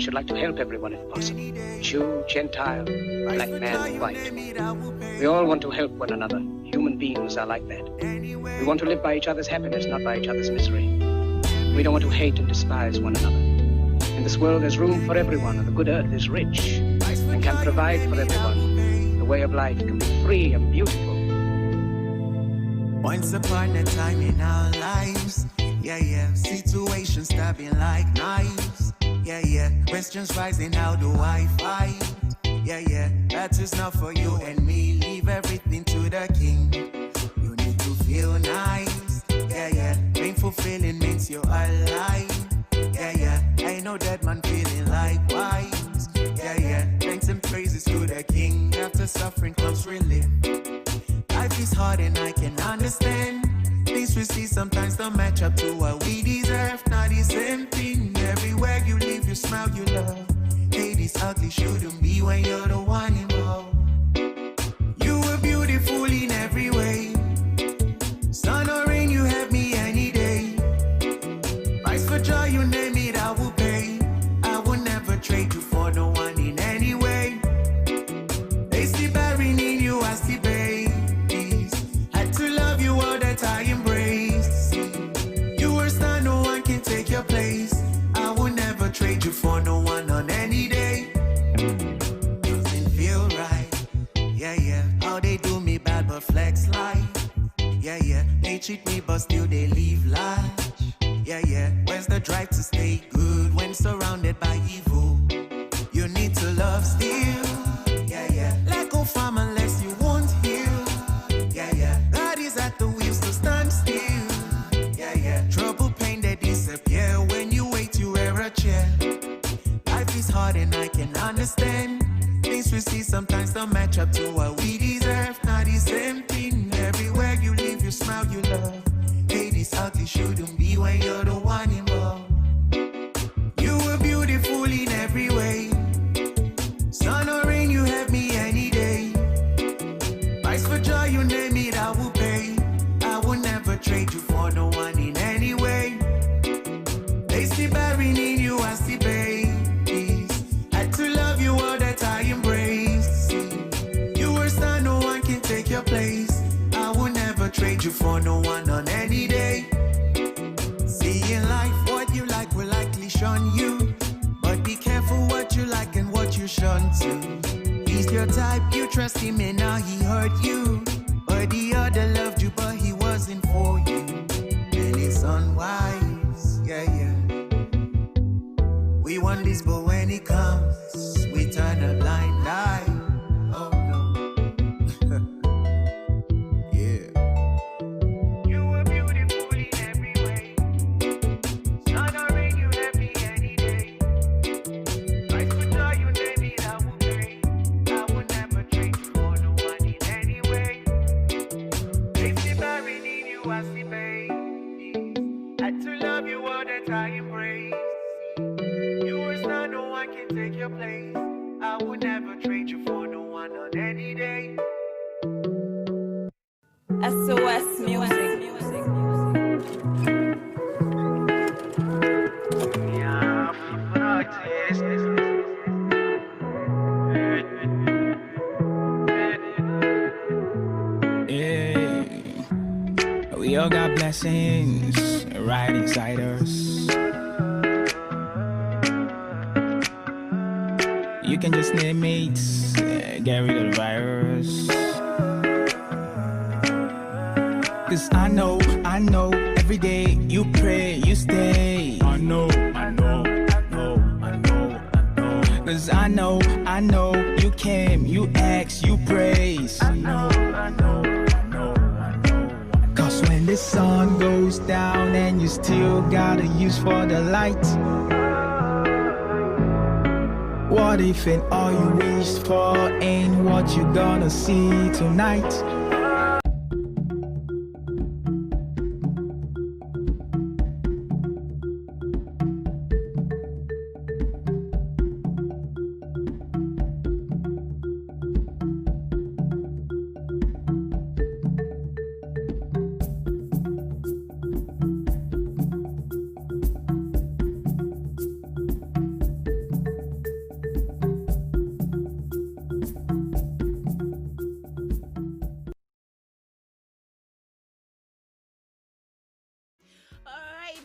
should like to help everyone if possible. Jew, Gentile, black man, white. We all want to help one another. Human beings are like that. We want to live by each other's happiness, not by each other's misery. We don't want to hate and despise one another. In this world there's room for everyone, and the good earth is rich and can provide for everyone. The way of life can be free and beautiful.
Once upon a time in our lives, yeah, situations stabbing like knives, yeah, questions rising, how do I fight? Yeah, that is not for you and me, leave everything to the king. You need to feel nice, yeah, painful feeling means you're alive, yeah, ain't no dead man feeling likewise, yeah, thanks and praises to the king, after suffering comes relief. Life is hard and I can understand. Things we see sometimes don't match up to what we deserve. Not the same thing. Everywhere you live, you smile, you love. Hate is ugly, shouldn't be when you're the one involved. You were beautiful in every way. Sun or rain, you have me any day. Price for joy, you name it, I will pay. I will never trade you for no one in any way. They see bearing in you as one on any day. Doesn't feel right. Yeah, yeah. How they do me bad but flex life. Yeah, yeah. They treat me but still they leave large. Yeah, yeah. Where's the drive to stay good when surrounded by evil? You need to love still. Yeah, yeah. Let go from unless you won't heal. Yeah, yeah. God is at the wheels to stand still. Yeah, yeah. Trouble, pain, they disappear when you wait, you wear a chair. Life is hard and I can understand. Things we see sometimes don't match up to what we deserve. Not the same thing. Everywhere you live, you smile, you love. Hey, this ugly shouldn't be when you're the one involved. You were beautiful in every way. Sun or rain, you have me any day. Price for joy, you name it, I will pay. I will never trade you for no one in any way. They still burying in you, I still pay. Had to love you all that I embrace. You were star, no one can take your place. I will never trade you for no one on any day. See in life, what you like will likely shun you. But be careful what you like and what you shun to. He's your type, you trust him and now he hurt you. But the other loved you but he wasn't for you. And it's unwise, yeah, yeah. We want this but when it comes, we turn a blind eye. Oh no. Yeah. You were beautiful in every way. Sun or rain, you have me any day. I could tell you, baby, I will pay. I will never trade you for no one in any way. They see buried in you, I see babe. Had to love you all that I embrace. You were star, no one can take your place. I would never trade you for no one on any day.
SOS Music.
Yeah, we all got blessings right inside us. You can just name it, get rid of the virus. Cause I know, every day you pray, you stay. I know. Cause I know, you came, you asked, you praise. I know. Cause when the sun goes down and you still gotta use for the light. What if and all you wish for ain't what you gonna see tonight?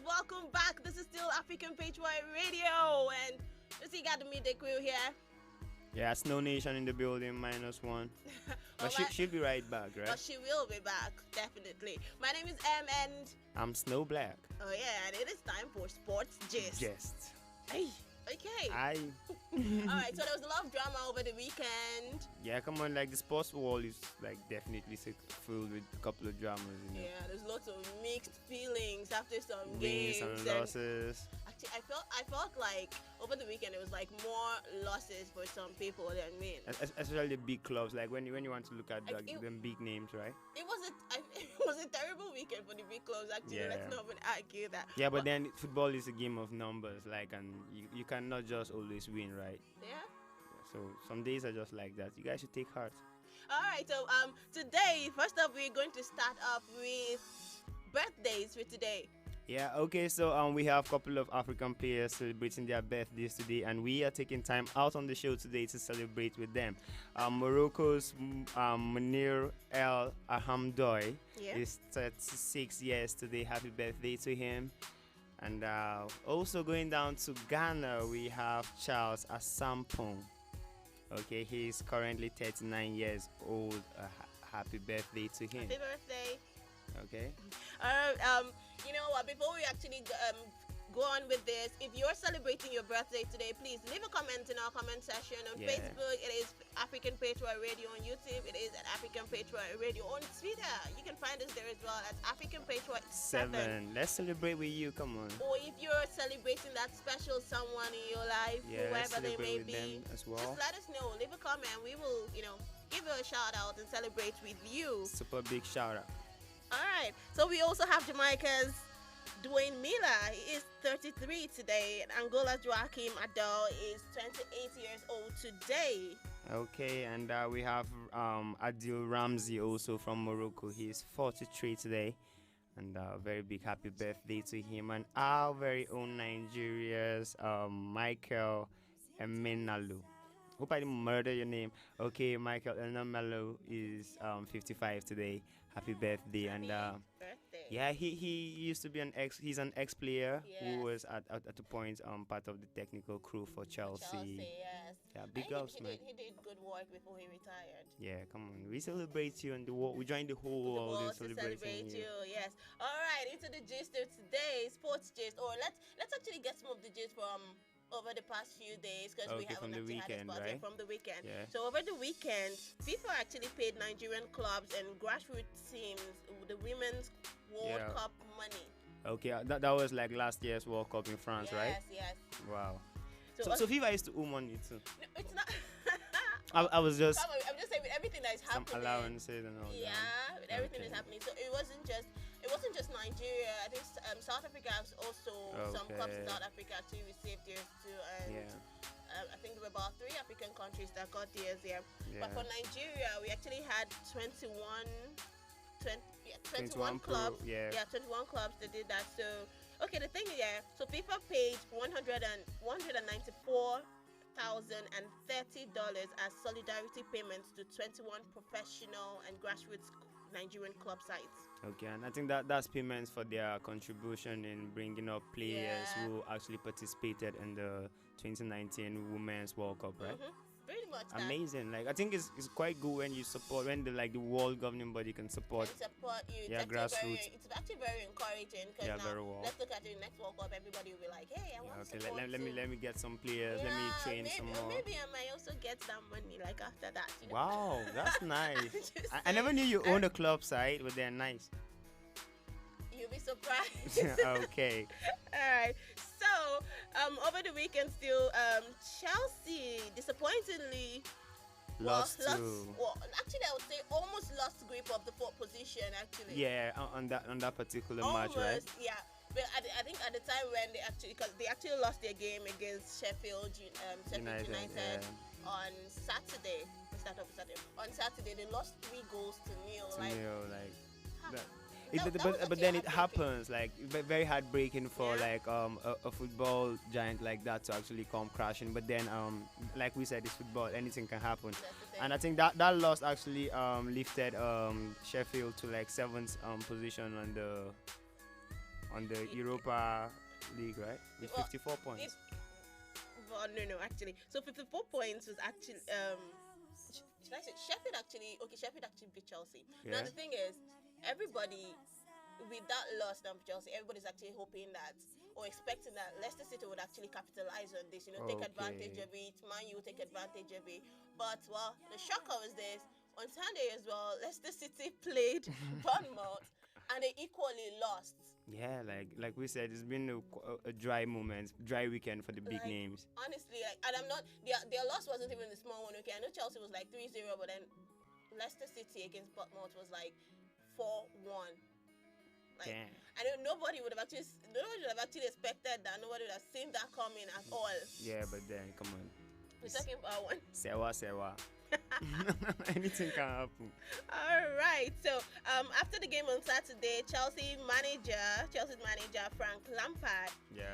Welcome back. This is still African Patriot Radio, and you got the midday crew here.
Yeah, Snow Nation in the building, -1. But she'll be right back, right?
But she will be back, definitely. My name is M, and
I'm Snow Black.
Oh yeah, and it is time for Sports Gist. Hey, okay. Alright, so there was a lot of drama over the weekend.
Yeah, come on, like the sports world is like definitely filled with a couple of dramas, you know.
Yeah, there's lots of mixed feelings after some
Wins
games
and losses.
Actually, I felt like over the weekend it was like more losses for some people than wins.
Especially the big clubs, like when you want to look at like, them big names, right?
It was a terrible weekend for the big clubs. Actually,
Yeah.
let's not even argue that.
Yeah, but then football is a game of numbers, like, and you cannot just always win, right?
Yeah.
So some days are just like that. You guys should take heart.
All right, so today, first up, we're going to start off with birthdays for today.
Yeah, okay, so we have a couple of African players celebrating their birthdays today, and we are taking time out on the show today to celebrate with them. Morocco's Munir El Ahamdoy is 36 years today. Happy birthday to him. And also going down to Ghana, we have Charles Asampong. Okay, he's currently 39 years old. Happy birthday to him.
Happy birthday.
Okay.
You know what? Before we actually go on with this, if you're celebrating your birthday today, please leave a comment in our comment section on Facebook. It is African Patriot Radio. On YouTube, it is at African Patriot Radio. On Twitter, you can find us there as well as African Patriot 7.
Let's celebrate with you. Come on.
Or if you're celebrating that special someone in your life, whoever they may be,
as well.
just let us know. Leave a comment. We will, give you a shout out and celebrate with you.
Super big shout out.
All right. So we also have Jamaica's Dwayne Miller. He is 33 today. And Angola's Joachim Adol is 28 years old today.
Okay, and we have Adil Ramsey also from Morocco. He is 43 today. And very big happy birthday to him. And our very own Nigeria's Michael Emenalu. Hope I didn't murder your name. Okay, Michael Emenalu is 55 today. Happy birthday. And yeah, he used to be he's an ex-player who was at the point part of the technical crew for Chelsea.
Yes.
Yeah, big ups, man.
He did good work before he retired.
Yeah, come on. We celebrate you and the world. We join the whole world in celebrating you.
Yes. All right, into the gist of today, sports gist. Or let's actually get some of the gist from over the past few days, because we haven't
from the weekend, right?
From the weekend.
Yeah.
So over the weekend, FIFA actually paid Nigerian clubs and grassroots teams the Women's World Cup money.
Okay, that was like last year's World Cup in France, right?
Yes.
Wow. So FIFA used to owe money too.
No, it's not.
I was just.
I'm just saying with everything that is happening.
Some allowances and all that.
Yeah, with everything that's happening. So it wasn't just Nigeria. I think South Africa has also some clubs in South Africa actually received theirs too, and I think there were about 3 African countries that got theirs there. Yeah. But for Nigeria, we actually had 21 clubs. 21 clubs that did that. So okay, the thing so FIFA paid $194,030 as solidarity payments to 21 professional and grassroots Nigerian club sites.
Okay, and I think that's payments for their contribution in bringing up players who actually participated in the 2019 Women's World Cup, right?
Pretty much.
Amazing. Like I think it's quite good when you support the world governing body can support.
You.
Yeah, grassroots.
It's actually very encouraging.
Yeah,
now,
very well.
Let's look at the next World Cup. Everybody will be like, hey, I want to support.
Let me get some players. Let me train some more.
Maybe I might also get some money like after that.
Wow, that's nice. I never knew you owned a club site, but they're nice.
You'll be surprised.
Okay.
All right. So, over the weekend still, Chelsea disappointingly
lost.
Actually, I would say almost lost grip of the 4th position. Actually.
Yeah, on that particular match, right?
Yeah. But I think at the time when they actually lost their game against Sheffield United on Saturday. On Saturday, they lost 3 goals to nil.
But then it happens, like very heartbreaking for a football giant like that to actually come crashing. But then like we said, it's football, anything can happen. And I think that loss actually lifted Sheffield to like 7th position on the Europa League, right? With 54 points.
No, actually. So 54 points was actually should I say Sheffield actually beat Chelsea. Now the thing is, everybody with that loss down for Chelsea, everybody's actually hoping that or expecting that Leicester City would actually capitalize on this, take advantage of it. Man U take advantage of it. But the shocker was this: on Sunday as well, Leicester City played Bournemouth and they equally lost.
Yeah, like we said, it's been a dry weekend for the big names.
Honestly, and I'm not. Their loss wasn't even the small one. Okay, I know Chelsea was like 3-0, but then Leicester City against Bournemouth was like 4-1.
Damn.
I know nobody would have actually expected that. Nobody would have seen that coming at all.
Yeah, but then come on.
We're talking about one.
Sewa. Anything can happen.
All right. So after the game on Saturday, Chelsea's manager Frank Lampard,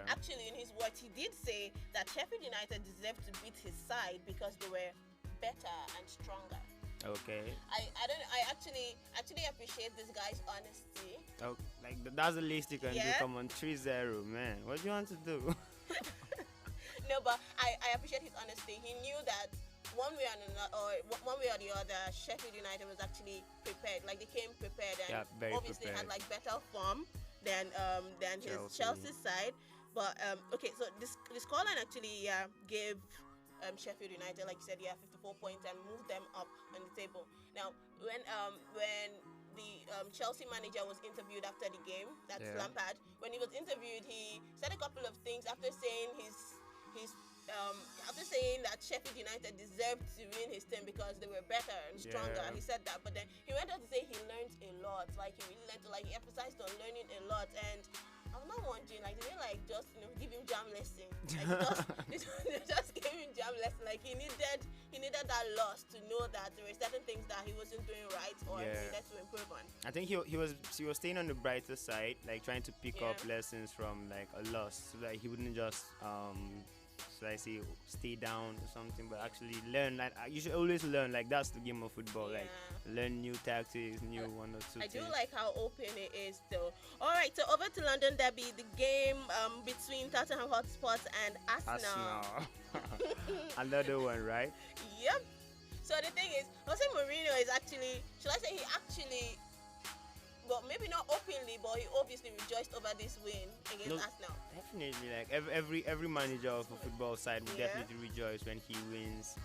actually in his words, he did say that Sheffield United deserved to beat his side because they were better and stronger.
Okay.
I don't I actually appreciate this guy's honesty.
Oh, like that's the least you can do.
Yeah.
Come on, 3-0, man. What do you want to do?
No, but I appreciate his honesty. He knew that one way or the other, Sheffield United was actually prepared. Like they came prepared, and
Yeah, very
obviously
prepared.
had like better form than his Chelsea side. But okay, so this scoreline actually gave Sheffield United, like you said, 54 points and moved them up on the table. Now, when the Chelsea manager was interviewed after the game, that's
Yeah.
Lampard. When he was interviewed, he said a couple of things after saying after saying that Sheffield United deserved to win his team because they were better and stronger.
Yeah.
He said that, but then he went on to say he learned a lot. Like he really learned, like he emphasized on learning a lot. And I'm not wondering, like they didn't like just give him jam lesson. Like they just gave him jam lesson. Like he needed that loss to know that there were certain things that he wasn't doing right or he
Yeah.
needed to improve on.
I think he was staying on the brighter side, like trying to pick up
Yeah.
lessons from like a loss, so that he wouldn't just so I say stay down or something, but actually learn. Like you should always learn. Like that's the game of football. Like learn new tactics, new one or two
I do
things.
like how open it is, though. All right, so over to London Derby, the game between Tottenham Hotspur and Arsenal.
Another one, right?
Yep. So the thing is, Jose Mourinho is actually, should I say he actually, well, maybe not openly, but he obviously rejoiced over this win against
No,
Arsenal.
Definitely, like every manager of a football side will
Yeah.
definitely rejoice when he wins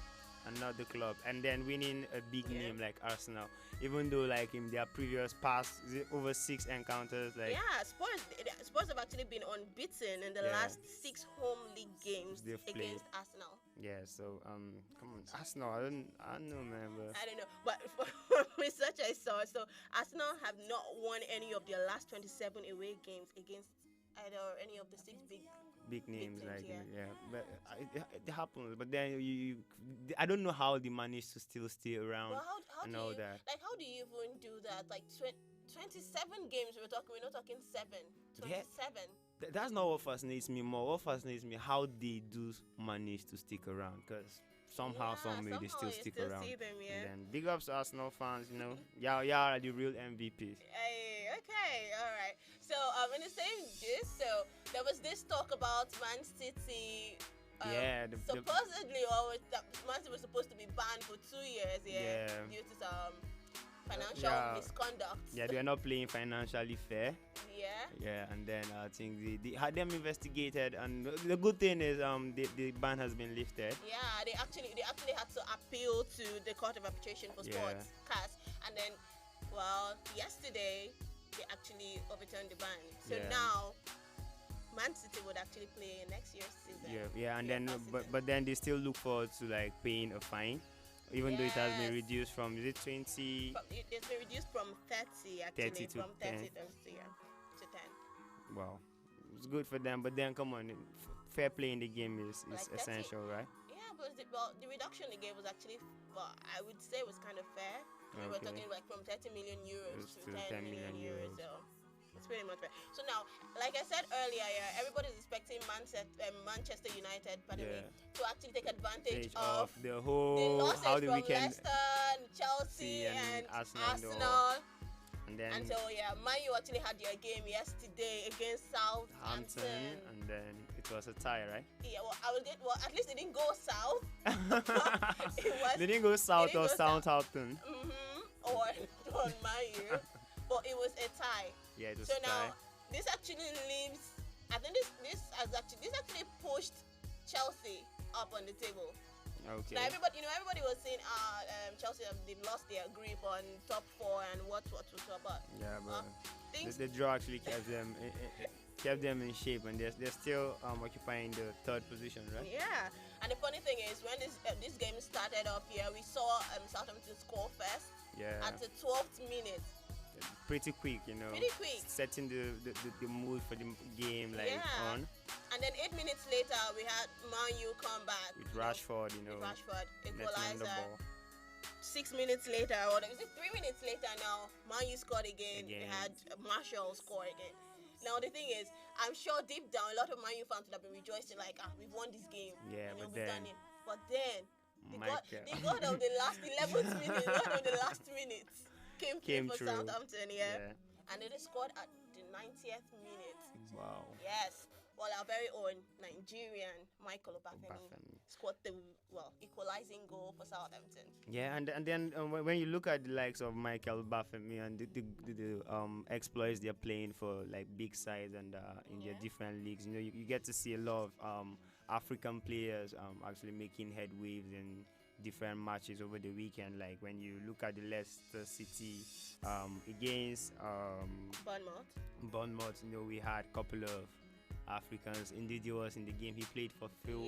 another club, and then winning a big name like Arsenal. Even though like in their previous past over 6 encounters, like
Yeah, Spurs have actually been unbeaten in the
Yeah.
last 6 home league games
They've played.
against Arsenal.
yeah. So come on, Arsenal. I don't know, man, but
I don't know, but from research I saw, so Arsenal have not won any of their last 27 away games against either any of the 6
big names,
teams,
like
yeah.
but it happens. But then you I don't know how they managed to still stay around
Well, how
and
do
all
you
that.
like? How do you even do that? Like 27 games we're not talking 7. 27.
That's not what fascinates me more. What fascinates me how they do manage to stick around, because somehow, some way, they still
you
stick
still
around.
see them, yeah.
And then big ups to Arsenal fans, y'all are the real MVPs.
Hey, okay, all right. So in the same gist, so there was this talk about Man City.
Yeah, the-
supposedly, Man City was supposed to be banned for 2 years,
Yeah.
due to some financial
Yeah.
misconduct.
Yeah, they are not playing financially fair.
Yeah.
Yeah, and then I think they had them investigated, and the good thing is the ban has been lifted.
Yeah, they actually had to appeal to the Court of Arbitration for
Yeah.
Sports, CAS, and then, well, yesterday they actually overturned the ban. So
Yeah.
now Man City would actually play next year's season.
Yeah, and then but then they still look forward to like paying a fine, even though it has been
Yes.
reduced from, is it 20?
It's been reduced from 30 actually,
30 to
from 30
10.
to 10.
Wow, it's good for them, but then come on, fair play in the game is
Like 30.
essential, right?
Yeah, but the reduction they gave was actually, well, I would say it was kind of fair. We were
Okay.
talking like from 30 million euros
It's
to
to
10 million euros.
euros.
So it's pretty much fair. So now, like I said earlier, everybody's expecting Manchester United,
Yeah.
to actually take advantage
Stage
of
the
the
whole
losses
how the
from
weekend
Leicester, Chelsea,
See,
and
Arsenal,
Arsenal.
and then
And so Man U actually had their game yesterday against
Hampton,
Southampton.
and then it was a tie, right?
Yeah, well, at least it didn't go south.
They didn't go south
didn't
or
go south.
Southampton.
Or on Man U, but it was a tie.
Yeah, it was
So
a
now
tie.
this actually leaves. I think this actually pushed Chelsea up on the table.
Okay.
Now everybody was saying, Chelsea they've lost their grip on top 4 and what, but
Yeah, but
things-
the draw actually kept them in shape, and they're still occupying the 3rd position, right?
yeah. And the funny thing is, when this game started up here, we saw Southampton score first
Yeah.
at the 12th minute.
Pretty quick,
Pretty quick.
setting the mood for the game, like
Yeah.
on
And then 8 minutes later, we had Man U come back.
with Rashford,
With Rashford,
netting on the
equalizer.
ball.
6 minutes later, or was it 3 minutes later now, Man U scored again. We
Again.
had Marshall score again. Now the thing is, I'm sure deep down, a lot of Man U fans would have been rejoicing like, we've won this game.
Yeah, but
we've done
then-
it. But then, The god of the last 11th minute, the god of the last minute came for
through.
Southampton, yeah. And they scored at the 90th minute.
Wow.
Yes. Well, our very own Nigerian Michael Obafemi scored the equalizing goal for Southampton.
Yeah, and then when you look at the likes of Michael Bafemi and the exploits they're playing for like big sides and in their different leagues, you get to see a lot of African players actually making headwaves in different matches over the weekend. Like when you look at the Leicester City against Bournemouth, we had a couple of Africans. Indeed, he was in the game. He played for full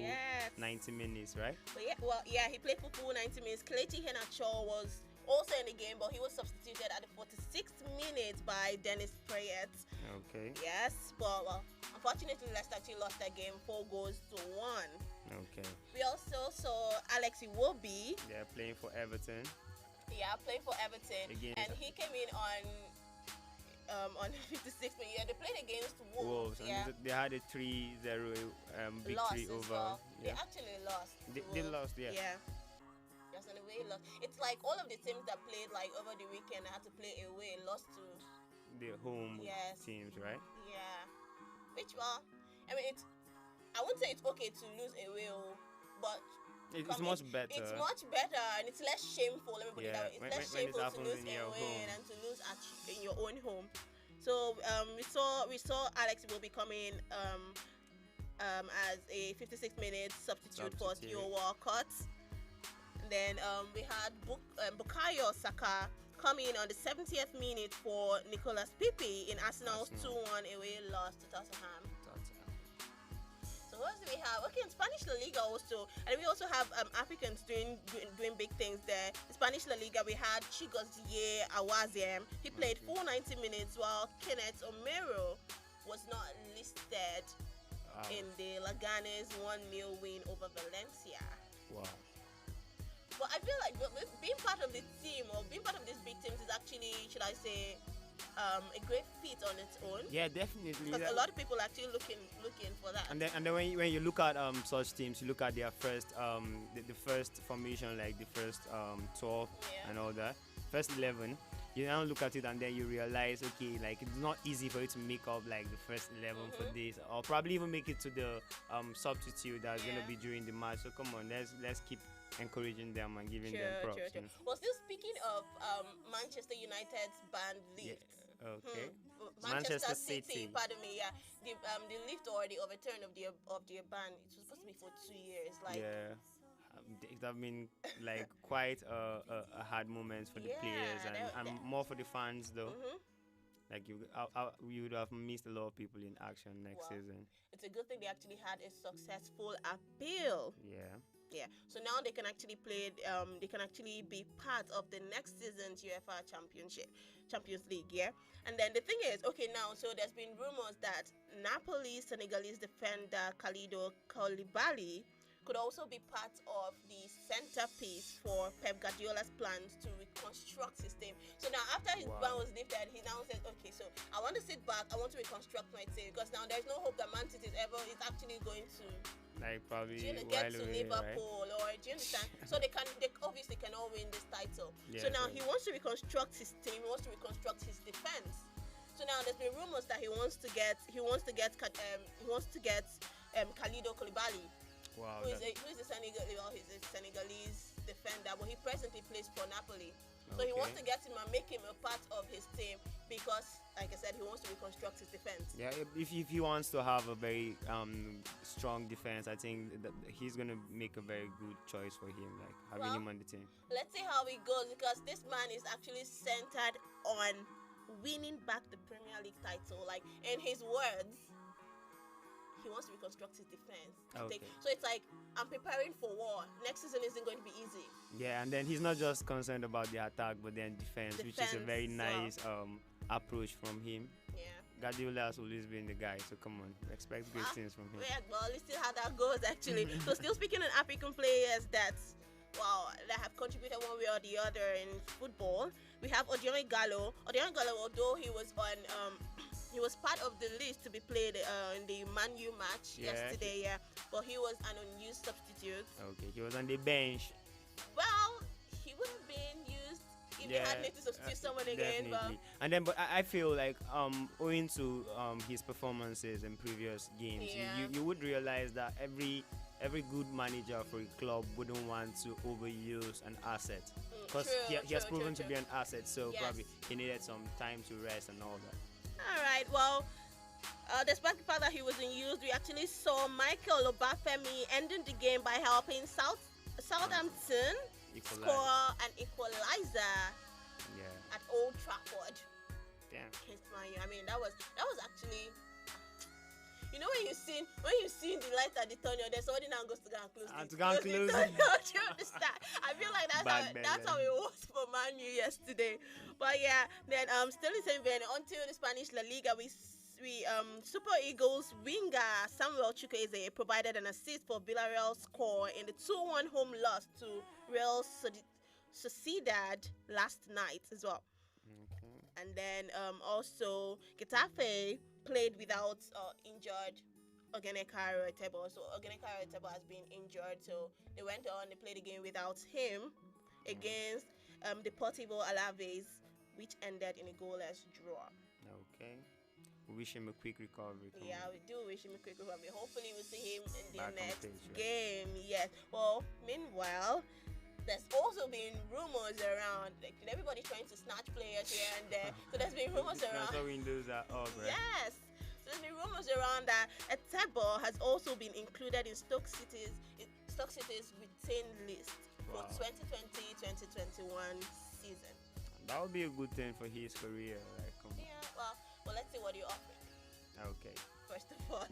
90 minutes, right?
But he played for full 90 minutes. Kelechi Iheanacho was also in the game, but he was substituted at the 46th minute by Dennis Prayet.
Okay.
Yes, but unfortunately, Leicester actually lost that game 4-1.
Okay.
We also saw Alex Iwobi.
Yeah, playing for Everton.
Yeah, playing for Everton. And he came in on 56th minute. Yeah, they played against Wolves.
And they had a 3-0 victory over.
Well. They actually lost.
They lost, yeah.
Yeah. Just in a way, lost. It's like all of the teams that played like over the weekend had to play away, lost to
the home teams, right?
Yeah. Which I mean, I wouldn't say it's okay to lose away, but
it's much better.
It's much better and it's less shameful. Let me put it that way. It's less shameful to lose away than to lose in your own home. So we saw Alex will be coming as a 56th minute substitute for Theo Walcott. Then we had Bukayo Saka coming on the 70th minute for Nicolas Pepe in Arsenal's 2-1 away loss to Tottenham. So what else do we have? Okay, in Spanish La Liga also, and we also have Africans doing big things there. In Spanish La Liga, we had Chigozie Awaziem. He played full 90 minutes, while Kenneth Omero was not listed in the Leganes 1-0 win over Valencia.
Wow.
But I feel like being part of the team or being part of these big teams is actually, should I say, a great feat on its own.
Yeah, definitely.
Because a lot of people are actually looking for that.
And then when you look at such teams, you look at their first the first formation, like the first 12 and all that, first 11. You now look at it and then you realize, okay, like it's not easy for you to make up like the first 11 for this, or probably even make it to the substitute that's gonna be during the match. So come on, let's keep encouraging them and giving them props.
Sure. Well, still speaking of Manchester United's band lift.
Yeah. Okay.
Manchester City, pardon me. Yeah, the lift or the overturn of their ban. It was supposed to be for 2 years. Like
it have been like quite a hard moments for the players and more for the fans though. Like you would have missed a lot of people in action next season.
It's a good thing they actually had a successful appeal. Yeah. So now they can actually play. They can actually be part of the next season's UEFA Champions League. Yeah. And then the thing is, okay, now so there's been rumors that Napoli Senegalese defender Kalidou Koulibaly could also be part of the centerpiece for Pep Guardiola's plans to reconstruct his team. So now after his ban was lifted, he now says, okay, so I want to sit back, I want to reconstruct my team, because now there's no hope that Man City is actually going to
probably
get to Liverpool, right? Or do you understand? So they obviously cannot win this title. So now he wants to reconstruct his team, he wants to reconstruct his defense. So now there's been rumors that he wants to get Kalidou Koulibaly.
Wow,
who is a Senegalese defender, but he presently plays for Napoli. So he wants to get him and make him a part of his team because, like I said, he wants to reconstruct his defense.
Yeah, if he wants to have a very strong defense, I think that he's going to make a very good choice for him, like having him on the team.
Let's see how it goes, because this man is actually centered on winning back the Premier League title. Like, in his words, he wants to reconstruct his defense.
Okay.
So it's like, I'm preparing for war. Next season isn't going to be easy.
Yeah, and then he's not just concerned about the attack, but then defense, which is a very nice approach from him.
Yeah.
Guardiola has always been the guy, so come on, expect great things from him.
Yeah, well, let's see how that goes, actually. So still speaking on African players that have contributed one way or the other in football, we have Odion Gallo. Odion Gallo, although he was on he was part of the list to be played in the Man U match yesterday. Yeah, but he was an unused substitute.
Okay, he was on the bench.
Well, he would have been used if they had need to substitute someone again. But
and then, but I feel like owing to his performances in previous games, you would realize that every good manager for a club wouldn't want to overuse an asset, because he has proven to be an asset. So probably he needed some time to rest and all that.
All right. Well, despite the fact that he wasn't used, we actually saw Michael Obafemi ending the game by helping Southampton score an equalizer at Old Trafford.
Damn.
I mean, that was actually. You know when you see the light at the tunnel, then somebody now goes to go and close
to go and close
the tunnel. Do you understand? I feel like that's how it was for Man U yesterday. But yeah, then still the same vein, until the Spanish La Liga, we Super Eagles winger Samuel Chukwueze provided an assist for Villarreal's score in the 2-1 home loss to Real Sociedad last night as well. And then also Getafe played without injured Ogenekaro Etebo. So Ogenekaro Etebo has been injured, so they went on, they played a game without him against Deportivo Alaves, which ended in a goalless draw.
Okay. We wish him a quick recovery.
Yeah, we do wish him a quick recovery. Hopefully we'll see him in the next game. Yes. Well, meanwhile, there's also been rumors around, like everybody's trying to snatch players here and there. So there's been rumors around.
Transfer windows are over.
Yes. So there's been rumors around that Etebo has also been included in Stoke City's retained list for 2020-2021 season.
That would be a good thing for his career. Like,
well, let's see what you're offering.
Okay.
First of all.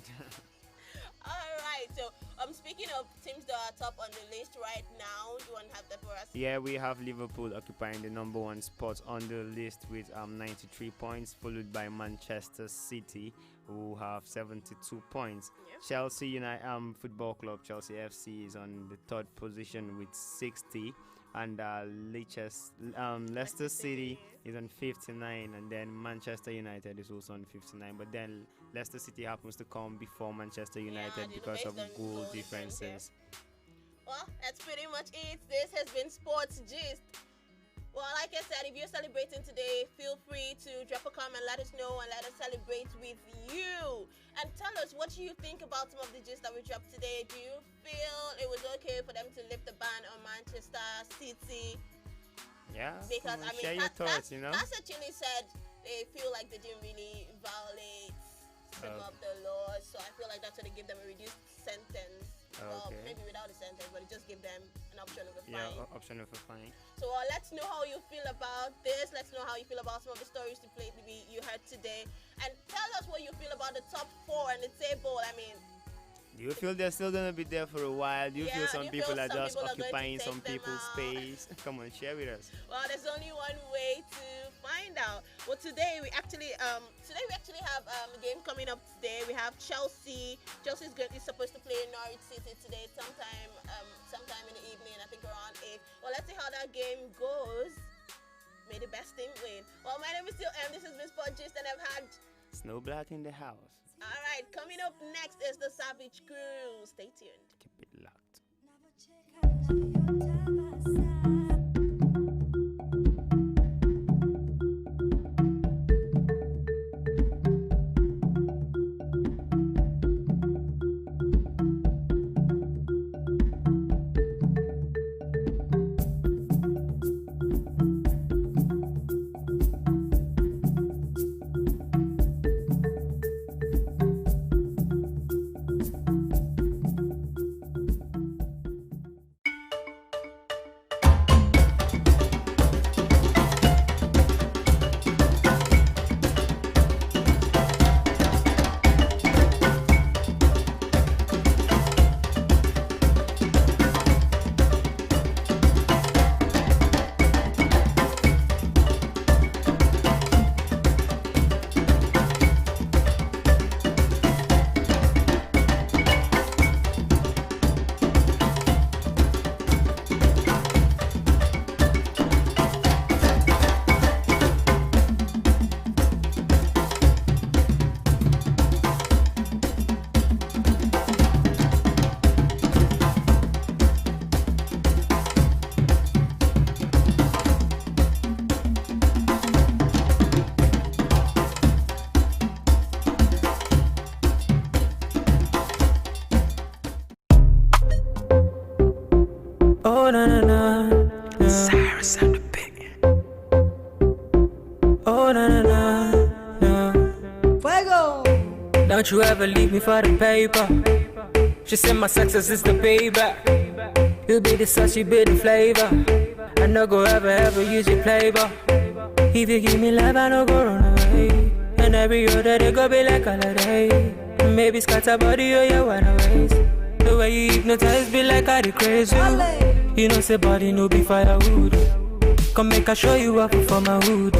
All right. So, speaking of teams that are top on the list right now, do you want to have that for us?
Yeah, we have Liverpool occupying the number 1 spot on the list with 93 points, followed by Manchester City, who have 72 points. Yep. Chelsea United Football Club, Chelsea FC, is on the 3rd position with 60. And Leicester City is on 59, and then Manchester United is also on 59. But then Leicester City happens to come before Manchester United because of goal differences.
Well, that's pretty much it. This has been Sports Gist. Well, like I said, if you're celebrating today, feel free to drop a comment, let us know, and let us celebrate with you. And tell us, what do you think about some of the gist that we dropped today? Do you feel it was okay for them to lift the ban on Manchester City?
Yeah,
because I mean,
share your thoughts, you know.
That's actually said they feel like they didn't really violate some of the laws, so I feel like that's going to give them a reduced sentence. Well, maybe without a sentence, but it just give them an option of a fine.
Yeah, option of a fine.
So let's know how you feel about this. Let's know how you feel about some of the stories you heard today, and tell us what you feel about the top 4 on the table. I mean,
do you feel they're still gonna be there for a while? Do you feel some people are just occupying some people's space? Come on, share with us.
Well, there's only one way to find out. Well, today we actually have a game coming up today. We have Chelsea. Chelsea's supposed to play Norwich City today, sometime in the evening. I think around 8. Well, let's see how that game goes. May the best team win. Well, my name is still M. This has been Sport Gist, and I've had
Snowblood in the house.
All right, coming up next is the Savage Crew. Stay tuned.
Keep it locked.
Oh na na na, Cyrus and the Big. Oh na na na, Fuego. Don't you ever leave me for the paper. She said my success is the payback. You be the sauce, you be the flavor. I no go ever use your flavor. If you give me love, I no go run away. And every other day go be like holiday. Maybe scatter body or your wide ways. The way you hypnotize be like I the crazy. You know say body no be firewood. Come make I show you up for my hood.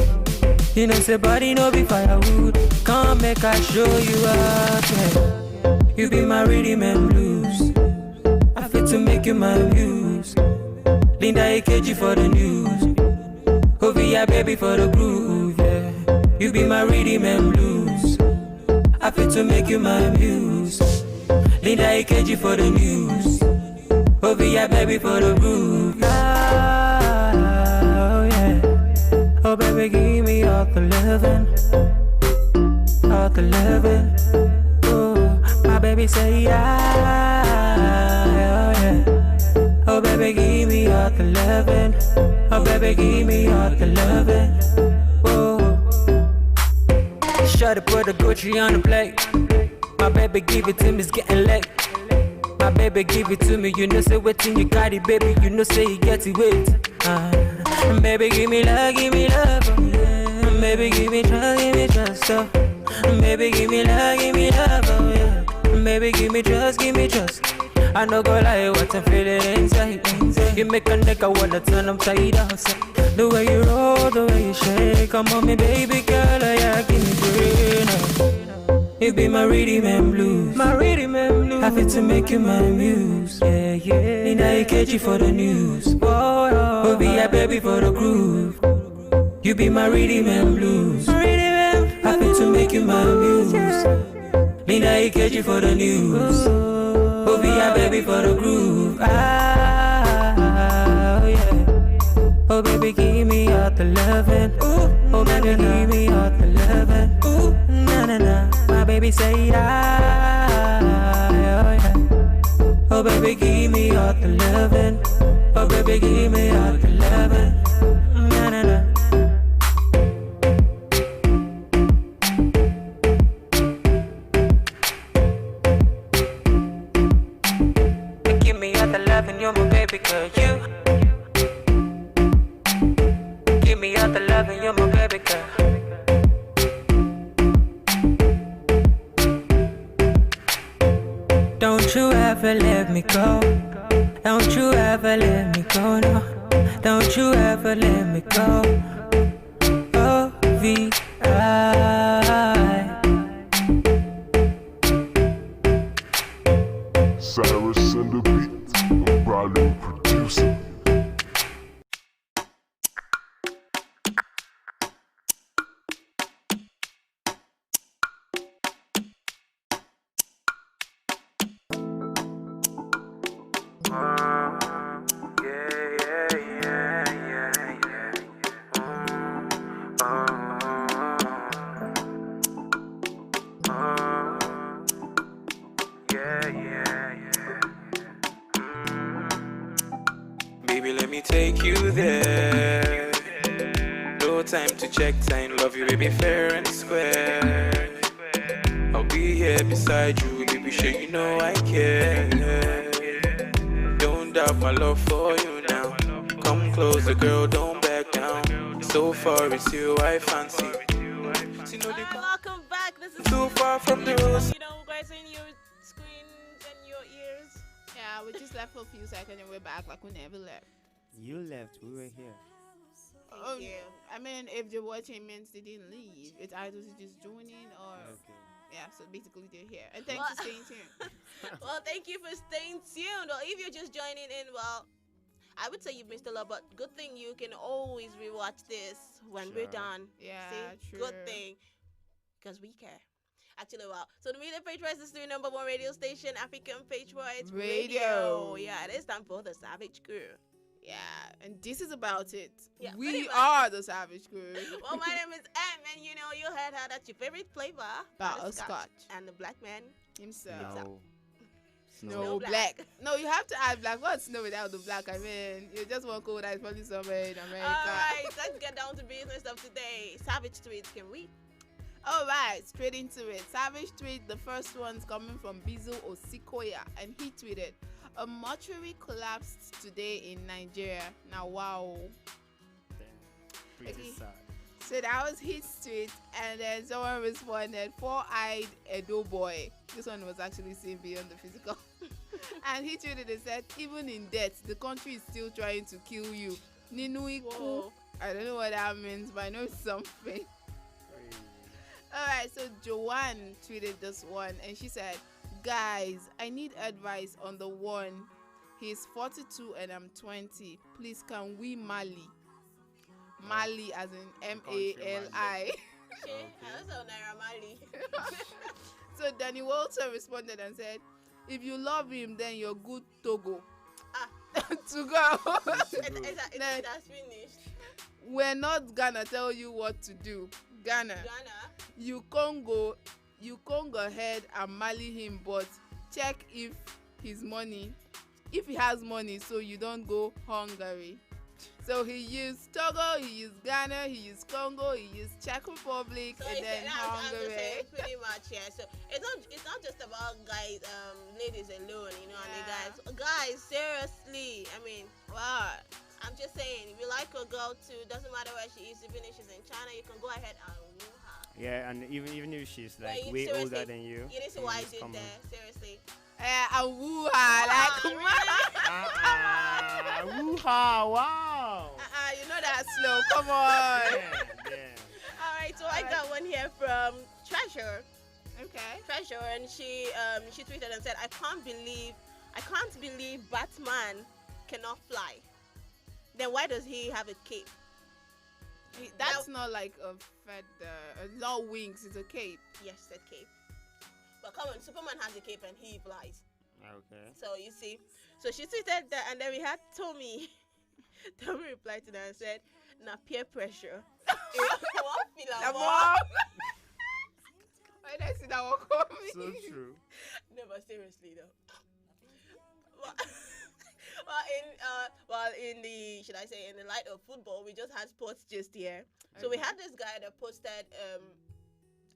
You know say body no be firewood. Come make I show you up. Yeah. You be my rhythm and blues. I fit to make you my muse. Linda AKG for the news. Ovia baby for the groove. Yeah. You be my rhythm and blues. I fit to make you my muse. Linda AKG for the news. Ovia baby for the groove. Oh yeah. Oh baby give me all the loving. All the loving. Oh my baby say yeah. Oh yeah. Oh baby give me all the loving. Oh baby give me all the loving. Oh. Shut up, put the Gucci on the plate. My baby give it to me, it's getting late. My baby give it to me, you know say waiting you got it, baby. You know say you get it with. Baby give me love, oh, yeah. Baby give me trust, oh. Baby give me love, oh yeah. Baby give me trust. I no go lie, what I'm feeling inside. You make a nigga wanna turn upside down. The way you roll, the way you shake, come on me baby girl, oh yeah, give me brain. You be my rhythm and blues. My rhythm and blues. I fit to make you my muse. Yeah, yeah. Need I catch you for the news. Oh, be a baby for the groove. You be my rhythm and blues. My rhythm and blues. I fit to make you my muse. Need I catch you for the news. Oh, be a baby for the groove. Ah, oh yeah. Oh baby, give me all the loving. Oh baby, give me all the loving. Na na na. My baby say that. Oh yeah. Oh baby, give me all the loving. Oh baby, give me all the loving. Na na na. Give me all the loving, you're my baby girl. You. Give me all the loving, you're my baby girl. Don't you ever let me go. Don't you ever let me go, no. Don't you ever let me go. O-V-I.
Cyrus and the beat, I'm Bradley producer.
Baby, let me take you there. No time to check time, love you, baby, fair and square. I'll be here beside you, baby, sure you know I care. Don't doubt my love for you now. Come closer, girl, don't back down. So far it's you I fancy.
Welcome back. This is
too far from the rose.
You know, guys, in your screens and your ears.
Yeah, we just left for a few seconds and we're back like we never left.
You left, we were here.
Thank you.
I mean, if they're watching, means they didn't leave. It's either to just join in or yeah. So basically, they're here. And thanks for staying tuned.
Well, thank you for staying tuned. Or if you're just joining in, well, I would say you've missed a lot, but good thing you can always rewatch this when we're done.
Yeah,
see?
true.
Good thing, because we care. Actually, wow. So the Media Patriots is the number one radio station, African Patriots Radio. Yeah, it is time for the Savage Crew.
Yeah, and this is about it.
Yeah,
we are the Savage Crew.
Well, my name is M, and you know, you heard how that's your favorite flavor.
Butterscotch.
And the black man
himself. Snow black. No, you have to add black. What's snow without the black? I mean, you just want cold ice probably somewhere in America.
Alright, let's get down to business of today. Savage tweets, can we?
Alright, straight into it. Savage tweet, the first one's coming from Bizo Osikoya, and he tweeted, a mortuary collapsed today in Nigeria. Now, wow.
Pretty sad.
So that was his tweet, and then someone responded, four-eyed Edo boy. This one was actually seen beyond the physical. And he tweeted and said, even in death, the country is still trying to kill you. Ninuiku. I don't know what that means, but I know it's something. Alright, so Joanne tweeted this one, and she said, guys, I need advice on the one. He's 42 and I'm 20. Please, can we Mali? Mali as in M-A-L-I.
Okay, I also Naira Mali.
So Danny Walter responded and said, if you love him, then you're good Togo. To go.
That's finished.
We're not gonna tell you what to do. Ghana. You can't go ahead and Mali him, but check if he has money, so you don't go Hungary. So he used Togo, he used Ghana, he used Congo, he used Czech Republic,
so
and then Hungary.
Pretty much, yeah. So it's not just about guys, ladies alone, you know, and the guys, seriously. I mean, what? I'm just saying, if you like a girl too, doesn't matter where she is, even if she's in China, you can go ahead and woo her.
Yeah, and even if she's like way older than you.
You need to why I did there, seriously.
And woo her, like,
woo her, wow.
You know that slow, come on.
Yeah. Alright, so I got one here from Treasure.
Okay.
Treasure, and she tweeted and said, I can't believe Batman cannot fly. Then why does he have a cape?
That's not like a feather. It's not wings, it's a cape.
Yes, a cape. But come on, Superman has a cape and he flies.
Okay.
So you see, so she tweeted that, and then we had Tommy. Tommy replied to that and said, "Na peer pressure."
Why did I see that one coming?
So true.
No, but seriously though. In the, should I say, in the light of football, we just had sports just here. So we had this guy that posted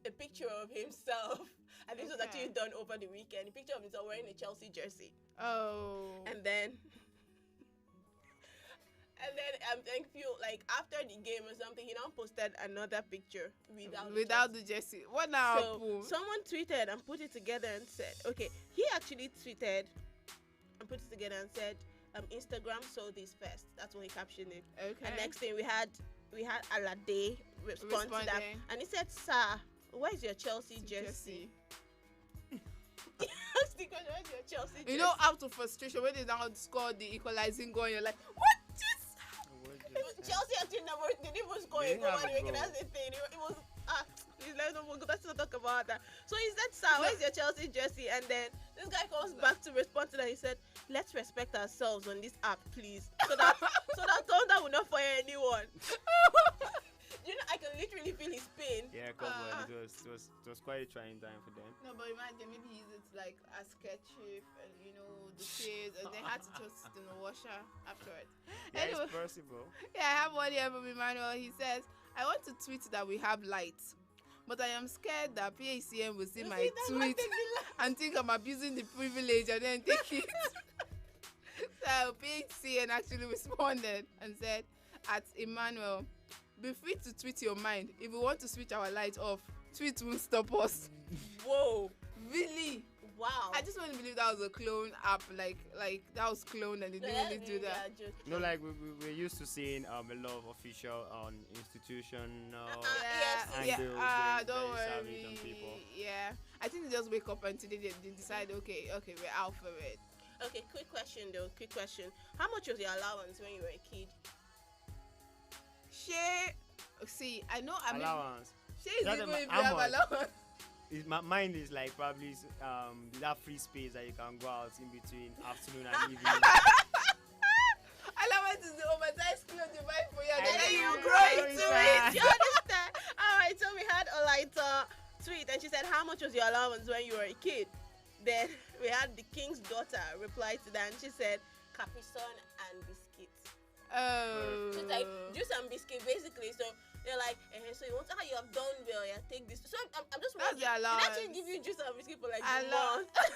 a picture of himself, and this was actually done over the weekend. A picture of himself wearing a Chelsea jersey.
Oh.
And then thank you, like after the game or something, he now posted another picture
without the jersey. What now?
So someone tweeted and put it together and said, okay, he actually tweeted and put it together and said, Instagram saw this first. That's what he captioned it.
Okay.
And next thing we had Alade respond to that, and he said, "Sir, where's your Chelsea jersey?" Ask the question, where's your Chelsea jersey?
You know, out of frustration when they now scored the equalizing goal, you're like, what is?
Chelsea actually didn't even score a goal anyway. That's the thing. It was let's not talk about that. So he said, "Sir, where's your Chelsea jersey?" And then this guy comes back to respond to that. He said, "Let's respect ourselves on this app, please, so that Thunder will not fire anyone." You know, I can literally feel his pain.
Yeah, come on. It was quite a trying time for them.
No, but imagine maybe he used it like as kerchief and the shades, and they had to toss it in the washer afterwards.
Yeah,
anyway,
it's possible.
Yeah, I have one here from Emmanuel. He says, "I want to tweet that we have lights, but I am scared that PACM will see my tweet and think I'm abusing the privilege and then take it." So PACM actually responded and said, "At Emmanuel, be free to tweet your mind. If we want to switch our light off, tweet won't stop us."
Whoa.
Really?
Wow.
I just want to believe that was a clone app, like that was cloned and they didn't really do that.
No, like we're used to seeing a lot of official institution
don't worry. Yeah, I think they just wake up and today they decide, okay, we're out for it.
Okay, quick question. How much was your allowance when you were a kid?
See, I know.
Allowance.
Is even if you have allowance.
Mine is like probably that free space that you can go out in between afternoon and evening.
Allowance is the oversized clothes you buy for you, and
then
then
you
you
grow into it. You understand? All right. So we had a tweet, and she said, "How much was your allowance when you were a kid?" Then we had had the king's daughter reply to that, and she said, Capri Sun and biscuits.
Oh.
She's like, juice and biscuit, basically. So they're like, so you want to, how you have done well, yeah, take this. So I'm just
That's
wondering,
the
did
allowance.
they actually give you juice and biscuit for like a
Allowance.
month?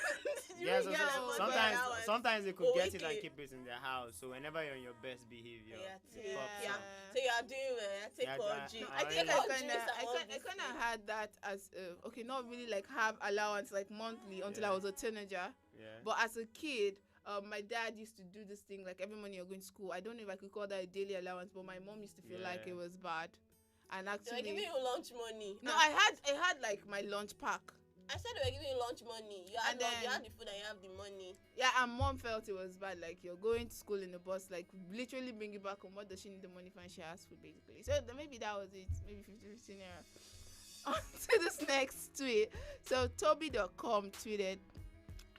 Did you
Yeah,
really get that money
sometimes
allowance?
sometimes they could
Or
get it and
weekly?
keep it in their house. So whenever you're on your best behavior,
Yeah,
it pops
yeah.
up.
So you are doing well, yeah, take
Yeah,
all
I-
juice.
I
I think
all
I
juice and all
kind of had that as okay, not really like have allowance like monthly until I was a teenager.
Yeah.
But as a kid, my dad used to do this thing like every morning you're going to school. I don't know if I could call that a daily allowance, but my mom used to feel like
Yeah.
it was bad. And
They were
actually,
giving you lunch money.
no, I had like my lunch pack.
I said they were giving you lunch money. You had
And
lunch, you
then-
had the food and you have the money.
Yeah, and mom felt it was bad. Like you're going to school in the bus, like literally bring it back home. What does she need the money for? And she asked food basically. So maybe that was it. Maybe 15 naira. On to this next tweet. So Toby.com tweeted,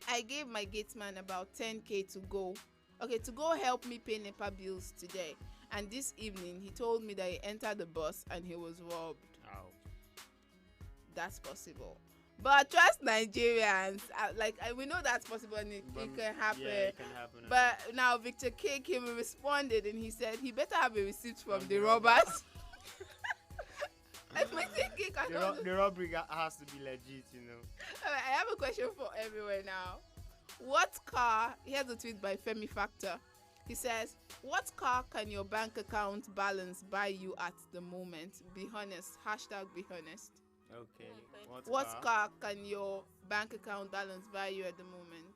I gave my gatesman about 10k to go. Okay, to go help me pay NEPA bills today. And this evening he told me that he entered the bus and he was robbed.
Ow.
That's possible. But trust Nigerians. We know that's possible and it can happen.
Yeah, it can happen.
But now Victor K came and responded and he said he better have a receipt from the robbers. Like my thinking,
the robbery has to be legit, you know.
Alright, I have a question for everyone now. What car? Here's a tweet by Femi Factor. He says, "What car can your bank account balance buy you at the moment? Be honest. # be honest.
Okay.
What car can your bank account balance buy you at the moment?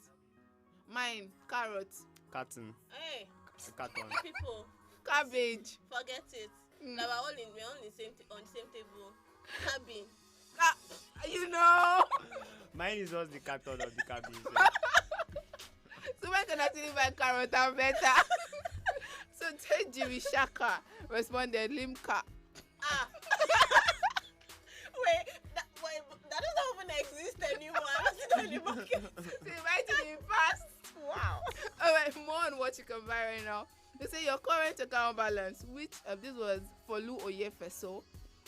Mine, carrots.
Cotton.
Hey,
Cotton.
people,
Cabbage.
forget it. Now we're all on the same table. Cabin.
You know.
Mine is just the carton of the cabbage.
So when can I actually buy carrot and better? So Jimmy Shaka responded, Limca.
Wait, that doesn't even exist anymore. I don't see that in the market.
So you might be fast.
Wow.
Alright, more on what you can buy right now. They say your current account balance, which this was Folu Oyefeso,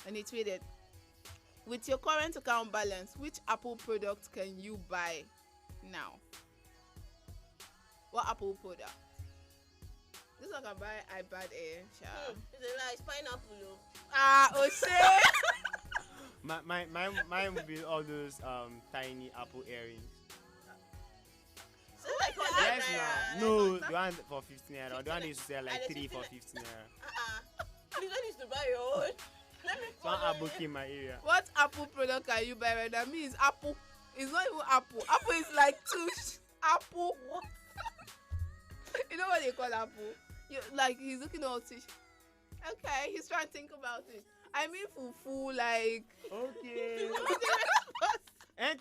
and he tweeted, with your current account balance, which Apple product can you buy now? What Apple product? This one can buy iPad Air.
It's a lie. It's pineapple.
Mine would be all those tiny Apple earrings.
So like
Yes, no, the one for 15 naira. The one used to sell like 3 for 15 naira.
Please don't need to buy your own. Let me
One
follow
Apple
you.
in my area.
What Apple product can you buy right now? Means Apple. It's not even Apple. Apple is like tush. Apple.
What?
You know what they call Apple? He's looking all tush. Okay, he's trying to think about it. I mean fufu, like.
Okay. And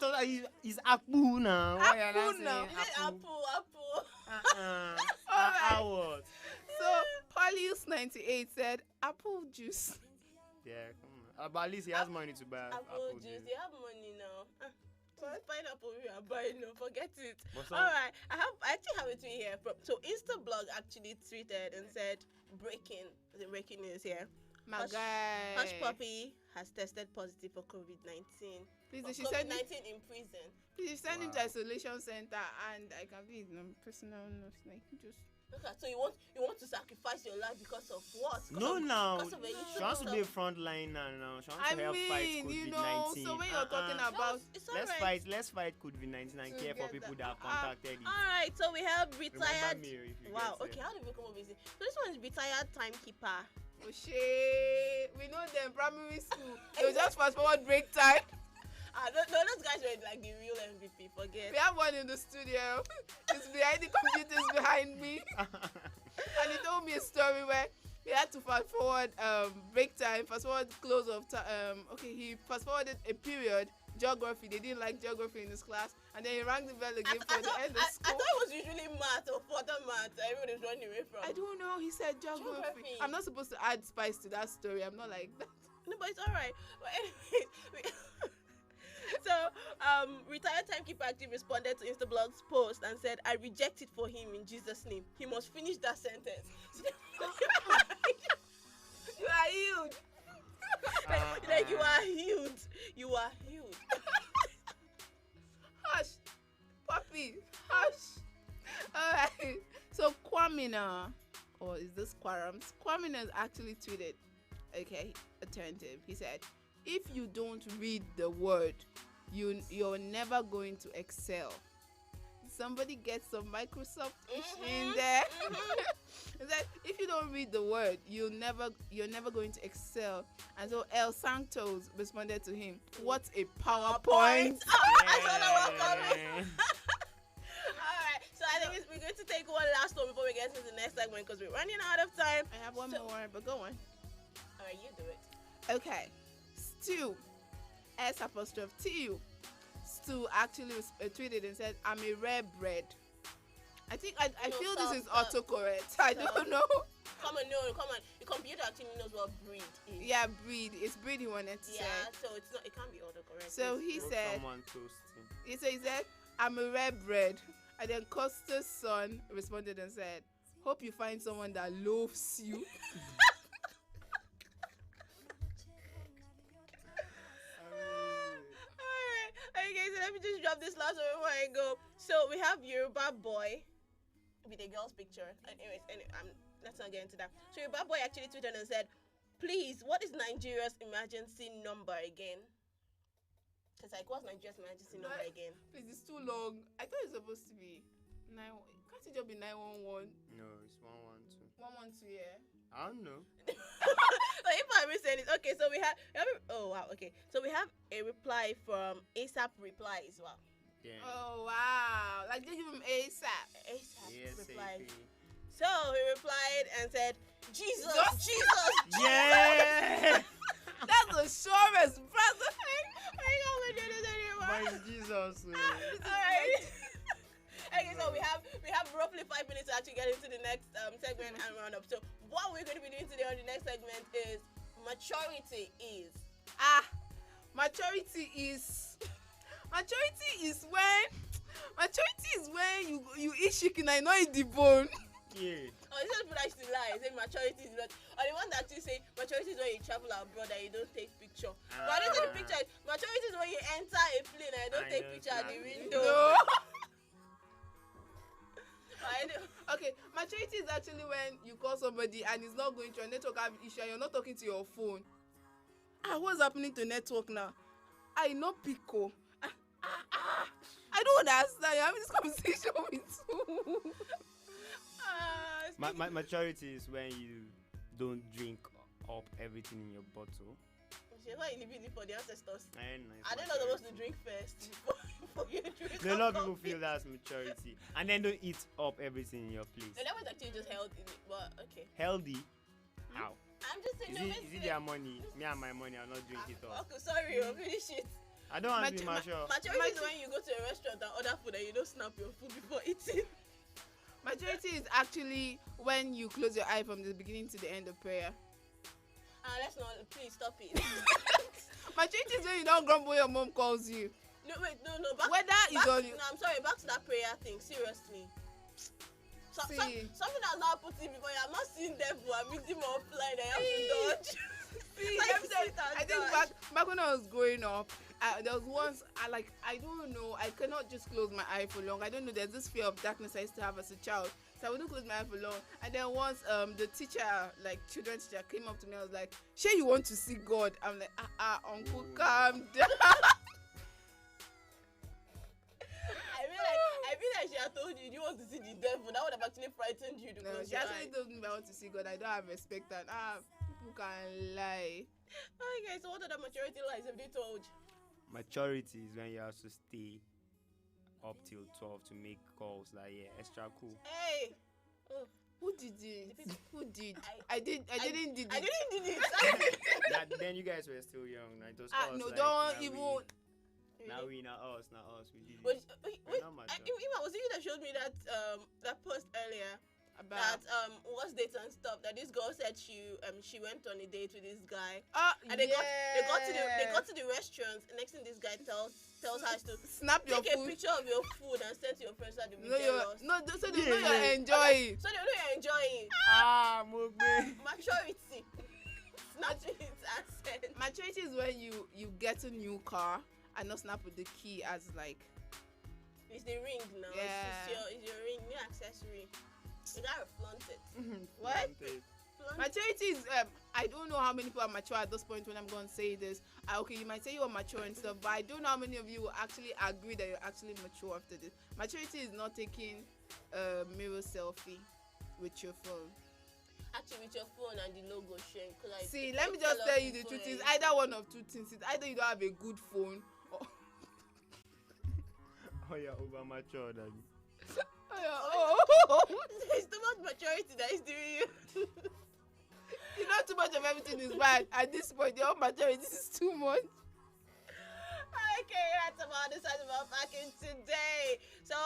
he's Apple now. Why are
Apple
you
now.
saying
Apple.
What?
So Paulius 98 said apple juice.
Yeah, come on. But at least he has money to buy
Apple juice. They have money now. Pineapple we are buying. No, forget it.
But
All right, I actually have a tweet here. So Instablog actually tweeted and said, "Breaking, the breaking news here.
My
Hush,
guy.
Hush Puppy has tested positive for COVID-19.
Please,
For
she send him,
COVID-19 in prison.
please send him to isolation center and I can be personal notes like just.
Okay, so you want to sacrifice your life because of what?
No, now.
Because of a
She wants to be a front liner now. She wants to help fight COVID-19.
You know, so when you're talking about,
Let's fight COVID-19 and care for people that have contacted it.
All right, so we have retired.
Remember Mary, if you
Wow.
get
Okay, how did we come up with this? So this one is retired timekeeper.
oh shit, we know them primary school. They will just fast forward break time.
No, those guys were like the real MVP. Forget.
We have one in the studio. It's behind the computers behind me. And he told me a story where he had to fast forward break time, fast forward close of time. He fast forwarded a period, geography. They didn't like geography in his class, and then he rang the bell again for the end of
I
school.
thought it was usually math or further math. Everyone is running away from.
I don't know. He said geography. I'm not supposed to add spice to that story. I'm not like that.
No, but it's all right. But anyway, so retired timekeeper actually responded to Instablog's post and said, "I reject it for him in Jesus' name. He must finish that sentence."
You are huge.
like you are huge. You are huge.
Hush, puppy. Alright. So Kwamina, or is this Quarams? Kwamina actually tweeted, okay, attentive. He said, if you don't read the word, you're never going to excel. Somebody get some Microsoft in there. He said, if you don't read the word, you're never going to excel. And so El Santos responded to him, what a PowerPoint.
I saw that one coming. Alright, so I think we're going to take one last one before we get into the next segment because we're running out of time.
I have one more, but go on.
Alright, you do it.
Okay. Stu, S''TU. Stu actually tweeted and said, I'm a rare bread. I think I feel this is autocorrect. I don't know.
Come on. The computer actually knows what breed is.
Yeah, breed. It's breed he wanted to say.
Yeah, so it can't be autocorrect.
So he said, he said, I'm a rare bread. And then Costa's son responded and said, hope you find someone that loves you.
Okay, so let me just drop this last one before I go. So we have Yoruba boy with a girl's picture. Anyways, let's not get into that. So Yoruba boy actually tweeted and said, please, what is Nigeria's emergency number again? It's like, what's Nigeria's emergency number again?
Please, it's too long. I thought it's supposed to be 9. Can't it just be 911?
No, it's 112.
112, yeah.
I don't know.
Like, if I'm saying it, okay. So we have oh wow, okay. So we have a reply from ASAP reply as well.
Yeah.
Oh wow, like they give him ASAP.
ASAP replied. So he replied and said, Jesus.
Yeah.
That's the surest, brother.
I ain't gonna do this anymore.
My Jesus.
Alright. Okay, so we have roughly 5 minutes to actually get into the next segment and round up. So what we're going to be doing today on the next segment is maturity is
when you eat chicken and not eat the bone.
Oh,
Yeah.
it's not people that used to lie. Say maturity is not. Or the one that actually say maturity is when you travel abroad and you don't take picture. But this is the picture. Maturity is when you enter a plane and you don't take picture at the window.
No.
I know.
Okay, maturity is actually when you call somebody and it's not going to a network have issue and you're not talking to your phone. What's happening to network now? I know Pico. I don't understand. You're having this conversation with you.
Maturity is when you don't drink up everything in your bottle.
Why you leaving it for the ancestors?
I
don't know supposed to drink first before you drink.
A lot of people feel that's maturity, and then don't eat up everything in your place.
No, that was actually just healthy, but okay.
Healthy? How?
I'm just saying.
Is it their money? Me and my money, I'll not drink it all.
Okay, sorry, finish it.
I don't want to be mature.
Maturity is when you go to a restaurant and order food and you don't snap your food before eating.
Maturity is actually when you close your eye from the beginning to the end of prayer.
Let's not, please stop it.
Maturity is when you don't grumble your mom calls you.
No, wait, no. No, I'm sorry, back to that prayer thing, seriously. Something has not put in before. I'm not seeing devil, I'm meeting him offline, I have to dodge.
See, I think back when I was growing up, there was once I don't know, I cannot just close my eye for long. I don't know, there's this fear of darkness I used to have as a child. So I wouldn't close my eye for long. And then once the teacher, like children's teacher, came up to me, I was like, sure you want to see God? I'm like, uncle, calm down.
I feel like she had told you want to see the devil. That would have actually frightened you to close
she
your
actually
eye.
told me I want to see God. I don't have respect and people can lie.
Okay, so what other maturity lies have they told you?
Maturity is when you have to stay up till 12 to make calls extra cool.
Hey!
Oh. Who did it? Who did? I didn't did it.
I didn't did it.
Then you guys were still young. It was us,
no, don't even.
Now we not us. We did it.
Wait, Ima, was it you that showed me that post earlier about what's dates and stuff? That this girl said she went on a date with this guy. And they got to the restaurant. And next thing this guy tells her to
snap your
take a picture of your food and send to your friends so they will be jealous.
So they know you're enjoying.
So they know you're enjoying. Maturity. Snap it and send.
Maturity is when you get a new car and not snap with the key as like
It's the ring now.
Yeah.
It's your ring, new accessory. You gotta flaunt it. What?
Flaunt it.
Maturity is I don't know how many people are mature at this point when I'm going to say this. Okay, you might say you are mature and stuff, but I don't know how many of you will actually agree that you're actually mature after this. Maturity is not taking a mirror selfie with your phone.
Actually, with your phone and the logo showing. Like,
see, let me just tell you the truth. It's either one of two things. It's either you don't have a good phone or
Oh, you're over mature, Daddy.
There's too much maturity that is doing you.
You know, too much of everything is bad. At this point, your maturity is too much.
Okay, that's about this side of our packing today. So,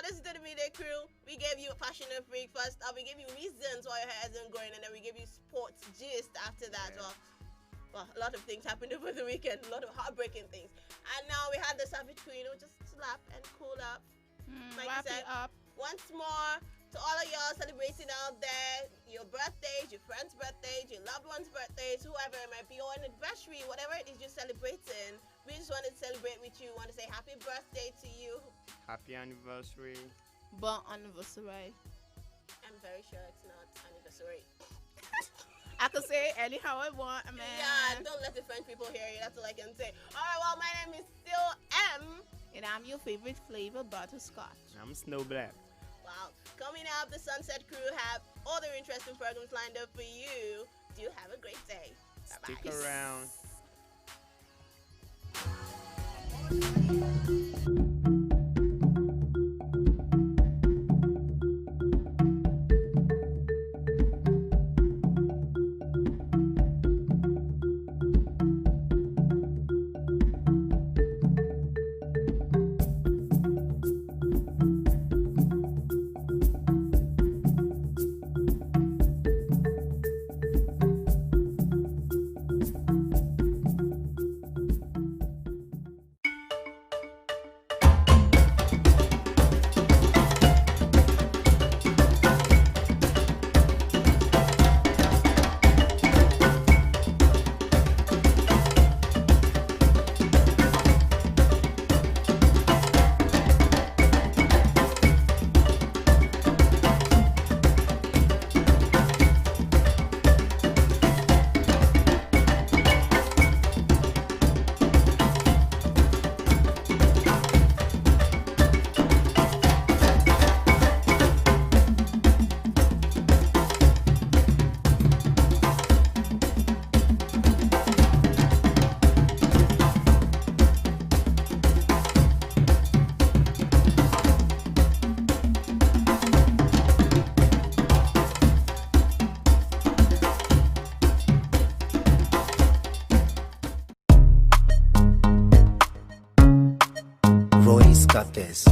this is the Media Crew. We gave you a passion and freak first. We gave you reasons why your hair isn't growing, and then we gave you sports gist after that.
Yeah.
Well, a lot of things happened over the weekend, a lot of heartbreaking things. And now we had the Savage Queen who just slap and cool up. Like
Wrap
I said,
it up.
once more, to all of y'all celebrating out there, your birthdays, your friends' birthdays, your loved ones' birthdays, whoever it might be, or an anniversary, whatever it is you're celebrating, we just want to celebrate with you. Want to say happy birthday to you.
Happy anniversary.
Bon anniversary.
I'm very sure it's not anniversary.
I can say it anyhow I want, man.
Yeah, don't let the French people hear you. That's all I can say. All right, well, my name is still M.
And I'm your favorite flavor, butterscotch.
I'm Snow Black.
Wow. Coming up, the Sunset Crew have other interesting programs lined up for you. Do have a great day. Bye-bye.
Stick around.
Cates.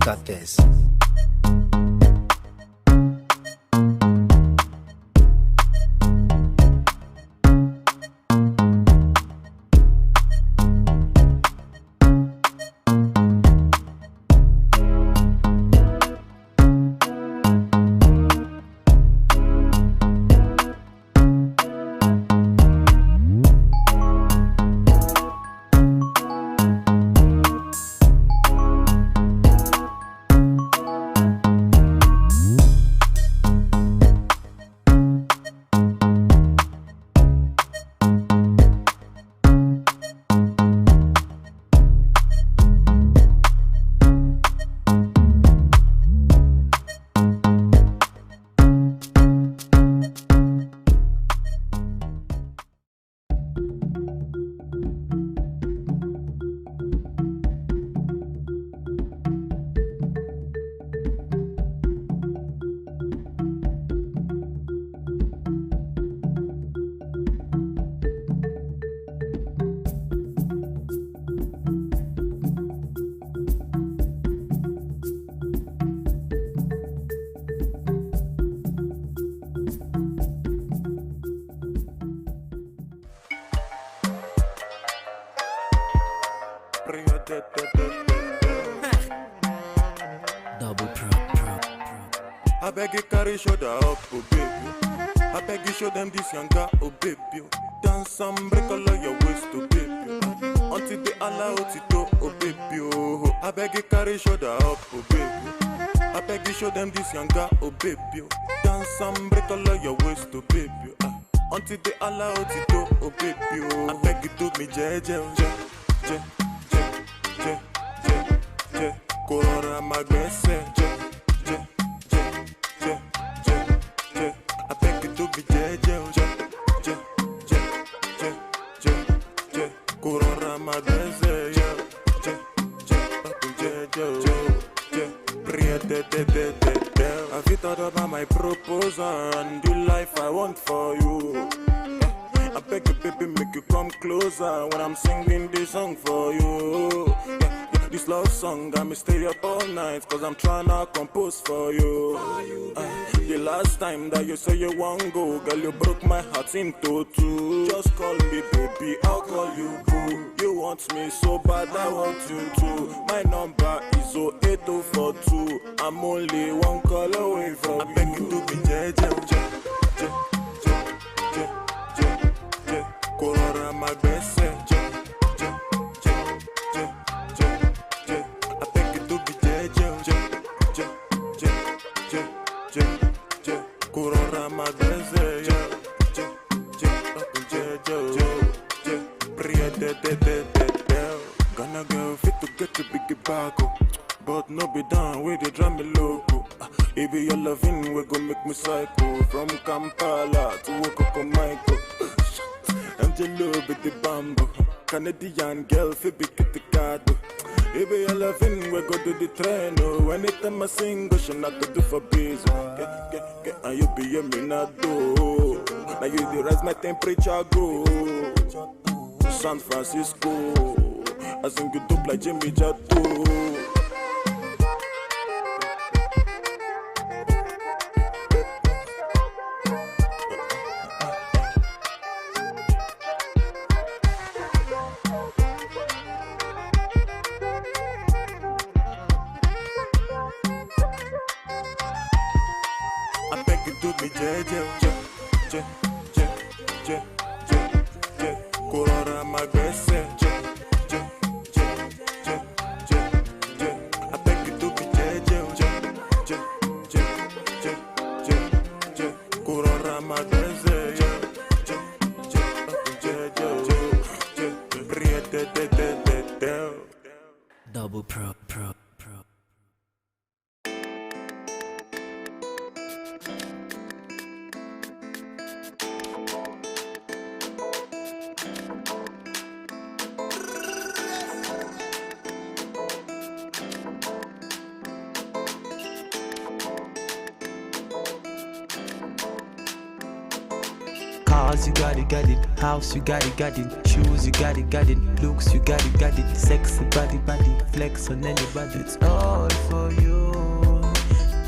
Scatters.
Double pro.
I beg you carry shoulder up, oh baby. I beg you show them this younger, oh baby. Dance and break all of your waist, oh baby. Until they allow it to, oh baby. Oh, I beg you carry shoulder up, oh baby. I beg you show them this younger, oh baby. Dance and break all of your waist, oh baby. Until they allow it to, oh baby. Oh, I beg you do me jeje, je. Corona magbese, je. I beg you to be jeje, je. Corona magbese, Have you thought about my proposal and the life I want for you? I beg you, baby, make you come closer when I'm singing this song for you. This love song got me stay up all night, cause I'm tryna compose for you. The last time that you say you won't go, girl, you broke my heart into two. Just call me baby, I'll call you boo. You want me so bad, I want you too. My number is 08042. I'm only one call away from you. I beg you to be jeje, Corona magbese, Corona magbese, Gonna go fit to get to big back, but no be down with the drum loco. If your loving, we gon' make me psycho. From Kampala to Okokomaiko. Angelo with the bamboo. Canadian girl, fi be kitty cado. If your loving, we go to the train. Oh, anytime I sing, go she not to do for biz. And you be a minado. Now you the rise my temperature go. San Francisco, I sing you dope like Jimmy Jatto. I beg you do me je. Corona magbese, je. I beg you do me je. Corona magbese, je.
Double pro.
Cars, you got it. House, you got it. Shoes, you got it. Looks, you got it. Sexy body, flex on anybody. It's all for you.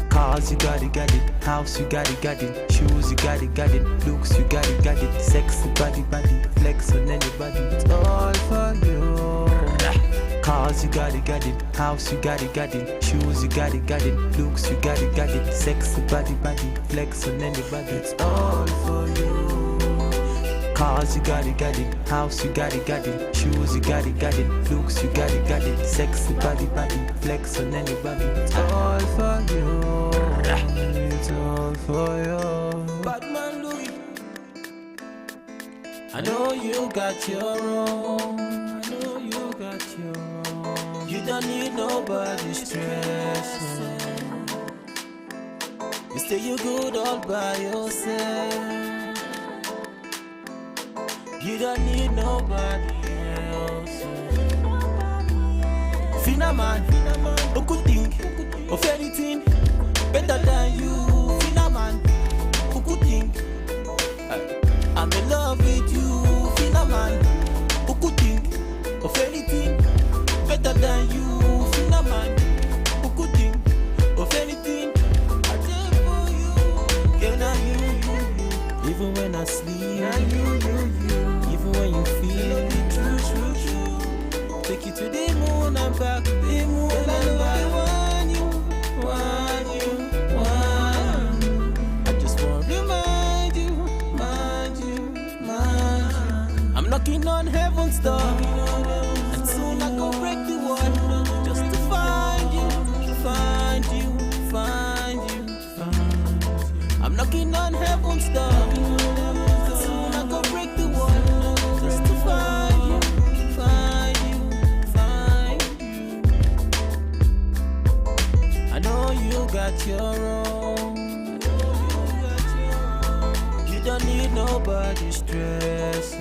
Cars, you got it. House, you got it. Shoes, you got it. Looks, you got it. Sexy body, flex on anybody. It's all for you. Cars, you got it. House, you got it. Shoes, you got it. Looks, you got it. Sexy body, flex on anybody. It's all for you. Cars, you got it. House, you got it. Shoes, you got it. Looks, you got it. Sexy body, flex on anybody. It's all for you. It's all for you.
Batman Louis, I know you got your own. I know you got your own. You don't need nobody's stress. You say you good all by yourself. You don't need nobody else. Fina man, who could think of anything better than you? Fina man, who could think I'm in love with you? Fina man, who could think of anything better than you? Fina man, who could think of anything? I did for you. Can I you? Even when I sleep, even when you feel true. Take you to the moon and back, the moon and back. Want you. I just want to remind you. I'm knocking on heaven's door, and soon I go break the wall, just to find you. I'm knocking on heaven's door, and soon I go break the wall, just to find you. I know you got your own. You don't need nobody's stress.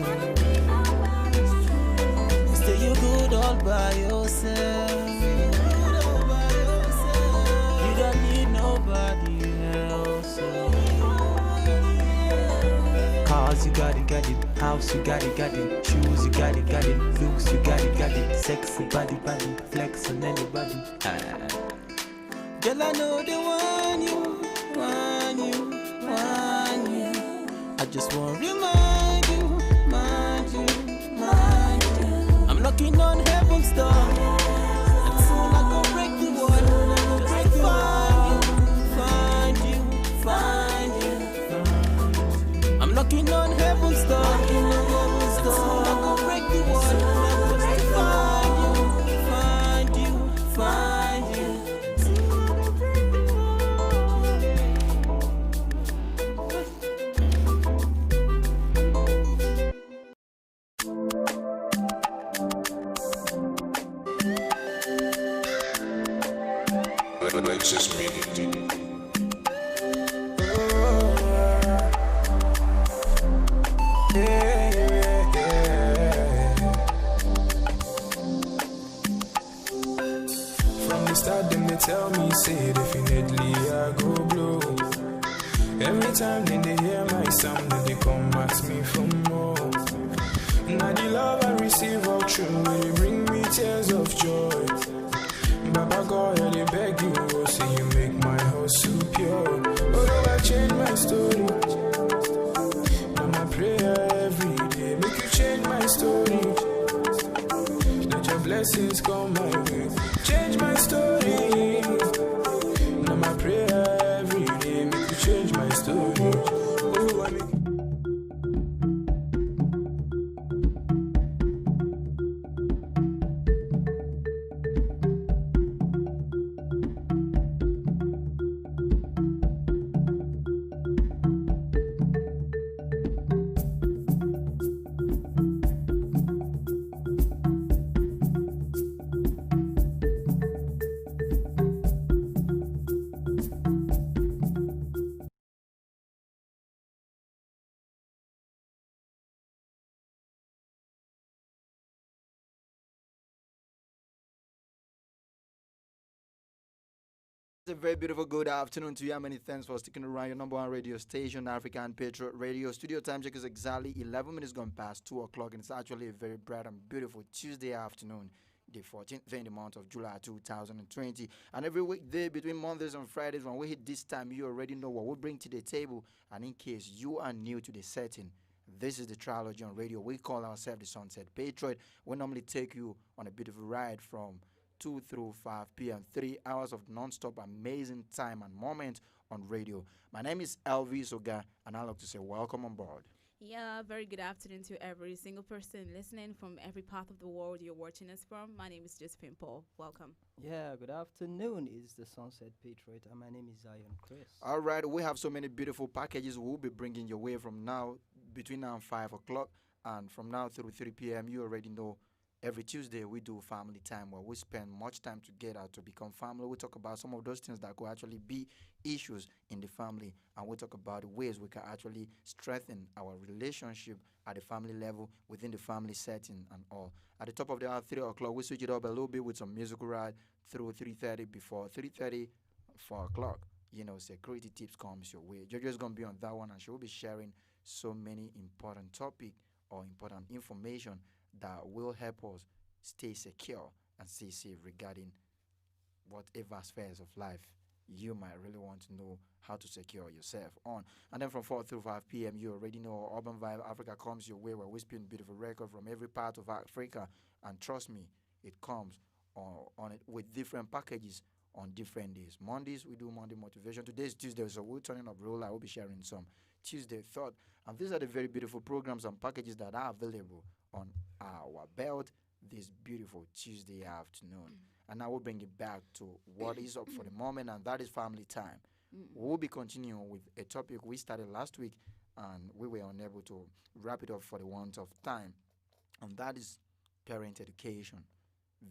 Stay you good all by yourself. You don't need nobody else.
Cars, you got it. House, you got it. Shoes, you got it. Looks, you got it. Sexy body, flex on anybody.
Girl, I know they want you. I just want to remind you. I'm knocking on heaven's door, and soon I go break the wall, just to find you. I'm knocking on heaven's door, and soon I go break the wall, just to find you.
Alexis Media.
From the start, them they tell me, say definitely I go blow. Every time then they hear my sound, then they come ask me for more. Now the love I receive all true, will bring me tears of joy. Baba God, I beg you, oh, say you make my heart so pure. Although I change my story, now my prayer every day, make you change my story. Let your blessings come my way, change my story. Now my prayer every day, make you change my story. Oh, I make
It's a very beautiful good afternoon to you. Many thanks for sticking around your number one radio station, African Patriot Radio. Studio time check is exactly 11 minutes gone past 2 o'clock, and it's actually a very bright and beautiful Tuesday afternoon, the 14th in the month of July 2020. And every weekday between Mondays and Fridays, when we hit this time, you already know what we bring to the table. And in case you are new to the setting, this is the Trilogy on Radio. We call ourselves the Sunset Patriot. We normally take you on a beautiful ride from 2 through 5 p.m. 3 hours of non-stop amazing time and moment on radio. My name is Elvis Oga, and I'd like to say welcome on board.
Yeah, very good afternoon to every single person listening from every part of the world you're watching us from. My name is Josephine Paul. Welcome.
Yeah, good afternoon. It's the Sunset Patriot, and my name is Zion Chris.
All right, we have so many beautiful packages we'll be bringing your way from now, between now and 5 o'clock, and from now through 3 p.m. You already know. Every Tuesday, we do family time where we spend much time together to become family. We talk about some of those things that could actually be issues in the family, and we talk about the ways we can actually strengthen our relationship at the family level, within the family setting and all. At the top of the hour, 3 o'clock, we switch it up a little bit with some musical ride through 3:30. Before 3:30, 4 o'clock, security tips comes your way. Jojo's going to be on that one, and she will be sharing so many important topic or important information that will help us stay secure and stay safe regarding whatever spheres of life you might really want to know how to secure yourself on. And then from 4 through 5 p.m., you already know Urban Vibe Africa comes your way, where we spin beautiful record from every part of Africa. And trust me, it comes on it with different packages on different days. Mondays, we do Monday Motivation. Today is Tuesday, so we're turning up real. I will be sharing some Tuesday Thought. And these are the very beautiful programs and packages that are available on our belt this beautiful Tuesday afternoon. And now we'll bring it back to what is up for the moment, and that is family time. We'll be continuing with a topic we started last week, and we were unable to wrap it up for the want of time, and that is parent education.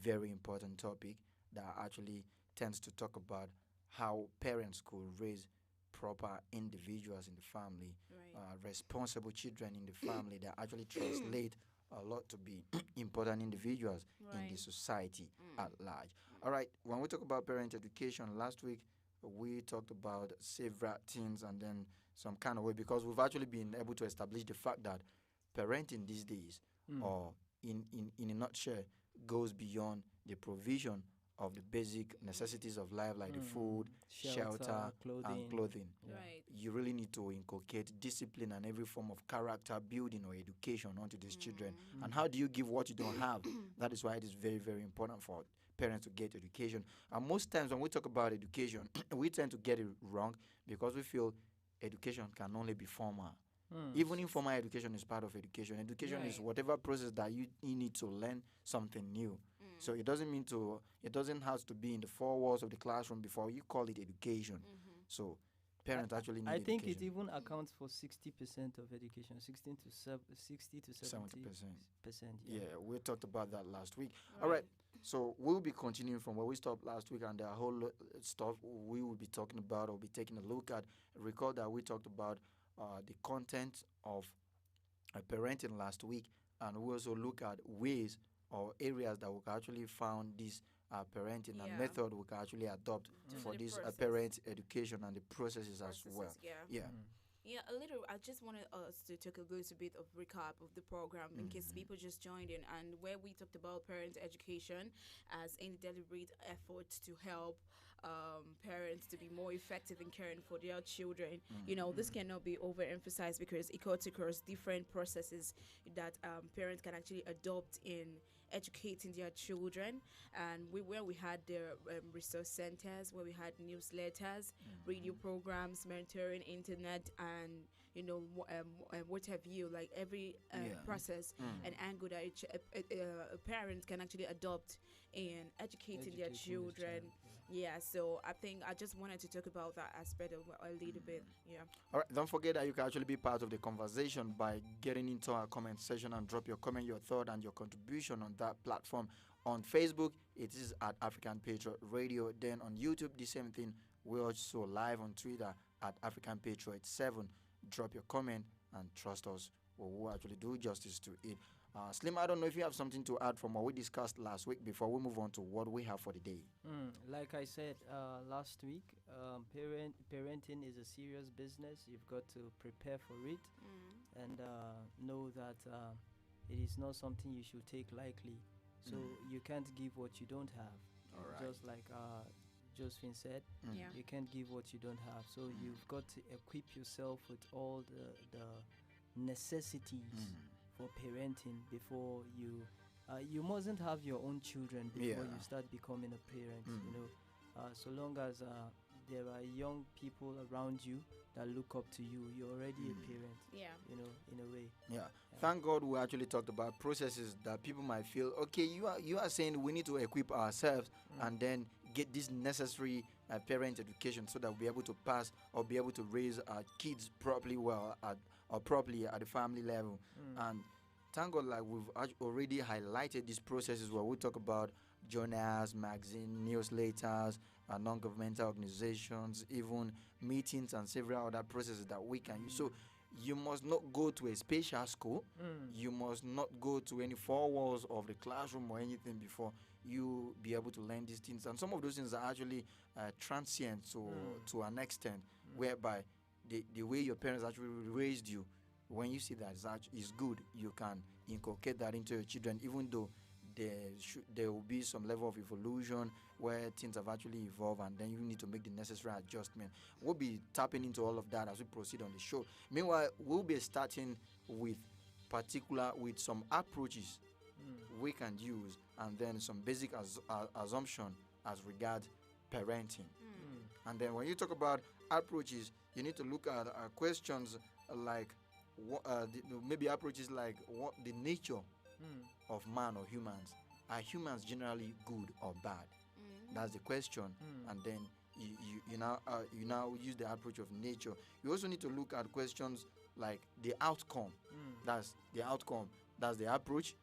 Very important topic that actually tends to talk about how parents could raise proper individuals in the family, responsible children in the family that actually translate a lot to be important individuals in the society at large. All right, when we talk about parent education, last week we talked about several things and then some kind of way, because we've actually been able to establish the fact that parenting these days, or in a nutshell, goes beyond the provision of the basic necessities of life, like the food, shelter, and clothing.
Right.
You really need to inculcate discipline and every form of character building or education onto these children. And how do you give what you don't have? That is why it is very, very important for parents to get education. And most times when we talk about education, we tend to get it wrong because we feel education can only be formal. Even informal education is part of education. Education is whatever process that you need to learn something new. So it doesn't have to be in the four walls of the classroom before you call it education. So parents actually need
I think
education.
it even accounts for 60% of education, 60 to 70%.
Yeah, we talked about that last week. All right, so we'll be continuing from where we stopped last week, and there are a whole stuff we will be talking about or be taking a look at. Recall that we talked about the content of parenting last week, and we also look at ways or areas that we can actually found this parenting and method we can actually adopt for this parent education and the processes as well.
Yeah, a little. I just wanted us to take a little bit of recap of the program in case people just joined in, and where we talked about parent education as a deliberate effort to help parents to be more effective in caring for their children. This cannot be overemphasized because it cuts across different processes that parents can actually adopt in educating their children. And where we had the resource centers, where we had newsletters, radio programs, mentoring, internet, and what have you, like every process and angle that a parent can actually adopt in educating their children. So I think I just wanted to talk about that aspect of a little bit.
All right, don't forget that you can actually be part of the conversation by getting into our comment section and drop your comment, your thought, and your contribution on that platform. On Facebook, it is at African Patriot Radio. Then on YouTube, the same thing. We're also live on Twitter at African Patriot 7. Drop your comment and trust us, we will actually do justice to it. Slim, I don't know if you have something to add from what we discussed last week before we move on to what we have for the day.
Like I said last week, parenting is a serious business. You've got to prepare for it and know that it is not something you should take lightly. So you can't give what you don't have.
All right.
Just like Josephine said, you can't give what you don't have. So you've got to equip yourself with all the necessities for parenting before you mustn't have your own children before you start becoming a parent. You know, so long as there are young people around you that look up to you, you're already a parent. You know, in a way.
Thank God we actually talked about processes that people might feel, okay, you are saying we need to equip ourselves and then get this necessary parent education so that we'll be able to pass or be able to raise our kids properly properly at the family level. And thank God, like we've already highlighted these processes where we talk about journals, magazine, newsletters, non-governmental organizations, even meetings and several other processes that we can use. So you must not go to a special school. You must not go to any four walls of the classroom or anything before you be able to learn these things. And some of those things are actually transient to an extent, whereby the way your parents actually raised you, when you see that is good, you can inculcate that into your children, even though there will be some level of evolution where things have actually evolved, and then you need to make the necessary adjustment. We'll be tapping into all of that as we proceed on the show. Meanwhile, we'll be starting with some approaches we can use, and then some basic assumption as regards parenting. And then when you talk about approaches, you need to look at questions like maybe approaches like what the nature of man or humans. Are humans generally good or bad? That's the question. And then you now use the approach of nature. You also need to look at questions like the outcome. That's the outcome. That's the approach.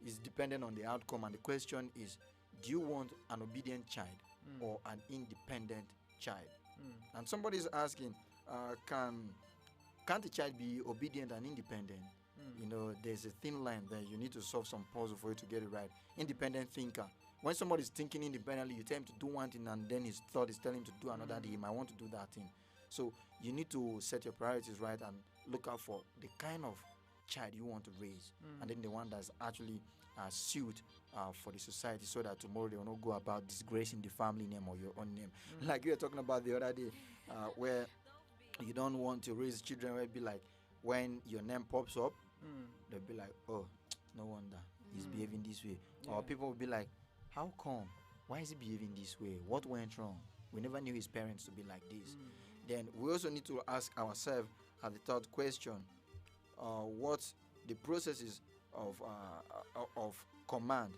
Is dependent on the outcome, and the question is, do you want an obedient child or an independent child? And somebody is asking, can't a child be obedient and independent? You know, there's a thin line there. You need to solve some puzzle for you to get it right. Independent thinker. When somebody is thinking independently, you tell him to do one thing and then his thought is telling him to do another thing. He might want to do that thing. So you need to set your priorities right and look out for the kind of child you want to raise, and then the one that's actually suited for the society, so that tomorrow they will not go about disgracing the family name or your own name. Like you were talking about the other day, where you don't want to raise children where it be like, when your name pops up, they'll be like, oh, no wonder he's behaving this way. Or people will be like, how come? Why is he behaving this way? What went wrong? We never knew his parents to be like this. Then we also need to ask ourselves at the third question, what the processes of command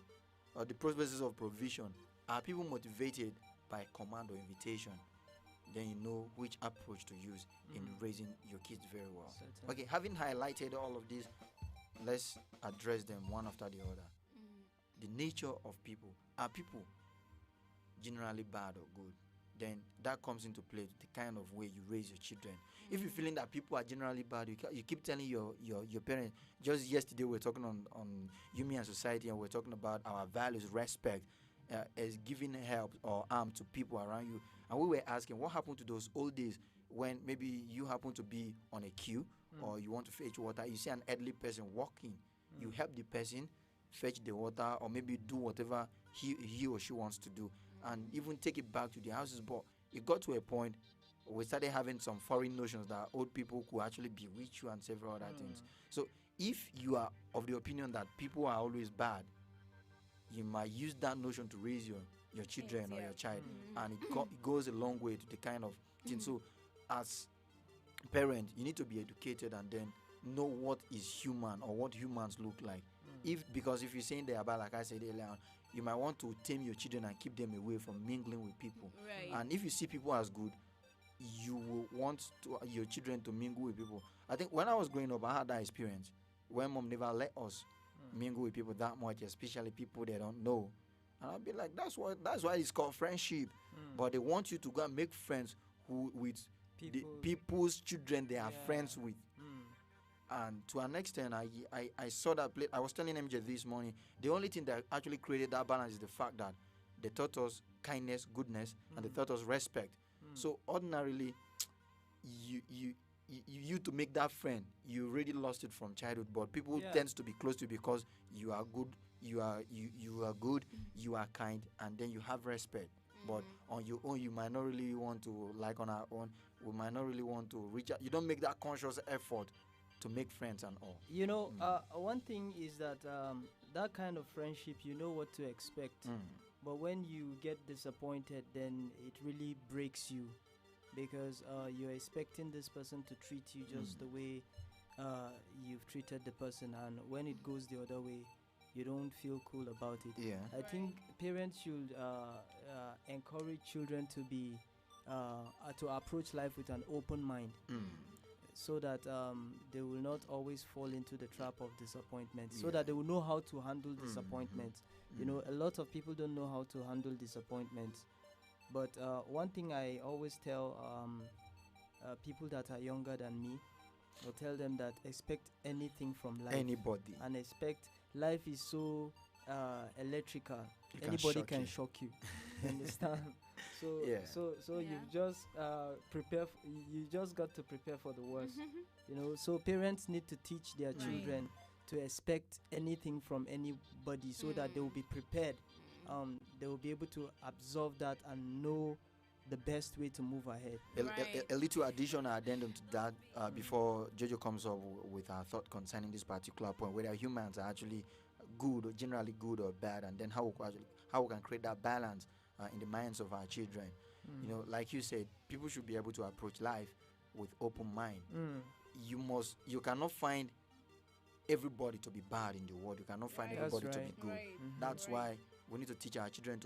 or the processes of provision. Are people motivated by command or invitation? Then you know which approach to use in raising your kids very well. Okay, having highlighted all of this, let's address them one after the other. The nature of people. Are people generally bad or good? Then that comes into play, the kind of way you raise your children. If you're feeling that people are generally bad, you keep telling your parents. Just yesterday we were talking on Yumi and Society, and we're talking about our values, respect, as giving help or arm to people around you. And we were asking, what happened to those old days when maybe you happen to be on a queue or you want to fetch water, you see an elderly person walking, you help the person fetch the water or maybe do whatever he or she wants to do, and even take it back to the houses. But it got to a point we started having some foreign notions that old people could actually bewitch you and several other things. So if you are of the opinion that people are always bad, you might use that notion to raise your children or your child, and it goes a long way to the kind of thing. So as parent, you need to be educated and then know what is human or what humans look like. Because if you're saying they are bad, like I said earlier on, you might want to tame your children and keep them away from mingling with people.
Right.
And if you see people as good, you will want your children to mingle with people. I think when I was growing up, I had that experience when mom never let us mingle with people that much, especially people they don't know. And I'll be like, that's why it's called friendship. But they want you to go and make friends with the people's children they are friends with. And to an extent, I saw that play. I was telling MJ this morning, the only thing that actually created that balance is the fact that they taught us kindness, goodness, and they taught us respect. So ordinarily, you to make that friend, you already lost it from childhood. But people tends to be close to you because you are good, you are good, you are kind, and then you have respect. But on your own, you might not really want to, like on our own, we might not really want to reach out. You don't make that conscious effort to make friends and all.
You know, one thing is that that kind of friendship, you know what to expect. But when you get disappointed, then it really breaks you, because you're expecting this person to treat you just the way you've treated the person, and when it goes the other way, you don't feel cool about it.
Yeah.
I think parents should encourage children to be to approach life with an open mind, so that they will not always fall into the trap of disappointment, so that they will know how to handle disappointment. You know, a lot of people don't know how to handle disappointment. But one thing I always tell people that are younger than me, I'll tell them that expect anything from life.
Anybody.
And expect life is so electrical.
Anybody
can shock you. You understand? So you just prepare. You just got to prepare for the worst. You know. So parents need to teach their children to expect anything from anybody, so that they will be prepared. They will be able to absorb that and know the best way to move ahead.
A little additional addendum to that before Jojo comes up with our thought concerning this particular point, whether humans are actually good or generally good or bad, and then how we can create that balance in the minds of our children. You know, like you said, people should be able to approach life with open mind. You cannot find everybody to be bad in the world. You cannot find everybody to be good. That's why we need to teach our children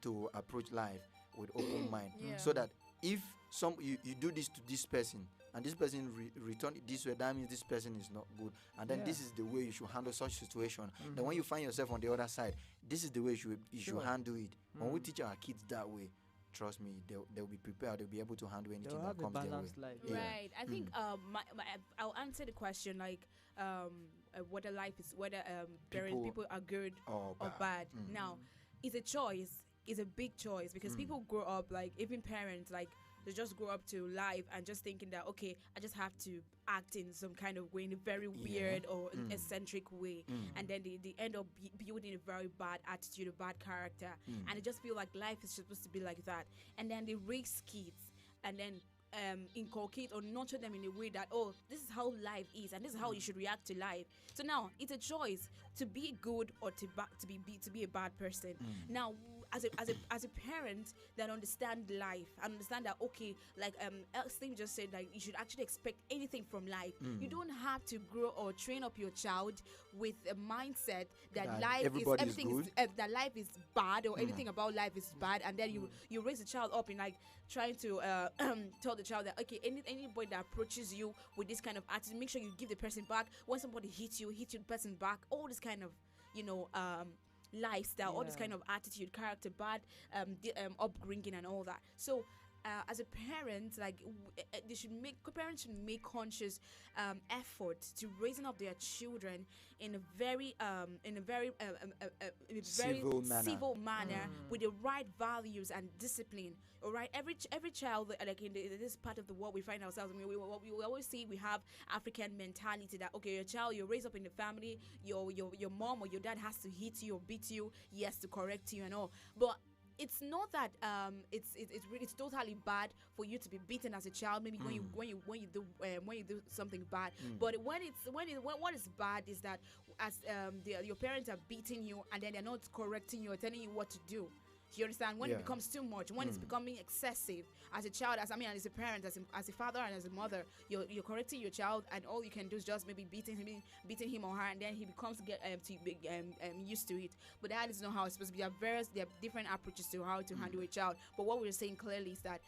to approach life with open mind, so that if you do this to this person and this person return it this way, that means this person is not good, and then this is the way you should handle such situation. Then when you find yourself on the other side, this is the way you should handle it. When we teach our kids that way, trust me, they'll be prepared. They'll be able to handle anything that comes their way.
Life. Right. I think I'll answer the question like whether life is people are good or bad. Now, it's a choice. It's a big choice, because people grow up, like even parents, like they just grow up to life and just thinking that, okay, I just have to act in some kind of way, in a very weird or eccentric way, and then they end up building a very bad attitude, a bad character, and they just feel like life is supposed to be like that, and then they raise kids and then inculcate or nurture them in a way that, oh, this is how life is and this is how you should react to life. So now it's a choice to be good or to be a bad person. Now, as a parent that understand life and understand that, okay, like Steve just said, like you should actually expect anything from life. You don't have to grow or train up your child with a mindset that life is everything is that life is bad, or everything about life is bad, and then you raise the child up in like trying to tell the child that, okay, anybody that approaches you with this kind of attitude, make sure you give the person back. When somebody hits you, hit the person back. All this kind of lifestyle, all this kind of attitude, character, bad upbringing and all that. So as a parent, like parents should make conscious effort to raising up their children in a very civil manner with the right values and discipline. All right, every child, like in this part of the world we find ourselves. I mean, we always see we have African mentality that, okay, your child, you're raised up in the family, your mom or your dad has to hit you or beat you, he has to correct you and all, but it's not that it's totally bad for you to be beaten as a child. Maybe when you do something bad. But what is bad is that as your parents are beating you and then they're not correcting you or telling you what to do. You understand? When it becomes too much, when it's becoming excessive, as a child, as a parent, as a father and as a mother, you're correcting your child, and all you can do is just maybe beating him or her, and then he becomes used to it. But that is not how it's supposed to be. There are different approaches to how to handle a child. But what we're saying clearly is that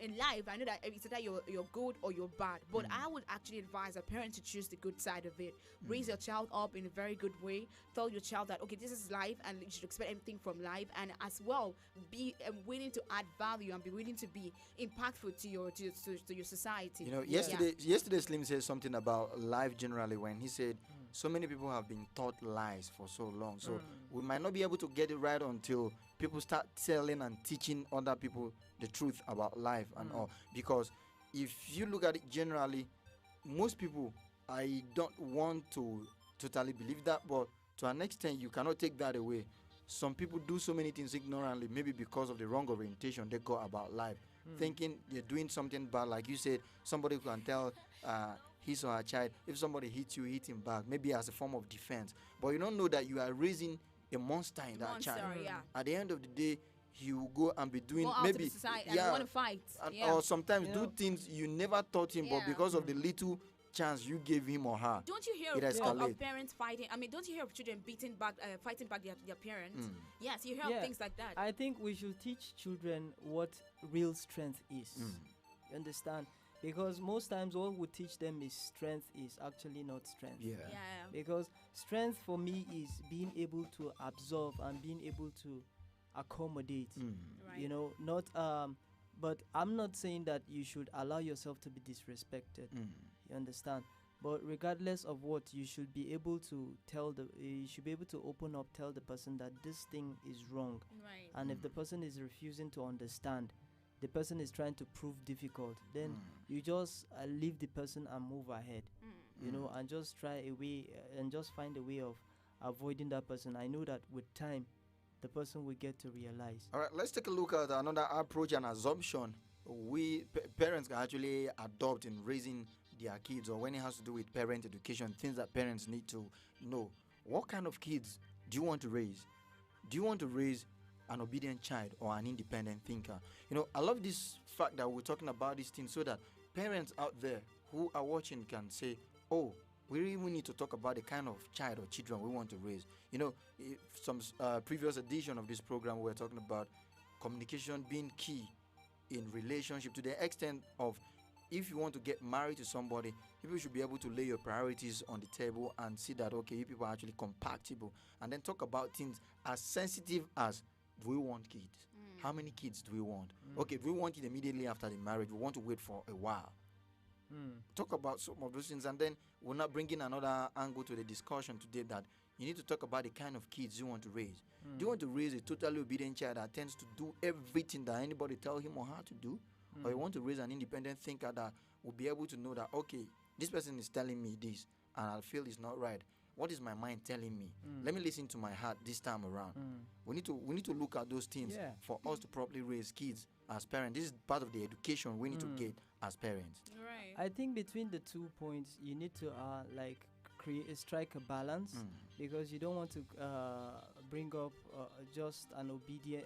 in life, I know that it's that you're good or you're bad, but I would actually advise a parent to choose the good side of it. Raise your child up in a very good way. Tell your child that, okay, this is life, and you should expect everything from life, and as well be willing to add value and be willing to be impactful to your society.
You know, yesterday Slim said something about life generally when he said so many people have been taught lies for so long. So we might not be able to get it right until people start telling and teaching other people the truth about life and all. Because if you look at it generally, most people, I don't want to totally believe that, but to an extent, you cannot take that away. Some people do so many things ignorantly, maybe because of the wrong orientation they got about life, thinking they're doing something bad. Like you said, somebody can tell his or her child, if somebody hits you, hit him back, maybe as a form of defense. But you don't know that you are raising a monster in that child. At the end of the day, he will go and be doing maybe
and want to fight,
or sometimes do things you never taught him, but because of the little chance you gave him or her,
don't you hear of parents fighting? I mean, don't you hear of children fighting back their parents? Yes, you hear of things like that.
I think we should teach children what real strength is. You understand? Because most times what we teach them is strength is actually not strength. Because strength for me is being able to absorb and being able to accommodate. You know, not but I'm not saying that you should allow yourself to be disrespected. You understand? But regardless of what, you should be able to you should be able to open up, tell the person that this thing is wrong. And if the person is refusing to understand, the person is trying to prove difficult, then you just leave the person and move ahead. You know, and just try a way and just find a way of avoiding that person. I know that with time, the person will get to realize.
All right, let's take a look at another approach and assumption we parents can actually adopt in raising their kids, or when it has to do with parent education, things that parents need to know. What kind of kids do you want to raise? Do you want to raise an obedient child or an independent thinker? You know, I love this fact that we're talking about these things so that parents out there who are watching can say, oh, we really need to talk about the kind of child or children we want to raise. You know, some previous edition of this program, we were talking about communication being key in relationship, to the extent of if you want to get married to somebody, people should be able to lay your priorities on the table and see that, okay, you people are actually compatible. And then talk about things as sensitive as, do we want kids? How many kids do we want? Okay, if we want it immediately after the marriage, we want to wait for a while. Talk about some of those things, and then we're not bringing another angle to the discussion today that you need to talk about the kind of kids you want to raise. Do you want to raise a totally obedient child that tends to do everything that anybody tell him or her to do? Or you want to raise an independent thinker that will be able to know that, okay, this person is telling me this and I feel it's not right. What is my mind telling me? Let me listen to my heart this time around. We need to look at those things for us to properly raise kids as parents. This is part of the education we need to get as parents.
I think between the 2 points, you need to strike a balance, because you don't want to bring up just an obedient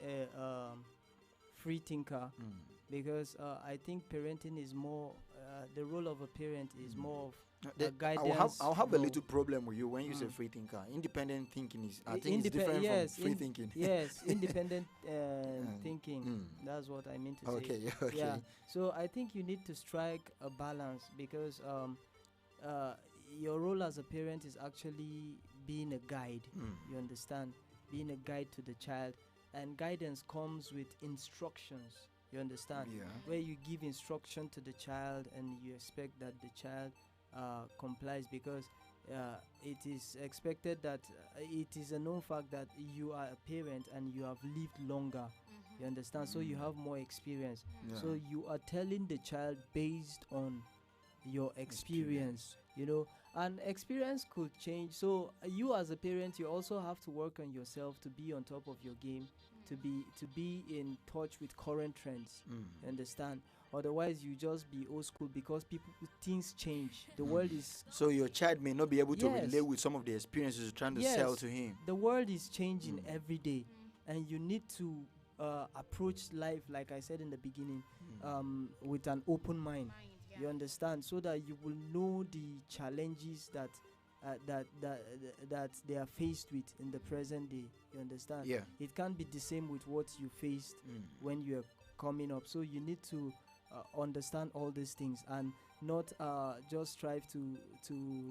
free thinker, because I think parenting is more the role of a parent is more of guidance.
I'll have a little problem with you when you say free thinker. Independent thinking is, I think, it's different from free thinking.
Yes, independent thinking. That's what I mean to say.
Okay.
Yeah. So I think you need to strike a balance, because your role as a parent is actually being a guide. You understand? Being a guide to the child, and guidance comes with instructions. You understand? Where you give instruction to the child and you expect that the child complies, because it is expected that it is a known fact that you are a parent and you have lived longer. You understand? So you have more experience. So you are telling the child based on your experience. You know, and experience could change. So you as a parent, you also have to work on yourself to be on top of your game, to be in touch with current trends. Understand? Otherwise, you just be old school, because things change. The world is...
So your child may not be able to relate with some of the experiences you're trying to sell to him.
The world is changing every day, and you need to approach life, like I said in the beginning, with an open mind. You understand? So that you will know the challenges that they are faced with in the present day. You understand? It can't be the same with what you faced when you're coming up. So you need to understand all these things, and not just strive to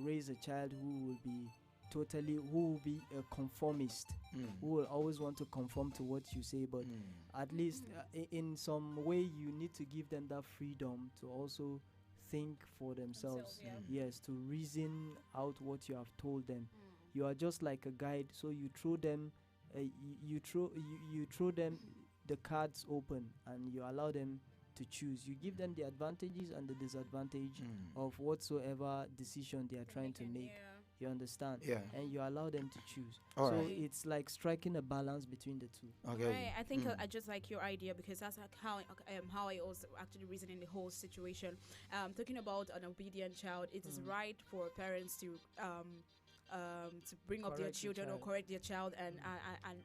raise a child who will be totally, who will be a conformist, who will always want to conform to what you say, but at least in some way you need to give them that freedom to also think for themselves. Yes, to reason out what you have told them. You are just like a guide, so you throw them you throw them the cards open and you allow them to choose. You give them the advantages and the disadvantage of whatsoever decision they are trying to make. You understand?
Yeah.
And you allow them to choose.
All
so
right.
it's like striking a balance between the two.
Okay.
Right. I think I just like your idea, because that's like how I also actually reason in the whole situation. Talking about an obedient child, it is right for parents to bring up their children or correct their child, and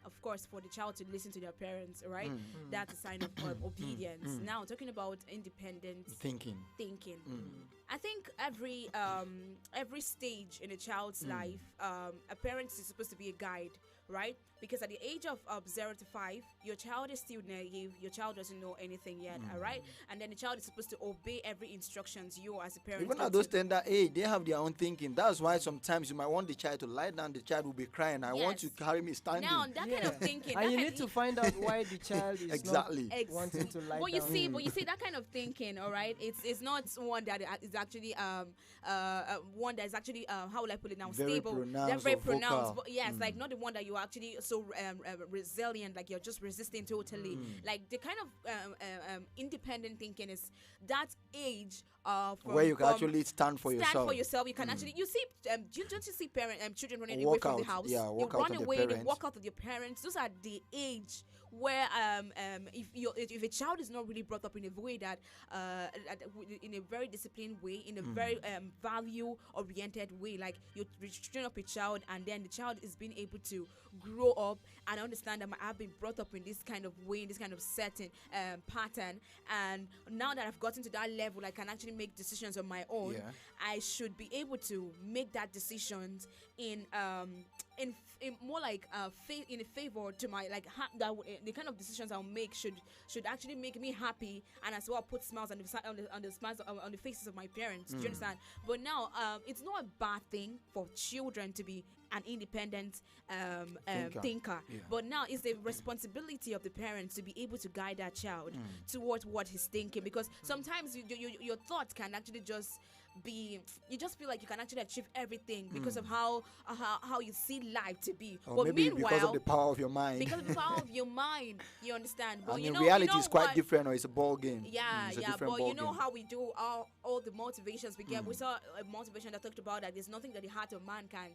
of course for the child to listen to their parents, right? That's a sign of obedience. Now talking about independent
thinking.
I think every stage in a child's life, a parent is supposed to be a guide, right? Because at the age of 0 to 5, your child is still naive. Your child doesn't know anything yet, all right? And then the child is supposed to obey every instructions you as a parent.
Even at those tender age, they have their own thinking. That's why sometimes you might want the child to lie down. The child will be crying. I want you to carry me standing.
Now that kind of thinking,
and you need to find out why the child is not wanting to lie
but
down.
But you see that kind of thinking, all right? It's not one that is actually one that is actually how will I put it now,
very
stable.
Pronounced,
very
pronounced,
pronounced. But yes, like not the one that you're actually so resilient, like you're just resisting totally. Like the kind of independent thinking is that age
where you can actually stand for yourself.
You can actually, you see, don't you see children running away
Walk
from
out.
the house?
Yeah,
you
walk out
run
of the
away, they
parents.
walk out of your parents. Those are the age where if a child is not really brought up in a way that in a very disciplined way, in a very value oriented way, like you train up a child and then the child is being able to grow up and understand that I've been brought up in this kind of way, in this kind of setting pattern, and now that I've gotten to that level, I can actually make decisions on my own. I should be able to make that decisions in more like in a favor to my the kind of decisions I'll make should actually make me happy, and as well put smiles on the faces of my parents. Do you understand? But now it's not a bad thing for children to be an independent thinker. But now it's the responsibility of the parents to be able to guide that child towards what he's thinking, because sometimes your thoughts can actually just be, you just feel like you can actually achieve everything because of how you see life to be.
Or
but
maybe
meanwhile,
because of the power of your mind.
because of the power of your mind, you understand. But
and
you
in
know,
reality,
it's
quite different, or it's a ball game.
Yeah,
It's a
yeah,
different
but
ball
you know
game.
how we do all the motivations we get. We saw a motivation that talked about that there's nothing that the heart of man can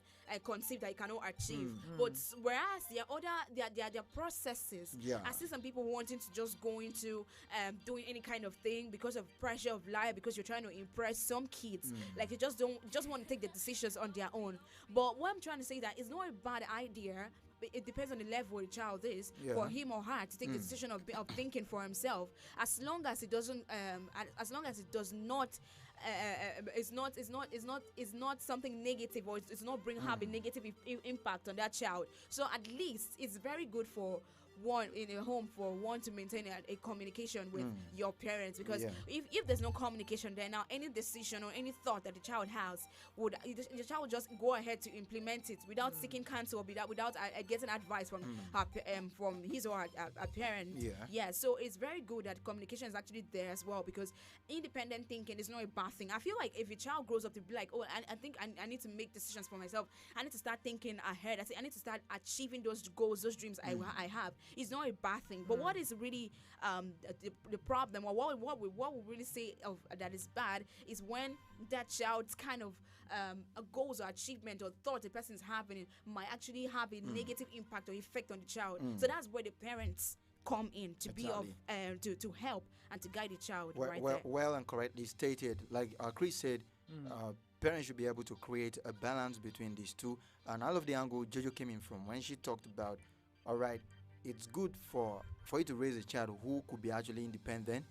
conceive that he cannot achieve. But whereas there are other processes.
Yeah.
I see some people wanting to just go into doing any kind of thing because of pressure of life, because you're trying to impress some kids. Like you just want to take the decisions on their own. But what I'm trying to say that it's not a bad idea. It depends on the level the child is for him or her to take the decision of thinking for himself, as long as it doesn't as long as it does not it's not something negative, or it's not have a negative impact on that child. So at least it's very good for one in a home, for one to maintain a communication with your parents, because if there's no communication there, now any decision or any thought that the child has the child would just go ahead to implement it without seeking counsel, or without getting advice from from his or her parent. So it's very good that communication is actually there as well, because independent thinking is not a bad thing. I feel like if a child grows up to be like, oh, I think I need to make decisions for myself, I need to start thinking ahead, I need to start achieving those goals, those dreams I have, it's not a bad thing. But what is really the problem, or what we really say of that is bad, is when that child's kind of goals or achievement or thought the person's having might actually have a negative impact or effect on the child. So that's where the parents come in to be of to help and to guide the child.
Well and correctly stated. Like Chris said, parents should be able to create a balance between these two. And I love the angle Jojo came in from when she talked about, all right, it's good for you to raise a child who could be actually independent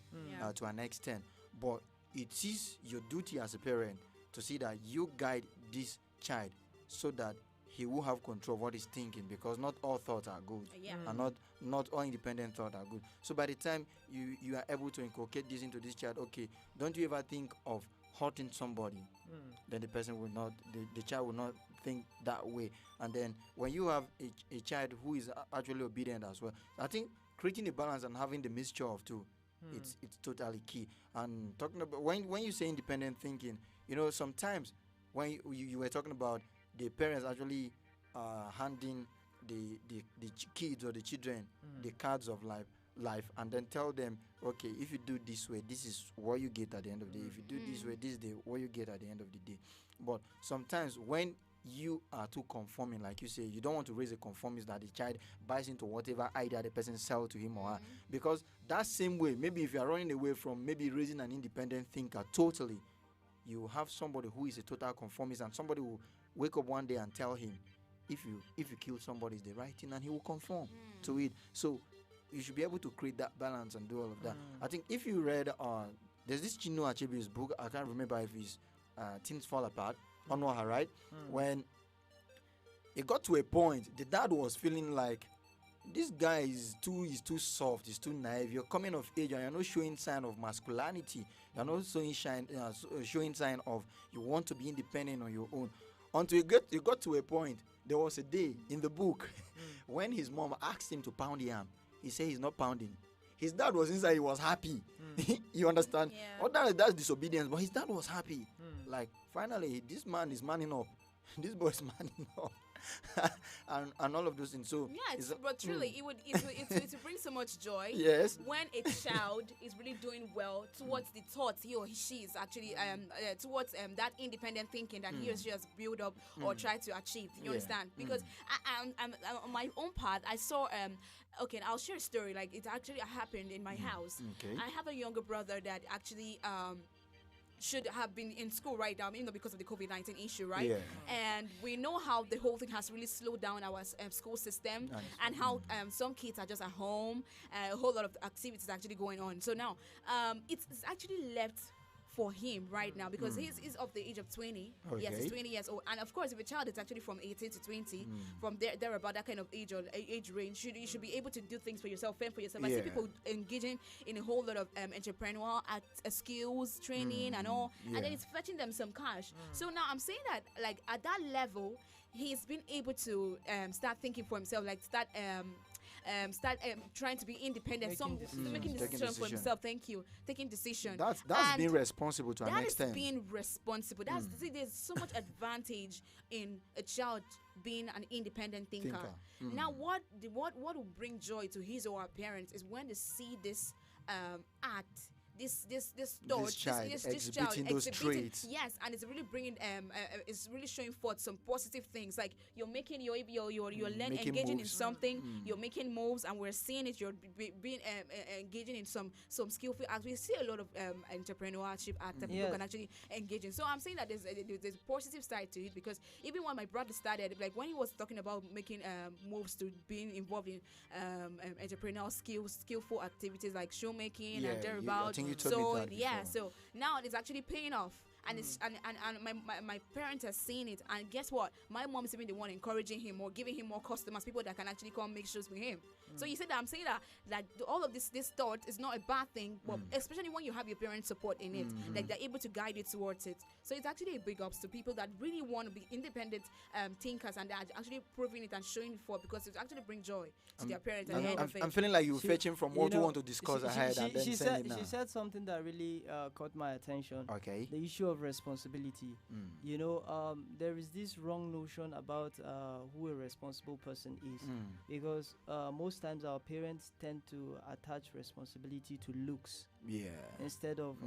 to an extent, but it is your duty as a parent to see that you guide this child so that he will have control of what he's thinking, because not all thoughts are good, and not all independent thoughts are good. So by the time you are able to inculcate this into this child, okay, don't you ever think of hurting somebody, then the person will not, the child will not think that way. And then when you have a child who is actually obedient as well, I think creating a balance and having the mixture of two, it's totally key. And talking about when you say independent thinking, sometimes when you were talking about the parents actually handing the kids or the children the cards of life, and then tell them, okay, if you do this way, this is what you get at the end of the day. If you do this way, this is what you get at the end of the day. But sometimes when you are too conforming, like you say, you don't want to raise a conformist that the child buys into whatever idea the person sells to him or her. Because that same way, maybe if you are running away from maybe raising an independent thinker totally, you have somebody who is a total conformist, and somebody will wake up one day and tell him, if you kill somebody, it's the right thing, and he will conform to it. So you should be able to create that balance and do all of that. I think if you read there's this Chinua Achebe's book, I can't remember if it's Things Fall Apart, Onoha, right? When it got to a point, the dad was feeling like, this guy is too soft, he's too naive. You're coming of age and you're not showing sign of masculinity. You're not showing sign of you want to be independent on your own. Until you got to a point, there was a day in the book when his mom asked him to pound yam. He said he's not pounding. His dad was inside, he was happy. You understand? Yeah. That's disobedience, but his dad was happy. Like, finally, this man is manning up. This boy is manning up. and all of those things. So
yeah, but truly, it would bring so much joy.
Yes.
When a child is really doing well towards the thoughts he or she is actually towards that independent thinking that he or she has built up or tried to achieve. You understand? Because I'm on my own part, I saw okay, I'll share a story. Like, it actually happened in my house.
Okay.
I have a younger brother that actually should have been in school right now, because of the COVID-19 issue, right?
Yeah.
And we know how the whole thing has really slowed down our school system, and how some kids are just at home, a whole lot of activities actually going on. So now, it's actually left for him right now, because he's of the age of 20.
Okay.
Yes, he's 20 years old. And of course, if a child is actually from 18 to 20, from there about that kind of age or age range, you should be able to do things for yourself, fend for yourself. I see people engaging in a whole lot of entrepreneurial skills, training and all, and then it's fetching them some cash. So now I'm saying that, like, at that level, he's been able to start thinking for himself, like start trying to be independent, making decisions for himself. Thank you. Taking decision.
That's being responsible to an extent.
That is being responsible. There's so much advantage in a child being an independent thinker. Now, what will bring joy to his or her parents is when they see this act. This child exhibiting
those traits.
Yes, and it's really bringing it's really showing forth some positive things. Like, you're making you're engaging moves. In something, you're making moves, and we're seeing it. You're being engaging in some skillful acts. We see a lot of entrepreneurship act that people can actually engage in. So I'm saying that there's a positive side to it, because even when my brother started, like when he was talking about making moves to being involved in entrepreneurial skillful activities like showmaking and thereabouts. So so now it's actually paying off. And it's and my parents are seeing it, and guess what? My mom is even the one encouraging him or giving him more customers, people that can actually come make shows with him. So you said that I'm saying that, like, all of this thought is not a bad thing, but especially when you have your parents' support in it, like they're able to guide you towards it. So it's actually a big ups to people that really want to be independent thinkers, and they're actually proving it and showing it forth, because it actually brings joy to their parents at the end of it.
I'm feeling like you're fetching from what you want to discuss ahead, and then saying it now.
She said something that really caught my attention.
Okay.
The issue of responsibility. There is this wrong notion about who a responsible person is, because most times our parents tend to attach responsibility to looks, instead of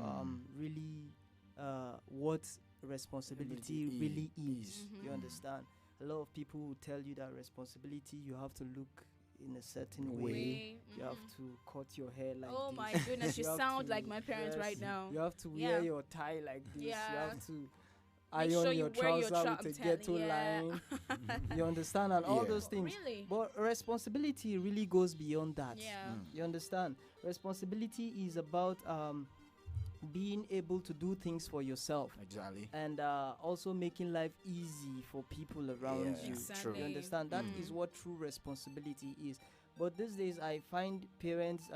really what responsibility really is. You understand? A lot of people will tell you that responsibility, you have to look in a certain way. You have to cut your hair like
oh
this.
My goodness, you sound like my parents right now.
You have to wear your tie like this. You have to
make sure
iron your trouser with a ghetto line. You understand? And all those things.
Really?
But responsibility really goes beyond that. You understand? Responsibility is about being able to do things for yourself.
Exactly.
And also making life easy for people around you.
Exactly.
You understand? That is what true responsibility is. But these days I find parents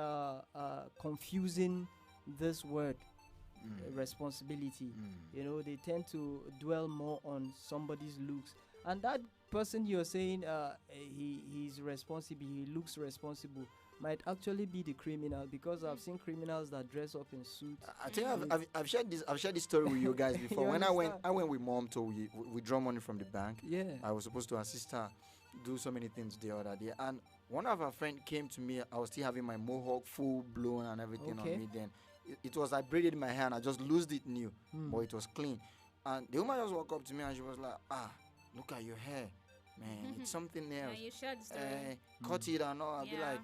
confusing this word. responsibility. You know, they tend to dwell more on somebody's looks, and that person you're saying he's responsible, he looks responsible, might actually be the criminal, because I've seen criminals that dress up in suits.
I think I've shared this story with you guys before. When I went with mom to withdraw money from the bank.
Yeah.
I was supposed to assist her do so many things the other day, and one of her friends came to me. I was still having my mohawk full blown and everything on me then. It was, I braided my hair and I just loosed it new, but it was clean. And the woman just walked up to me and she was like, look at your hair, man, it's something else.
Yeah, you shared the story.
Cut it and all. I'll be like,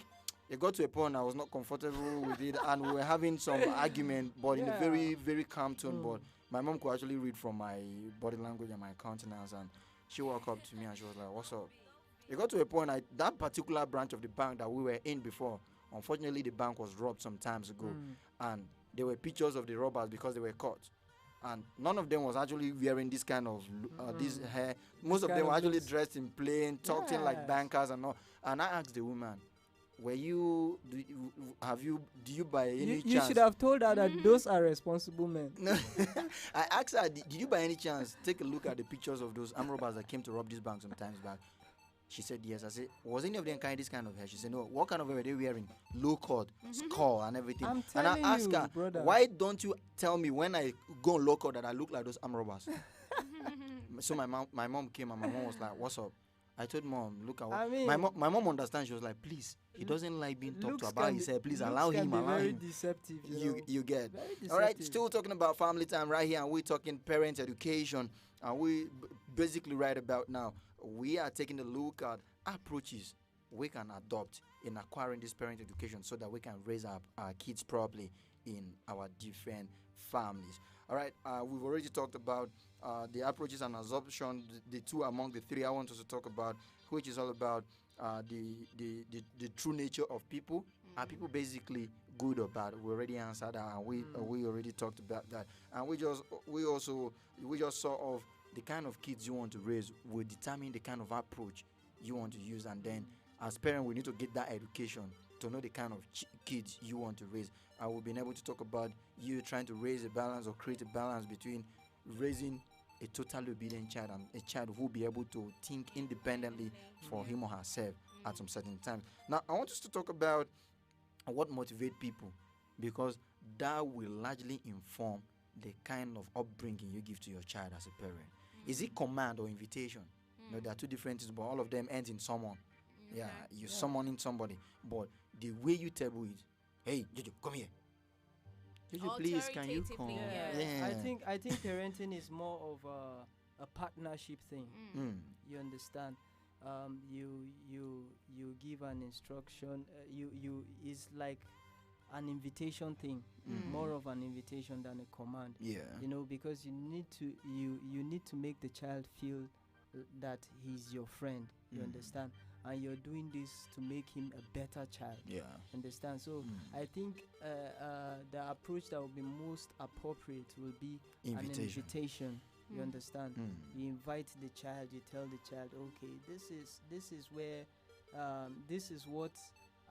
it got to a point I was not comfortable with it, and we were having some argument, but in a very, very calm tone. But my mom could actually read from my body language and my countenance, and she walked up to me and she was like, what's up? It got to a point, that particular branch of the bank that we were in before, unfortunately the bank was robbed some times ago, and there were pictures of the robbers because they were caught. And none of them was actually wearing this kind of this hair. Most of them were actually dressed in plain, talking like bankers and all. And I asked the woman, do you by any chance?
You should have told her that those are responsible men.
No. I asked her, did you by any chance take a look at the pictures of those armed robbers that came to rob this bank some times back? She said yes. I said, was any of them carrying this kind of hair? She said no. What kind of hair were they wearing? Low cut, skull and everything. And I asked her, brother, why don't you tell me when I go on low cut that I look like those armed robbers? So my mom came and my mom was like, what's up? I told mom, look at what my mom understands. She was like, please, he doesn't like being talked to about himself. Please allow him.
Very deceptive.
You get. All right, still talking about family time right here, and we're talking parent education, and we basically right about now we are taking a look at approaches we can adopt in acquiring this parent education so that we can raise our kids properly in our different families. All right, we've already talked about the approaches and assumption, the two among the three I want us to talk about, which is all about the true nature of people. Are people basically good or bad? We already answered that, and we already talked about that. And we just sort of the kind of kids you want to raise will determine the kind of approach you want to use, and then as parents we need to get that education to know the kind of kids you want to raise. And we've been able to talk about you trying to raise a balance or create a balance between raising a totally obedient child and a child who will be able to think independently for him or herself at some certain times. Now, I want us to talk about what motivates people, because that will largely inform the kind of upbringing you give to your child as a parent. Is it command or invitation? No, there are two different things, but all of them ends in someone. Yeah, you're summoning somebody, but the way you table it, hey, Jojo, come here. Jojo, please, can you come?
Yeah. I think parenting is more of a partnership thing. You understand? You give an instruction. You is like an invitation thing, more of an invitation than a command.
Yeah.
You know, because you need to make the child feel that he's your friend. You understand? And you're doing this to make him a better child.
Yeah.
Understand? So I think the approach that will be most appropriate will be an invitation. You understand? You invite the child. You tell the child, okay, this is where this is what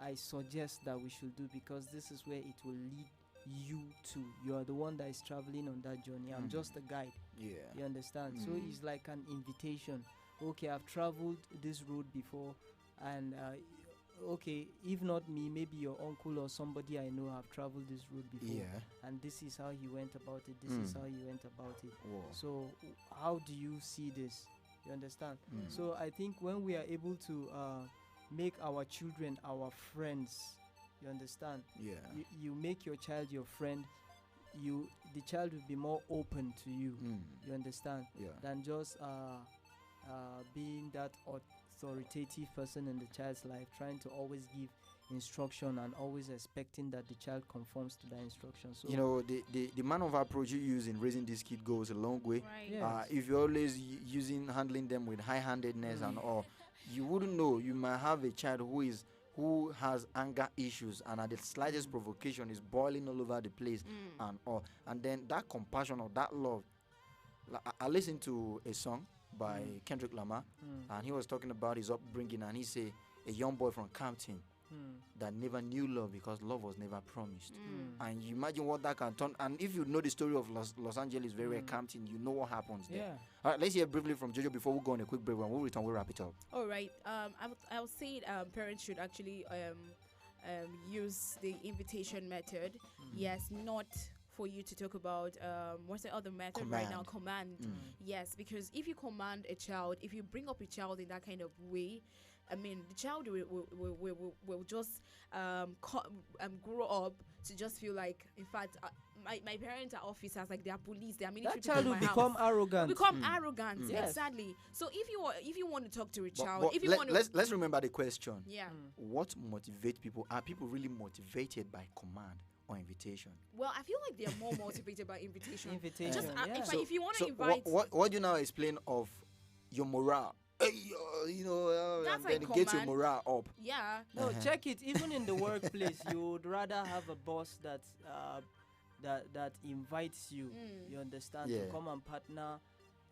I suggest that we should do, because this is where it will lead you to. You are the one that is traveling on that journey. I'm just a guide.
Yeah.
You understand? So it's like an invitation. Okay, I've traveled this road before, and okay, if not me, maybe your uncle or somebody I know have traveled this road before.
Yeah.
And this is how he went about it. This is how he went about it.
Whoa.
So how do you see this? You understand? So I think when we are able to make our children our friends, you understand?
Yeah.
You make your child your friend. The child will be more open to you. You understand?
Yeah.
Than just being that authoritative person in the child's life, trying to always give instruction and always expecting that the child conforms to that instruction. So
you know, the manner of approach you use in raising this kid goes a long way.
Right.
Yes.
If you're always handling them with high-handedness and all, you wouldn't know. You might have a child who has anger issues, and at the slightest provocation is boiling all over the place and all. And then that compassion or that love. I listened to a song by Kendrick Lamar, and he was talking about his upbringing, and he said a young boy from Compton that never knew love because love was never promised. And you imagine what that can turn. And if you know the story of Los Angeles, very Campton, you know what happens there. All right, let's hear briefly from Jojo before we go on a quick break. When we return, we'll wrap it up.
All right. I would say parents should actually use the invitation method. Yes, not for you to talk about what's the other method right now? Command. Yes, because if you command a child, if you bring up a child in that kind of way, I mean, the child will just grow up to just feel like, in fact, my parents are officers, like they are police, they are military.
That child will become arrogant.
Arrogant,
Yes.
Exactly. So if you want to talk to a child, if you want to,
let's remember the question.
Yeah.
What motivates people? Are people really motivated by command or invitation?
Well, I feel like they are more motivated by invitation. Just
So-
if you want
so
to invite,
what do you now explain of your morale? You know,
That's
and
like
then it gets your
command.
morale up.
Yeah.
No, check it. Even in the workplace, you would rather have a boss that invites you. You understand,
Yeah.
to come and partner.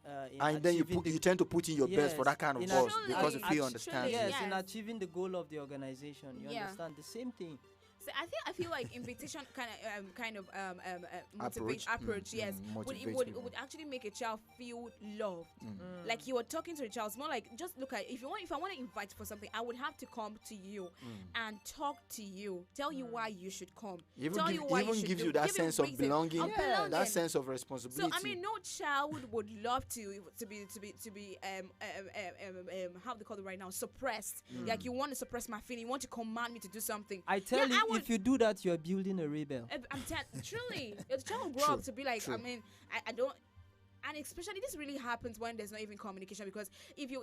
In
And then
achieving
you tend to put in your best for that kind of
in
boss
ach-
because you
ach-
feel understand.
Yes, in
Yes.
achieving the goal of the organization. You
Yeah.
understand the same thing.
So I feel like invitation motivate approach. Yes,
motivates
would
people.
actually make a child feel loved. Like you were talking to a child. It's more like, just look at, if I want to invite for something, I would have to come to you and talk to you, tell you why you should come, tell you why you should
gives
do-
you that
give
sense
a
of
reason
belonging,
belonging.
that sense of responsibility.
So I mean, no child would love to be how they call it right now, suppressed. Like, you want to suppress my feeling, you want to command me to do something.
I tell
Yeah,
you,
I would-
if you do that, you are building a rebel.
Truly, the child will grow up to be like,
True.
I mean, I don't. And especially this really happens when there's not even communication, because if you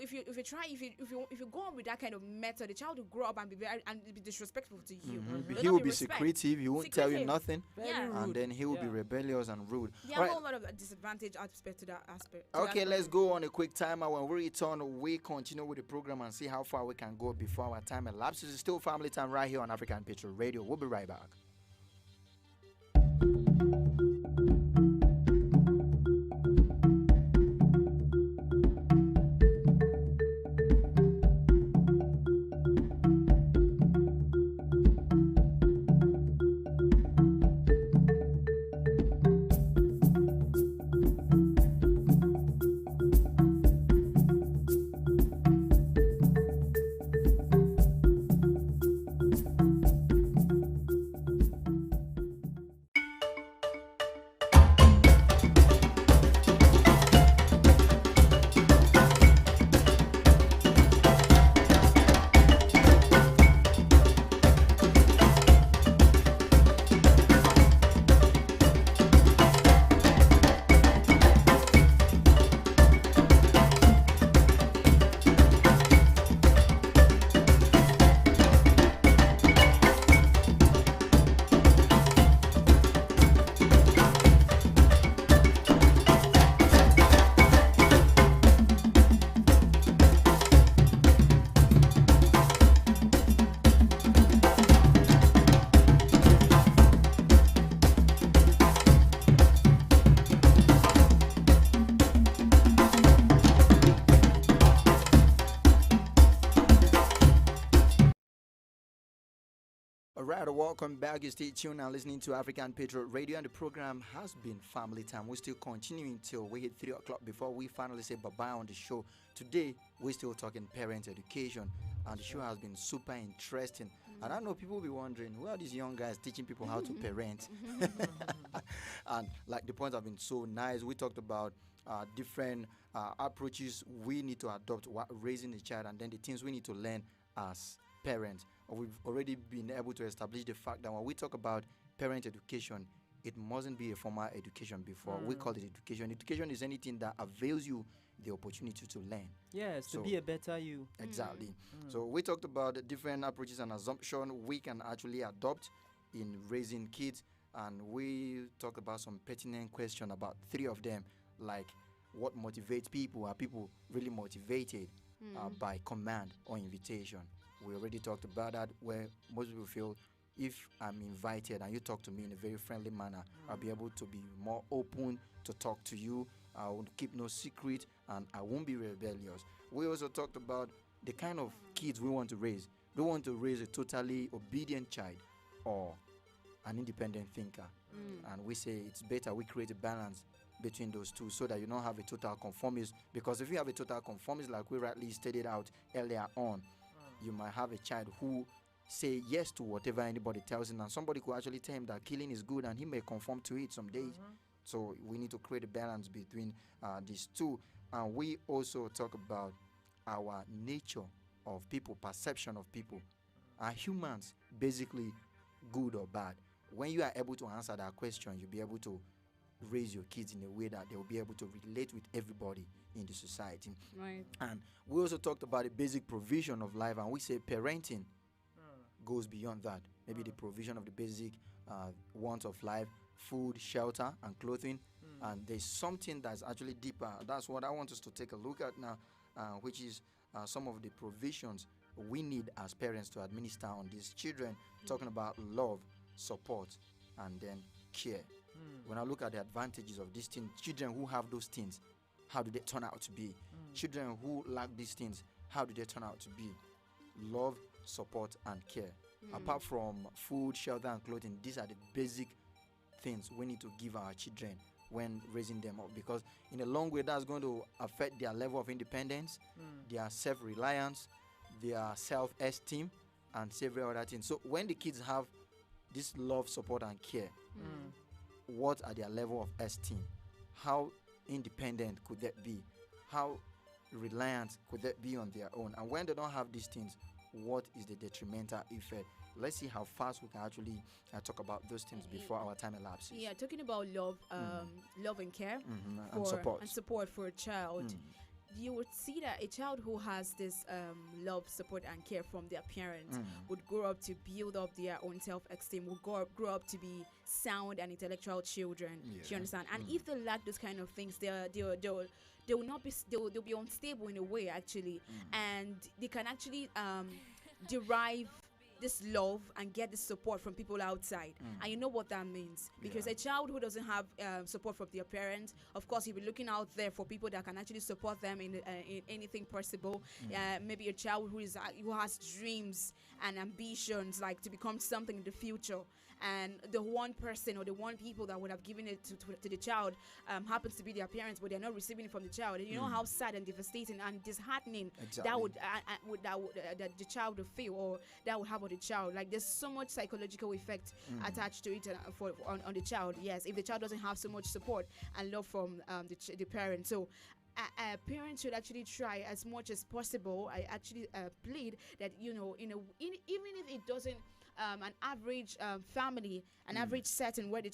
go on with that kind of method, the child will grow up and be disrespectful to you. There'll
He
not
will be
respect.
secretive. He won't tell you
Secretive.
nothing,
Yeah.
and then he will be rebellious and rude.
There are
Right.
a whole lot of disadvantage aspect to that aspect. to
Okay,
that
let's go on a quick timer. When we return, we continue with the program and see how far we can go before our time elapses. It's still family time right here on African Petrol Radio. We'll be right back. Alright, welcome back. You stay tuned and listening to African Patriot Radio, and the program has been Family Time. We're still continuing till we hit 3 o'clock before we finally say bye-bye on the show. Today, we're still talking parent education, and the show has been super interesting. And I know people will be wondering, who are these young guys teaching people how to parent? And like, the points have been so nice. We talked about different approaches we need to adopt while raising a child, and then the things we need to learn as parents. We've already been able to establish the fact that when we talk about parent education, it mustn't be a formal education before. We call it education. Education is anything that avails you the opportunity to learn.
Yes,
So-
to be a better you.
Exactly. So we talked about the different approaches and assumptions we can actually adopt in raising kids, and we talked about some pertinent questions about 3 of them, like what motivates people. Are people really motivated by command or invitation? We already talked about that, where most people feel if I'm invited and you talk to me in a very friendly manner, I'll be able to be more open to talk to you. I will keep no secret and I won't be rebellious. We also talked about the kind of kids we want to raise. Do we want to raise a totally obedient child or an independent thinker? And we say it's better we create a balance between those two so that you don't have a total conformist. Because if you have a total conformist, like we rightly stated out earlier on, you might have a child who say yes to whatever anybody tells him, and somebody could actually tell him that killing is good and he may conform to it some days. So we need to create a balance between these two. And we also talk about our nature of people, perception of people. Are humans basically good or bad? When you are able to answer that question, you'll be able to raise your kids in a way that they will be able to relate with everybody in the society.
Right.
And we also talked about the basic provision of life, and we say parenting goes beyond that. Maybe the provision of the basic wants of life, food, shelter, and clothing. And there's something that's actually deeper. That's what I want us to take a look at now, which is some of the provisions we need as parents to administer on these children, talking about love, support, and then care. When I look at the advantages of these things, children who have those things, how do they turn out to be? Children who lack these things, how do they turn out to be? Love, support, and care. Apart from food, shelter, and clothing, these are the basic things we need to give our children when raising them up, because in a long way that's going to affect their level of independence, their self-reliance, their self-esteem, and several other things. So when the kids have this love, support, and care, what are their level of esteem? How independent could that be? How reliant could that be on their own? And when they don't have these things, what is the detrimental effect? Let's see how fast we can actually talk about those things before our time elapses.
Yeah, talking about love, love and care,
and
support for a child. You would see that a child who has this love, support, and care from their parents would grow up to build up their own self-esteem, would grow up to be sound and intellectual children. Do you understand? And if they lack those kind of things, they will not be. They'll be unstable in a way, actually, and they can actually derive this love and get this support from people outside. And you know what that means, because a child who doesn't have support from their parents, of course, he'll be looking out there for people that can actually support them in anything possible. Maybe a child who has dreams and ambitions, like to become something in the future, and the one person or the one people that would have given it to the child happens to be their parents, but they're not receiving it from the child. And you know how sad and devastating and disheartening that the child would feel, or that would have on the child. Like, there's so much psychological effect attached to it on the child. Yes, if the child doesn't have so much support and love from the parents. So parents should actually try as much as possible. I actually plead that, even if it doesn't, an average family, an average setting where the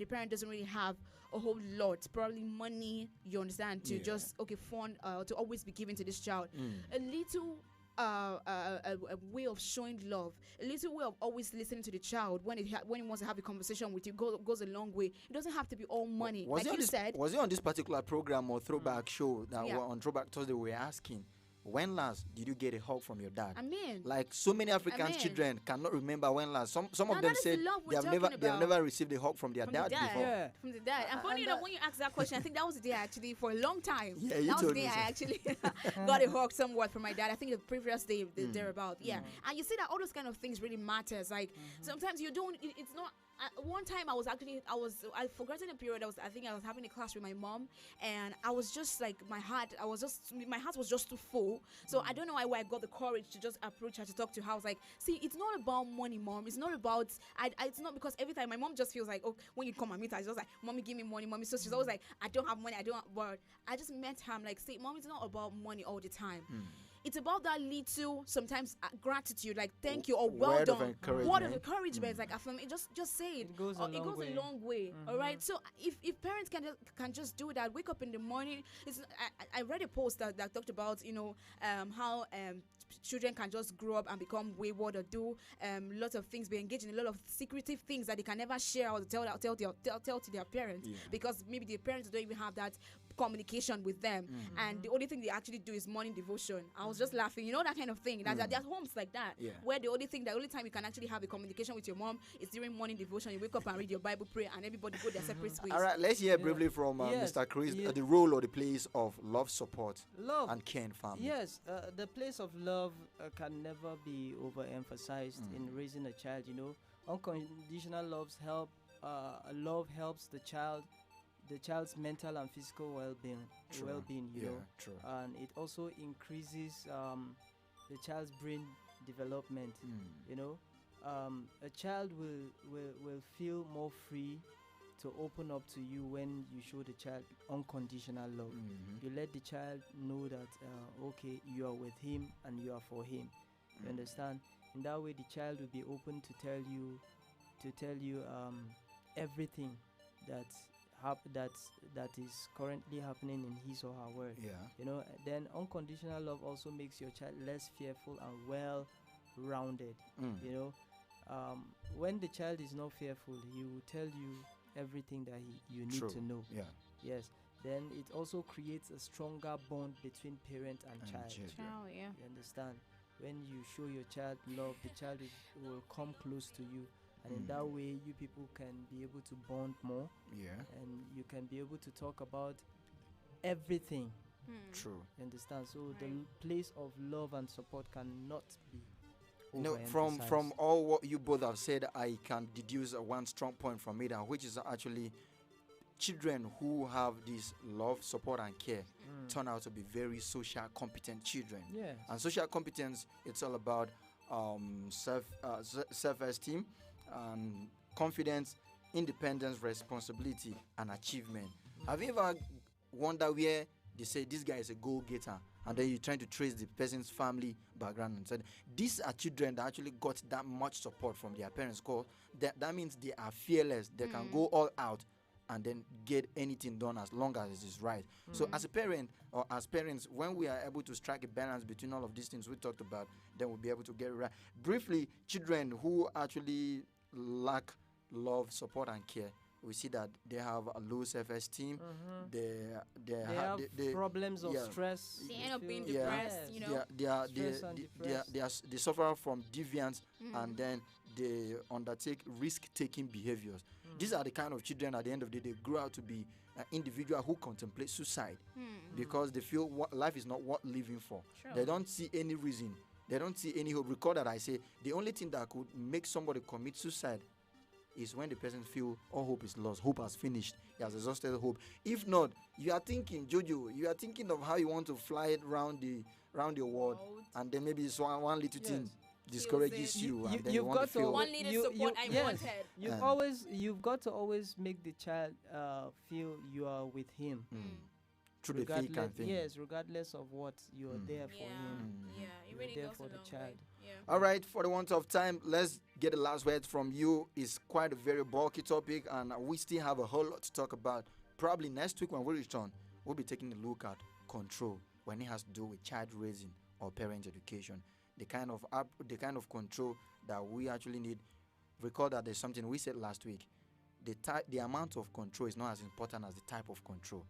parent doesn't really have a whole lot, probably money, you understand, to just fund to always be given to this child. A little a way of showing love, a little way of always listening to the child when he wants to have a conversation with you goes a long way. It doesn't have to be all money.
Was it on this particular program or throwback show that on Throwback Thursday we were asking, when last did you get a hug from your dad?
I mean,
like so many African children cannot remember when last. Some of them said they have never received a hug from their dad before.
Yeah. From the dad. And funny enough, when you asked that question, I think that was the day actually for a long time.
Yeah,
that was the day I actually got a hug somewhat from my dad. I think the previous day thereabout. Yeah. And you see that all those kind of things really matters. Like sometimes you don't. It's not. One time I forgot in a period. I think I was having a class with my mom, and I was just like my heart was just too full. So I don't know why I got the courage to just approach her to talk to her. I was like, see, it's not about money, mom. It's not about. It's not because every time my mom just feels like, oh, when you come and meet her, she's just like, mommy, give me money, mommy. So she's always like, I don't have money. But I just met her. I'm like, see, mom, it's not about money all the time. It's about that little, sometimes gratitude, like thank you or well done. Word of encouragement, like affirmation. Just say it.
It goes a
long way. All right. So if parents can just do that, wake up in the morning. I read a post that talked about how children can just grow up and become wayward or do lots of things, be engaged in a lot of secretive things that they can never share or tell to their parents because maybe the parents don't even have that communication with them, and the only thing they actually do is morning devotion. I was just laughing, you know, that kind of thing. There's homes like that where the only time you can actually have a communication with your mom is during morning devotion. You wake up and read your Bible, pray, and everybody go their separate ways.
All right, let's hear briefly from Mr. Chris the role or the place of love, support, and care in family.
Yes, the place of love can never be overemphasized in raising a child. You know, unconditional love helps the child's mental and physical well-being. You know, and it also increases the child's brain development. You know, a child will feel more free to open up to you when you show the child unconditional love. You let the child know that okay, you are with him and you are for him. You understand? In that way, the child will be open to tell you everything that is currently happening in his or her world. You know, then unconditional love also makes your child less fearful and well-rounded. You know, when the child is not fearful, he will tell you everything that you need to know. Yes. Then it also creates a stronger bond between parent and child.
You
understand? When you show your child love, the child will come close to you, and in that way you people can be able to bond more. And you can be able to talk about everything.
True.
You understand? So the place of love and support cannot be.
No, from all what you both have said, I can deduce one strong point from it, which is actually children who have this love, support, and care turn out to be very social competent children. And social competence, it's all about self-esteem, and confidence, independence, responsibility, and achievement. Have you ever wondered where they say this guy is a go-getter, and then you're trying to trace the person's family background and said these are children that actually got that much support from their parents? Because that means they are fearless. They can go all out and then get anything done as long as it is right. So as a parent or as parents, when we are able to strike a balance between all of these things we talked about, then we'll be able to get it right. Briefly, children who actually lack love, support, and care, we see that they have a low self-esteem. They
have problems of stress.
They end up being depressed. You know,
they suffer from deviance, and then they undertake risk-taking behaviors. These are the kind of children at the end of the day grow out to be an individual who contemplate suicide because they feel life is not worth living for. They don't see any reason. They don't see any hope. Recall that I say the only thing that could make somebody commit suicide is when the person feel all hope is lost, hope has finished, he has exhausted hope. If not, you are thinking, Jojo, you are thinking of how you want to fly it round the world, and then maybe it's one little thing discourages you, and then you want to feel
one little support I wanted.
You've got to always make the child feel you are with him.
Through the thick and thin.
Yes, regardless of what, you are there for him.
It really
there
goes
for
a
the
long
child.
way.
All right, for the want of time, let's get the last words from you. It's quite a very bulky topic, and we still have a whole lot to talk about. Probably next week when we return, we'll be taking a look at control when it has to do with child raising or parent education. The kind of control that we actually need. Recall that there's something we said last week. The amount of control is not as important as the type of control.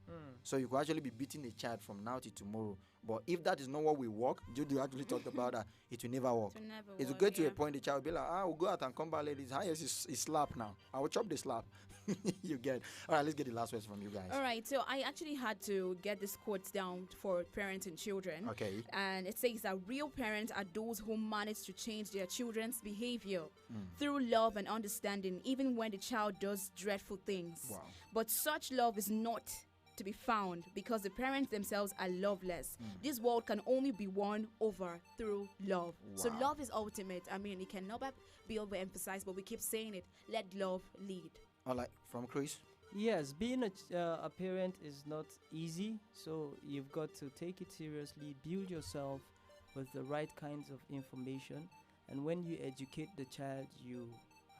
So you could actually be beating a child from now to tomorrow. But if that is not what we work, Judy actually talked about that, it will never work. It will get to a point the child will be like, we'll go out and come back ladies. Highest is slap now. I will chop the slap. You get. All right, let's get the last words from you guys.
All right, so I actually had to get this quote down for parents and children.
Okay.
And it says that real parents are those who manage to change their children's behavior through love and understanding, even when the child does dreadful things.
Wow.
But such love is not to be found because the parents themselves are loveless. This world can only be won over through love. So love is ultimate. I mean, it cannot be overemphasized, but we keep saying it. Let love lead.
All right, from Chris.
Yes, being a parent is not easy, so you've got to take it seriously, build yourself with the right kinds of information, and when you educate the child, you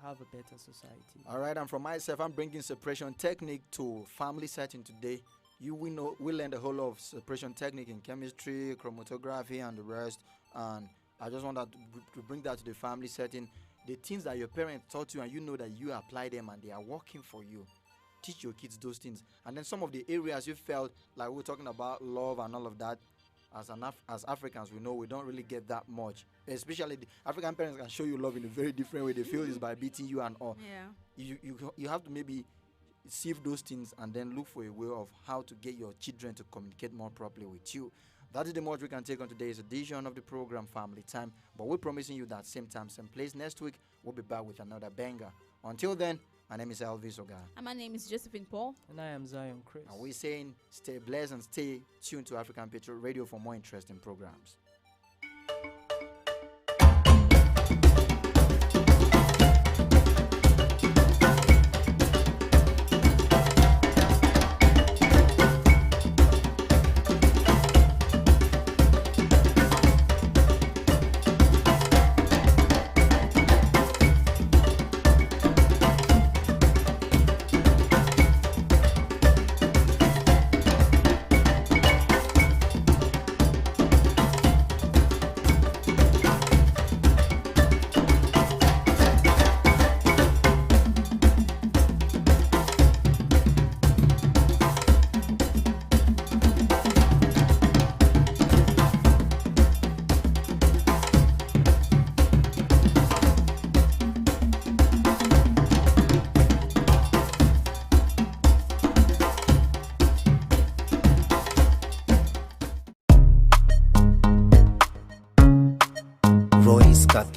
have a better society.
All right, and from myself, I'm bringing separation technique to family setting today. We learned a whole lot of separation technique in chemistry, chromatography, and the rest, and I just want to bring that to the family setting. The things that your parents taught you and you know that you apply them and they are working for you. teach your kids those things. And then some of the areas you felt like we're talking about love and all of that, as Africans, we know we don't really get that much. Especially the African parents can show you love in a very different way. They feel is by beating you and all.
Yeah.
You have to maybe sieve those things and then look for a way of how to get your children to communicate more properly with you. That is the much we can take on today's edition of the program Family Time. But we're promising you that same time, same place. Next week, we'll be back with another banger. Until then, my name is Elvis Oga.
And my name is Josephine Paul.
And I am Zion Chris.
And we're saying stay blessed and stay tuned to African Patriot Radio for more interesting programs.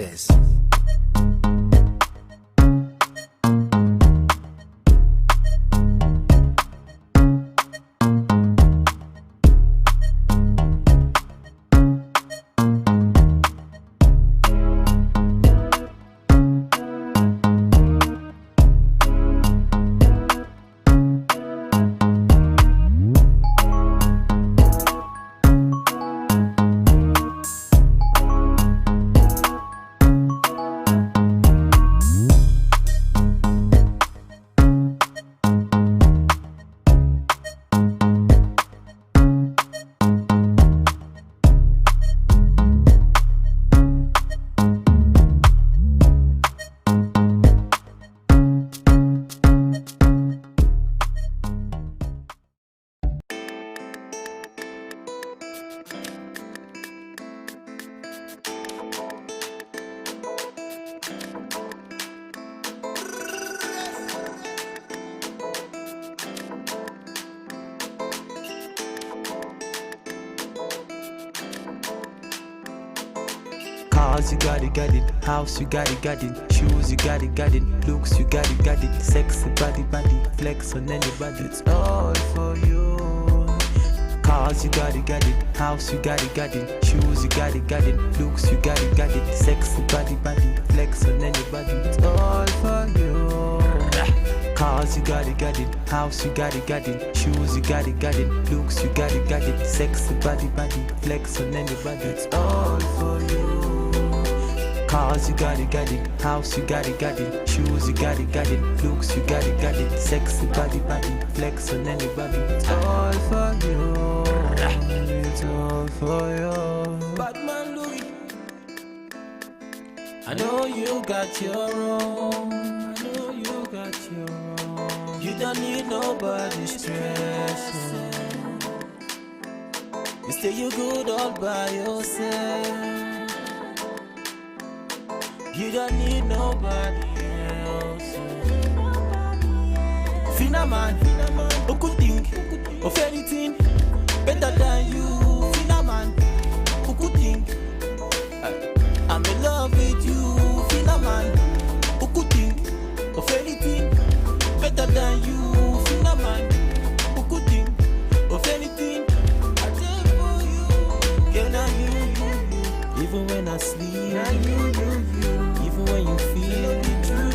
Cates.
Cars, you got it. House, you got it. Shoes, you got it. Looks, you got it. Sexy body, flex on anybody. It's all for you. Cars, you got it. House, you got it. Shoes, you got it. Looks, you got it. Sexy body, flex on anybody. It's all for you. Cars, you got it. House, you got it. Shoes, you got it. Looks, you got it. Sexy body, flex on anybody. It's all for you. Cars, you got it. House, you got it. Shoes, you got it. Looks, you got it. Sexy body, flex on anybody. It's all for you. It's all for you.
Batman Louis, I know you got your own. I know you got your own. You don't need nobody's stress. You stay you good all by yourself. You don't need nobody else. Fina man, who could think of anything better than you? Fina man, who could think I'm in love with you? Fina man, who could think of anything better than you? Fina man, who could think of anything? I did for you. Yeah, now you. Even when I sleep, now you. Even when you feel it, true.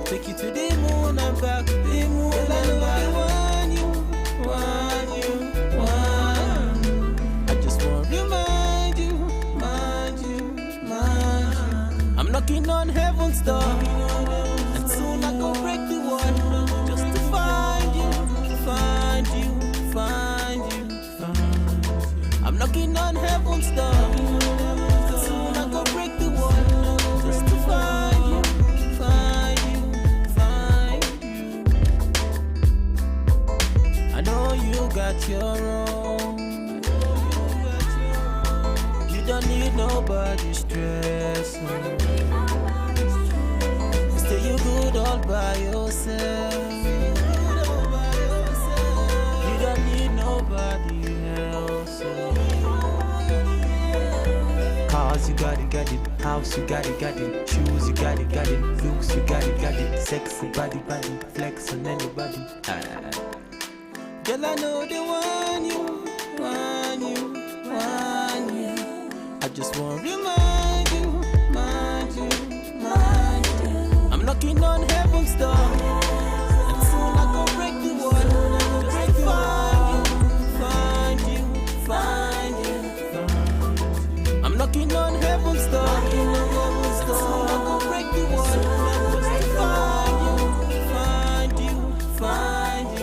Take you to the moon and back, the moon and back. Want you. I just want to remind you. I'm knocking on heaven's door, and soon I go break the wall, just to find you. I'm knocking on heaven's door.
don't need nobody stressing. Stay you good all by yourself. You don't need nobody else. Cars, you got it. House, you got it. Shoes, you got it. Looks, you got it. Sexy body, flex on anybody. Girl, I know they want you. I just want to remind you. I'm knocking on heaven's door, and soon I go break the wall. Find you. I'm knocking on heaven's door, and soon I go break the wall. Find you.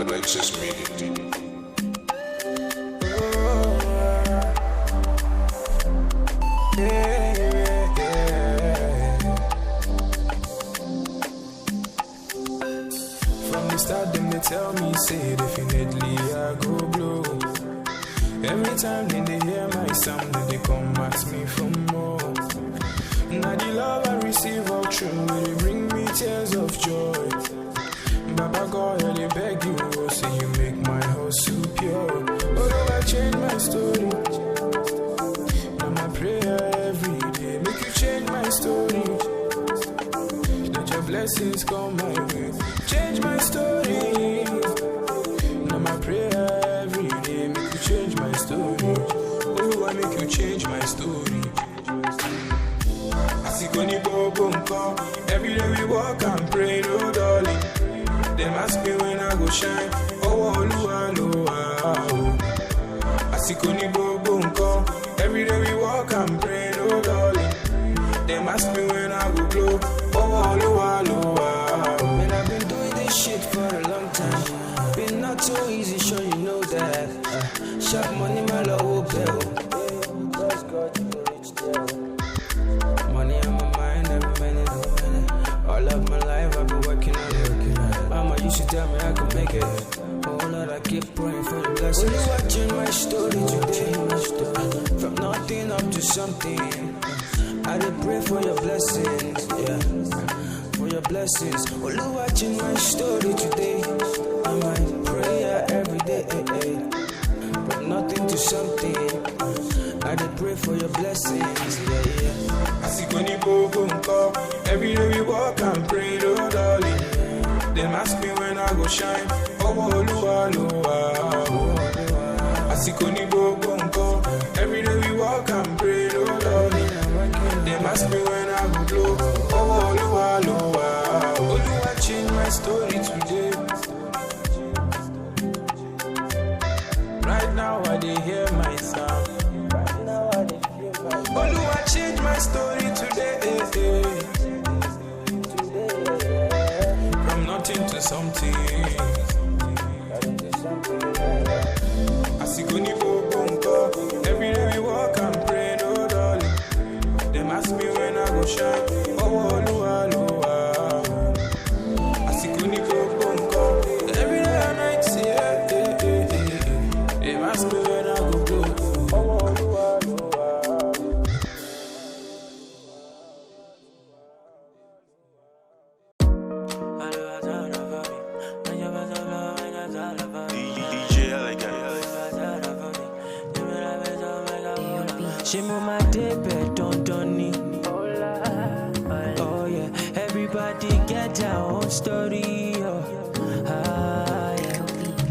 Lexus Media.
From the start, them they tell me, say definitely I go blow. Every time then they hear my sound, then they come ask me for more. Now the love I receive all true, they bring me tears of joy. Baba God, I beg you, oh, say you make my heart so pure. Oh, I change my story. Now my prayer every day, make you change my story. Let your blessings come my way, change my story. Now my prayer every day, make you change my story. Oh, I make you change my story. I see Connie Bobo, every day we walk and pray, no darling. Them ask me when I go shine. Oh, I see Connie Bobo, every day we walk and pray, no darling. Them ask me when I go glow. Oh, man, I've been doing this shit for a long time. Been not too easy, sure you know that. Sharp money, my low bill. Money on my mind, every minute. All of my life, I've been working on it. Mama used to tell me I could make it. Oh Lord, I keep praying for the blessings. Only watching my story today. From nothing up to something. I did pray for your blessings, yeah. For your blessings. Only watching my story today. I might pray every day. From nothing to something. I did pray for your blessings, yeah. I see Connie Bobo, every day we walk and pray, oh darling. Them ask me when I go shine. Oh, I see Connie Bobo, every day we walk and pray, oh darling. Them ask me when I go glow. Oh, change my story today. Right now I dey hear my sound. Oluwa change my story today. From nothing to something. I see Connie Bobo, every day we walk and pray, no darling. Them ask me when I go shine. Oh, I see Connie Bobo, every day and night, say, them ask me when I go blow.
She move my day bed, don't need. Oh yeah, everybody get their own story. Yeah.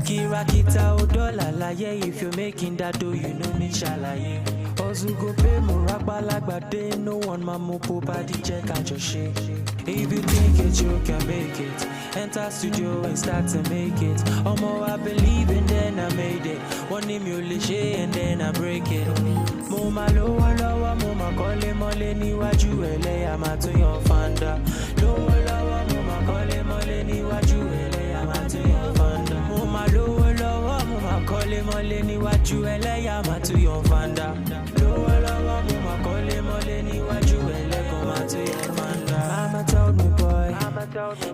Kira kita odola la yeah. If you're making that dough, you know me shalaye. Ozu go pay mo rapalagba day. No one mamo body check out your shit. If you think it, you can make it. Enter studio and start to make it. Omo, I believe and then I made it. One name you liché and then I break it. Mo ma lowa lowa, mo ma kole mole ni waju ele ama to your fanda. Lowa lowa, mo ma kole mole ni waju ele ama to your fanda. Mo ma lowa lowa, mo ma kole mole ni waju ele ama to your fanda. Lowa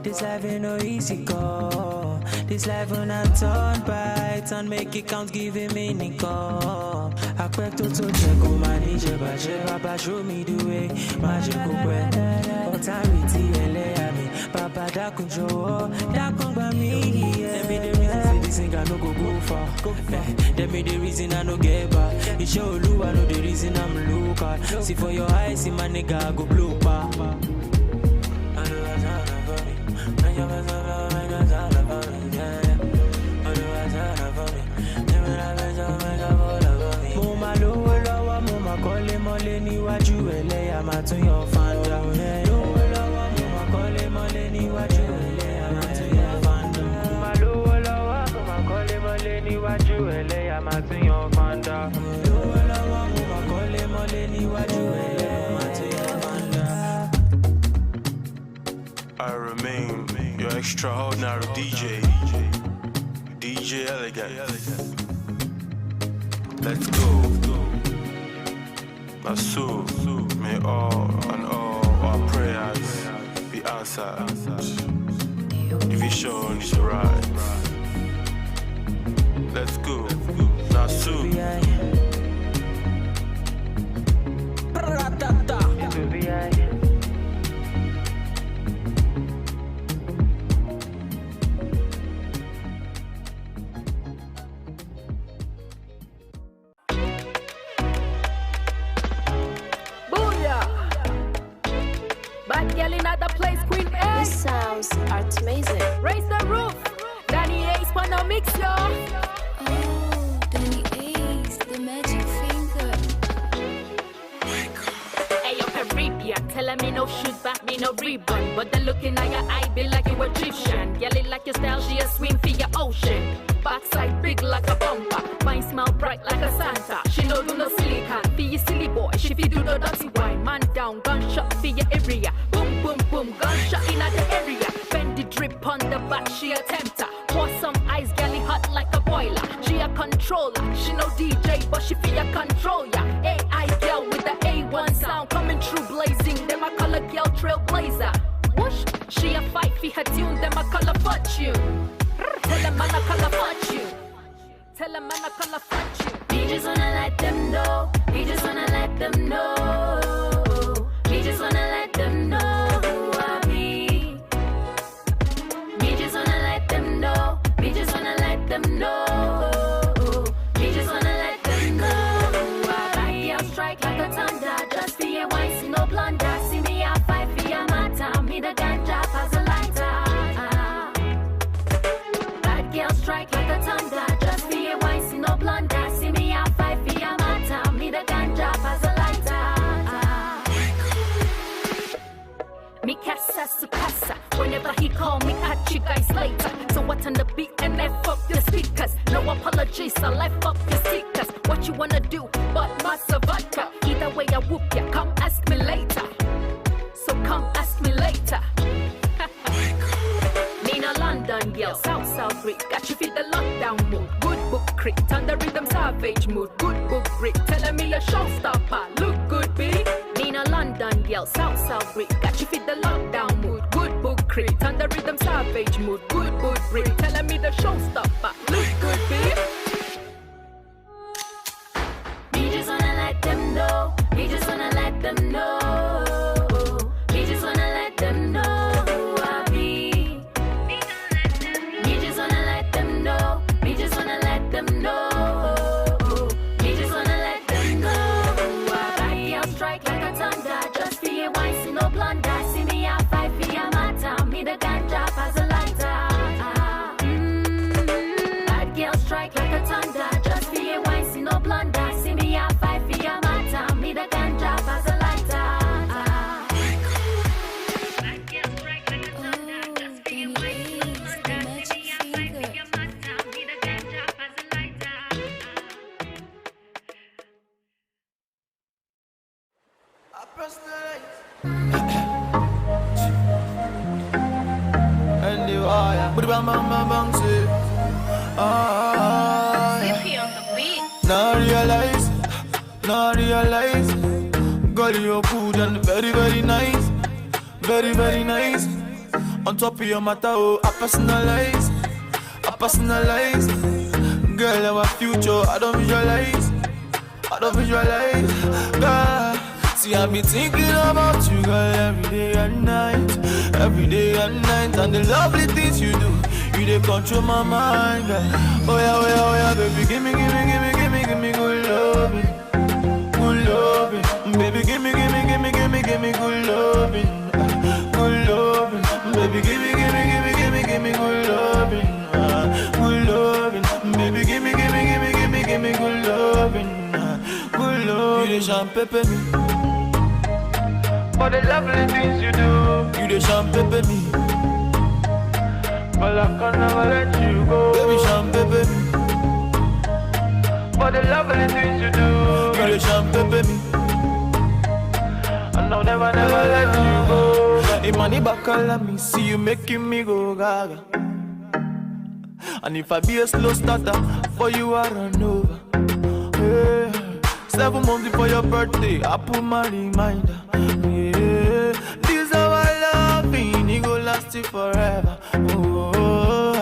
This life ain't no easy call. This life when I turn right and make it count, giving meaning call. I expect to check on my ninja, Papa show me the way. Magical bread, authority, Papa Dakun Joe, Dakun by me. Let me the reason this thing I no go far. Let me the reason I no get back. It show you I know the reason I'm local. See for your eyes, see my nigga I go blue pa. Mama lowo lowo, mama kole mole níwájú ẹlẹ́yà máa tún yọ fanda. Lowo lowo, mama kole mole níwájú ẹlẹ́yà máa tún yọ fanda. Mama lowo lowo, mama kole mole níwájú ẹlẹ́yà máa tún yọ fanda. Lowo lowo, mama kole mole níwájú ẹlẹ́yà máa tún yọ fanda.
I remain your extraordinary DJ Elegant. Let's go. Nasu, may all and all our prayers be answered. The vision is right. Let's go. Nasu.
Sounds are amazing.
Raise the roof. Danny Ace Pano Mix, yo.
Oh, Danny Ace, the magic finger.
My God. Hey, yo, Caribbean. Tell me no shoot back, me no rebound. But the looking at your eye be like you Egyptian. Yelling like your style, she a swim for your ocean. Backside big like a bumper. Mine smell bright like a Santa. She no do no silicon. For your silly boy, she fi do no dirty wine. Man down, gunshot for your area. Boom, boom, boom, gunshot in the area. Bend the drip on the back, she a tempter. Pour some ice, galley hot like a boiler. She a controller, she no DJ, but she fi a control ya. AI girl with the A1 sound coming through blazing. Them a color girl trailblazer. Whoosh, she a fight for her tune, them a color fortune. Tell them man a color fortune. Tell them man a color fortune.
We just wanna let them know. We just wanna let them know. We just wanna let them know who I be. We just wanna let them know. We just wanna let them know. We just wanna let them know who I be. I'll strike like a thunder. Just for your wine, see no blunder. See me I fight for your matter. Me the ganja as a lighter. Bad girl strike like a thunder. Just for your wine, see no blunder. See me I fight for your matter. Me the ganja as a lighter. Me casa su casa. Whenever he call me, catch you guys later. So what on the beat and F up your speakers. No apologies, I left up your stickers. What you wanna do, but massa vodka. Either way I whoop ya, come ask me later. So come ask me later. Nina London girl, South Greek. Got you feel the lockdown mood. Good book crit, on the rhythm savage mood. Good book Greek, telling me a showstopper. Look good, B. Nina London girl, South Greek. Got you feel the lockdown mood. Good book crit, on the rhythm savage mood. Good book Greek, telling me the showstopper. Look good, B. We just wanna let them know. We just wanna let them know. We just wanna let them know who I be. We just wanna let them know. We just wanna let them know. We just wanna let them know who I be. I'll strike like a thunder. Just for your wine, see no blunder. See me I fight for your matter. Me the ganja as a lighter. Bad girl strike like a thunder. Just for your wine, see no blunder. See me I fight for your matter. Me the ganja as a lighter. Bad girl strike like a thunder. Just for your wine, see no blunder. See me I fight for your matter. Me the ganja as a lighter.
And the wire, but bang bang bang bang say, now realize, girl you're good and very very nice, very very nice. On top of your matter, oh, I personalize. Girl, our future, I don't visualize. Girl, see, I be thinking about you, girl, every day and night. And the lovely things you do, you they control my mind, girl. Oh yeah, baby, give me good loving. Baby, give me good loving. Baby, give me good loving. Baby, give me good loving. You the champagne me. For the lovely things you do, you the champagne me. But I can never let you go. Baby, champagne me. For the lovely things you do, you the champagne me. And I'll never let you go. If money back all at me, see you making me go gaga. And if I be a slow starter, for you I run over. Yeah. 7 months before your birthday, I put my reminder. Yeah. This how I love you, it go last you forever. Oh,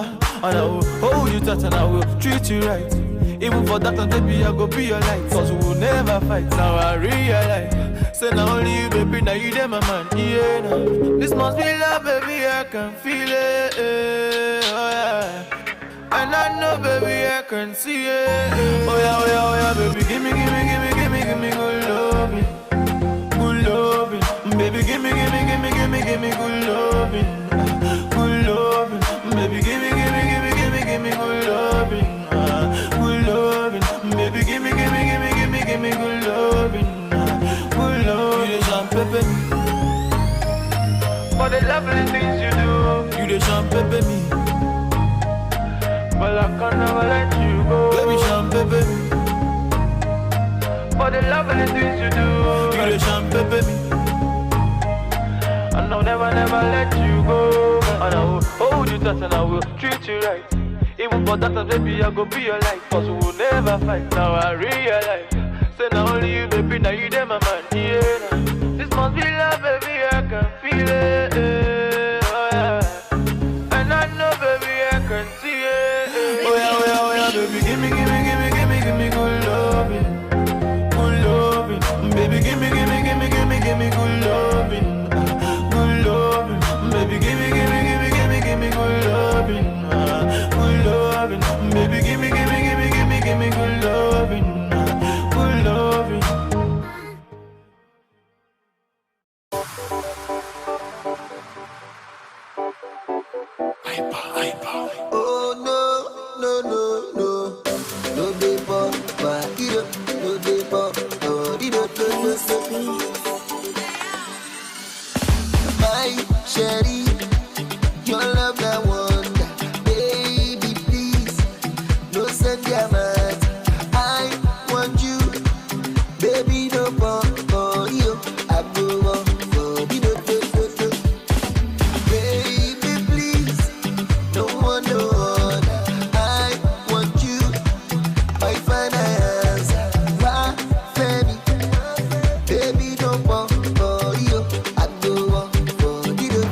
and I will hold you tight and I will treat you right. Even for that, baby, I go be your light. Cause we will never fight. Now I realize. Say now only you, baby, now you there, my man. Yeah, now. This must be love, baby, I can feel it. Oh, yeah. And I know, baby, I can see it. Oh, yeah, baby, give me good loving. Baby, give me good loving. Baby, give me good loving. Baby, give me good loving. You the champagne me. For the lovely things you do, you the champagne me. But I can never let you go. Baby, champagne me. For the lovely things you do, you the champagne me. And I'll never let you go. And I will hold you tight and I will treat you right. Even for that, baby, I go be your life. Cause we will never fight. Now I realize. Say now only you, baby, now you there, my man. Yeah, now. This must be love, baby, I can feel it. Oh, yeah. And I know, baby, I can see it. Oh, yeah, baby, give me good loving. Baby, give me good loving. Baby, give me good loving. Baby, give me good loving.
Oh no, no dey pop, no dey pop, no. My sherry, your love that wonder, baby please, no send your mind. I want you, baby no pop for you, I go on for you, baby please, no one no other. I want you, my finance, why Femi, baby no pop for you, I go on for you.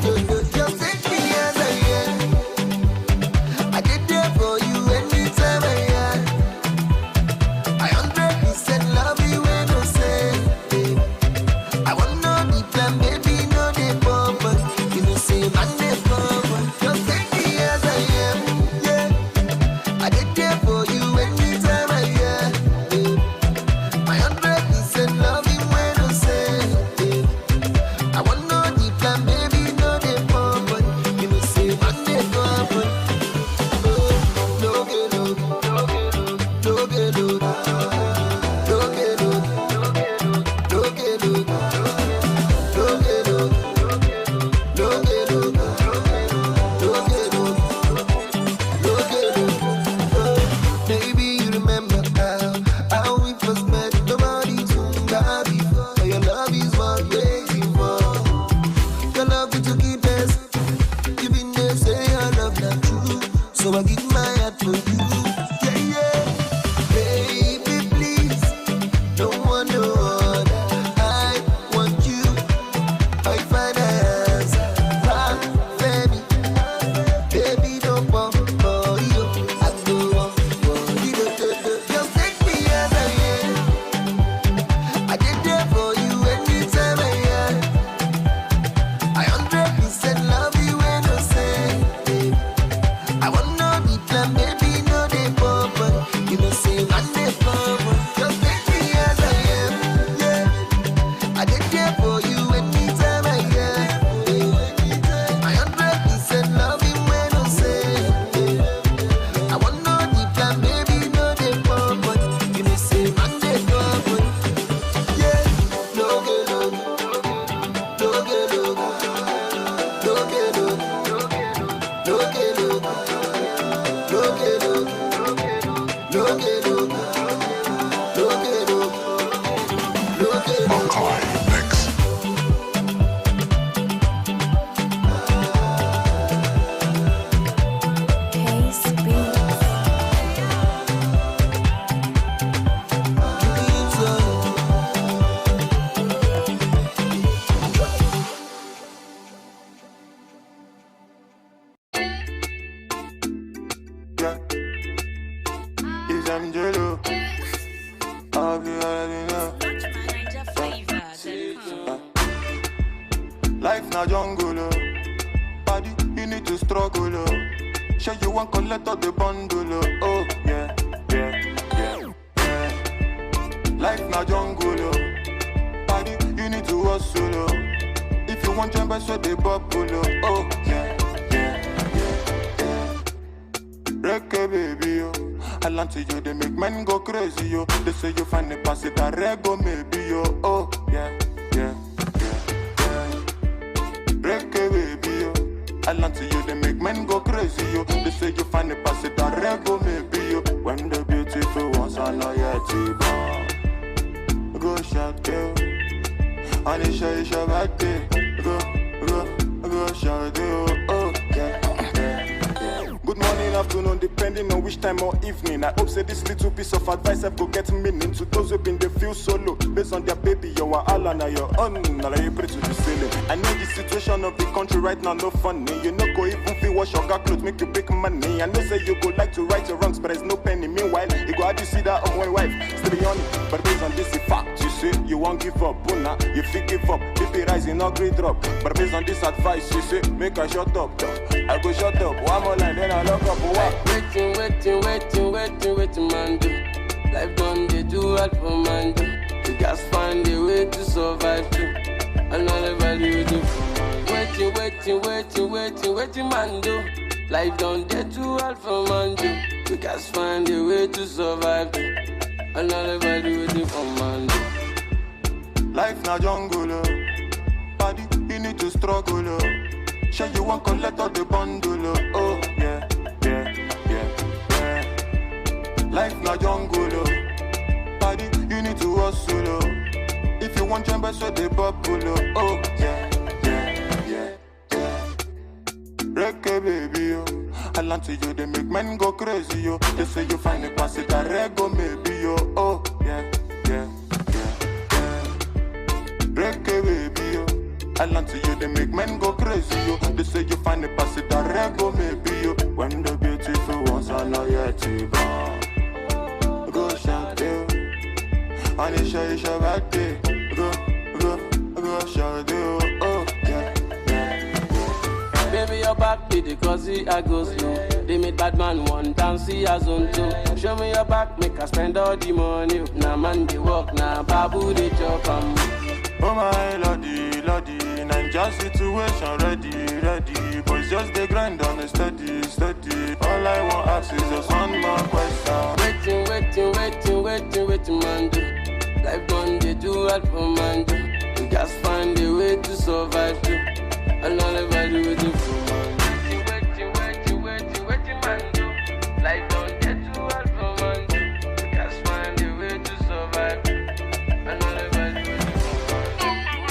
Life na jungle, oh. Body, you need to struggle, oh. Sure you want collect all the bundle, oh. Oh, yeah, yeah, yeah, yeah. Life na jungle, oh. Body, you need to hustle, oh. If you want jump, so they bubble, oh. Oh, yeah, yeah, yeah, yeah. Reggae, baby, oh. I land to you, they make men go crazy, yo. They say you find the pass it, a rego, maybe, yo. Oh, yeah, yeah. Baby, yo. I land to you, they make men go crazy, yo. They say you find the pass it, a rego, maybe, yo. When the beautiful ones are not yet born, go shout, yo. Anisha, it's your birthday. Go shout, yo. Oh, yeah, yeah, yeah. Good morning, afternoon, depending on which time or evening. I hope say this little piece of advice I've go get meaning to those who been they feel solo. Based on their baby, you are all on your own. Now you pray to the ceiling. I know the situation of the country right now, no funny. You know, go even feel wash your car clothes, make you big money. I know say you go like to right your wrongs, but there's no penny. Meanwhile, you go how do you see that on my wife? Still on it. But based on this fact, you say you won't give up. Buna, you feel give up. BP rising, not great drop. But based on this advice, you say, make a shut up. I go shut up. One more line, then I lock up.
Waiting, man, do. Life done, they do all for man, do. You guys find a way to survive, too. Another value, do. Waiting, man, do. Life done, they do all for man, do. You guys find a way to survive, too. Another value, do for man, do.
Life na jungle, oh. Body, you need to struggle, oh. Sure you want collect all the bundle, oh. Oh, yeah, yeah, yeah, yeah. Life na jungle, oh. Body, you need to hustle, oh. If you want jump, so they bubble, oh. Oh, yeah, yeah, yeah, yeah. Reggae, baby, oh. I land to you, they make men go crazy, yo. They say you find the pass it, a rego, maybe, yo. Oh, yeah, yeah, yeah, yeah. Reggae, baby, yo. I land to you, they make men go crazy, yo. They say you find the pass it, a rego, maybe, yo. When the beautiful ones are not yet born, go shout, yo. Anisha, it's your birthday. Go shout, yo. Oh, yeah, yeah, yeah.
Baby, your back be the crazy, I go slow. They made bad man one dance, see as on two. Show me your back, make us spend all the money. Now man, they walk, now babu, they chop,
oh my lordy, lordy, Ninja situation ready. Boys just they grind on a steady. All I want ask is just one more question.
Waiting, man, do. Life done, they do all for man, do. You guys find a way to survive, too. Another value with you for man. Waiting, man, do. Life done, they do all for man, do. You guys find a way to survive, too. Another value with you for man.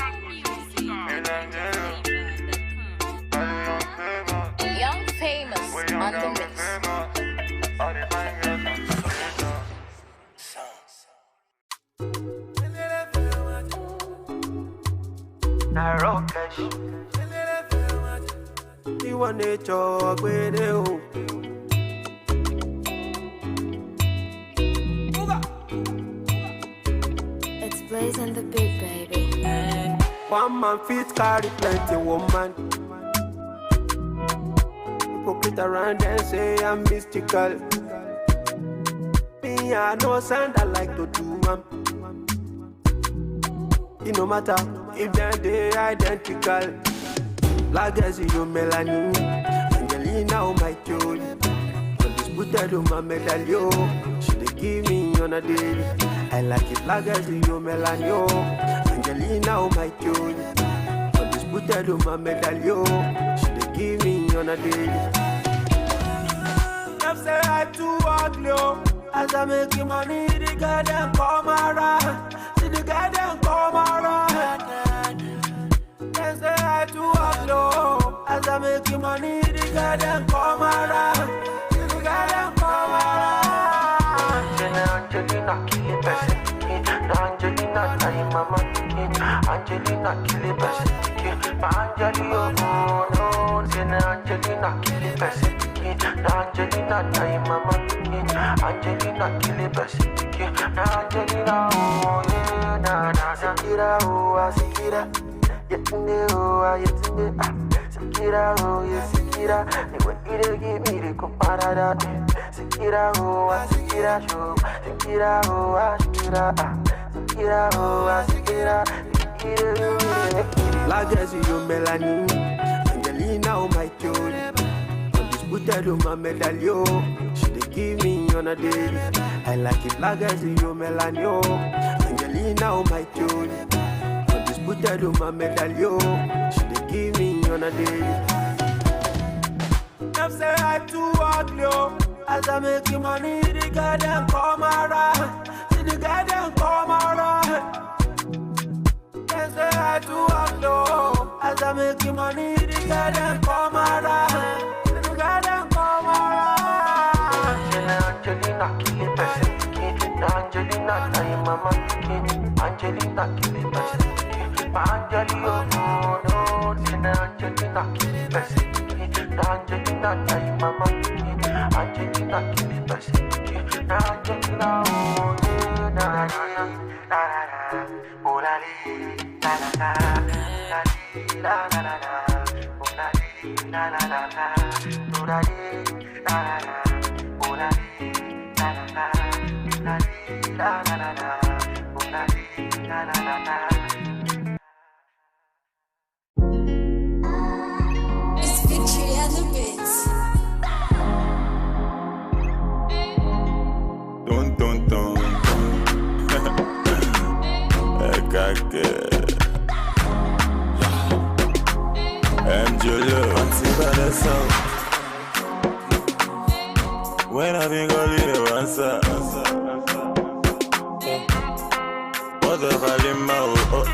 Young famous on the mix.
You want to talk with you.
It's Blaze and the Big Baby.
One man fit carry plenty woman. Hypocrite around and say I'm mystical. Me, I know sound I like to do, man. It no matter if they identical. Like as you Melanie, Angelina or my Jolie. Undisputed on my medallion. She dey give me on a daily. I like it like as you Melanie, Angelina or my Jolie. Undisputed on my medallion. She dey give me on a daily. Them say I too ugly, as I make money, the guy them come around. See the guy them come around. Angelina kill it best. My Angelina, oh no, say Angelina kill it best. Angelina, die mama. Angelina kill it best. Angelina, oh yeah, na na. Sikira, oh Sikira, yetne oh yetne. Sikira, oh yeah Sikira, the way you give me the comparada. Sikira, oh Sikira, show. Sikira, oh Sikira, Sikira, oh Sikira.
Like as you Melanie, Angelina, oh my Jolie. Undisputed, oh my medallion. She dey give me on a daily. I like it like as you Melanie, oh Angelina, oh my Jolie. Undisputed, oh my medallion. She dey give me on a daily. Them say I too ugly, oh. As I make you money, the guy them come around. See the guy them come around. Them say I too ugly, oh. As I make you money, the guy them come around. See the guy them come around.
Angelina kill it best. Angelina die mama. Angelina kill it best. Angelina no no. Angelina kill it best. Angelina die mama. Angelina kill it best. Angelina oh yeah na na na oh la la la la la la la oh la la la la la oh la la la oh la la la la la oh la la la.
It's Victory and the Beats.
Dun dun dun when I think I'll leave the answer. What the hell in my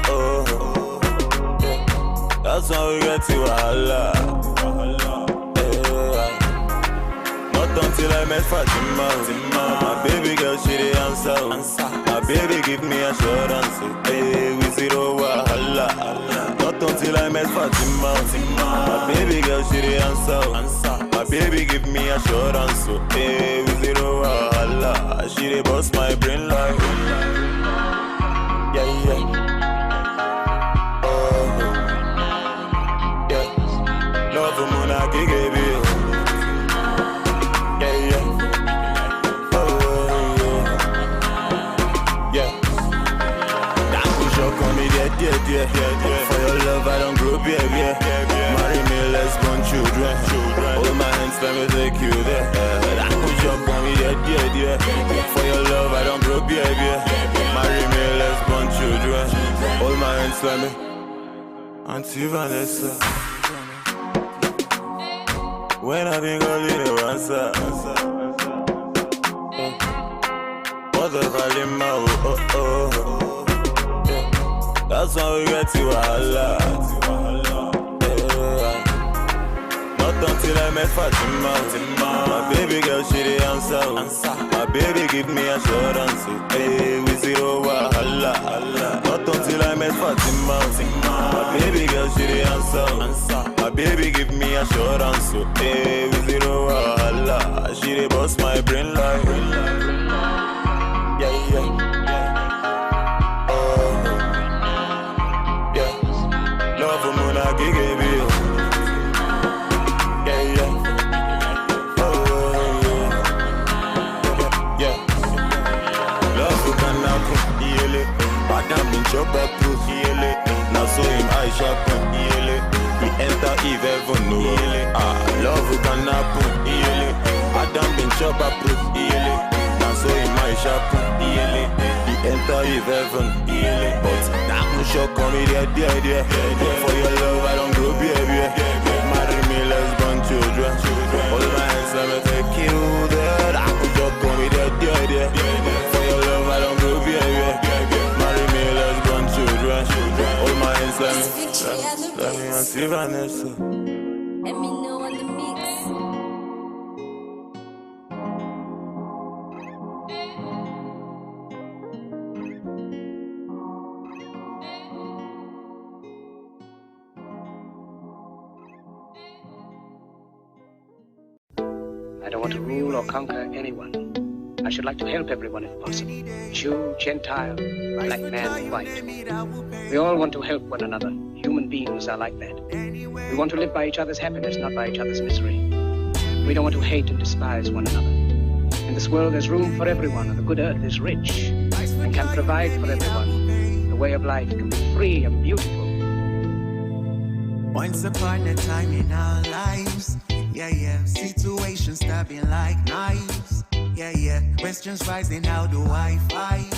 oh. That's how we get to Allah. Not until I met Fatima. My baby girl, she the answer. My baby give me assurance. Hey, we zero wahala. Not until I met Fatima. My baby girl, she the answer. My baby give me assurance. Hey, we zero wahala. She the boss my brain like. Yeah. Oh, yeah. Love for Mona Gigi. Yeah. For your love, I don't grow up, Marry me, let's born children. Hold my hands, let me take you there. I put your on me, yeah. For your love, I don't grow up, Marry me, let's born children. Hold my hands, let me. Auntie Vanessa. When I think I'll leave the answer. What the hell in my oh. That's how we get to Allah. Not until I met Fatima. My baby girl, she the answer. My baby give me assurance. Hey, we zero wahala. Not until I met Fatima. My baby girl, she the answer. My baby give me assurance. Hey, we zero wahala. She the boss my brain like. Yeah. Chop up proof, now so him I sharpen, he enter Eve heaven, no, love who can happen, Adam been chop up proof, now so him I sharpen, he enter Eve heaven, but that no shock on me, dear, for your love I don't grow, baby, marry me, let's born children, hold my hands, let me take you there, that no shock on me, dear, for your love I don't grow, baby. Hold my hands, let me see Vanessa.
Let me know on the mix.
I don't want to rule or conquer anyone. I should like to help everyone if possible. Jew, Gentile, black man, white. We all want to help one another. Human beings are like that. We want to live by each other's happiness, not by each other's misery. We don't want to hate and despise one another. In this world there's room for everyone, and the good earth is rich and can provide for everyone. The way of life can be free and beautiful.
Once upon a time in our lives, situations stabbing like knives. Questions rising, how do I fight?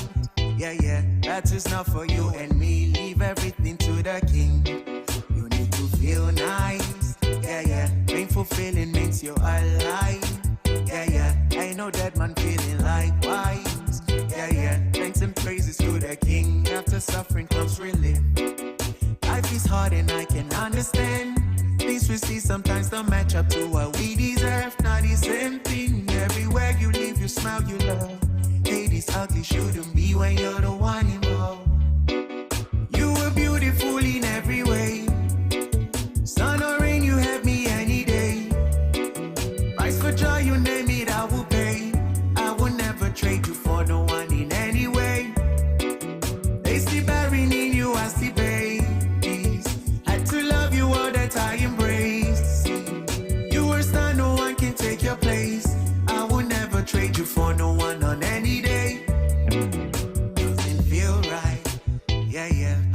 That is not for you and me. Leave everything to the king. You need to feel nice. Painful feeling makes you alive. I know that man feeling likewise. Thanks and praises to the king. After suffering comes relief. Life is hard and I can understand. Things we see sometimes don't match up to what we deserve. Not the same thing. Everywhere you live, you smile, you love. Hate is ugly, shouldn't be when you're the one involved. You were beautiful in every way. Sun or rain, you have me any day. Price for joy, you name it, I will pay. I will never trade you for no one in any way. They see bearing in you, I see babies. Had to love you all that I embrace. You were star, no one can take your place. I will never trade you for no one on any day. Doesn't feel right.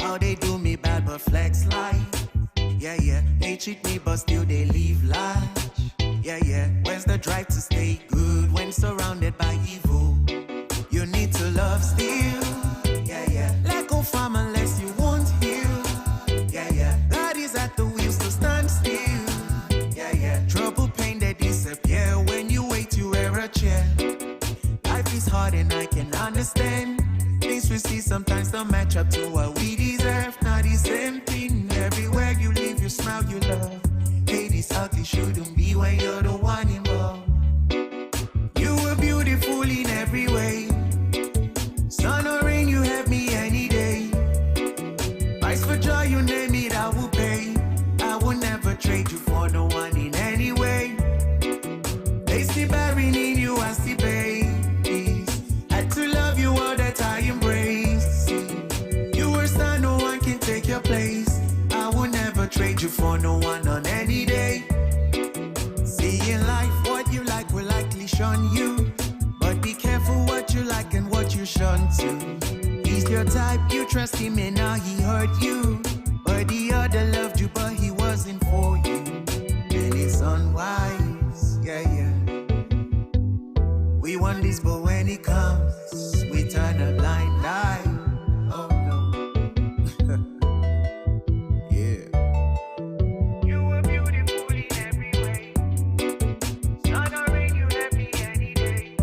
How they do me bad but flex life. They cheat me but still they leave large. Where's the drive to stay good when surrounded by evil? You need to love still. Let go from unless you won't heal. God is at the wheels to stand still. Trouble, pain, they disappear when you wait, you wear a chair. Life is hard and I can understand. Things we see sometimes don't match up to what we deserve. Not the same thing. Everywhere you live, you smile, you love. Hate is ugly, shouldn't be when you're the one involved. You were beautiful in every way. Sun or rain, you have me any day. Price for joy, you name it, I will pay. I will never trade you for no one in any way. They see bearing in you, I see babies. Had to love you all that I embrace. You were star, no one can take your place. I will never trade you for no one on any day. See in life, what you like will likely shun you. But be careful what you like and what you shun to. He's your type, you trust him and now he hurt you. But the other loved you but he wasn't for you. And it's unwise, We want this but when it comes, we turn a blind eye. Oh no. You were beautiful in every way. Sun or rain, you have me any day.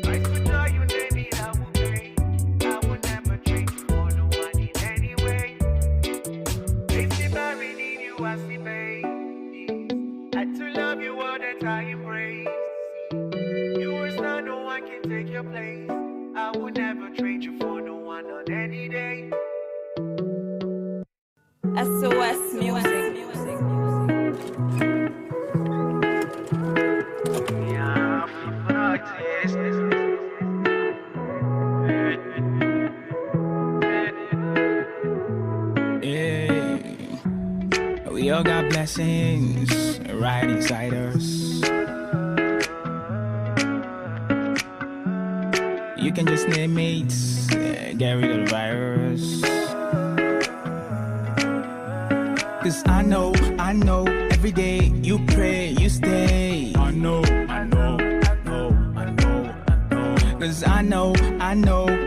Price for joy, you name it, I will pay. I will never trade you for no one in any way. They see bearing in you, I see baby. Had to love you all that I embrace. You were star, no one can take your place. I will never trade you for no one on any day.
SOS Music.
We all got blessings right inside us. You can just name it, get rid of the virus. Cause I know, every day you pray, you stay. I know. Cause I know,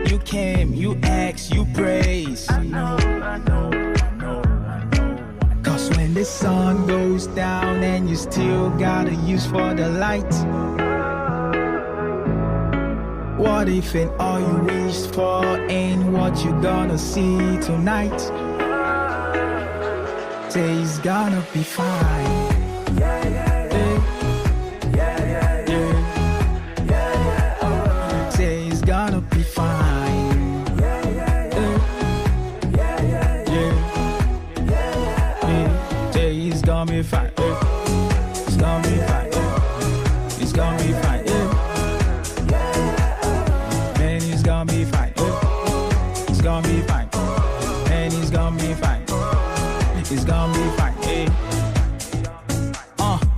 you came, you asked, you praise. I know. Cause when the sun goes down and you still gotta use for the light. What if and all you wish for ain't what you gonna see tonight? Say it's gonna be fine. Say it's gonna be fine. Say it's gonna be fine. It's gonna be fine. and it's gonna be fine. It's gonna be fine. Hey.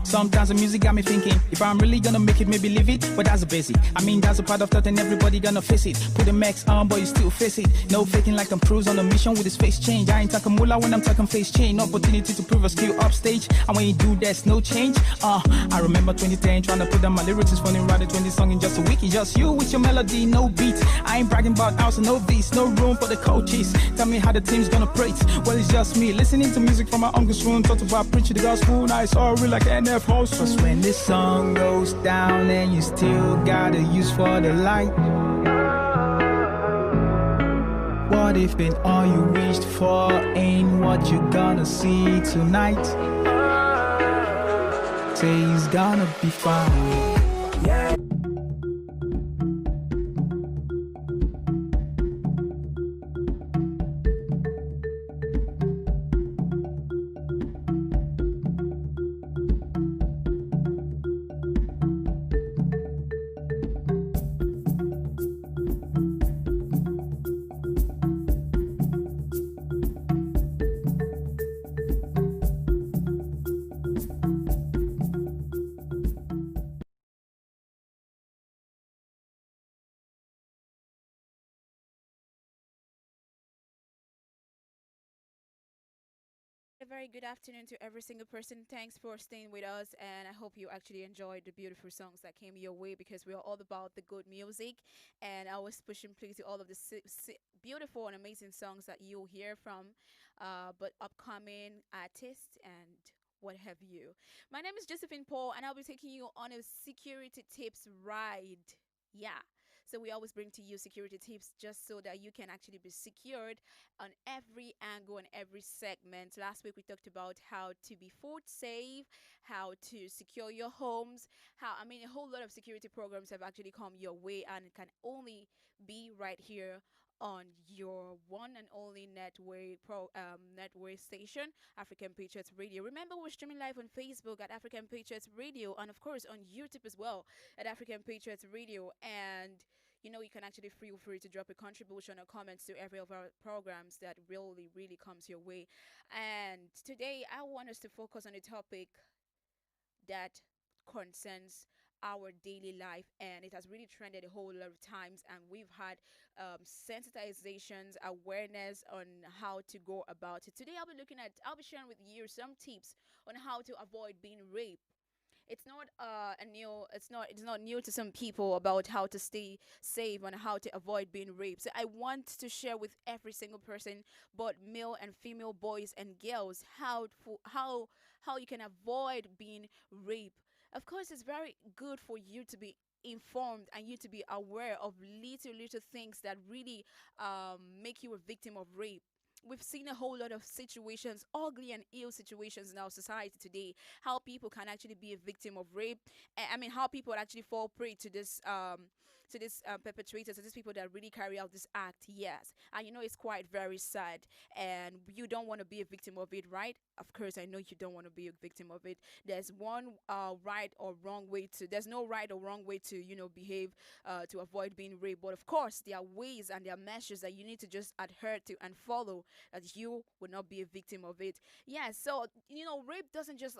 Sometimes the music got me thinking, if I'm really gonna make it, maybe leave it. But that's a basic. I mean, that's a part of thought and everybody gonna face it. Put the max on, but you still face it. No faking like Tom Cruise on a mission with his face change. I ain't talking moolah when I'm talking face change. Opportunity to prove a skill upstage. And when you do, there's no change. I remember 2010 trying to put down my lyrics. It's funny, writing 20 songs in just a week. It's just you with your melody, no beat. I ain't bragging about house, no beats, no room for the coaches. Tell me how the team's gonna praise. Well, it's just me listening to music from my uncle's room. Talked about preaching the gospel. Now it's all real like NF host. Cause when this song goes down and you still got a use for the light, what if then all you reached for ain't what you're gonna see tonight? Say it's gonna be fine. Yeah.
A very good afternoon to every single person. Thanks for staying with us, and I hope you actually enjoyed the beautiful songs that came your way, because we are all about the good music, and I was pushing play to all of the beautiful and amazing songs that you'll hear from but upcoming artists and what have you. My name is Josephine Paul, and I'll be taking you on a security tips ride. Yeah. So we always bring to you security tips just so that you can actually be secured on every angle and every segment. Last week we talked about how to be food safe, how to secure your homes, a whole lot of security programs have actually come your way, and it can only be right here on your one and only network station, African Patriots Radio. Remember, we're streaming live on Facebook at African Patriots Radio, and of course on YouTube as well at African Patriots Radio. And you can actually feel free to drop a contribution or comments to every of our programs that really comes your way. And today I want us to focus on a topic that concerns our daily life, and it has really trended a whole lot of times, and we've had sensitizations, awareness on how to go about it. Today I'll be sharing with you some tips on how to avoid being raped. It's not new to some people about how to stay safe and how to avoid being raped. So I want to share with every single person, both male and female, boys and girls, how you can avoid being raped. Of course, it's very good for you to be informed and you to be aware of little things that really make you a victim of rape. We've seen a whole lot of situations, ugly and ill situations in our society today. How people can actually be a victim of rape. How people actually fall prey to this perpetrators, to these people that really carry out this act. Yes, and it's quite very sad, and you don't want to be a victim of it, right? Of course, I know you don't want to be a victim of it. There's right or wrong way to. There's no right or wrong way to behave to avoid being raped. But of course, there are ways and there are measures that you need to just adhere to and follow, that you will not be a victim of it. Yeah. So rape doesn't just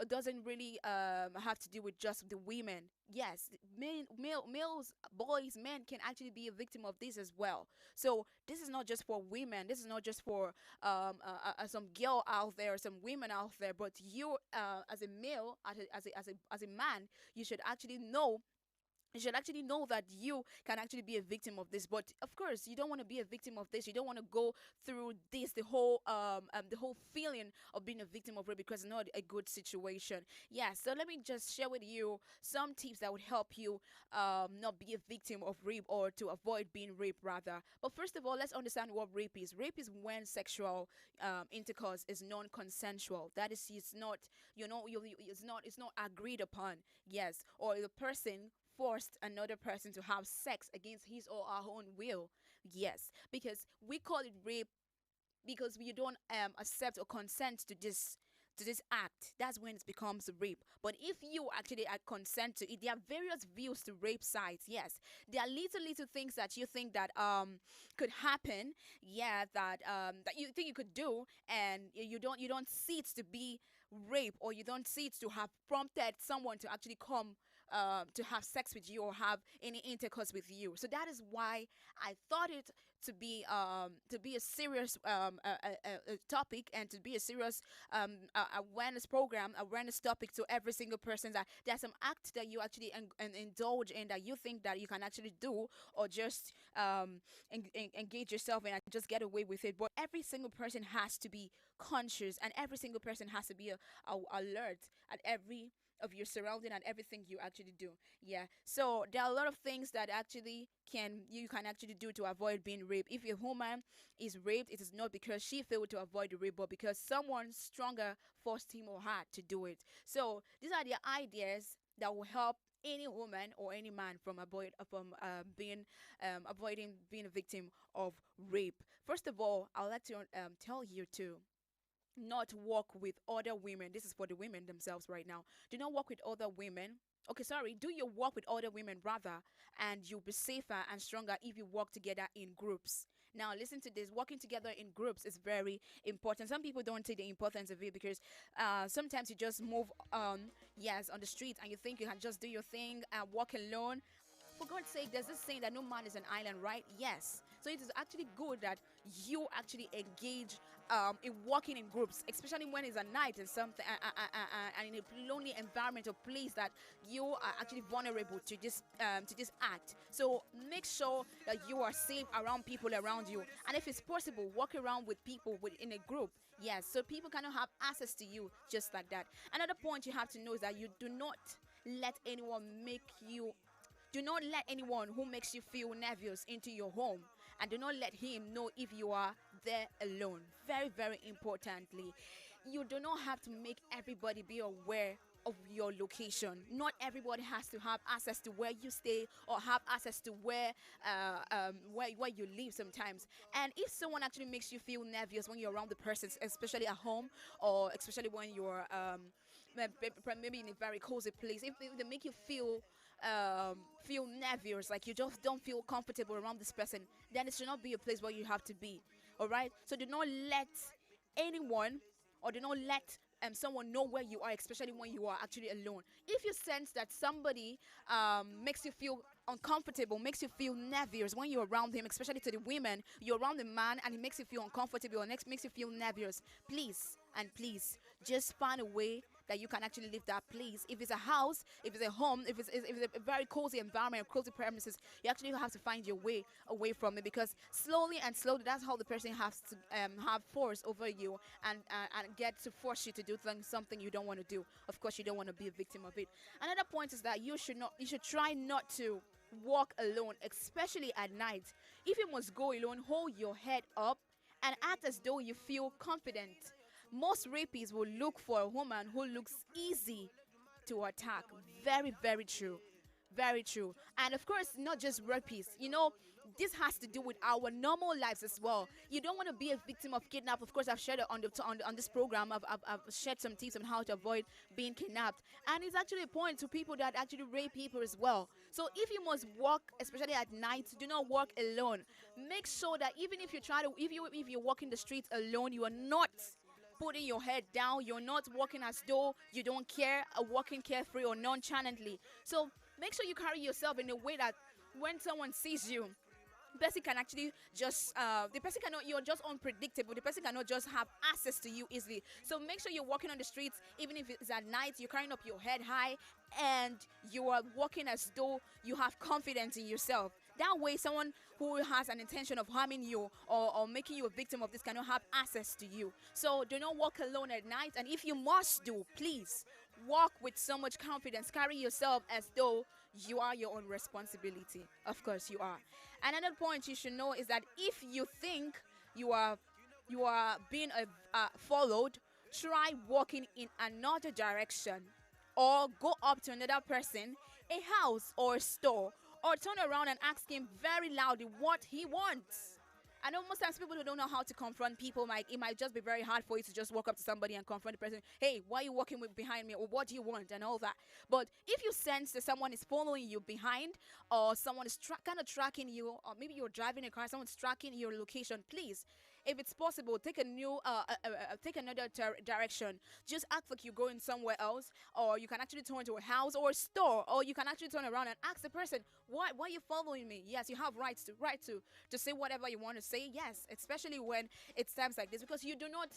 doesn't really have to do with just the women. Yes, males, boys, men can actually be a victim of this as well. So this is not just for women. This is not just for some girl out there, some women out there. But you, as a male, as a man, you should actually know. You should actually know that you can actually be a victim of this. But of course, you don't want to be a victim of this. You don't want to go through this, the whole feeling of being a victim of rape, because it's not a good situation. Yeah, so let me just share with you some tips that would help you not be a victim of rape, or to avoid being raped rather. But first of all, let's understand what rape is. Rape is when sexual intercourse is non-consensual. That is, it's not agreed upon. Yes, or the person forced another person to have sex against his or her own will. Yes, because we call it rape because we don't accept or consent to this to this act, that's when it becomes rape. But if you actually are consent to it, there are various views to rape sites. Yes, there are little things that you think that could happen. Yeah, that that you think you could do, and you don't see it to be rape, or you don't see it to have prompted someone to actually come to have sex with you or have any intercourse with you. So that is why I thought it to be a serious topic, and to be a serious awareness topic to every single person, that there's some act that you actually indulge in that you think that you can actually do, or just engage yourself in and just get away with it. But every single person has to be conscious, and every single person has to be alert at every of your surrounding and everything you actually do. Yeah, so there are a lot of things that actually you can actually do to avoid being raped. If a woman is raped, it is not because she failed to avoid the rape, but because someone stronger forced him or her to do it. So these are the ideas that will help any woman or any man from avoiding being a victim of rape. First of all, I would like to tell you to not walk with other women. This is for the women themselves right now. Do not walk with other women. Okay, sorry. Do your walk with other women rather, and you'll be safer and stronger if you walk together in groups. Now, listen to this. Walking together in groups is very important. Some people don't take the importance of it because sometimes you just move on the street, and you think you can just do your thing and walk alone. For God's sake, there's this saying that no man is an island, right? Yes. So it is actually good that you actually engage in walking in groups, especially when it's at night and something, and in a lonely environment or place that you are actually vulnerable to this act. So make sure that you are safe around people around you, and if it's possible, walk around with people within a group. Yes, so people cannot have access to you just like that. Another point you have to know is that you do not let anyone who makes you feel nervous into your home, and do not let him know if you are there alone. Very, very importantly, you do not have to make everybody be aware of your location. Not everybody has to have access to where you stay, or have access to where you live sometimes. And if someone actually makes you feel nervous when you're around the person, especially at home, or especially when you're maybe in a very cozy place, if they make you feel nervous, like you just don't feel comfortable around this person, then it should not be a place where you have to be. All right, so do not let anyone, or do not let someone know where you are, especially when you are actually alone. If you sense that somebody makes you feel uncomfortable, makes you feel nervous when you're around him, especially to the women, you're around the man and he makes you feel uncomfortable, or makes you feel nervous, please just find a way that you can actually leave that place. If it's a house, if it's a home, if it's a very cozy environment, cozy premises, you actually have to find your way away from it, because slowly, that's how the person has to have force over you and get to force you to do something you don't want to do. Of course, you don't want to be a victim of it. Another point is that you should try not to walk alone, especially at night. If you must go alone, hold your head up and act as though you feel confident. Most rapists will look for a woman who looks easy to attack. Very, very true. Very true. And of course, not just rapists. This has to do with our normal lives as well. You don't want to be a victim of kidnapping. Of course, I've shared it on this program. I've shared some tips on how to avoid being kidnapped. And it's actually a point to people that actually rape people as well. So if you must walk, especially at night, do not walk alone. Make sure that even if you walk in the streets alone, you are not putting your head down. You're not walking as though you don't care, walking carefree or nonchalantly. So make sure you carry yourself in a way that when someone sees you, the person can actually just you're just unpredictable. The person cannot just have access to you easily. So make sure you're walking on the streets, even if it's at night, you're carrying up your head high and you are walking as though you have confidence in yourself. That way, someone who has an intention of harming you or making you a victim of this cannot have access to you. So do not walk alone at night. And if you must do, please walk with so much confidence. Carry yourself as though you are your own responsibility. Of course, you are. Another point you should know is that if you think you are being followed, try walking in another direction, or go up to another person, a house or a store, or turn around and ask him very loudly what he wants. I know most times people who don't know how to confront people, it might just be very hard for you to just walk up to somebody and confront the person. Hey, why are you walking behind me? Or what do you want? And all that. But if you sense that someone is following you behind, or someone is kind of tracking you, or maybe you're driving a car, someone's tracking your location, please, if it's possible, take another direction. Just act like you're going somewhere else, or you can actually turn to a house or a store, or you can actually turn around and ask the person, why are you following me? Yes, you have right to say whatever you want to say. Yes, especially when it's times like this, because you do not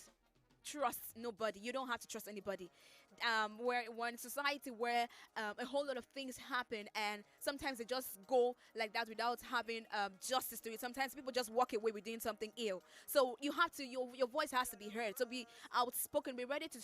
trust nobody. You don't have to trust anybody. We're in a society where a whole lot of things happen, and sometimes they just go like that without having justice to it. Sometimes people just walk away with doing something ill. So you have to, your voice has to be heard. So be outspoken, be ready to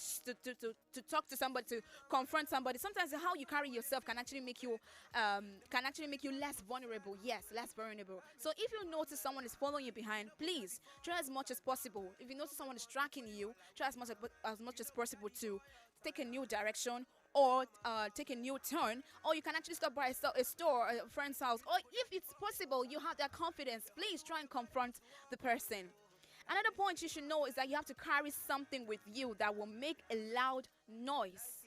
talk to somebody, to confront somebody. Sometimes how you carry yourself can actually make you less vulnerable. Yes, less vulnerable. So if you notice someone is following you behind, please try as much as possible. If you notice someone is tracking you, try as much as possible to take a new direction, or take a new turn, or you can actually stop by a store, a friend's house, or if it's possible, you have that confidence, please try and confront the person. Another point you should know is that you have to carry something with you that will make a loud noise.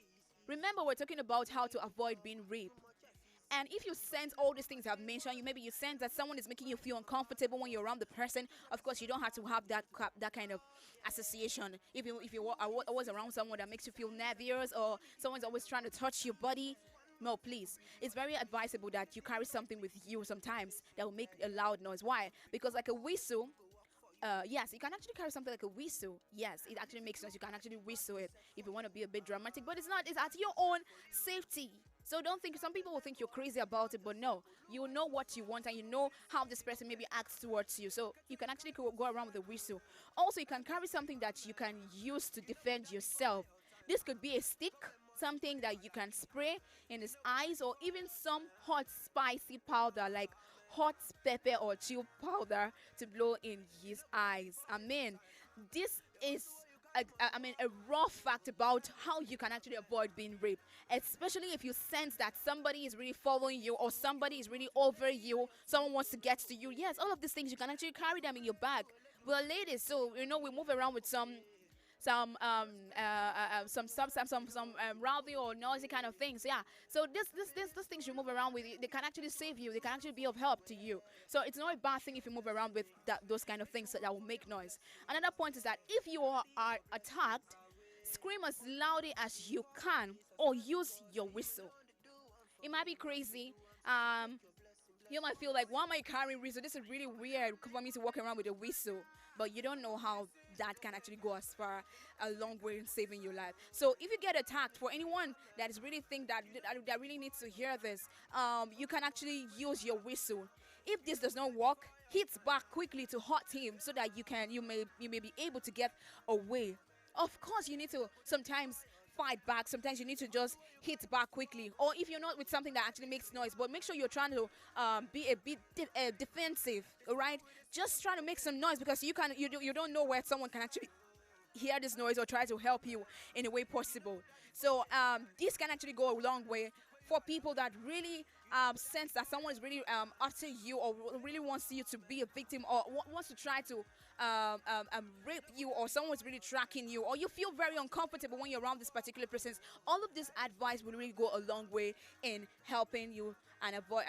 Remember, we're talking about how to avoid being raped. And if you sense all these things I've mentioned, maybe you sense that someone is making you feel uncomfortable when you're around the person. Of course, you don't have to have that kind of association. If you are always around someone that makes you feel nervous, or someone's always trying to touch your body, no, please. It's very advisable that you carry something with you sometimes that will make a loud noise. Why? Because like a whistle, yes, you can actually carry something like a whistle. Yes, it actually makes sense. You can actually whistle it if you want to be a bit dramatic, but it's not. It's at your own safety. So don't think, some people will think you're crazy about it, but no, you know what you want and you know how this person maybe acts towards you. So you can actually go around with a whistle. Also, you can carry something that you can use to defend yourself. This could be a stick, something that you can spray in his eyes, or even some hot spicy powder like hot pepper or chill powder to blow in his eyes. I mean, this is a raw fact about how you can actually avoid being raped, especially if you sense that somebody is really following you, or somebody is really over you, someone wants to get to you. Yes, all of these things, you can actually carry them in your bag. We're ladies, so we move around with some rowdy or noisy kind of things. Yeah, so these things you move around with, they can actually save you, they can actually be of help to you. So it's not a bad thing if you move around with those kind of things that will make noise. Another point is that if you are attacked, scream as loudly as you can, or use your whistle. It might be crazy. You might feel like, why am I carrying whistle? This is really weird for me to walk around with a whistle. But you don't know how that can actually go as far a long way in saving your life. So if you get attacked, for anyone that is really think that really needs to hear this, you can actually use your whistle. If this does not work, hit back quickly to hurt him so that you may be able to get away. Of course, you need to sometimes fight back. Sometimes you need to just hit back quickly, or if you're not with something that actually makes noise, but make sure you're trying to be a bit defensive. All right, just trying to make some noise, because you don't know where someone can actually hear this noise or try to help you in a way possible. So this can actually go a long way for people that really sense that someone is really after you, or really wants you to be a victim, or wants to try to rape you, or someone's really tracking you, or you feel very uncomfortable when you're around this particular person. All of this advice will really go a long way in helping you and avoid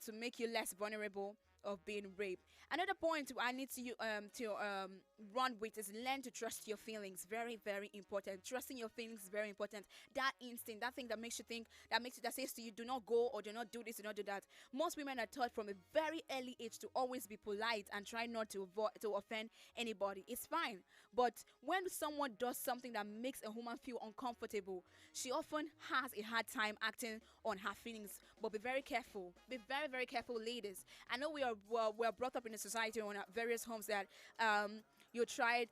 to make you less vulnerable of being raped. Another point I need to run with is learn to trust your feelings. Very, very important. Trusting your feelings is very important. That instinct, that thing that makes you think, that says to you, do not go, or do not do this, do not do that. Most women are taught from a very early age to always be polite and try not to offend anybody. It's fine. But when someone does something that makes a woman feel uncomfortable, she often has a hard time acting on her feelings. But be very careful. Be very, very careful, ladies. I know we are brought up in a society or in various homes that you try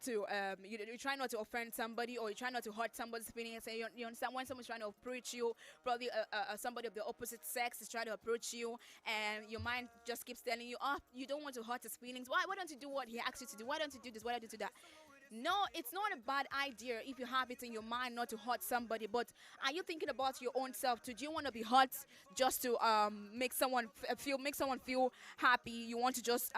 not to offend somebody, or you try not to hurt somebody's feelings. And you understand, when someone's trying to approach you, probably somebody of the opposite sex is trying to approach you, and your mind just keeps telling you, oh, you don't want to hurt his feelings. Why don't you do what he asks you to do? Why don't you do this? Why don't you do that? No, it's not a bad idea if you have it in your mind not to hurt somebody. But are you thinking about your own self? Do you want to be hurt just to make someone feel happy? You want to just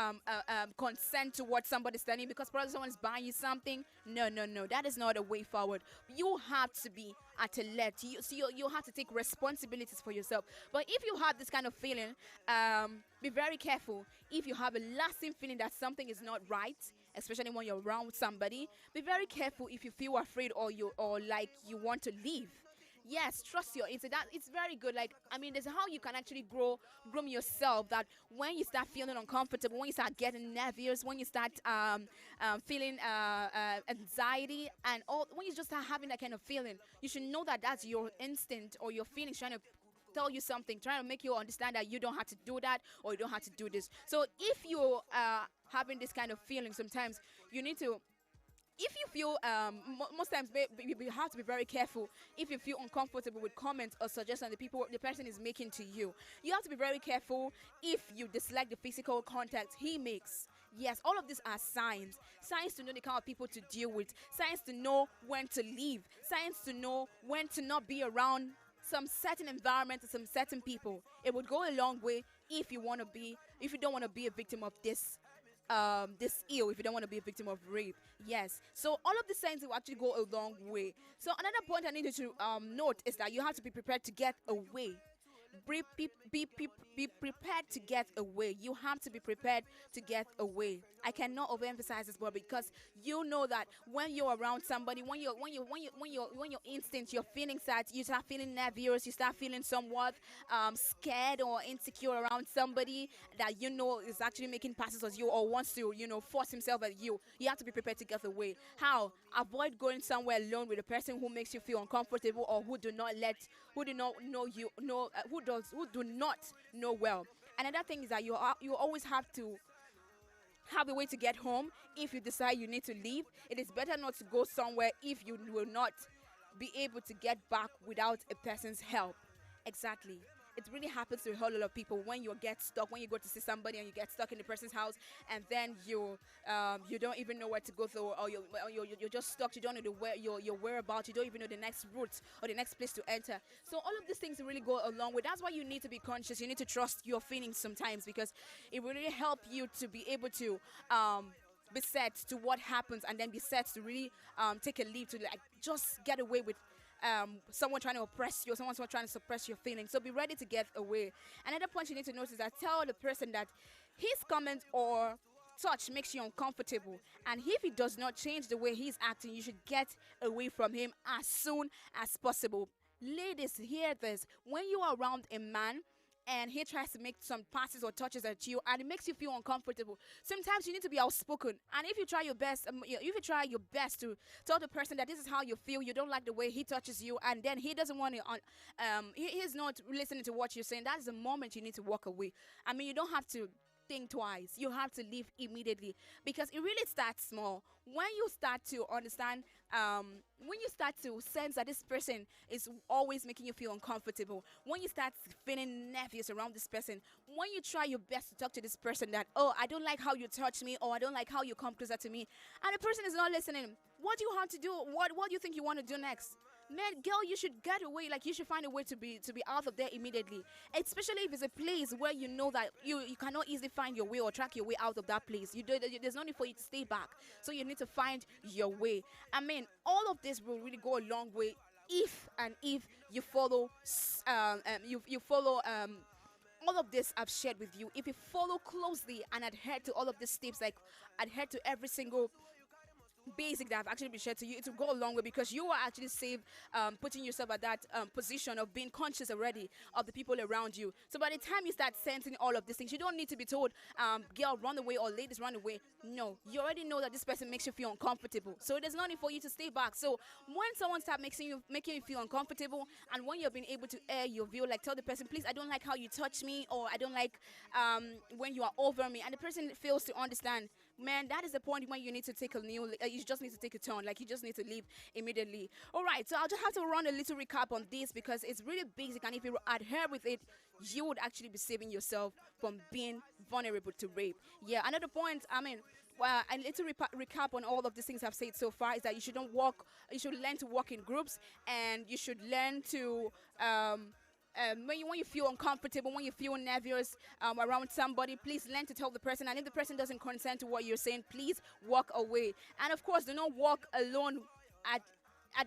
consent to what somebody's telling you because probably someone's buying you something? No. That is not a way forward. You have to be at alert. You have to take responsibilities for yourself. But if you have this kind of feeling, be very careful. If you have a lasting feeling that something is not right, especially when you're around somebody, be very careful if you feel afraid or like you want to leave. Yes, trust your instinct. That it's very good. Like, I mean, there's how you can actually groom yourself. That when you start feeling uncomfortable, when you start getting nervous, when you start feeling anxiety, and all, when you just start having that kind of feeling, you should know that that's your instinct or your feelings trying to tell you something, trying to make you understand that you don't have to do that or you don't have to do this. So if you having this kind of feeling, sometimes you need to. If you feel, most times you have to be very careful. If you feel uncomfortable with comments or suggestions the person is making to you, you have to be very careful. If you dislike the physical contact he makes, yes, all of these are signs to know the kind of people to deal with, signs to know when to leave, signs to know when to not be around some certain environment or some certain people. It would go a long way if you don't want to be a victim of this ill, if you don't want to be a victim of rape. Yes, so all of these signs will actually go a long way. So another point I need to note is that you have to be prepared to get away. Be prepared to get away. You have to be prepared to get away. I cannot overemphasize this, but because you know that when you're around somebody, when your instinct, your feelings that you start feeling nervous, you start feeling somewhat scared or insecure around somebody that you know is actually making passes at you or wants to force himself at you. You have to be prepared to get away. How? Avoid going somewhere alone with a person who makes you feel uncomfortable or who do not know well. Another thing is that you always have to have a way to get home. If you decide you need to leave, it is better not to go somewhere if you will not be able to get back without a person's help. Exactly. It really happens to a whole lot of people when you get stuck, when you go to see somebody and you get stuck in the person's house, and then you don't even know where to go through, or you're just stuck. You don't know your whereabouts. You don't even know the next route or the next place to enter. So all of these things really go along with. That's why you need to be conscious. You need to trust your feelings sometimes, because it will really help you to be able to be set to what happens, and then be set to really take a leap to just get away with someone trying to oppress you, or someone trying to suppress your feelings. So be ready to get away. Another point you need to notice is that tell the person that his comment or touch makes you uncomfortable, and if he does not change the way he's acting, you should get away from him as soon as possible. Ladies, hear this. When you are around a man and he tries to make some passes or touches at you and it makes you feel uncomfortable, sometimes you need to be outspoken. And if you try your best, to tell the person that this is how you feel, you don't like the way he touches you, and then he doesn't want to, he's not listening to what you're saying, that's the moment you need to walk away. I mean, you don't have to think twice. You have to leave immediately, because it really starts small. When you start to understand, when you start to sense that this person is always making you feel uncomfortable, when you start feeling nervous around this person, when you try your best to talk to this person that, oh, I don't like how you touch me, or I don't like how you come closer to me, and the person is not listening, what do you have to do? What do you think you want to do next? Man, girl, you should get away. Like, you should find a way to be out of there immediately. Especially if it's a place where you know that you cannot easily find your way or track your way out of that place. There's no need for you to stay back. So you need to find your way. I mean, all of this will really go a long way if you follow all of this I've shared with you. If you follow closely and adhere to all of these steps, like adhere to every single basic that I've actually been shared to you, it will go a long way, because you are actually safe putting yourself at that position of being conscious already of the people around you. So by the time you start sensing all of these things, you don't need to be told, girl, run away, or ladies, run away. No, you already know that this person makes you feel uncomfortable, so there's no need for you to stay back. So when someone starts making you feel uncomfortable, and when you've been able to air your view, like tell the person, please, I don't like how you touch me, or I don't like when you are over me, and the person fails to understand, man, that is the point when you need to take a you just need to take a turn. Like, you just need to leave immediately. All right, so I'll just have to run a little recap on this because it's really basic, and if you adhere with it, you would actually be saving yourself from being vulnerable to rape. Yeah, another point, a little recap on all of the things I've said so far is that you should learn to walk in groups, and you should learn to when you feel uncomfortable, when you feel nervous around somebody, please learn to tell the person, and if the person doesn't consent to what you're saying, please walk away. And of course, do not walk alone at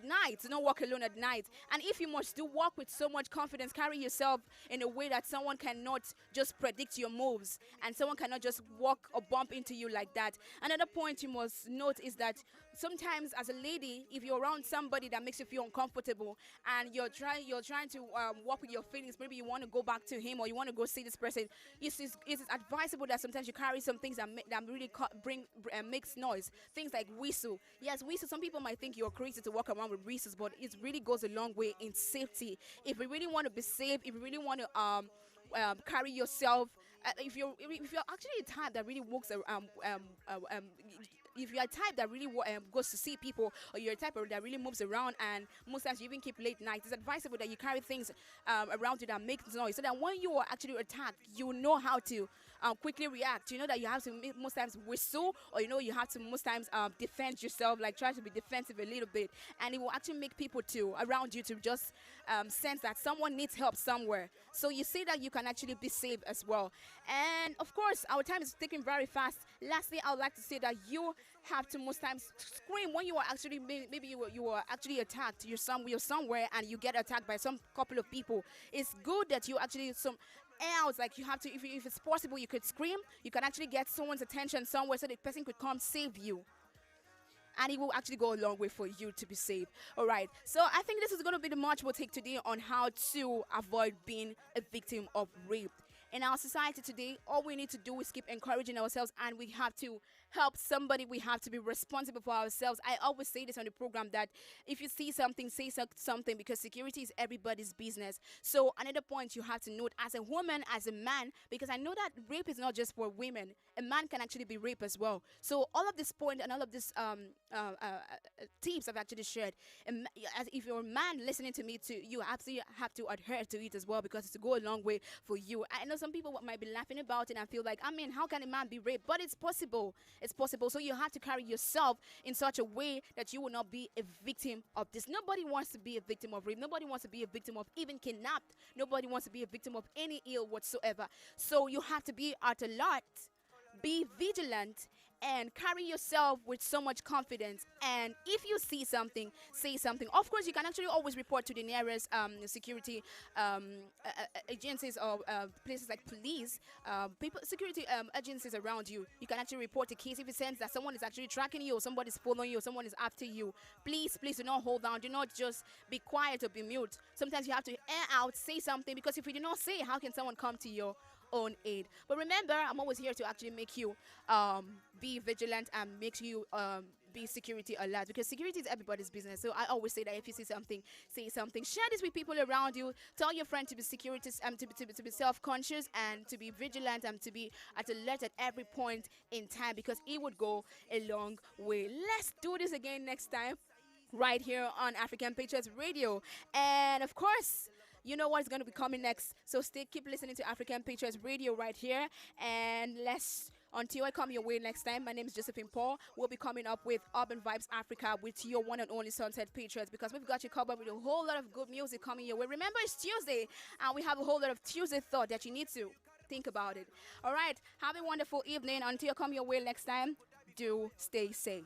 night. Do not walk alone at night. And if you must do walk with so much confidence, carry yourself in a way that someone cannot just predict your moves, and someone cannot just walk or bump into you like that. Another point you must note is that sometimes as a lady, if you're around somebody that makes you feel uncomfortable, and you're trying to walk with your feelings, maybe you want to go back to him or you want to go see this person, it's advisable that sometimes you carry some things that really makes noise. Things like whistle. Yes, whistle. Some people might think you're crazy to walk around with whistles, but it really goes a long way in safety. If we really want to be safe, if we really want to carry yourself, if you're actually a type that really walks if you're a type that really goes to see people, or you're a type that really moves around, and most times you even keep late nights, it's advisable that you carry things around you that make noise, so that when you are actually attacked, you know how to quickly react. You know that you have to most times whistle, or you have to most times defend yourself, like try to be defensive a little bit, and it will actually make people around you to just sense that someone needs help somewhere. So you see that you can actually be safe as well. And of course, our time is ticking very fast. Lastly, I would like to say that you have to most times scream when you are actually maybe you are actually attacked. You're somewhere and you get attacked by some couple of people. It's good that you actually else, like you have to, if it's possible, you could scream. You can actually get someone's attention somewhere so the person could come save you, and it will actually go a long way for you to be safe. All right, so I think this is going to be the much we'll take today on how to avoid being a victim of rape. In our society today, all we need to do is keep encouraging ourselves, and we have to help somebody. We have to be responsible for ourselves. I always say this on the program, that if you see something, say something, because security is everybody's business. So another point you have to note, as a woman, as a man, because I know that rape is not just for women. A man can actually be raped as well. So all of this point and all of this tips I've actually shared, if you're a man listening to me too, you absolutely have to adhere to it as well, because it's to go a long way for you. I know some people might be laughing about it and feel like, how can a man be raped? But it's possible. It's possible. So you have to carry yourself in such a way that you will not be a victim of this. Nobody wants to be a victim of rape. Nobody wants to be a victim of even kidnapped. Nobody wants to be a victim of any ill whatsoever. So you have to be alert, be vigilant, and carry yourself with so much confidence. And if you see something, say something. Of course, you can actually always report to the nearest security agencies or places like police, security agencies around you. You can actually report a case if it sense that someone is actually tracking you, or somebody's following you, or someone is after you. Please do not hold down. Do not just be quiet or be mute. Sometimes you have to air out, say something, because if you do not say, how can someone come to your own aid? But remember, I'm always here to actually make you be vigilant and make you be security alert, because security is everybody's business. So I always say that if you see something, say something. Share this with people around you. Tell your friend to be security, to be self-conscious, and to be vigilant, and to be at alert at every point in time, because it would go a long way. Let's do this again next time, right here on African Patriots Radio. And of course, you know what's going to be coming next. So keep listening to African Patriots Radio right here. And until I come your way next time, my name is Josephine Paul. We'll be coming up with Urban Vibes Africa with your one and only Sunset Patriots, because we've got you covered with a whole lot of good music coming your way. Remember, it's Tuesday, and we have a whole lot of Tuesday thought that you need to think about it. All right, have a wonderful evening. Until I come your way next time, do stay safe.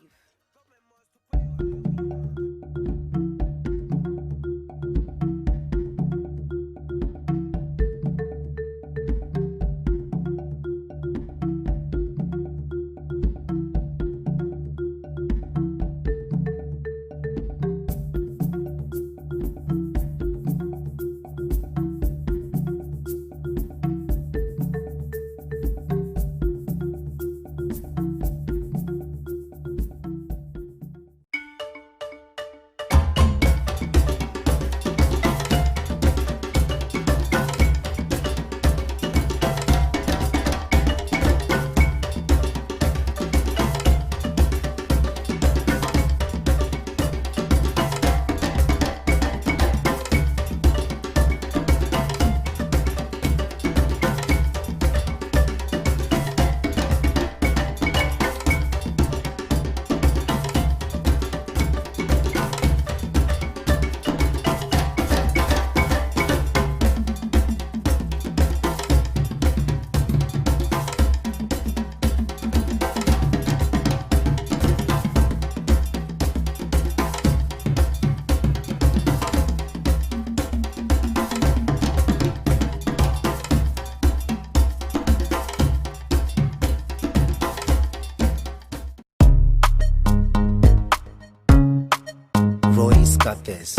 Scatters.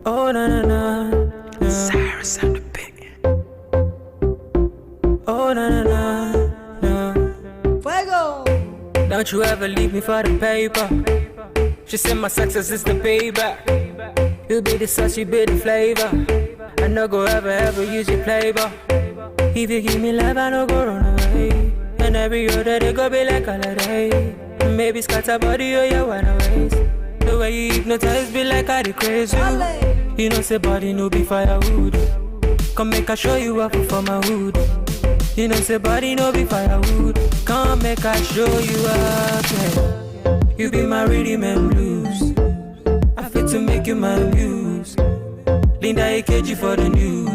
Oh na na na, na. Cyrus on the beat. Oh na na na, na. Fuego. Don't you ever leave me for the paper. She said my success is the payback. You be the sauce, you be the flavor. I no go ever use your flavor. If you give me love, I no go run away. And every other day go be like holiday. Maybe scatter body or you wanna waste. The way you hypnotize be like I crazy. You know say body no be firewood. Come make I show you up for my hood. You know say body no be firewood. Come make I show you up. Yeah. You be my rhythm and blues. I fit to make you my muse. Linda AKG for the news.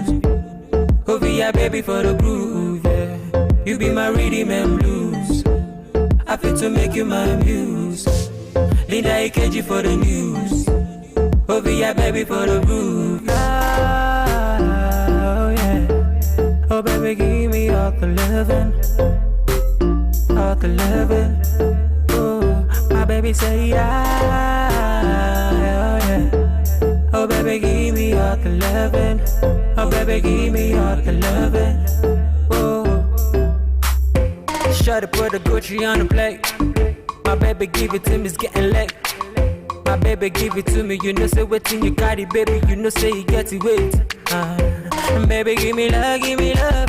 Ovia baby for the groove. Yeah. You be my rhythm and blues. I fit to make you my muse. Linda AKG for the news. Ovia baby for the groove. Oh yeah. Oh baby give me all the loving. All the loving. Oh my baby say yeah. Oh yeah. Oh baby give me all the loving. Oh baby give me all the loving. Oh. Shut up, put the Gucci on the plate. My baby give it to me, it's getting late. My baby give it to me, you know say waiting you got it, baby, you know say you get it wait. Baby give me love, oh, yeah.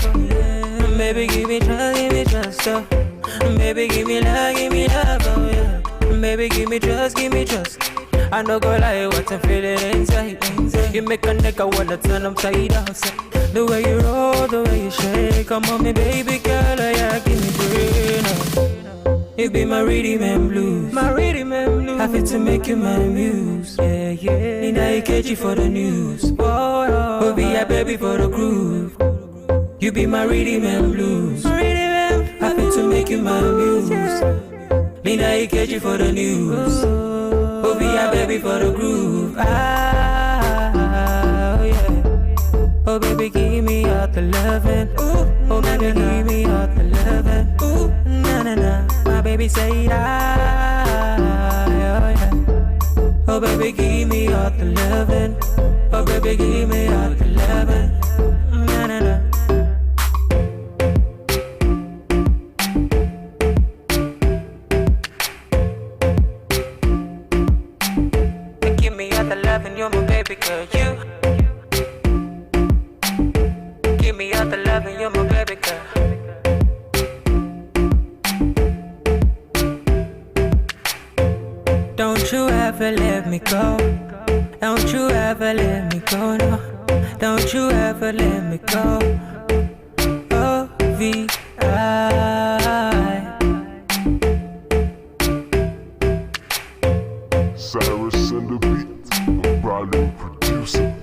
Baby give me trust, oh. Baby give me love, oh yeah. Baby give me trust. I no go lie, what I'm feeling inside. You make a nigga wanna turn upside down. The way you roll, the way you shake, come on me baby girl, oh yeah, give me brain. You be my rhythm and blues. My rhythm and blues. I fit to make you my muse. Yeah, yeah. Need I catch you for the news. Oh, be a baby for the groove. You be my rhythm and blues. I fit to make you my muse. Need I catch you for the news. Oh, be a baby for the groove. Ah, oh yeah. Oh baby, give me all the loving. Oh baby, give me all the loving. Na na na. My baby say ah, oh yeah. Oh baby, give me all the loving. Oh baby, give me all the loving. Na na na. Give me all the loving, you're my baby girl, you. Give me all the loving, you're my baby girl. Don't you ever let me go. Don't you ever let me go, no. Don't you ever let me go. O-V-I.
Cyrus and the beat, a Bradley producer.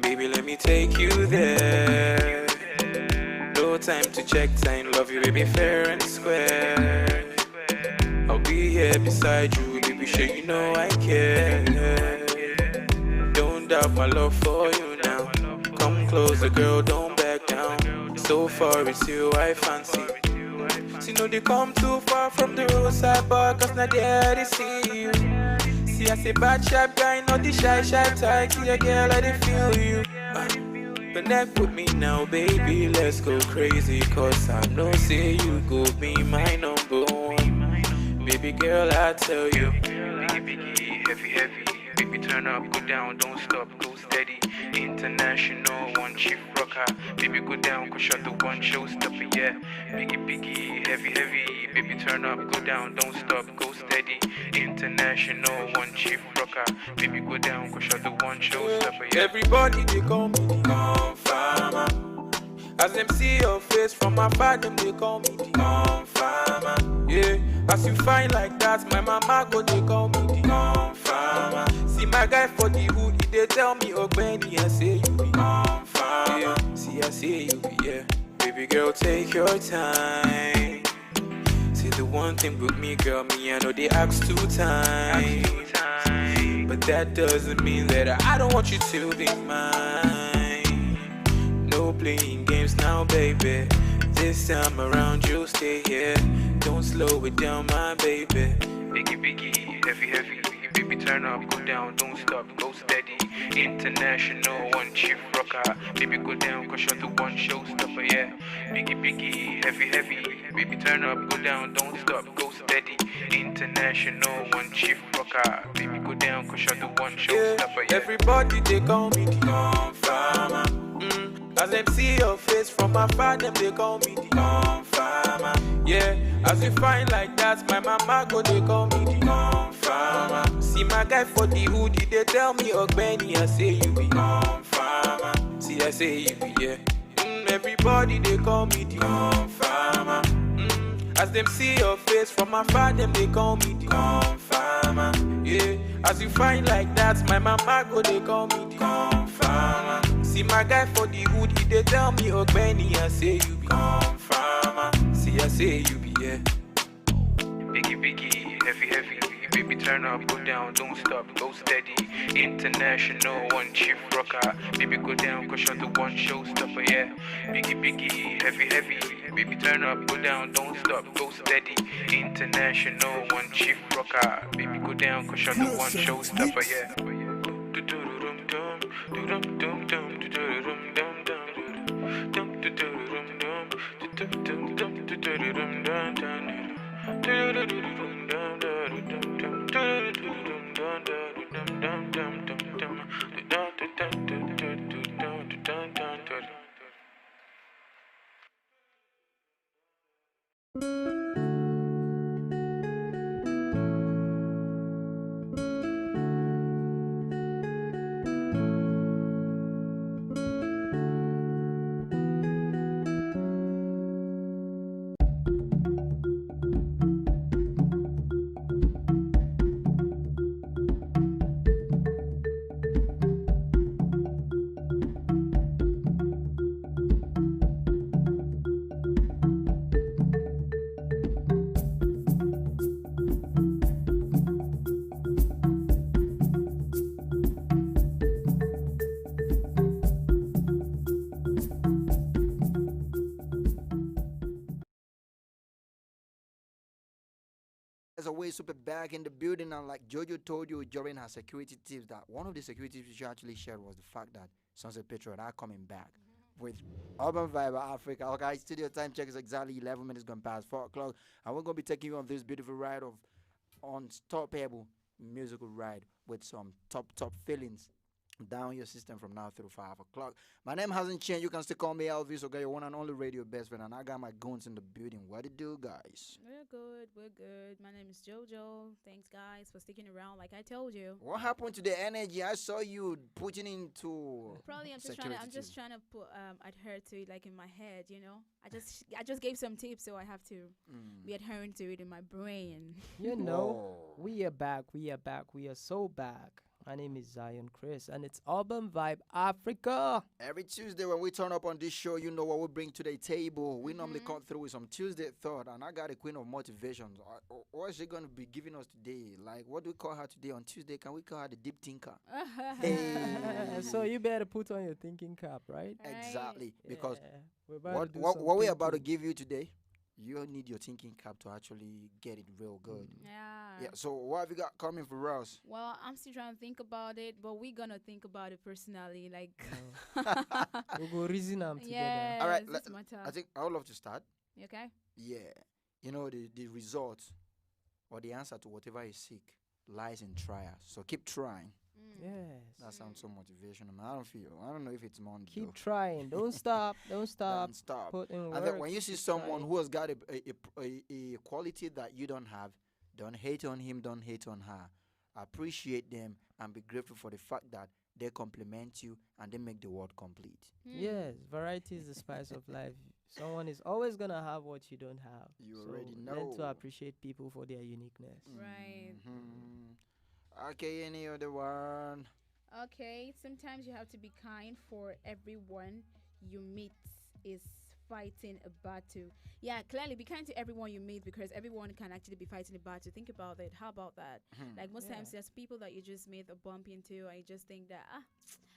Baby, let me take you there. No time to check time, love you, baby, fair and square. I'll be here beside you, baby, sure you know I care. Don't doubt my love for you now. Come closer, girl, don't back down. so far, it's you I fancy. See, no, they come too far from the roadside bar, cause not there they see you. See, I say bad sharp guy, not the shy type. See a girl, I they feel you. Connect with me now, baby, let's go crazy. Cause I know, say you go be my number one. Baby girl, I tell you. Biggie, heavy. Baby, turn up, go down, don't stop, go steady. International, one chief rocker. Baby, go down, cause you're the one showstopper, yeah. Biggie, heavy. Baby, turn up, go down, don't stop, go steady. International, one chief rocker. Baby, go down, cause you're the one showstopper, yeah. Everybody, they call me the Farmer. As them see your face from afar, them they call me the Farmer. Yeah, as you find like that, my mama go, they call me the Farmer. See my guy for the hood, they tell me, oh Benny, I say you be Farmer. Yeah. See, I say you be, yeah. Baby girl, take your time. See the one thing with me, girl, me, I know they ask 2 times. But that doesn't mean that I don't want you to be mine. No playing games now, baby. This time around, you'll stay here. Don't slow it down, my baby. Biggie, heavy. Baby, turn up, go down, don't stop, go steady. International, one chief rocker. Baby, go down, cause you're the one showstopper, yeah. Biggie, heavy. Baby, turn up, go down, don't stop, go steady. International, one chief rocker. Baby, go down, cause you're the one showstopper, yeah. Everybody, they call me the Farmer. As them see your face from afar, them they call me the Farmer. Yeah, as you find like that, my mama go, they call me the Farmer. See my guy for the hoodie, they tell me, oh Benny, I say you be Farmer. See, I say you be, yeah. Everybody, they call me the Farmer. As them see your face from afar, them they call me the Farmer. Yeah, as you find like that, my mama go, they call me the Farmer. See my guy for the hoodie, they tell me, oh Benny, I say you be Farmer. See, I say you be, yeah. Biggie, heavy. Baby, turn up, go down, don't stop, go steady. International, one chief rocker. Baby, go down, cause you're the one showstopper, yeah. Biggie, heavy. Baby, turn up, go down, don't stop, go steady. International, one chief rocker. Baby, go down, cause you're the one showstopper, yeah.
As always, Super back in the building, and like Jojo told you during her security tips, that one of the security tips she actually shared was the fact that Sunset Petrol are coming back with Urban Vibe Africa. Okay, studio time check is exactly 11 minutes gone past 4 o'clock, and we're gonna be taking you on this beautiful ride of unstoppable musical ride with some top feelings down your system from now through 5 o'clock. My name hasn't changed. You can still call me Elvis, okay, your one and only radio best friend, and I got my goons in the building. What it do, guys?
We're good. My name is Jojo. Thanks, guys, for sticking around like I told you.
What happened to the energy? I saw you putting into
probably I'm just trying to put adhere to it like in my head, you know. I just gave some tips, so I have to be adhering to it in my brain.
You know, we are back. We are so back. My name is Zion Chris, and it's Urban Vibe Africa.
Every Tuesday when we turn up on this show, you know what we bring to the table. We normally come through with some Tuesday thought, and I got a queen of motivations. What is she going to be giving us today? Like, what do we call her today on Tuesday? Can we call her the deep thinker? Hey.
So you better put on your thinking cap, right?
Exactly, because
yeah.
what we're about to give you today, you need your thinking cap to actually get it real good.
Yeah.
So what have you got coming for us?
Well, I'm still trying to think about it, but we're gonna think about it personally. Like,
we'll go reason them together.
Yeah.
All right.
I
think I would love to start.
You okay?
Yeah. You know, the result or the answer to whatever you seek lies in trials. So keep trying.
Yes.
That sounds so motivational, man. I don't know if it's Monday.
Keep trying. Don't stop. Don't stop.
Don't stop.
Put in work.
And then when you see someone who has got a quality that you don't have, don't hate on him, don't hate on her. Appreciate them and be grateful for the fact that they complement you and they make the world complete.
Yes, variety is the spice of life. Someone is always going to have what you don't have.
You
so
already know.
Learn to appreciate people for their uniqueness.
Right.
Okay, any other one?
Okay, sometimes you have to be kind, for everyone you meet is fighting a battle. Yeah, clearly be kind to everyone you meet, because everyone can actually be fighting a battle. Think about it. How about that? Like most times there's people that you just meet or bump into and you just think that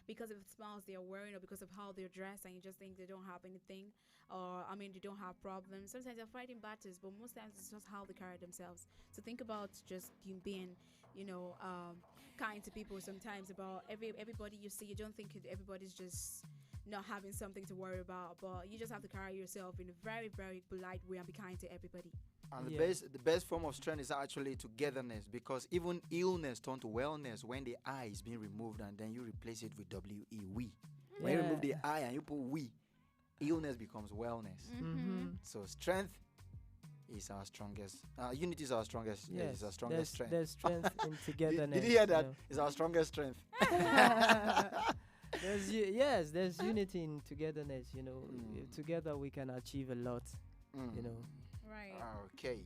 because of the smiles they are wearing or because of how they're dressed, and you just think they don't have anything, or they don't have problems. Sometimes they're fighting battles, but most times it's just how they carry themselves. So think about just you being kind to people sometimes. About everybody you see, you don't think everybody's just not having something to worry about, but you just have to carry yourself in a very, very polite way and be kind to everybody.
And the best form of strength is actually togetherness, because even illness turns to wellness when the I is being removed and then you replace it with W-E, we. When you remove the I and you put we, illness becomes wellness. So strength is our strongest. Unity is our strength.
There's strength in togetherness.
Did you hear that? It's our strongest strength.
There's unity in togetherness. Together we can achieve a lot.
Right.
Okay.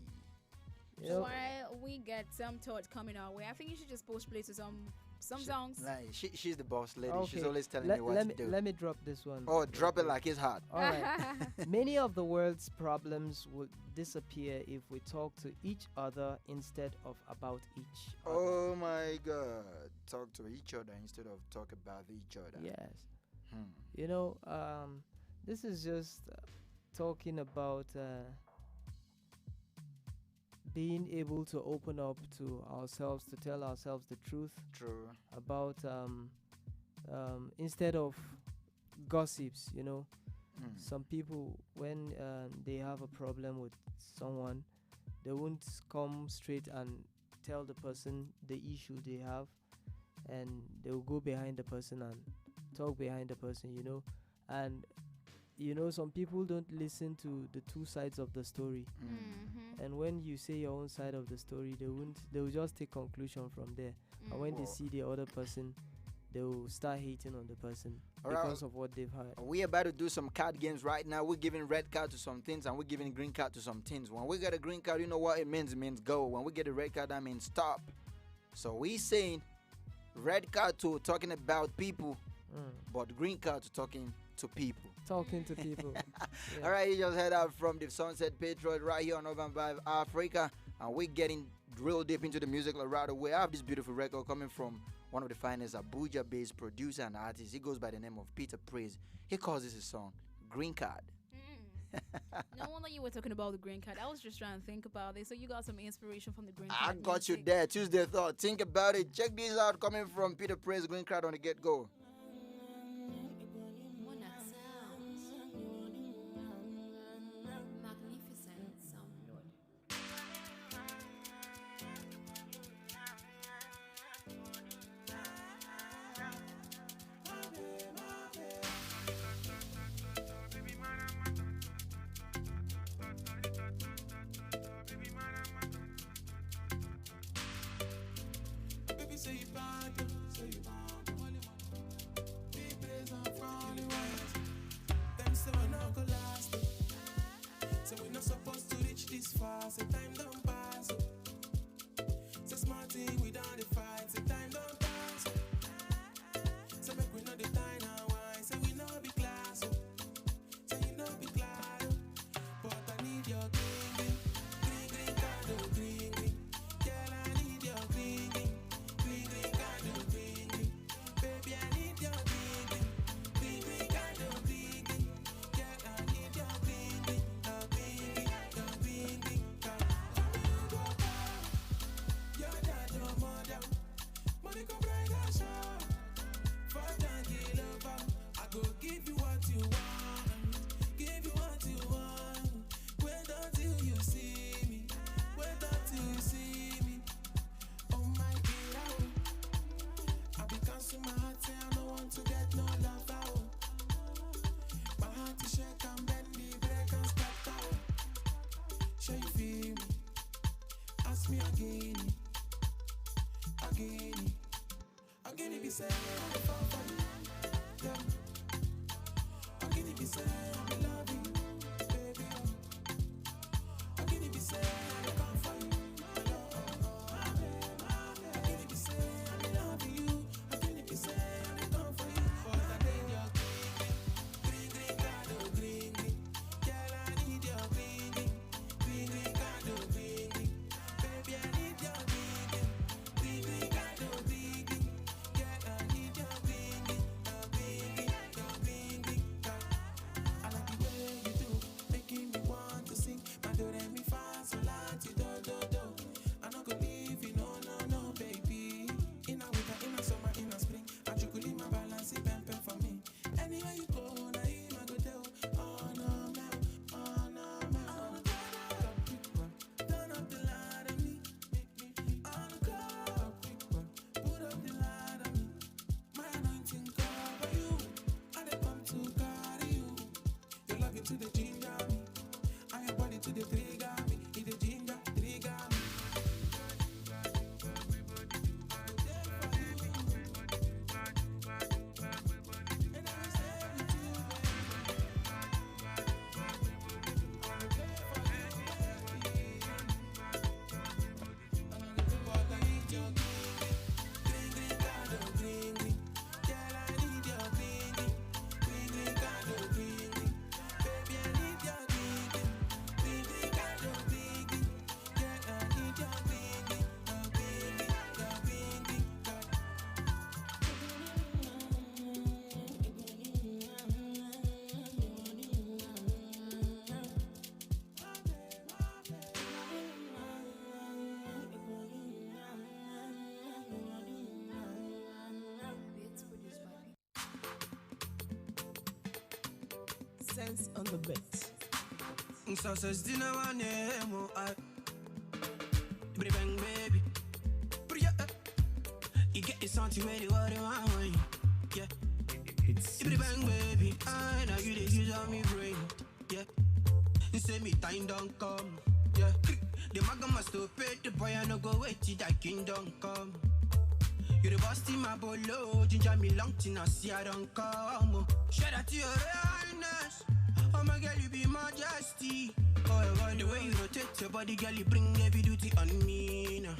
While we get some thoughts coming our way, I think you should just post play to some songs.
Right. She's the boss lady.
Okay.
She's always telling me what to do.
Let me drop this one.
Oh, drop it like it's hot.
All right. Many of the world's problems would disappear if we talk to each other instead of about each other.
Oh my God. Talk to each other instead of talk about each other.
Yes. This is just talking about being able to open up to ourselves, to tell ourselves the truth.
True.
About instead of gossips, some people, when they have a problem with someone, they won't come straight and tell the person the issue they have, and they'll go behind the person and talk behind the person, and some people don't listen to the two sides of the story. And when you say your own side of the story, they'll just take conclusion from there. And when they see the other person, they'll start hating on the person because of what they've heard.
We're about to do some card games right now. We're giving red card to some things and we're giving green card to some things. When we get a green card, you know what it means. It means go. When we get a red card, that means stop. So we saying red card to talking about people, but green card to talking to people.
Talking to people.
All right, you just head out from the Sunset Patriot right here on Urban Vibe Africa, and we're getting real deep into the music right away. I have this beautiful record coming from one of the finest Abuja-based producer and artist. He goes by the name of Peter Praise. He calls this a song, Green Card.
No wonder you were talking about the green card. I was just trying to think about it. So you got some inspiration from the green card.
I got you there. Tuesday thought. Think about it. Check this out coming from Peter Praise, Green Card on the get-go.
Say you bad, say you bad. if you say I'm loving you, baby? Again, if you say I come for you, my baby, if you say I'm loving you, again, if you say I come for you, but I need your green, green, card, oh, green, green. Girl, I need your green, green, green, card, oh, green, green. Baby, I need your green, green, green, card, oh, green, green. Girl, I need your green, green, green, card. I like the way you do, making me want to sing. My do re mi fa sol la ti do do do. I no go leave you, no no no, baby. In a winter, in a summer, in a spring, I juggle my balance, it pen for me. Anywhere you go, na him I go tell. Oh no no, oh no no. Turn up the light on me, on the club, put up the light on me. My anointing cover you, and they come to carry you. Your love to the ginger me, and your body to the trigger me. It the ginger, trigger me.
Sense on the beat.
Success dinner one name, I bang baby. You get it something where you want it, yeah. It's bang baby. I know you the use on me brain, yeah. You say me time don't come, yeah. The maga must to pay the boy I no go wait till that kingdom come. You the boss in my bolo, ginger me long till I see I don't come. Share that to your highness. Oh my girl, you be majesty. Oh my God, the way you rotate your body, girl, you bring heavy duty on me now.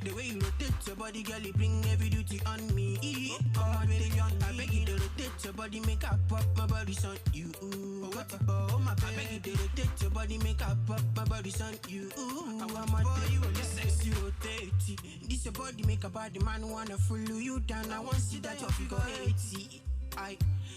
The way you rotate your body, girl, you bring heavy duty on me. Oh, I beg you to rotate your body, make up pop my body's on you. Oh my baby, I beg you to rotate your body, make up pop my body's on you. I want my boy, you a sexy rotate. This your body, make a body man wanna follow you down. I want to see that your figure 80.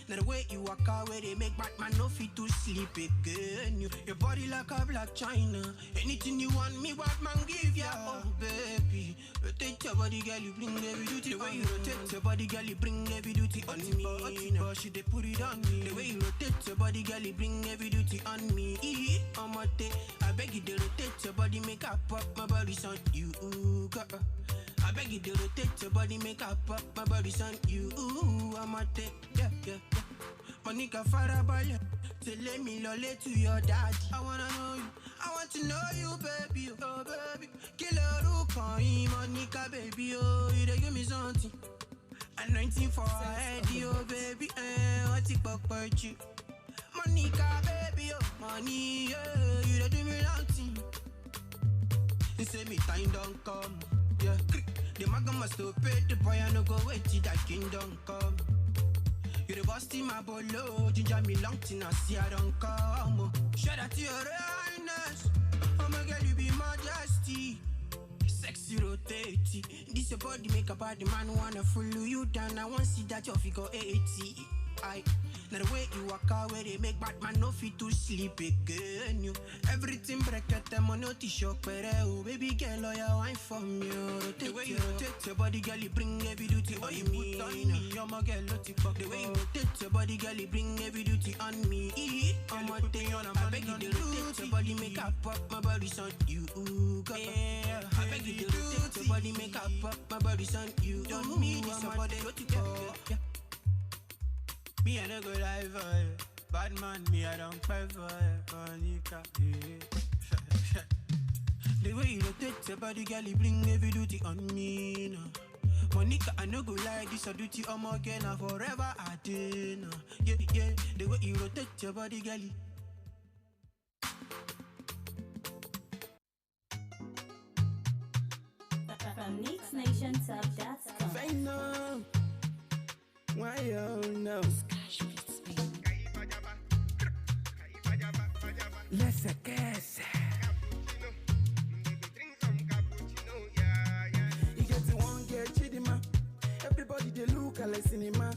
Now the way you walk away, they make Batman no fit to sleep again. Your body like a black China. Anything you want me, Batman give ya. Oh baby, rotate your body, girl, you bring heavy duty. The way you rotate your body, girl, you bring heavy duty on me. Now she they put it on me. The way you rotate your body, girl, you bring heavy duty on me. On my day, I beg you to rotate your body, make up pop my body's on you. I beg you to rotate your body, make up pop my body's on you. I'm a take, yeah. Monica Farabale, say let me lolly to your daddy. I wanna know you, I want to know you, baby. Oh baby, killer who call him Monica, baby. Oh, you dey give me something. I'm 19 for a head, oh baby. What's it about you? Monica, baby, oh money, yeah. You dey do me nothing. You say me time don't come, yeah. The maga must to pay the boy, I no go wait till that kingdom come. You the boss in my bolo, ginger me long till I see I don't come. Shout out to your highness. Oh my girl, you be majesty. Sexy rotate. This your body make a body man wanna follow you down. I want to see that your figure 80. Now the way you walk away, they make Batman no fit to sleep again. You everything break at them on no t-shirt, oh baby girl, oh yeah, wine from you. The way you rotate your body, girl, you bring heavy duty on me. I'm a girl, the way you rotate your body, girl, you bring heavy duty on me. I'm a day on a beg you to rotate your body, make up pop my body's on you. I beg you to rotate your body, make up pop my body's on you. Don't need somebody to go. Me I no go lie for you. Bad man, me I don't cry for you. Monica, yeah. The way you rotate your body, girl, you bring heavy duty on me now. Monica, I no go lie, this a duty I'm again forever I did. Yeah, yeah, the way you rotate your body, girlie.
From NeeksNationTop.com.
Say no. Why you know? Let's guess. You get to one girl, Chidima. Everybody they look at like cinema.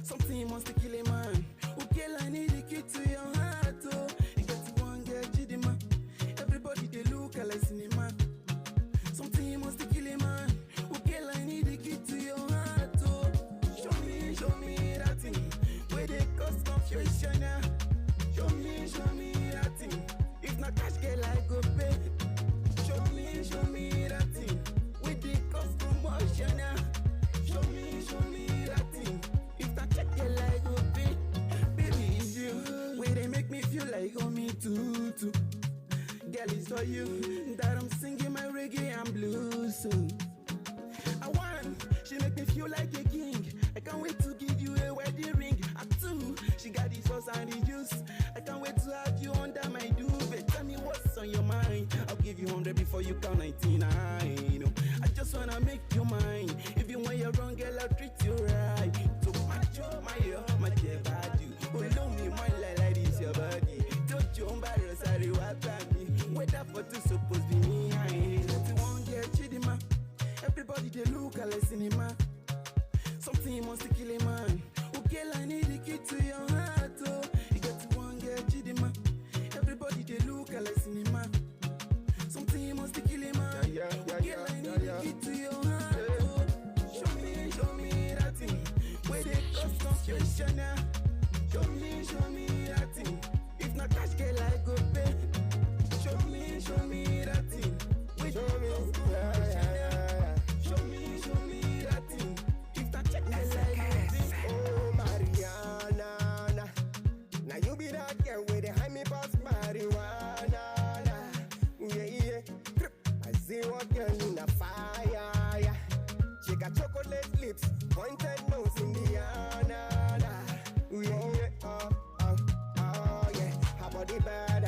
Something must kill a man. Okay, I need the key to your heart. Oh, you get to one girl, Chidima. Everybody they look at like cinema. Something must kill a man. Okay, I need the key to your heart. Oh, show me that thing. Where they cause confusion now. Show me that thing. If not cash, girl, I go pay. Show me that thing. Where they cause commotion now. Show me that thing. If not check, girl, I go pay. Baby, it's you. Where they make me feel like me too. Girl, it's for you that I'm singing my reggae and blues song. I want, she make me feel like a king. I can't wait to give you a wedding ring. At 2, she got the sauce and the juice. I can't wait to have you under my duvet. Tell me what's on your mind. I'll give you 100 before you count 99. I just wanna make you mine. If you want your wrong, girl, I'll treat you right. So my dear body. Follow me, my like this your body. Don't you embarrass, sorry, what me. Wait up for two supposed be me. I ain't let one girl, Chidima. Everybody they look at like cinema. Something must kill a man. Okay, I need the key to your heart. Oh, you get to one girl, Chidima. Everybody they look at like cinema. Something must kill a man. Okay, I need the key to your heart. Oh, show me that thing. Where they cause confusion now. Show me that thing. If not cash, girl, I go pay. Show me that thing. Where they cause confusion now. Show me that thing. If not check, I like it.
Oh, Mariana. Now you be that girl with the high me pass marijuana. Yeah. I see what girl in the fire. Yeah. She got chocolate lips, pointed nose, Indiana. Yeah. Oh, yeah. Her body bad.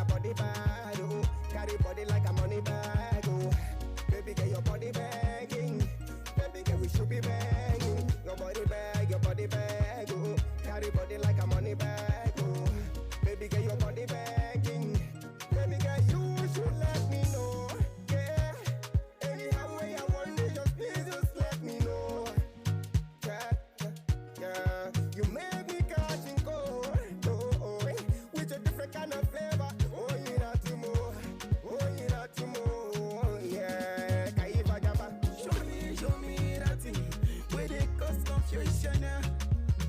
Oh, carry body like a money bag. Oh, baby, get your body bagging. Baby, girl, we should be banging. Your body bag, oh. Carry body like a money bag, oh. Baby, get your body bagging. Baby, girl, you should let me know. Yeah. Anyhow way I want it, just let me know. Yeah. You make me catch and go. Oh, with a different kind of flavor. Oh, you not to more. Yeah. Kaiva Java.
Show me that thing. Where they cause confusion now.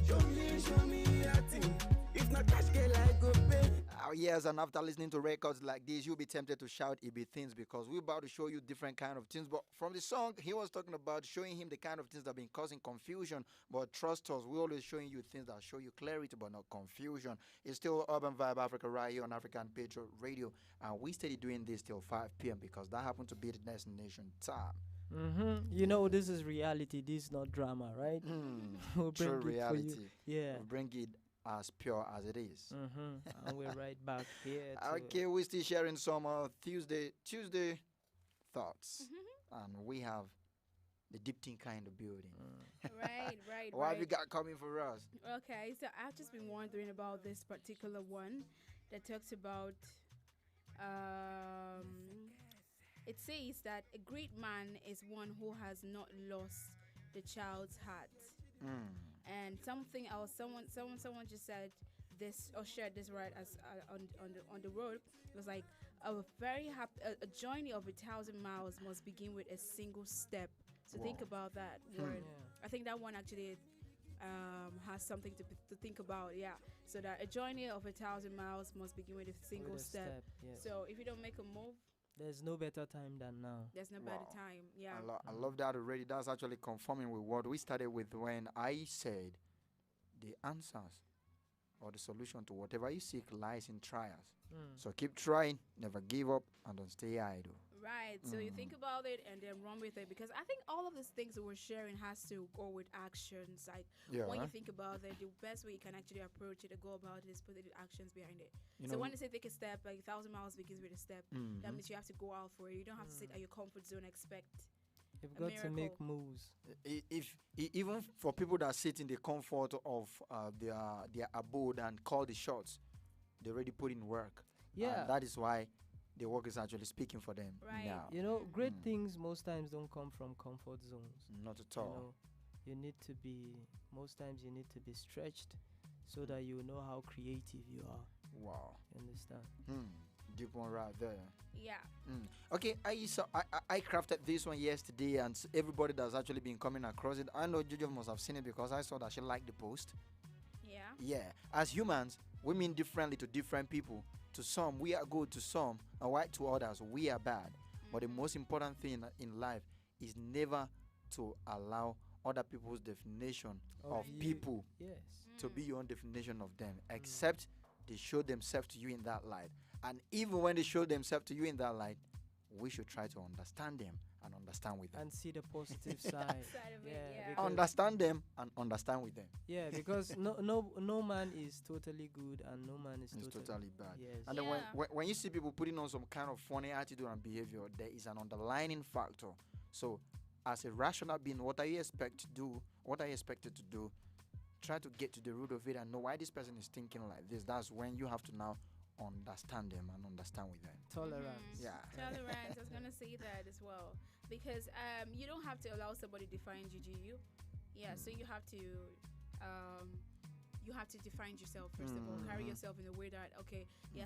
Show me that thing. If not cash, girl, I go pay.
Yes, and after listening to records like this, you'll be tempted to shout it be things because we're about to show you different kind of things. But from the song, he was talking about showing him the kind of things that have been causing confusion. But trust us, we're always showing you things that show you clarity but not confusion. It's still Urban Vibe Africa right here on African Patriot Radio. And we steady doing this till 5 p.m. because that happened to be the destination time.
You know, this is reality. This is not drama, right? We'll bring
True
it
reality.
For you. Yeah.
We'll bring it as pure as it is.
And we're right back here.
Okay, we're still sharing some Tuesday thoughts. And we have the deep thing kind of building.
Right.
What have you got coming for us?
Okay, so I've just been wondering about this particular one that talks about it says that a great man is one who has not lost the child's heart. And someone just said this or shared this right as on the road. It was like a journey of 1,000 miles must begin with a single step. So think about that word. I think that one actually has something to think about. Yeah. So that a journey of 1,000 miles must begin with a single step.
Yes.
So if you don't make a move,
there's no better time than now.
There's no better time. Yeah.
I love that already. That's actually conforming with what we started with when I said the answers or the solution to whatever you seek lies in trials. So keep trying, never give up, and don't stay idle.
Right. So you think about it and then run with it, because I think all of these things that we're sharing has to go with actions. Like when you think about it, the best way you can actually approach it and go about it is putting actions behind it. So when you say take a step, like 1,000 miles begins with a step, that means you have to go out for it. You don't have to sit at your comfort zone and expect.
You've got to make moves.
Even for people that sit in the comfort of their abode and call the shots, they already put in work.
Yeah,
that is why the work is actually speaking for them now.
You know, great things most times don't come from comfort zones.
Not at all.
You need to be, most times you need to be stretched so that you know how creative you are.
Wow.
You understand?
Deep one right there.
Yeah.
Okay, I crafted this one yesterday, and everybody that's actually been coming across it, I know Jojo must have seen it because I saw that she liked the post.
Yeah.
Yeah. As humans, we mean differently to different people. To some, we are good. To some, and white to others, we are bad. But the most important thing in life is never to allow other people's definition of people to be your own definition of them, except they show themselves to you in that light. And even when they show themselves to you in that light, we should try to understand them and understand with them.
And see the positive side.
Understand them and understand with them.
Yeah, because no man is totally good and no man is
totally bad.
Yes.
And then when you see people putting on some kind of funny attitude and behavior, there is an underlying factor. So as a rational being, what I expected to do, try to get to the root of it and know why this person is thinking like this. That's when you have to now understand them and understand with them.
Tolerance.
Yeah.
Tolerance. I was gonna say that as well, because you don't have to allow somebody to define you. Yeah. So you have to define yourself first of all. Carry yourself in a way that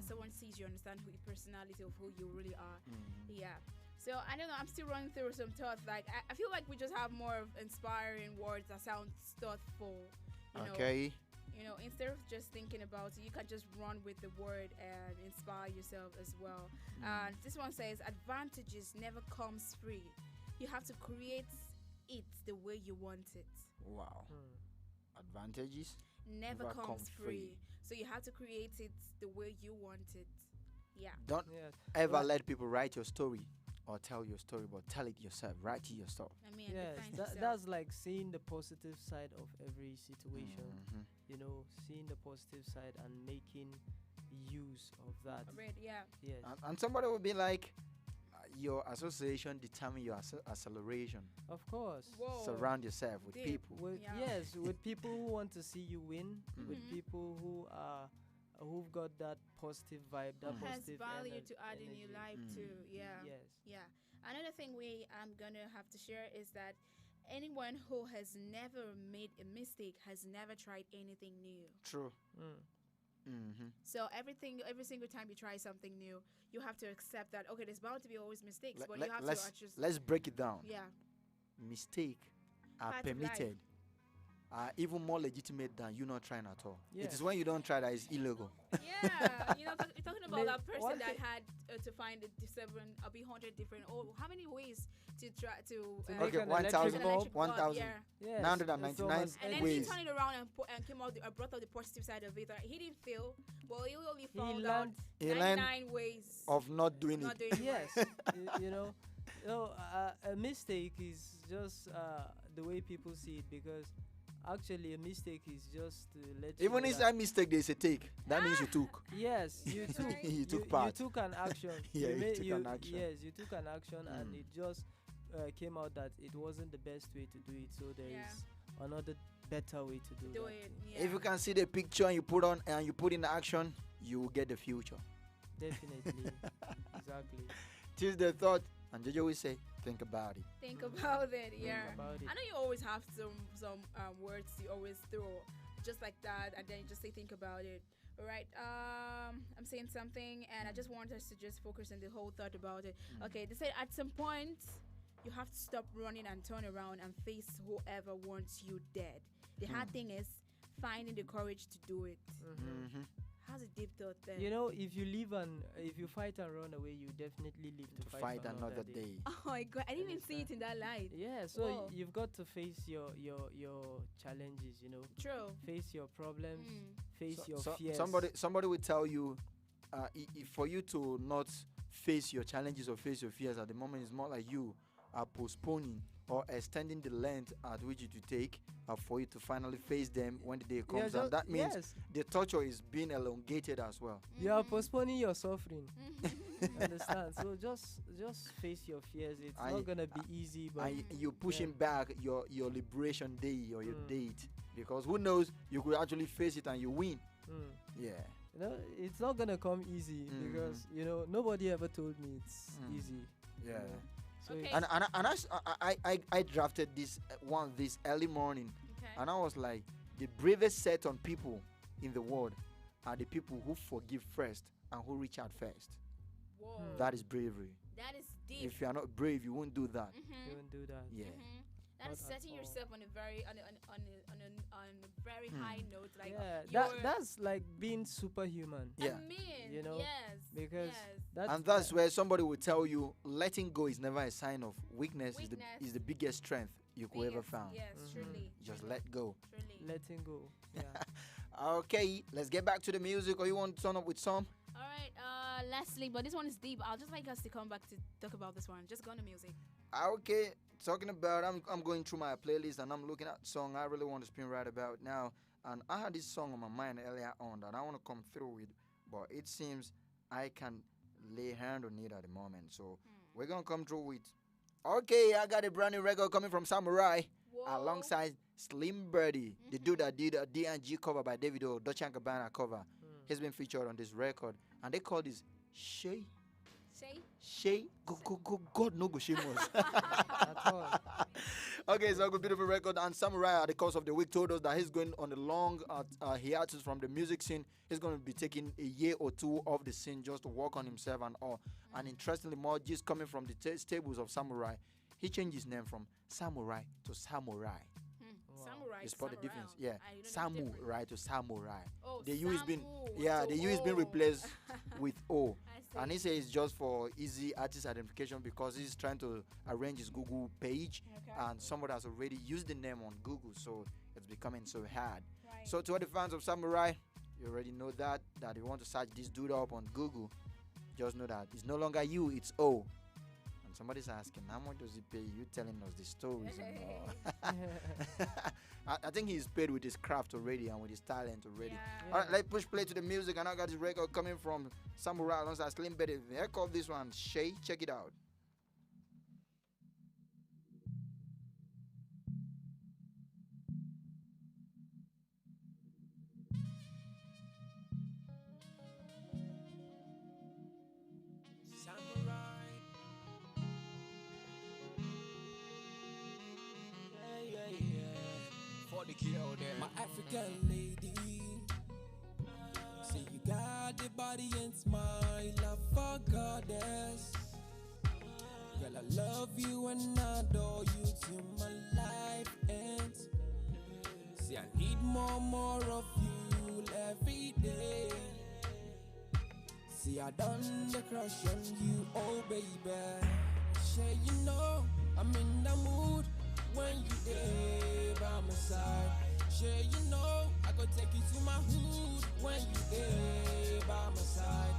someone sees you, understand the personality of who you really are. Yeah. So I don't know. I'm still running through some thoughts. Like I feel like we just have more of inspiring words that sound thoughtful. You know, instead of just thinking about it, you can just run with the word and inspire yourself as well. And this one says, advantages never comes free. You have to create it the way you want it.
Wow. Advantages
never comes free. So you have to create it the way you want it. Yeah.
Don't ever let people write your story or tell your story, but tell it yourself. Write it yourself.
I mean,
that's like seeing the positive side of every situation. You know, seeing the positive side and making use of that.
Yeah.
Yes.
And somebody will be like, your association determine your acceleration.
Of course.
Whoa.
Surround yourself with people.
Yes, with people who want to see you win, with people who've got that positive vibe, that positive
has value
energy,
to add in your life too. Yeah.
Yes.
Yeah. Another thing I'm gonna have to share is that anyone who has never made a mistake has never tried anything new.
True.
So every single time you try something new, you have to accept that there's bound to be always mistakes, but you have to just
let's break it down.
Yeah.
Mistake are permitted. Are even more legitimate than you not trying at all.
Yeah.
It is when you don't try that it's illegal.
Yeah, you're talking about that person that had to find 100 different. How many ways to try to?
Okay,
1,999
and then
ways.
he turned it around and came out. Brought out the positive side of it. He didn't fail. Well, he only found out 99 ways
of not doing it.
Yes, you know, a mistake is just the way people see it, because actually a mistake is just to let you
even inside mistake there's a take. That means you took.
Yes, you took.
you took part.
You took an action.
Yeah, you took an action.
Yes, you took an action, and it just came out that it wasn't the best way to do it. So there is another better way to do
it.
Yeah. If you can see the picture and you put in action, you will get the future.
Definitely. Exactly.
Choose the thought, and Jojo will say, think about it.
Think about it, yeah.
Think about it.
I know you always have some words you always throw just like that, and then you just say think about it. All right. I'm saying something, and I just want us to just focus on the whole thought about it. Okay. They said at some point you have to stop running and turn around and face whoever wants you dead. The hard thing is finding the courage to do it. How's a deep thought there?
You know, if you fight and run away, you definitely live to fight
another day.
Oh my God, I didn't even see it in that light.
Yeah, so you've got to face your challenges, you know.
True.
Face your problems, face your fears.
Somebody will tell you, if for you to not face your challenges or face your fears at the moment. It's more like you are postponing or extending the length at which it will take for you to finally face them when the day comes. And that means the torture is being elongated as well.
You are postponing your suffering. Understand? So just face your fears. It's not gonna be easy, but
you're pushing back your liberation day or your date, because who knows, you could actually face it and you win. Yeah.
You know, it's not gonna come easy because nobody ever told me it's easy.
Yeah.
So
and I drafted this this early morning, and I was like, the bravest set on people in the world are the people who forgive first and who reach out first.
Whoa.
That is bravery.
That is deep.
If you are not brave, you won't do that.
You won't do that.
Yeah.
That is setting yourself on a very on a very high note. Like
that's like being superhuman.
Yeah.
I mean,
yes. Because
that's where somebody will tell you letting go is never a sign of weakness. Is the biggest strength you could ever found.
Yes, truly.
Just let go.
Truly.
Letting go. Yeah.
Okay, let's get back to the music. Or you want to turn up with some?
All right, Leslie, but this one is deep. I'll just like us to come back to talk about this one. Just go on the music.
Okay, talking about, I'm going through my playlist and I'm looking at song I really want to spin right about now. And I had this song on my mind earlier on that I want to come through with, but it seems I can lay hand on it at the moment. So we're going to come through with, okay, I got a brand new record coming from Samurai.
Whoa.
Alongside Slim Birdie, the dude that did a D&G cover by Davido, Dolce & Gabbana cover. He's been featured on this record, and they call this Shay. God no go shame us. Okay, so a beautiful record. And Samurai, at the course of the week, told us that he's going on a long hiatus from the music scene. He's going to be taking a year or two off the scene just to work on himself and all. And interestingly, more just coming from the stables of Samurai, he changed his name from Samurai to Samurai.
Samurai.
You spot the difference? Yeah. Samurai to Samurai.
Oh,
the U is being the U is being replaced with O. And he says it's just for easy artist identification because he's trying to arrange his Google page, and somebody has already used the name on Google, so it's becoming so hard.
Right.
So to all the fans of Samurai, you already know that you want to search this dude up on Google, just know that it's no longer you, it's O. And somebody's asking, how much does he pay? You telling us the stories and all. I think he's paid with his craft already and with his talent already.
Yeah.
All right, let's push play to the music, and I got this record coming from Samurai alongside Slim Birdie. I call this one Shay. Check it out.
My African lady, say you got the body and smile of a goddess. Girl, I love you and adore you till my life ends. See, I need more of you every day. See, I done the crush on you, oh baby. Sure, you know I'm in the mood when you there by my side. Sure, you know I go take you to my hood when you there by my side.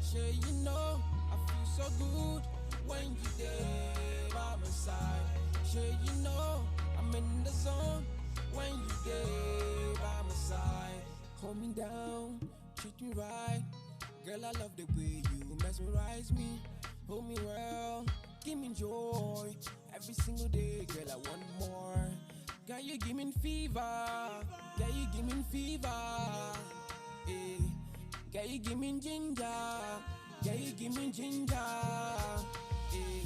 Sure, you know I feel so good when you there by my side. Sure, you know I'm in the zone when you there by my side. Hold me down, treat me right. Girl, I love the way you mesmerize me. Hold me well, give me joy. Every single day, girl, I want more. Girl, you give me fever. Girl, you give me fever. Hey. Girl, you give me ginger. Girl, you give me ginger. Hey.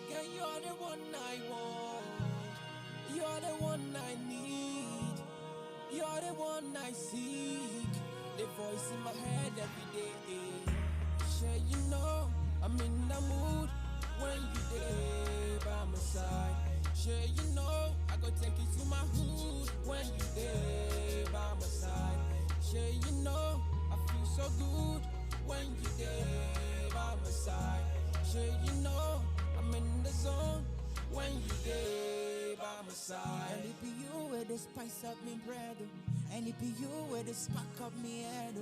Girl, you're the one I want. You're the one I need. You're the one I seek. The voice in my head every day. Sure, you know I'm in the mood when you there by my side. Sure, you know I go take you to my hood when you there by my side. Sure, you know I feel so good when you there by my side. Sure, you know I'm in the zone when you there by my side.
And it be you with the spice up me bread, and it be you with the spark up me head.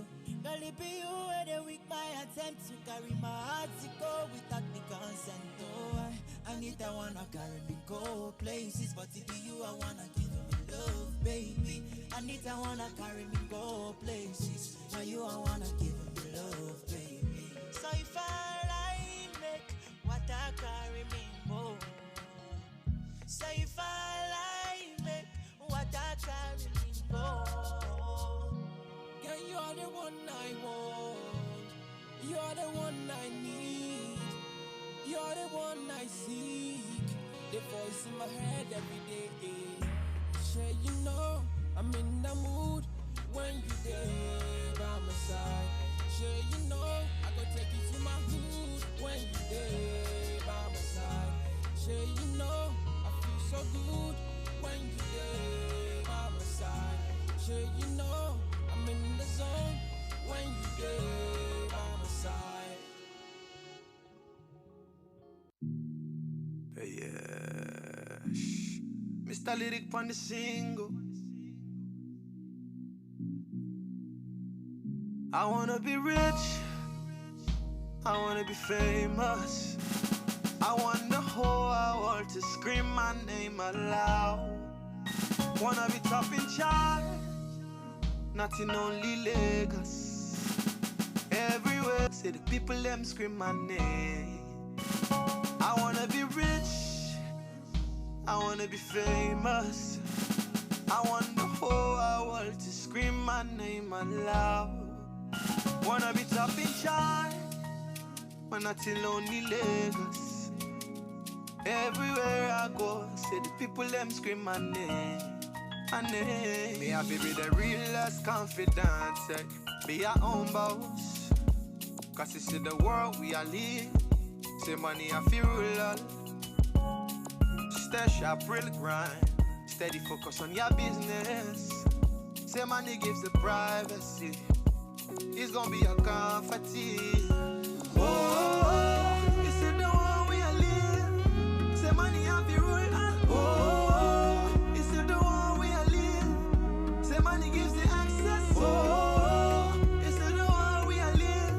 Girl,
Girl, it be you where they weak my attempt to carry my heart to go without me consent. Oh, Anita wanna carry me go places, but it be you I wanna give me love, baby. Anita wanna carry me go places, now you I wanna give me love, baby. So if I like make what I carry me more. So if I like make what I carry me more.
Girl, you are the one I want. You are the one I need. You are the one I seek. The voice in my head every day. Sure, you know I'm in the mood when you there by my side. Sure, you know I go take you to my hood when you there by my side. Sure, you know I feel so good when you there by my side. Sure, you know I'm in the zone when you there by my side.
Yeah, Mr. Lyric on the single. I wanna be rich, I wanna be famous. I want the whole world to scream my name aloud. Wanna be top in chart, not in only Lagos. Everywhere, say the people them scream my name. I wanna be rich, I wanna be famous. I want the whole world to scream my name aloud. Wanna be top in chart, but not in lonely Lagos. Everywhere I go, say the people them scream my name. My name. Me have to be the realest confidence, eh? Be your own boss. Cause this is the world we are live. Say money I feel real. Stay sharp, real grind. Steady focus on your business. Say money gives the privacy. It's gonna be a comforting. Oh, this is the one we are live. Say money I feel real. Oh, this is the one we are live. Say money gives the access. Oh, this is the one we are live.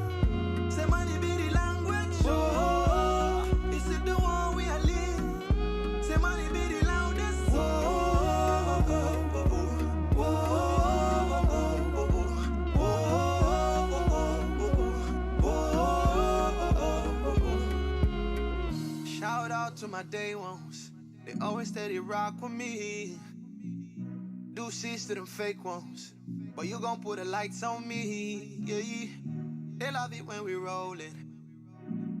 Say money be the language. Oh, this is the one we are live. Say money be the loudest. Oh, oh, oh, oh, oh. Shout out to my day ones, they always steady rock with me. Do shit to them fake ones, but you gon' put the lights on me, yeah. They love it when we rollin',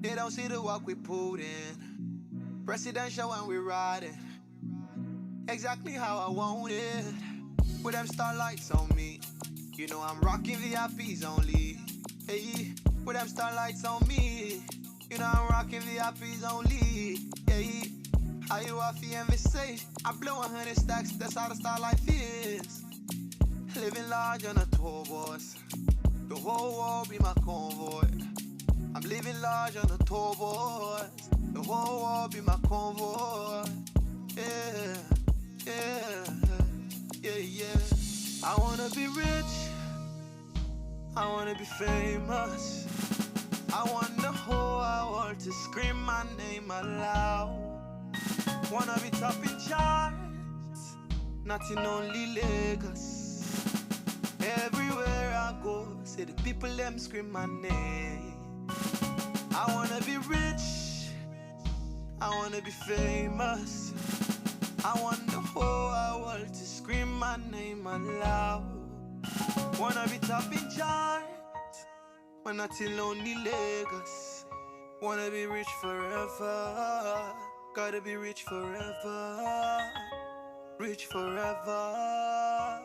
they don't see the work we put in. Presidential when we riding, exactly how I want it. With them starlights on me, you know I'm rocking VIPs only. Hey, with them starlights on me, you know I'm rocking VIPs only. Yeah, how you off the MVC? I blow 100 stacks, that's how the star life is. Living large on a tour bus, the whole world be my convoy. I'm living large on a tour bus, the whole world be my convoy. Yeah, yeah, yeah, yeah. I wanna be rich, I wanna be famous. I want the whole world to scream my name aloud. Wanna be top in charts, not in only Lagos. Everywhere I go, say the people them scream my name. I wanna be rich, I wanna be famous. I want the whole world to scream my name aloud. Wanna be top in charts, but not in lonely Lagos. Wanna be rich forever, gotta be rich forever. Rich forever,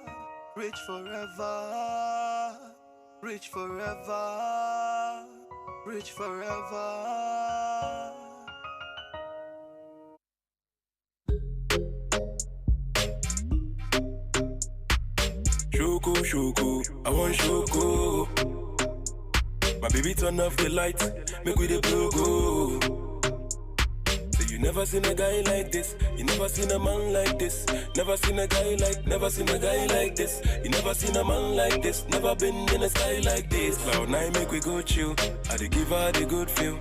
rich forever. Rich forever, rich forever.
Shoko, shoko, I want shoko. My baby turn off the light, make we the blow go. So you never seen a guy like this, you never seen a man like this, never seen a guy like this, you never seen a man like this, never been in a sky like this. Cloud nine make we go chill, I dey give her the good feel.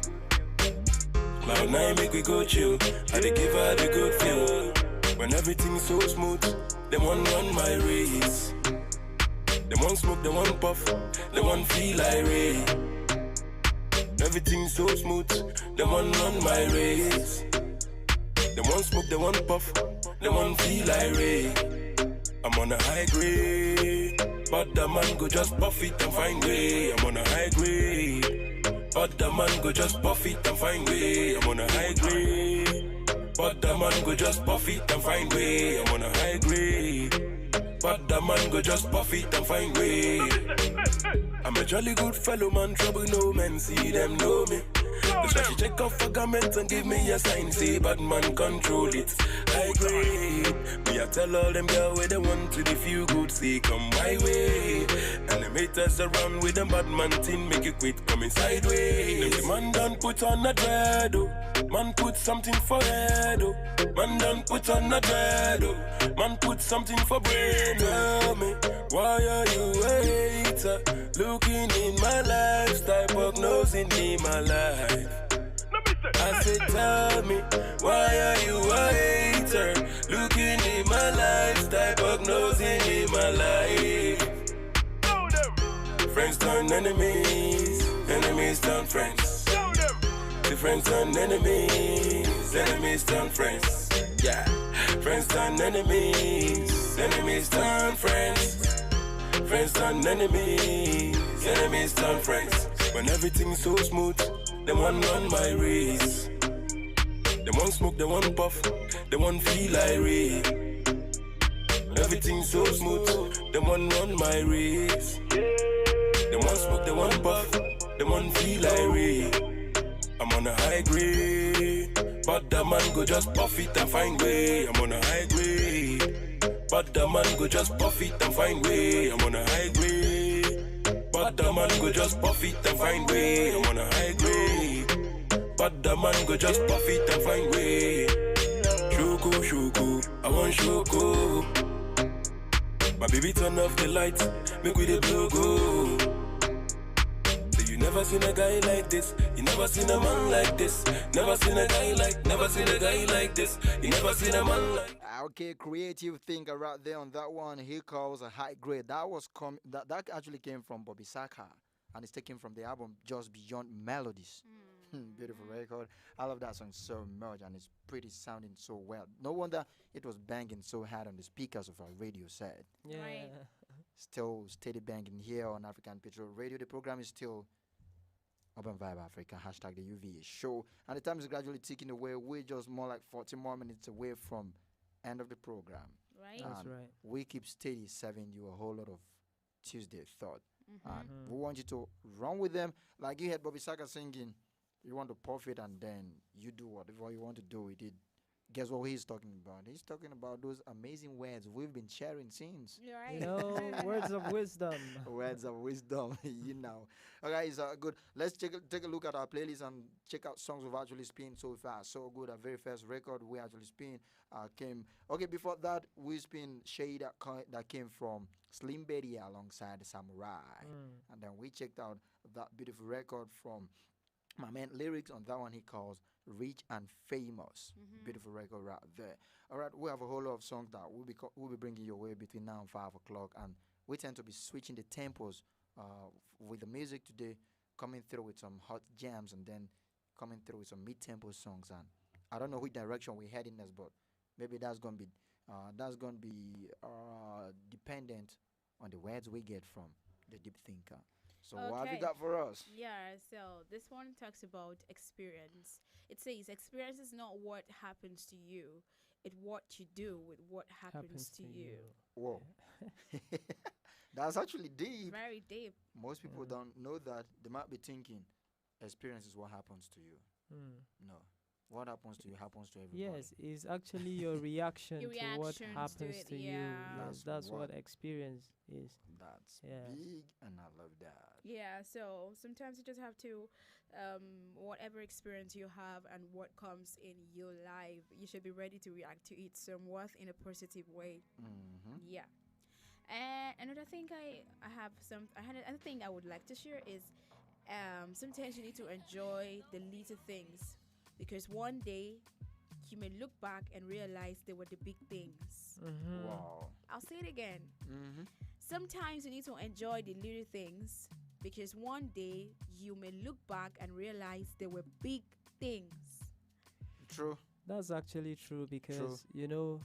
Cloud nine make we go chill, I dey give her the good feel. When everything's so smooth, them one run my race. Them one smoke, them one puff, them one feel irate. Everything's so smooth, them one run my race. Them one smoke, them one puff, them one feel irate. I'm on a high grade, but the man go just puff it and find way. I'm on a high grade, but the man go just puff it and find way. I'm on a high grade, but the man go just puff it and find way. I'm on a high grade, but the man go just puff it and find way. I'm a jolly good fellow man, trouble no men, see them know me. That's why she check off her garment and give me a sign, say bad man control it. High grade, me I tell all them girl where they want to the feel good, say come my way. And them haters around with them bad man thing, make it quit coming sideways. The man done put on a dread, oh. Man put something for head, oh. Man done put on a dread, oh. Man put something for brain. Tell me, why are you a hater? Looking in my lifestyle, prognosing me my life. I said, tell me, why are you a hater? Looking in my lifestyle, prognosing me my life. Friends turn enemies, enemies turn friends. The friends turn enemies, enemies turn friends. Yeah, friends turn enemies, enemies turn friends. Friends turn enemies, enemies turn friends. When everything's so smooth, them one run my race. Them one smoke, them one puff, them one feel irate. When everything's so smooth, them one run my race. Them one smoke, them one puff, them one feel irate. I'm on a high grade, but the man go just puff it and find way. I'm on a high grade, but the man go just puff it and find way. I'm on a high grade, but the man go just puff it and find way. I'm on a high grade, but the man go just puff it and find way. Shoko, shoko, I want shoko. My baby turn off the light, make we the blow go. You never seen a guy like this, you never seen a man like this, never seen a guy like this, you never seen a man like.
Okay, creative thinker right there on that one. He calls a high grade. That was that actually came from Bobby Saka, and it's taken from the album Just Beyond Melodies. Beautiful record. I love that song so much, and it's pretty sounding so well. No wonder it was banging so hard on the speakers of our radio set.
Yeah.
Right.
Still steady banging here on African Petrol Radio. The program is still Urban Vibe Africa, hashtag the UVA show. And the time is gradually ticking away. We're just more like 40 more minutes away from end of the program.
Right.
That's right.
We keep steady serving you a whole lot of Tuesday thought. And we want you to run with them. Like you heard Bobby Saka singing, you want to puff it and then you do whatever you want to do with it. Guess what he's talking about? He's talking about those amazing words we've been sharing since.
You're right.
You know, words of wisdom.
Words of wisdom, you know. Okay, it's good. Let's take a look at our playlist and check out songs we've actually spin so far. So good. Our very first record we actually spin came. Okay, before that, we spin Shade that came from Slim Betty alongside Samurai. And then we checked out that beautiful record from my man Lyrics. On that one he calls Rich and Famous. Beautiful record right there. All right, we have a whole lot of songs that we'll be bringing your way between now and 5 o'clock, and we tend to be switching the tempos with the music today, coming through with some hot jams and then coming through with some mid-tempo songs. And I don't know which direction we're heading as, but maybe that's gonna be dependent on the words we get from the deep thinker. So what have you got for us?
Yeah, so this one talks about experience. It says experience is not what happens to you, it's what you do with what happens to you.
Whoa. That's actually deep.
Very deep.
Most people don't know that. They might be thinking experience is what happens to you. No. What happens to you happens to everybody.
Yes, it's actually your reaction to what happens to you.
Yeah.
That's what experience is.
That's big, and I love that.
Yeah, so sometimes you just have to, whatever experience you have and what comes in your life, you should be ready to react to it somewhat in a positive way. Yeah. And another thing another thing I would like to share is, sometimes you need to enjoy the little things, because one day you may look back and realize they were the big things.
Wow.
I'll say it again. Sometimes you need to enjoy the little things, because one day you may look back and realize they were big things.
True.
That's actually true, because you know,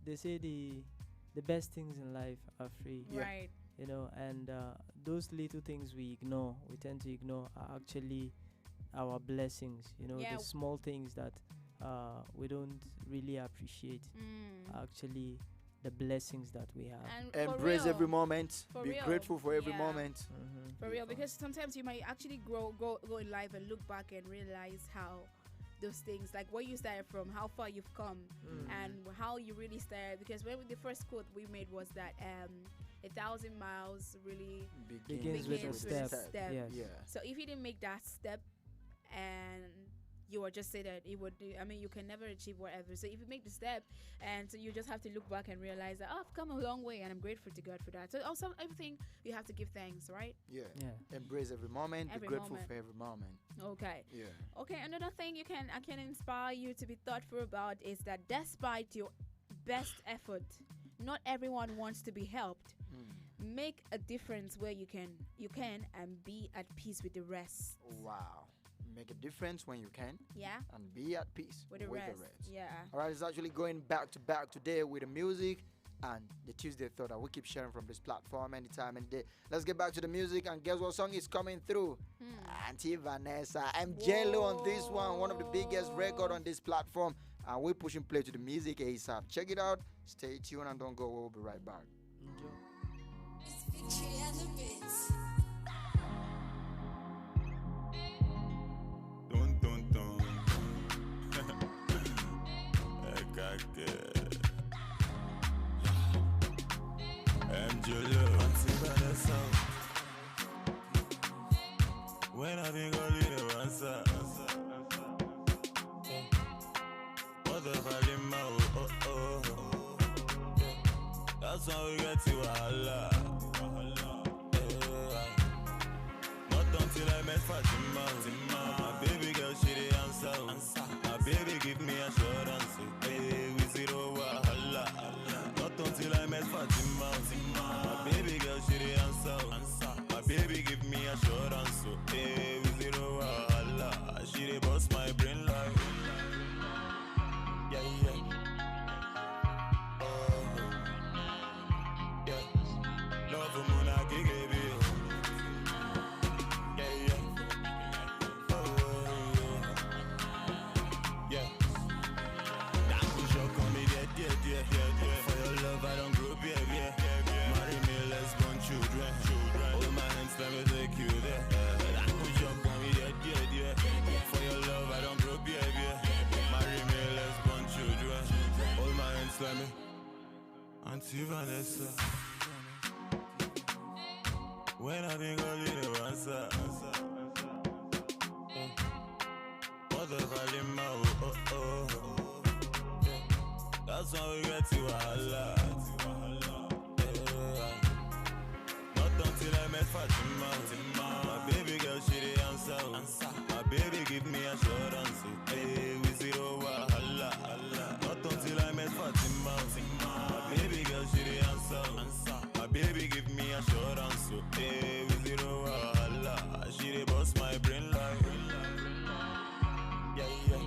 they say the best things in life are free.
Right.
You know, and those little things we tend to ignore, are actually our blessings. You know, the small things that we don't really appreciate are actually the blessings that we have.
And
embrace every moment.
For
Be
real.
grateful for every moment.
For real, because sometimes you might actually go in life and look back and realize how those things, like where you started from, how far you've come, and how you really started. Because when the first quote we made was that 1,000 miles really
begins with a step. Yes.
Yeah.
So if you didn't make that step, and you would just say that it would do, I mean, you can never achieve whatever. So if you make the step, and so you just have to look back and realize that, I've come a long way, and I'm grateful to God for that. So also everything you have to give thanks, right?
Yeah. Embrace every moment.
Every
be grateful
moment.
for every moment.
Okay.
Yeah.
Okay, another thing I can inspire you to be thoughtful about is that despite your best effort, not everyone wants to be helped. Make a difference where you can, and be at peace with the rest.
Wow. Make a difference when you can.
Yeah.
And be at peace
with the rest.
Yeah. All right, it's actually going back to back today with the music and the Tuesday thought that we keep sharing from this platform anytime and day. Let's get back to the music, and guess what song is coming through? Auntie Vanessa. I'm jello on this one of the biggest record on this platform, and we're pushing play to the music ASAP. Check it out. Stay tuned and don't go. We'll be right back.
Enjoy.
It's Victory and the Bits.
Dun dun dun. When I think I'll leave the answer. What the value, oh. That's how we get to Allah. Not until I met Fatima. My baby girl, she the answer. My baby give me assurance. Hey, we zero wahala. Not until I met Fatima. My baby girl, she the answer. My baby give me assurance. Hey, we zero wahala. She the boss my brain like. Yeah. Love woman, I give it. For your love, I don't grow yeah. Marry me, let's born children. Hold my hands, let me take you there. I push up on me, yeah. For your love, I don't grow yeah. Marry me, let's born children. Hold my hands, let me. Auntie Vanessa. When I think I'll leave the answer. What the value, oh. That's how we get to Allah. Not until I met Fatima. My baby girl, she the answer. My baby give me assurance. Hey, we zero wahala. Not until I met Fatima. My baby girl, she the answer. My baby give me assurance. Hey, we zero wahala. She the boss my brain like. Yeah.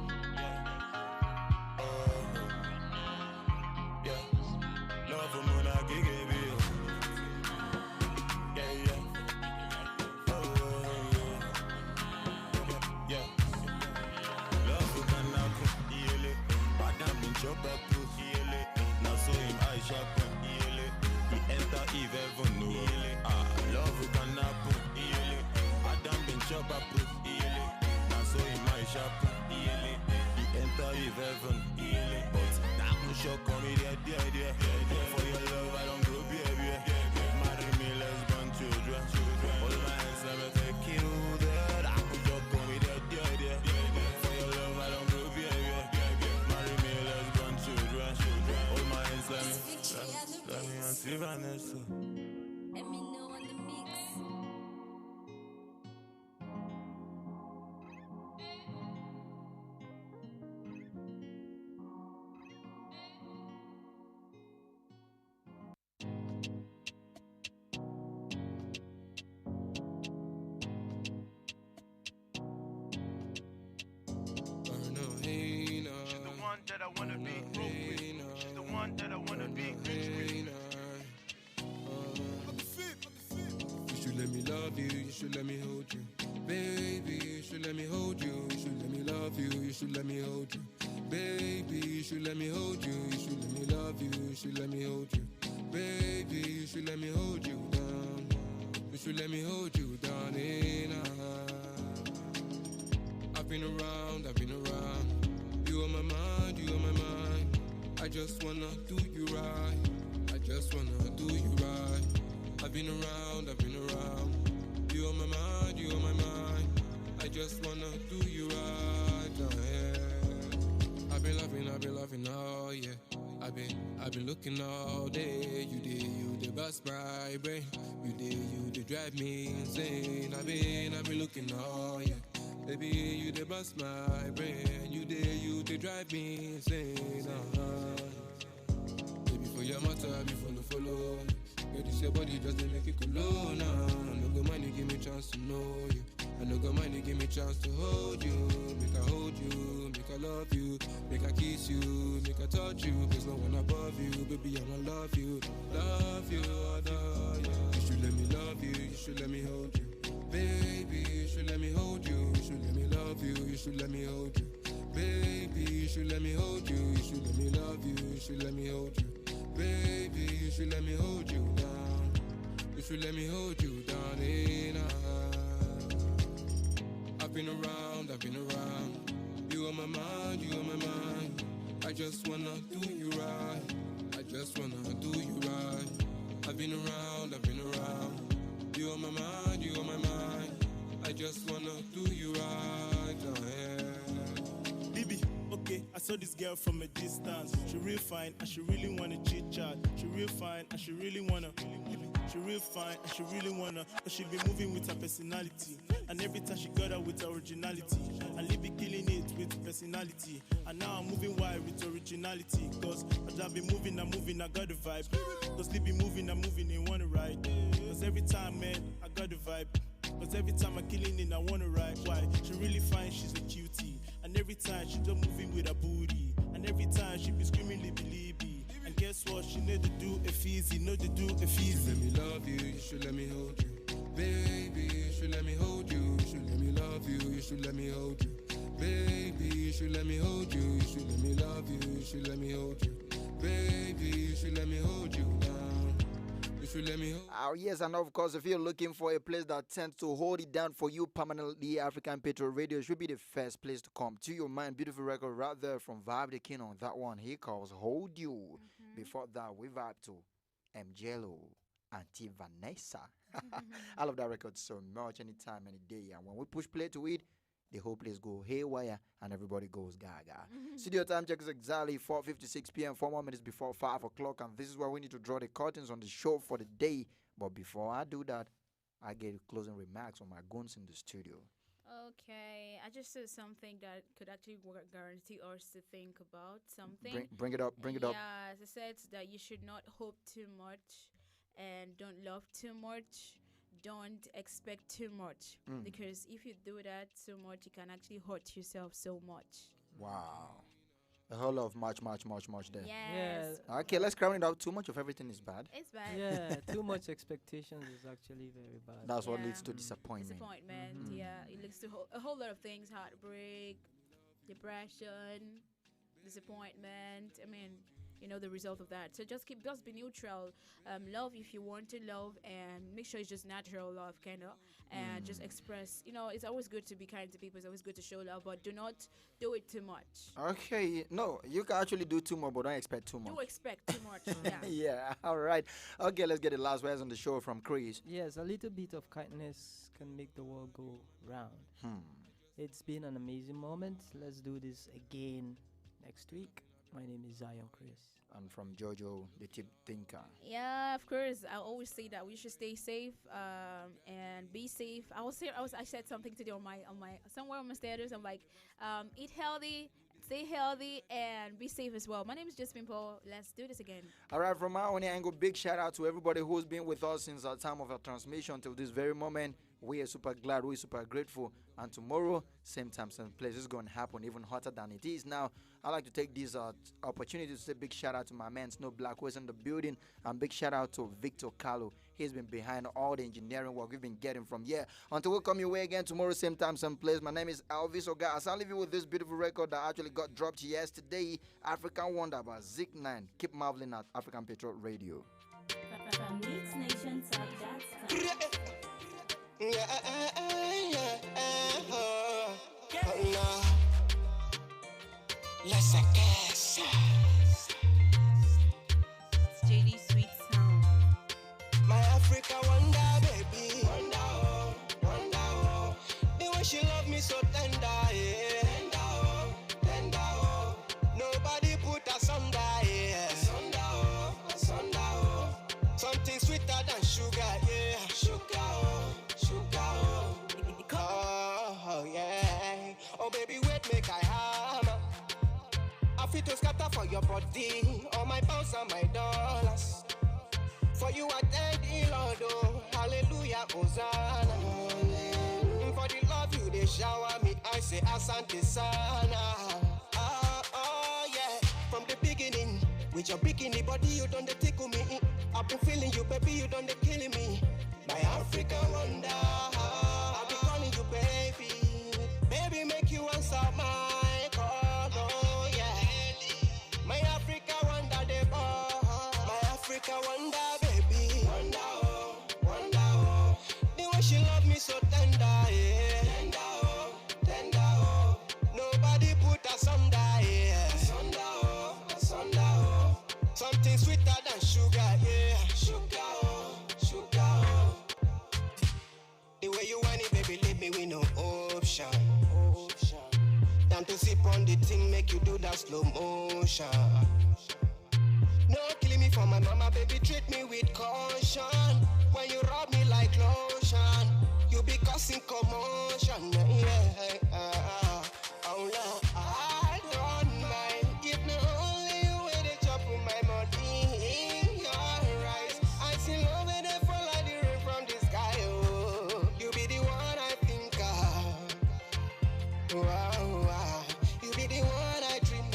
See Vanessa.
Let me know on the mix.
That I wanna be broke with. She's the one that I wanna be rich with.
You should let me love you, you should let me hold you. Baby, you should let me hold you, you should let me love you, you should let me hold you. Baby, you should let me hold you, you should let me love you, you should let me hold you. Baby, you should let me hold you down. You should let me hold you down in I've been around, I've been around. You on my mind, you on my mind. I just wanna do you right. I just wanna do you right. I've been around, I've been around. You on my mind, you on my mind. I just wanna do you right. Oh, yeah. I've been laughing, oh yeah. I've been looking all day. You did bust my brain. You did drive me insane. I've been looking all yeah. Baby, you did bust my brain. You did drive me insane. Baby, for your matter, I be follow. Girl, this your body just to make it cool. Nah, no go mind you give me chance to know you. I no go mind you give me chance to hold you. Make I hold you, make I love you, make I kiss you, make I touch you. There's no one above you, baby, I'ma love you, adore you. You should let me love you, you should let me hold you. Baby, you should let me hold you, you should let me love you, you should let me hold you. Baby, you should let me hold you, you should let me love you, you should let me hold you. Baby, you should let me hold you down. You should let me hold you down in I've been around, I've been around. You on my mind, you on my mind. I just wanna do you right. I just wanna do you right. I've been around, I've been around. You on my mind, you on my mind. I just wanna do you right. Oh, yeah.
Baby, okay, I saw this girl from a distance. She real fine and she really wanna chit chat. She real fine and she really wanna. She real fine and she really wanna. But she be moving with her personality. And every time she got her with her originality. And Libby killing it with personality. And now I'm moving wild with originality. Cause as I be moving, I got the vibe. Cause Libby moving, they wanna ride. Cause every time, man, I got the vibe. Cause every time I'm killing it, I wanna ride. Why? She really fine, she's a cutie. And every time she just moving with her booty. And every time she be screaming Libby Libby. And guess what? She know to do a fizzy, know to do a fizzy.
You should let me love you, you should let me hold you. Baby, you should let me hold you, you should let me love you, you should let me hold you. Baby, you should let me hold you, you should let me love you, you should let me hold you. Baby, you should let me hold you down. You should let me hold.
Yes, and of course, if you're looking for a place that tends to hold it down for you permanently, African Patriot Radio should be the first place to come to your mind. Beautiful record right there from Vibe the King on that one. He calls Hold You. Before that, we vibe to MJLO, Auntie Vanessa. I love that record so much, anytime, any day. And when we push play to it, the whole place go haywire and everybody goes gaga. Studio time checks exactly 4:56 p.m., 4 more minutes before 5 o'clock. And this is where we need to draw the curtains on the show for the day. But before I do that, I get closing remarks on my goons in the studio.
Okay, I just said something that could actually guarantee us to think about something.
Bring it up, bring it up.
Yeah, as I said, that you should not hope too much and don't love too much. Don't expect too much. Because if you do that so much, you can actually hurt yourself so much.
Wow. A whole lot of much there.
Yes.
Okay, let's crown it out. Too much of everything is bad.
It's bad.
Yeah, too much expectations is actually very bad.
That's what leads to disappointment.
Yeah. It leads to a whole lot of things. Heartbreak, depression, disappointment. I mean, you know, the result of that. So just be neutral. Love if you want to love, and make sure it's just natural love, kind of. And just express, you know, it's always good to be kind to people. It's always good to show love, but do not do it too much.
Okay, no, you can actually do too much, but don't expect too much.
Do expect too much, yeah.
Yeah, all right. Okay, let's get the last words on the show from Chris.
Yes, a little bit of kindness can make the world go round. It's been an amazing moment. Let's do this again next week. My name is Zion Chris.
And from Jojo, the tip thinker.
Yeah, of course. I always say that we should stay safe and be safe. I said something today on my somewhere on my status. I'm like, eat healthy, stay healthy, and be safe as well. My name is Jasmine Paul. Let's do this again.
All right, from my own angle, big shout out to everybody who's been with us since the time of our transmission till this very moment. We are super glad, we're super grateful. And tomorrow, same time, same place, it's going to happen even hotter than it is now. I'd like to take this opportunity to say big shout out to my man Snow Black, who's in the building, and big shout out to Victor Carlo. He's been behind all the engineering work we've been getting from here. Until we come your way again tomorrow, same time, same place. My name is Elvis Oga. I'll leave you with this beautiful record that actually got dropped yesterday, African Wonder by Zik 9. Keep marveling at African Petrol Radio.
From Mix Nation Top,
JD Sweet Sound. My Africa wonder, baby. Wonder, oh, wonder, oh. The way she love me so tender, yeah. Tender, oh, tender, oh. Nobody put us under, yeah. Asunder, oh, asunder, oh. Something sweeter than sugar, yeah. Sugar, oh, sugar, oh. Oh, yeah. Oh, baby, wait, make I hammer. I fit to scatter for your body, all my pounds and my dollars. For you I thank the Lord, oh, hallelujah, Hosanna. For the love you they shower me, I say asante sana. Oh yeah, from the beginning, with your bikini body you done the tickle me. I've been feeling you, baby, you done the killing me. My African wonder, I'll be calling you baby. Baby, make you answer my call, oh yeah. My Africa wonder, the boy. My Africa wonder, baby. Wonder, oh, wonder, oh. The way she love me so tender, yeah. Tender, oh, tender, oh. Nobody put us under, yeah. Asunder, oh, asunder, oh. Something sweeter than sugar, yeah. Sugar, oh, sugar, oh. The way you want it, baby, leave me with no option. Time to sip on the thing, make you do that slow motion. No killing me for my mama, baby, treat me with caution. When you rub me like lotion, you be causing commotion, yeah. Oh no, I don't mind. If the only way they chop with my money in your eyes, I see love when they fall like the rain from the sky, oh. You be the one I think of. Wow, you be the one I dream of.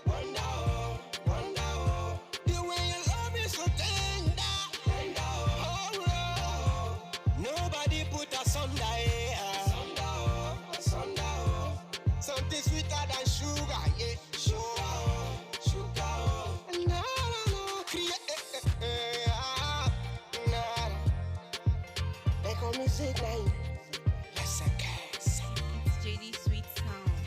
Wonder, oh, wonder, oh. The way you love me so tender. Tender, oh, nobody put us under, yeah. Asunder, oh, asunder, oh. Something sweeter than sugar, yeah. Sugar, oh, sugar, oh. No, they call me Zik 9.
It's JD Sweet Sounds.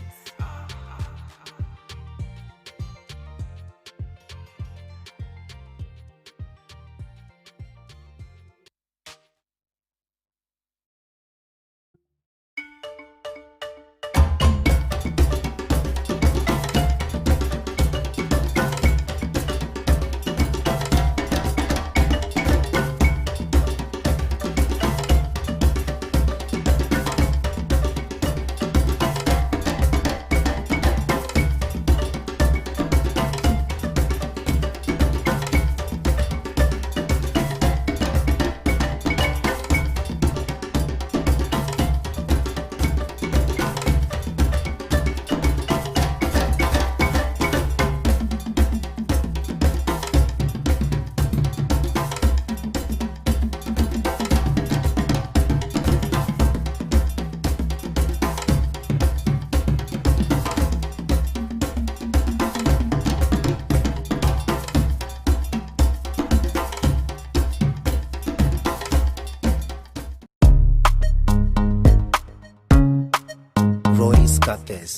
Royce Cates.